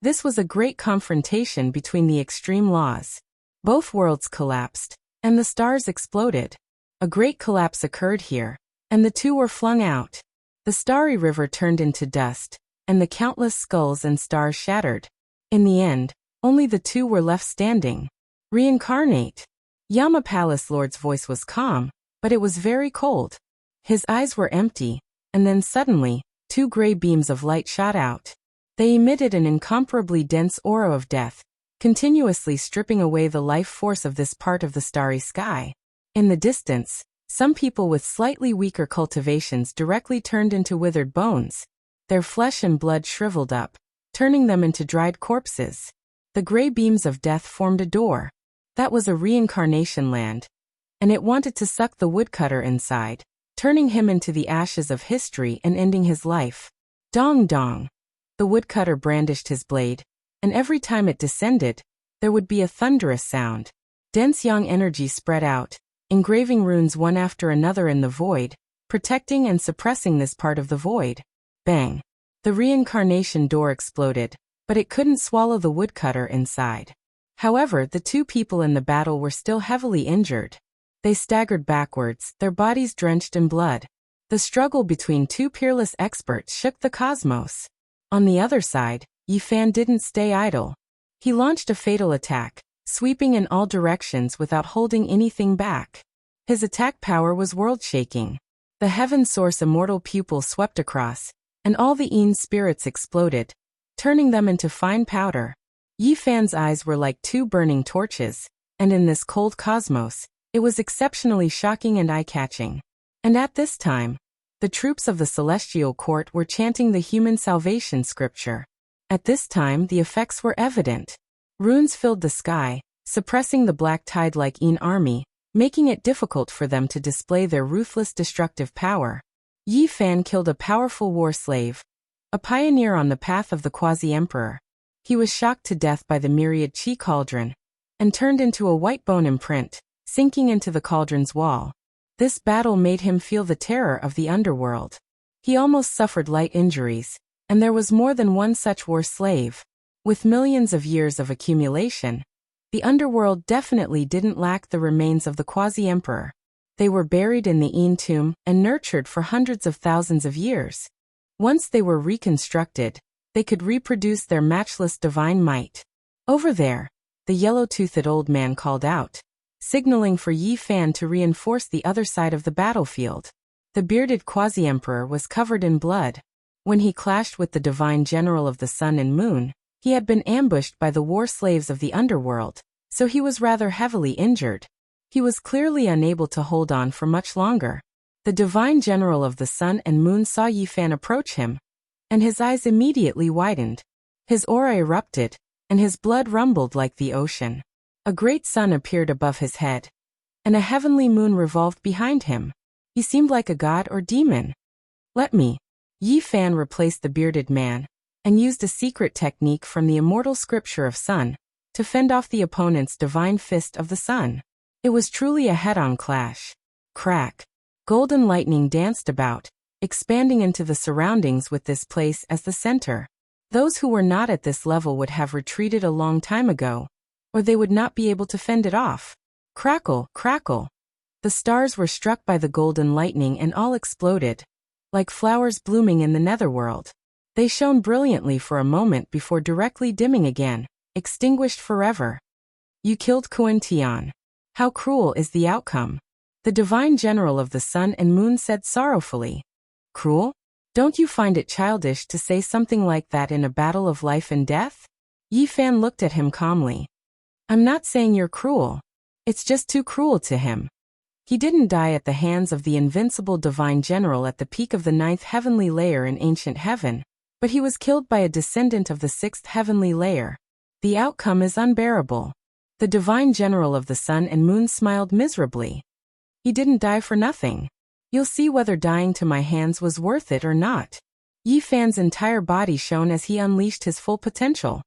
This was a great confrontation between the extreme laws. Both worlds collapsed, and the stars exploded. A great collapse occurred here, and the two were flung out. The starry river turned into dust, and the countless skulls and stars shattered. In the end, only the two were left standing. Reincarnate. Yama Palace Lord's voice was calm, but it was very cold. His eyes were empty, and then suddenly, two gray beams of light shot out. They emitted an incomparably dense aura of death, continuously stripping away the life force of this part of the starry sky. In the distance, some people with slightly weaker cultivations directly turned into withered bones. Their flesh and blood shriveled up, turning them into dried corpses. The gray beams of death formed a door. That was a reincarnation land, and it wanted to suck the woodcutter inside, turning him into the ashes of history and ending his life. Dong dong. The woodcutter brandished his blade, and every time it descended, there would be a thunderous sound. Dense yang energy spread out, engraving runes one after another in the void, protecting and suppressing this part of the void. Bang! The reincarnation door exploded, but it couldn't swallow the woodcutter inside. However, the two people in the battle were still heavily injured. They staggered backwards, their bodies drenched in blood. The struggle between two peerless experts shook the cosmos. On the other side, Yi Fan didn't stay idle. He launched a fatal attack, sweeping in all directions without holding anything back. His attack power was world-shaking. The heaven source immortal pupil swept across, and all the Een spirits exploded, turning them into fine powder. Yi Fan's eyes were like two burning torches, and in this cold cosmos, it was exceptionally shocking and eye-catching. And at this time, the troops of the celestial court were chanting the human salvation scripture. At this time the effects were evident. Runes filled the sky, suppressing the black tide like Een army, making it difficult for them to display their ruthless destructive power. Yi Fan killed a powerful war slave, a pioneer on the path of the quasi-emperor. He was shocked to death by the myriad chi cauldron, and turned into a white bone imprint, sinking into the cauldron's wall. This battle made him feel the terror of the underworld. He almost suffered light injuries, and there was more than one such war slave. With millions of years of accumulation, the underworld definitely didn't lack the remains of the quasi-emperor. They were buried in the Een tomb and nurtured for hundreds of thousands of years. Once they were reconstructed, they could reproduce their matchless divine might. Over there, the yellow-toothed old man called out, signaling for Yi Fan to reinforce the other side of the battlefield. The bearded quasi-emperor was covered in blood. When he clashed with the divine general of the sun and moon, he had been ambushed by the war slaves of the underworld, so he was rather heavily injured. He was clearly unable to hold on for much longer. The divine general of the sun and moon saw Yi Fan approach him, and his eyes immediately widened. His aura erupted, and his blood rumbled like the ocean. A great sun appeared above his head, and a heavenly moon revolved behind him. He seemed like a god or demon. Let me. Yi Fan replaced the bearded man, and used a secret technique from the immortal scripture of sun, to fend off the opponent's divine fist of the sun. It was truly a head-on clash. Crack. Golden lightning danced about, expanding into the surroundings with this place as the center. Those who were not at this level would have retreated a long time ago, or they would not be able to fend it off. Crackle, crackle. The stars were struck by the golden lightning and all exploded, like flowers blooming in the netherworld. They shone brilliantly for a moment before directly dimming again, extinguished forever. You killed Kuan Tian. How cruel is the outcome? The divine general of the sun and moon said sorrowfully. Cruel? Don't you find it childish to say something like that in a battle of life and death? Yi Fan looked at him calmly. I'm not saying you're cruel. It's just too cruel to him. He didn't die at the hands of the invincible divine general at the peak of the 9th heavenly layer in ancient heaven, but he was killed by a descendant of the 6th heavenly layer. The outcome is unbearable. The divine general of the sun and moon smiled miserably. He didn't die for nothing. You'll see whether dying to my hands was worth it or not. Yi Fan's entire body shone as he unleashed his full potential.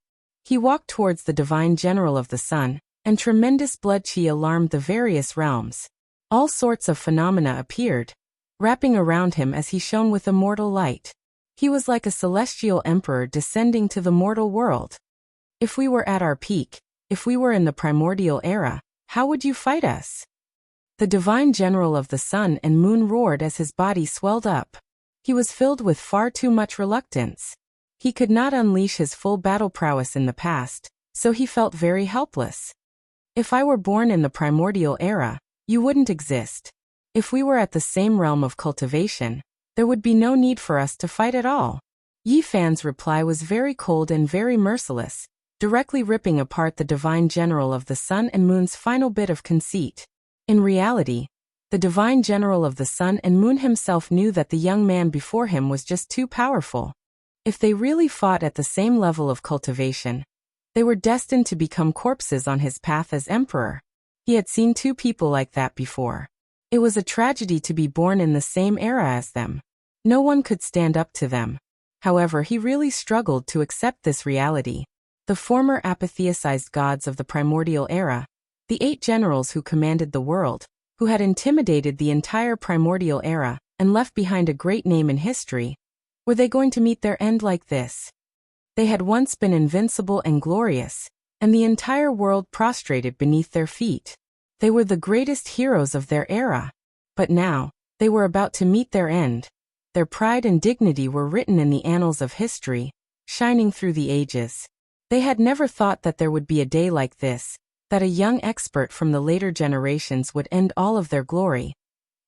He walked towards the divine general of the sun, and tremendous blood chi alarmed the various realms. All sorts of phenomena appeared, wrapping around him as he shone with immortal light. He was like a celestial emperor descending to the mortal world. If we were at our peak, if we were in the primordial era, how would you fight us? The divine general of the sun and moon roared as his body swelled up. He was filled with far too much reluctance. He could not unleash his full battle prowess in the past, so he felt very helpless. If I were born in the primordial era, you wouldn't exist. If we were at the same realm of cultivation, there would be no need for us to fight at all. Yi Fan's reply was very cold and very merciless, directly ripping apart the divine general of the sun and moon's final bit of conceit. In reality, the divine general of the sun and moon himself knew that the young man before him was just too powerful. If they really fought at the same level of cultivation, they were destined to become corpses on his path as emperor. He had seen two people like that before. It was a tragedy to be born in the same era as them. No one could stand up to them. However, he really struggled to accept this reality. The former apatheicized gods of the primordial era, the 8 generals who commanded the world, who had intimidated the entire primordial era and left behind a great name in history, were they going to meet their end like this? They had once been invincible and glorious, and the entire world prostrated beneath their feet. They were the greatest heroes of their era. But now, they were about to meet their end. Their pride and dignity were written in the annals of history, shining through the ages. They had never thought that there would be a day like this, that a young expert from the later generations would end all of their glory,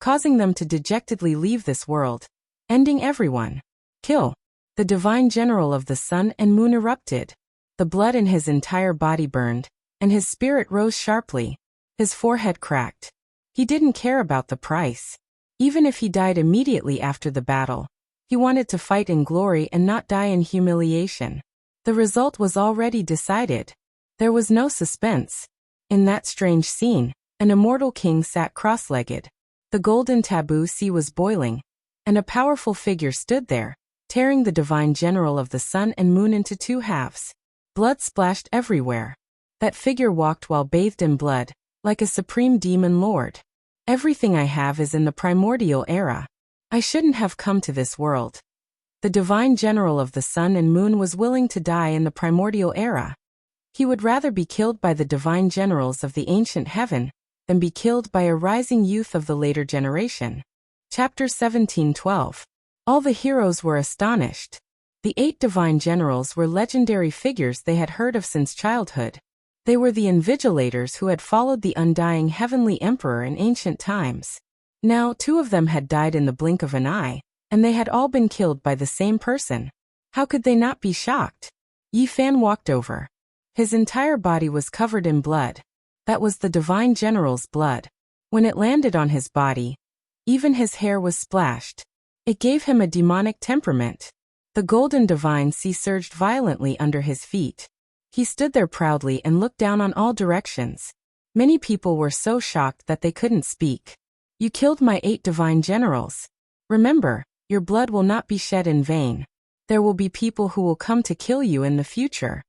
causing them to dejectedly leave this world, ending everyone. Kill. The divine general of the sun and moon erupted. The blood in his entire body burned, and his spirit rose sharply. His forehead cracked. He didn't care about the price. Even if he died immediately after the battle, he wanted to fight in glory and not die in humiliation. The result was already decided. There was no suspense. In that strange scene, an immortal king sat cross-legged. The golden taboo sea was boiling, and a powerful figure stood there, tearing the divine general of the sun and moon into 2 halves. Blood splashed everywhere. That figure walked while bathed in blood, like a supreme demon lord. Everything I have is in the primordial era. I shouldn't have come to this world. The divine general of the sun and moon was willing to die in the primordial era. He would rather be killed by the divine generals of the ancient heaven than be killed by a rising youth of the later generation. Chapter 17:12. All the heroes were astonished. The 8 divine generals were legendary figures they had heard of since childhood. They were the invigilators who had followed the undying heavenly emperor in ancient times. Now 2 of them had died in the blink of an eye, and they had all been killed by the same person. How could they not be shocked? Yi Fan walked over. His entire body was covered in blood. That was the divine general's blood. When it landed on his body, even his hair was splashed. It gave him a demonic temperament. The golden divine sea surged violently under his feet. He stood there proudly and looked down on all directions. Many people were so shocked that they couldn't speak. You killed my 8 divine generals. Remember, your blood will not be shed in vain. There will be people who will come to kill you in the future.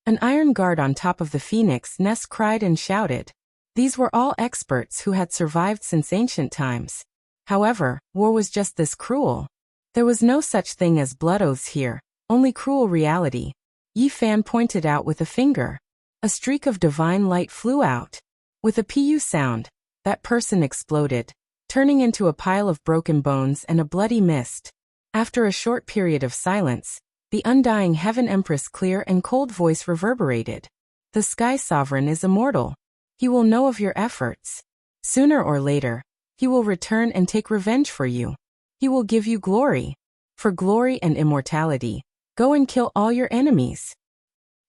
An iron guard on top of the phoenix nest cried and shouted. These were all experts who had survived since ancient times. However, war was just this cruel. There was no such thing as blood oaths here, only cruel reality. Yi Fan pointed out with a finger. A streak of divine light flew out. With a pu sound, that person exploded, turning into a pile of broken bones and a bloody mist. After a short period of silence, the undying Heaven Empress' clear and cold voice reverberated. The Sky Sovereign is immortal. He will know of your efforts. Sooner or later, he will return and take revenge for you. He will give you glory. For glory and immortality, go and kill all your enemies.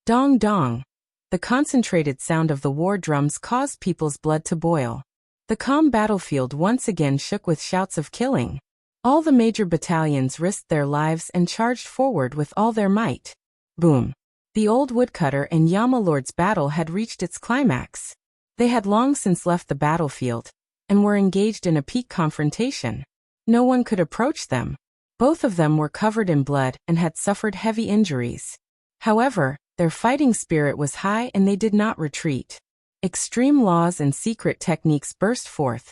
Dong dong. The concentrated sound of the war drums caused people's blood to boil. The calm battlefield once again shook with shouts of killing. All the major battalions risked their lives and charged forward with all their might. Boom. The old woodcutter and Yama Lord's battle had reached its climax. They had long since left the battlefield, and were engaged in a peak confrontation. No one could approach them. Both of them were covered in blood and had suffered heavy injuries. However, their fighting spirit was high and they did not retreat. Extreme laws and secret techniques burst forth,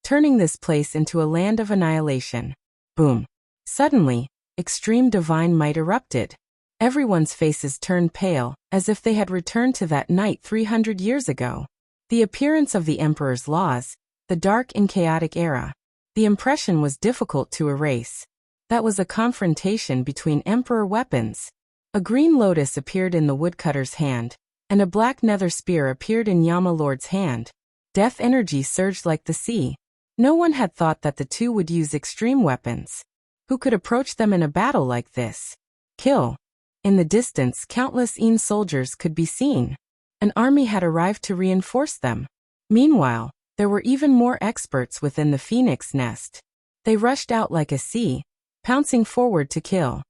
turning this place into a land of annihilation. Boom. Suddenly, extreme divine might erupted. Everyone's faces turned pale, as if they had returned to that night 300 years ago. The appearance of the Emperor's laws, the dark and chaotic era. The impression was difficult to erase. That was a confrontation between Emperor weapons. A green lotus appeared in the woodcutter's hand, and a black nether spear appeared in Yama Lord's hand. Death energy surged like the sea. No one had thought that the two would use extreme weapons. Who could approach them in a battle like this? Kill. In the distance, countless Een soldiers could be seen. An army had arrived to reinforce them. Meanwhile, there were even more experts within the phoenix nest. They rushed out like a sea, pouncing forward to kill.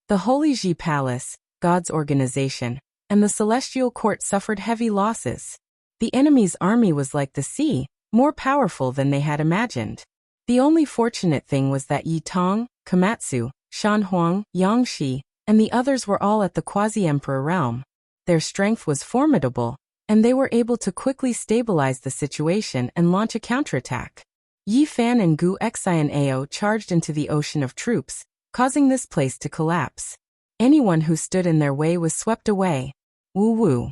The Holy Ji Palace, God's organization, and the Celestial Court suffered heavy losses. The enemy's army was like the sea, more powerful than they had imagined. The only fortunate thing was that Yi Tong, Komatsu, Shan Huang, Yang Shi, and the others were all at the quasi-emperor realm. Their strength was formidable, and they were able to quickly stabilize the situation and launch a counterattack. Yi Fan and Gu Xian Ao charged into the ocean of troops, causing this place to collapse. Anyone who stood in their way was swept away. Woo woo.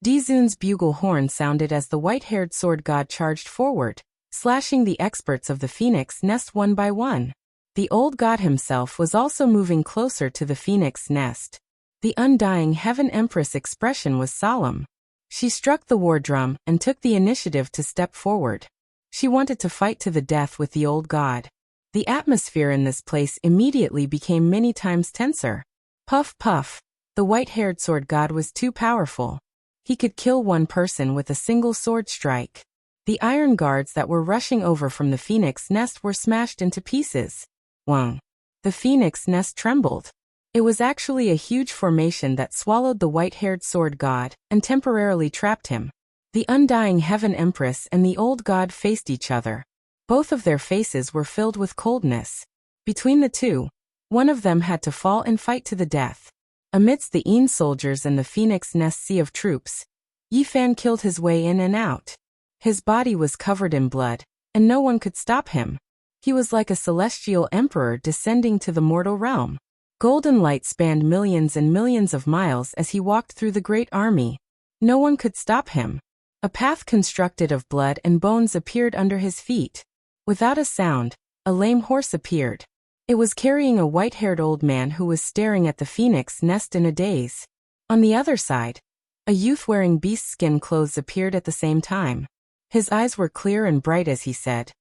Dizun's bugle horn sounded as the white-haired sword god charged forward, slashing the experts of the phoenix nest one by one. The old god himself was also moving closer to the phoenix nest. The undying Heaven Empress expression was solemn. She struck the war drum and took the initiative to step forward. She wanted to fight to the death with the old god. The atmosphere in this place immediately became many times tenser. Puff puff. The white-haired sword god was too powerful. He could kill one person with a single sword strike. The iron guards that were rushing over from the phoenix nest were smashed into pieces. Wang. The phoenix nest trembled. It was actually a huge formation that swallowed the white-haired sword god and temporarily trapped him. The undying Heaven Empress and the old god faced each other. Both of their faces were filled with coldness. Between the two, one of them had to fall and fight to the death. Amidst the Een soldiers and the phoenix nest sea of troops, Yi Fan killed his way in and out. His body was covered in blood, and no one could stop him. He was like a celestial emperor descending to the mortal realm. Golden light spanned millions and millions of miles as he walked through the great army. No one could stop him. A path constructed of blood and bones appeared under his feet. Without a sound, a lame horse appeared. It was carrying a white-haired old man who was staring at the phoenix nest in a daze. On the other side, a youth wearing beast skin clothes appeared at the same time. His eyes were clear and bright as he said,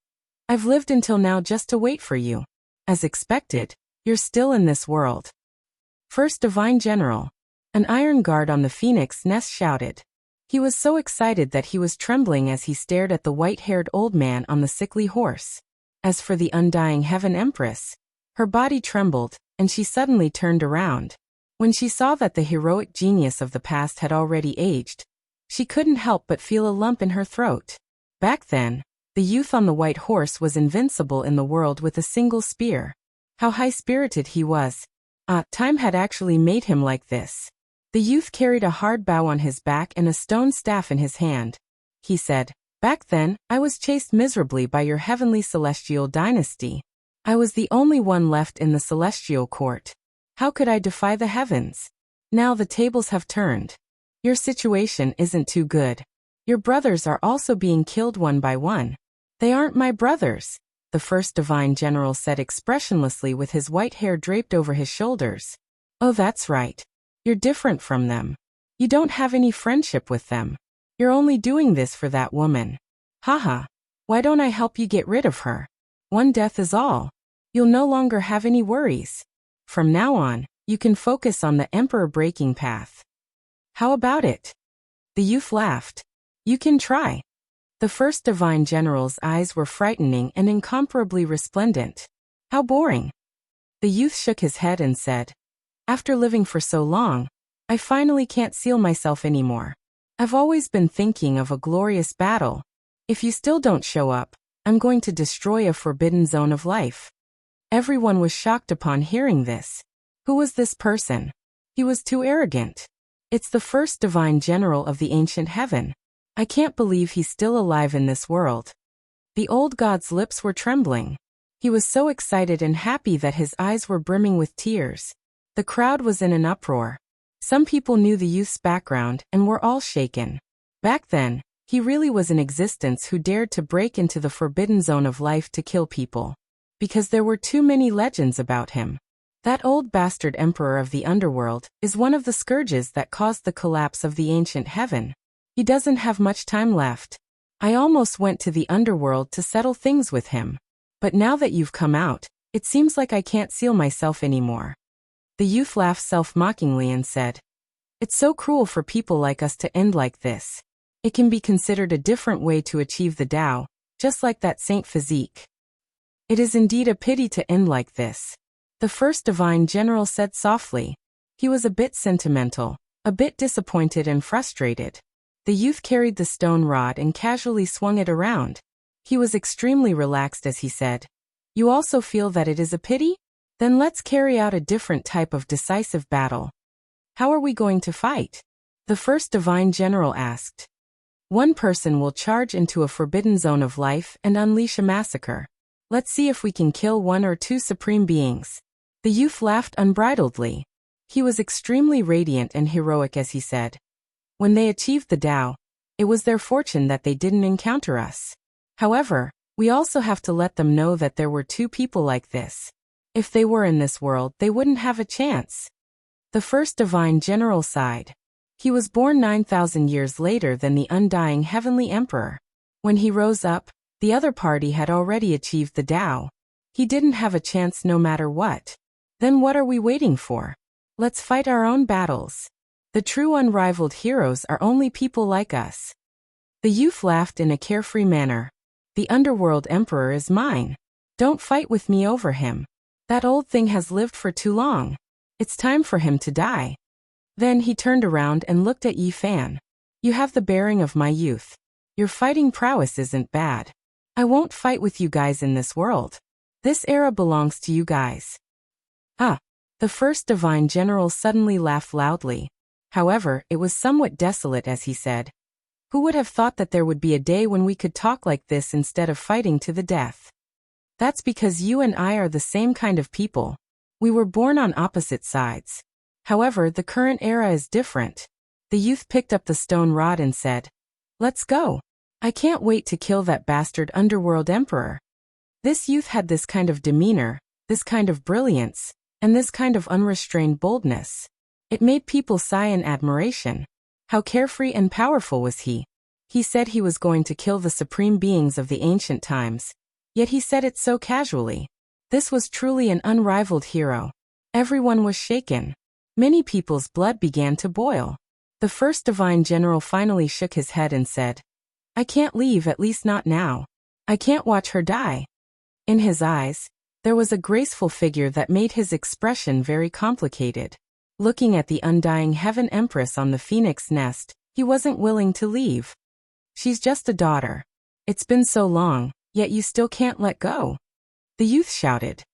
"I've lived until now just to wait for you. As expected, you're still in this world." First Divine General. An iron guard on the phoenix nest shouted. He was so excited that he was trembling as he stared at the white-haired old man on the sickly horse. As for the undying Heaven Empress, her body trembled, and she suddenly turned around. When she saw that the heroic genius of the past had already aged, she couldn't help but feel a lump in her throat. Back then, the youth on the white horse was invincible in the world with a single spear. How high-spirited he was. Time had actually made him like this. The youth carried a hard bow on his back and a stone staff in his hand. He said, "Back then, I was chased miserably by your heavenly celestial dynasty. I was the only one left in the celestial court. How could I defy the heavens? Now the tables have turned. Your situation isn't too good. Your brothers are also being killed one by one." "They aren't my brothers," the first divine general said expressionlessly with his white hair draped over his shoulders. "Oh, that's right. You're different from them. You don't have any friendship with them. You're only doing this for that woman. Haha. Why don't I help you get rid of her? One death is all. You'll no longer have any worries. From now on, you can focus on the emperor breaking path. How about it?" The youth laughed. "You can try." The first divine general's eyes were frightening and incomparably resplendent. "How boring." The youth shook his head and said, "After living for so long, I finally can't seal myself anymore. I've always been thinking of a glorious battle. If you still don't show up, I'm going to destroy a forbidden zone of life." Everyone was shocked upon hearing this. Who was this person? He was too arrogant. It's the first divine general of the ancient heaven. I can't believe he's still alive in this world. The old god's lips were trembling. He was so excited and happy that his eyes were brimming with tears. The crowd was in an uproar. Some people knew the youth's background and were all shaken. Back then, he really was in existence who dared to break into the forbidden zone of life to kill people. Because there were too many legends about him. That old bastard emperor of the underworld is one of the scourges that caused the collapse of the ancient heaven. He doesn't have much time left. I almost went to the underworld to settle things with him. But now that you've come out, it seems like I can't seal myself anymore." The youth laughed self-mockingly and said, "It's so cruel for people like us to end like this. It can be considered a different way to achieve the Tao, just like that Saint Physique. It is indeed a pity to end like this," the first divine general said softly. He was a bit sentimental, a bit disappointed and frustrated. The youth carried the stone rod and casually swung it around. He was extremely relaxed as he said, "You also feel that it is a pity? Then let's carry out a different type of decisive battle." "How are we going to fight?" the first divine general asked. "One person will charge into a forbidden zone of life and unleash a massacre. Let's see if we can kill one or two supreme beings." The youth laughed unbridledly. He was extremely radiant and heroic as he said, "When they achieved the Tao, it was their fortune that they didn't encounter us. However, we also have to let them know that there were two people like this. If they were in this world, they wouldn't have a chance." The first divine general sighed. He was born 9,000 years later than the undying heavenly emperor. When he rose up, the other party had already achieved the Tao. He didn't have a chance no matter what. Then what are we waiting for? Let's fight our own battles. The true unrivaled heroes are only people like us. The youth laughed in a carefree manner. "The underworld emperor is mine. Don't fight with me over him. That old thing has lived for too long. It's time for him to die." Then he turned around and looked at Yi Fan. "You have the bearing of my youth. Your fighting prowess isn't bad. I won't fight with you guys in this world. This era belongs to you guys." "Ah!" The first divine general suddenly laughed loudly. However, it was somewhat desolate as he said, "Who would have thought that there would be a day when we could talk like this instead of fighting to the death? That's because you and I are the same kind of people. We were born on opposite sides. However, the current era is different." The youth picked up the stone rod and said, "Let's go. I can't wait to kill that bastard underworld emperor." This youth had this kind of demeanor, this kind of brilliance, and this kind of unrestrained boldness. It made people sigh in admiration. How carefree and powerful was he? He said he was going to kill the supreme beings of the ancient times, yet he said it so casually. This was truly an unrivaled hero. Everyone was shaken. Many people's blood began to boil. The first divine general finally shook his head and said, "I can't leave, at least not now. I can't watch her die." In his eyes, there was a graceful figure that made his expression very complicated. Looking at the undying heaven empress on the phoenix nest, he wasn't willing to leave. "She's just a daughter. It's been so long, yet you still can't let go." The youth shouted,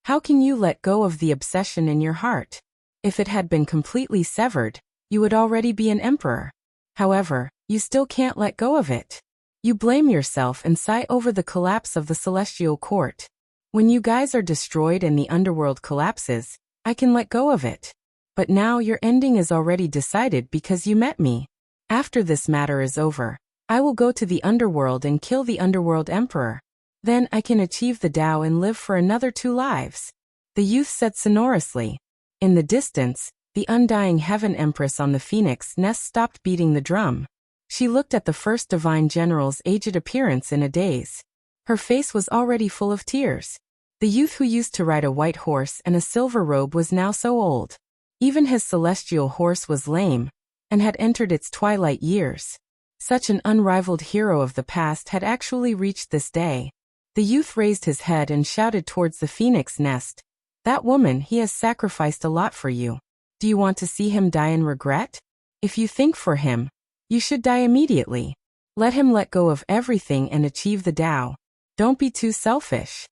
"How can you let go of the obsession in your heart? If it had been completely severed, you would already be an emperor. However, you still can't let go of it. You blame yourself and sigh over the collapse of the celestial court. When you guys are destroyed and the underworld collapses, I can let go of it. But now your ending is already decided because you met me. After this matter is over, I will go to the underworld and kill the underworld emperor. Then I can achieve the Tao and live for another 2 lives." The youth said sonorously. In the distance, the undying heaven empress on the phoenix nest stopped beating the drum. She looked at the first divine general's aged appearance in a daze. Her face was already full of tears. The youth who used to ride a white horse and a silver robe was now so old. Even his celestial horse was lame, and had entered its twilight years. Such an unrivaled hero of the past had actually reached this day. The youth raised his head and shouted towards the phoenix nest, "That woman, he has sacrificed a lot for you. Do you want to see him die in regret? If you think for him, you should die immediately. Let him let go of everything and achieve the Tao. Don't be too selfish."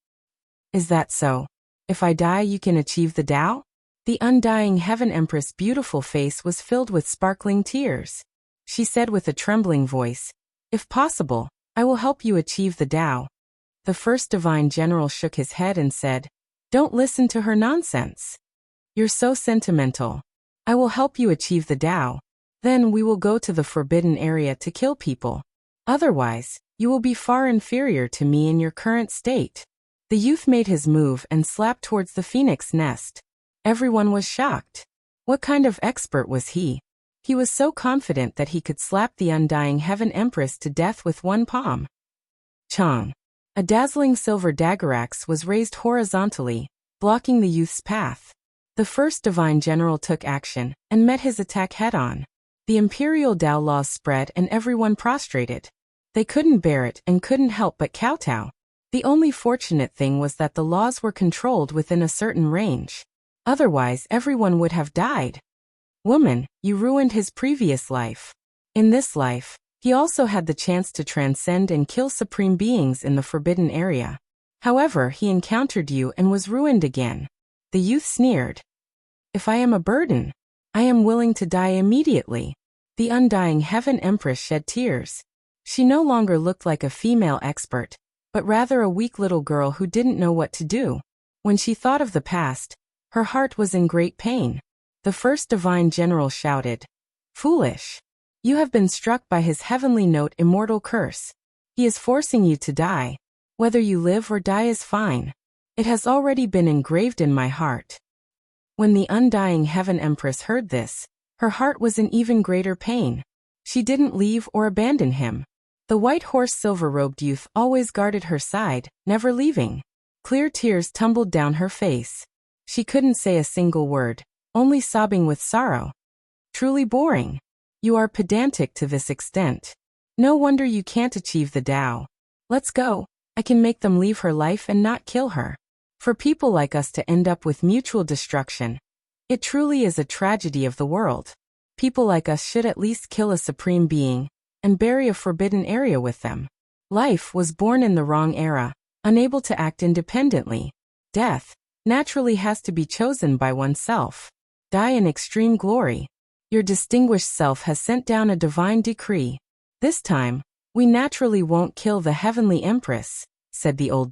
"Is that so? If I die, you can achieve the Tao?" The undying heaven empress' beautiful face was filled with sparkling tears. She said with a trembling voice, "If possible, I will help you achieve the Tao." The first divine general shook his head and said, "Don't listen to her nonsense. You're so sentimental. I will help you achieve the Tao. Then we will go to the forbidden area to kill people. Otherwise, you will be far inferior to me in your current state." The youth made his move and slapped towards the phoenix nest. Everyone was shocked. What kind of expert was he? He was so confident that he could slap the undying Heaven Empress to death with one palm. Chong. A dazzling silver dagger axe was raised horizontally, blocking the youth's path. The first divine general took action and met his attack head-on. The imperial Dao laws spread and everyone prostrated. They couldn't bear it and couldn't help but kowtow. The only fortunate thing was that the laws were controlled within a certain range. Otherwise, everyone would have died. Woman, you ruined his previous life. In this life, he also had the chance to transcend and kill supreme beings in the forbidden area. However, he encountered you and was ruined again. The youth sneered. If I am a burden, I am willing to die immediately. The undying Heaven Empress shed tears. She no longer looked like a female expert, but rather a weak little girl who didn't know what to do. When she thought of the past, her heart was in great pain. The first divine general shouted, "Foolish! You have been struck by his heavenly note immortal curse. He is forcing you to die. Whether you live or die is fine. It has already been engraved in my heart." When the undying Heaven Empress heard this, her heart was in even greater pain. She didn't leave or abandon him. The white horse silver-robed youth always guarded her side, never leaving. Clear tears tumbled down her face. She couldn't say a single word, only sobbing with sorrow. Truly boring. You are pedantic to this extent. No wonder you can't achieve the Tao. Let's go. I can make them leave her life and not kill her. For people like us to end up with mutual destruction, it truly is a tragedy of the world. People like us should at least kill a supreme being and bury a forbidden area with them. Life was born in the wrong era, unable to act independently. Death naturally has to be chosen by oneself. Die in extreme glory. Your distinguished self has sent down a divine decree. This time, we naturally won't kill the heavenly empress, said the old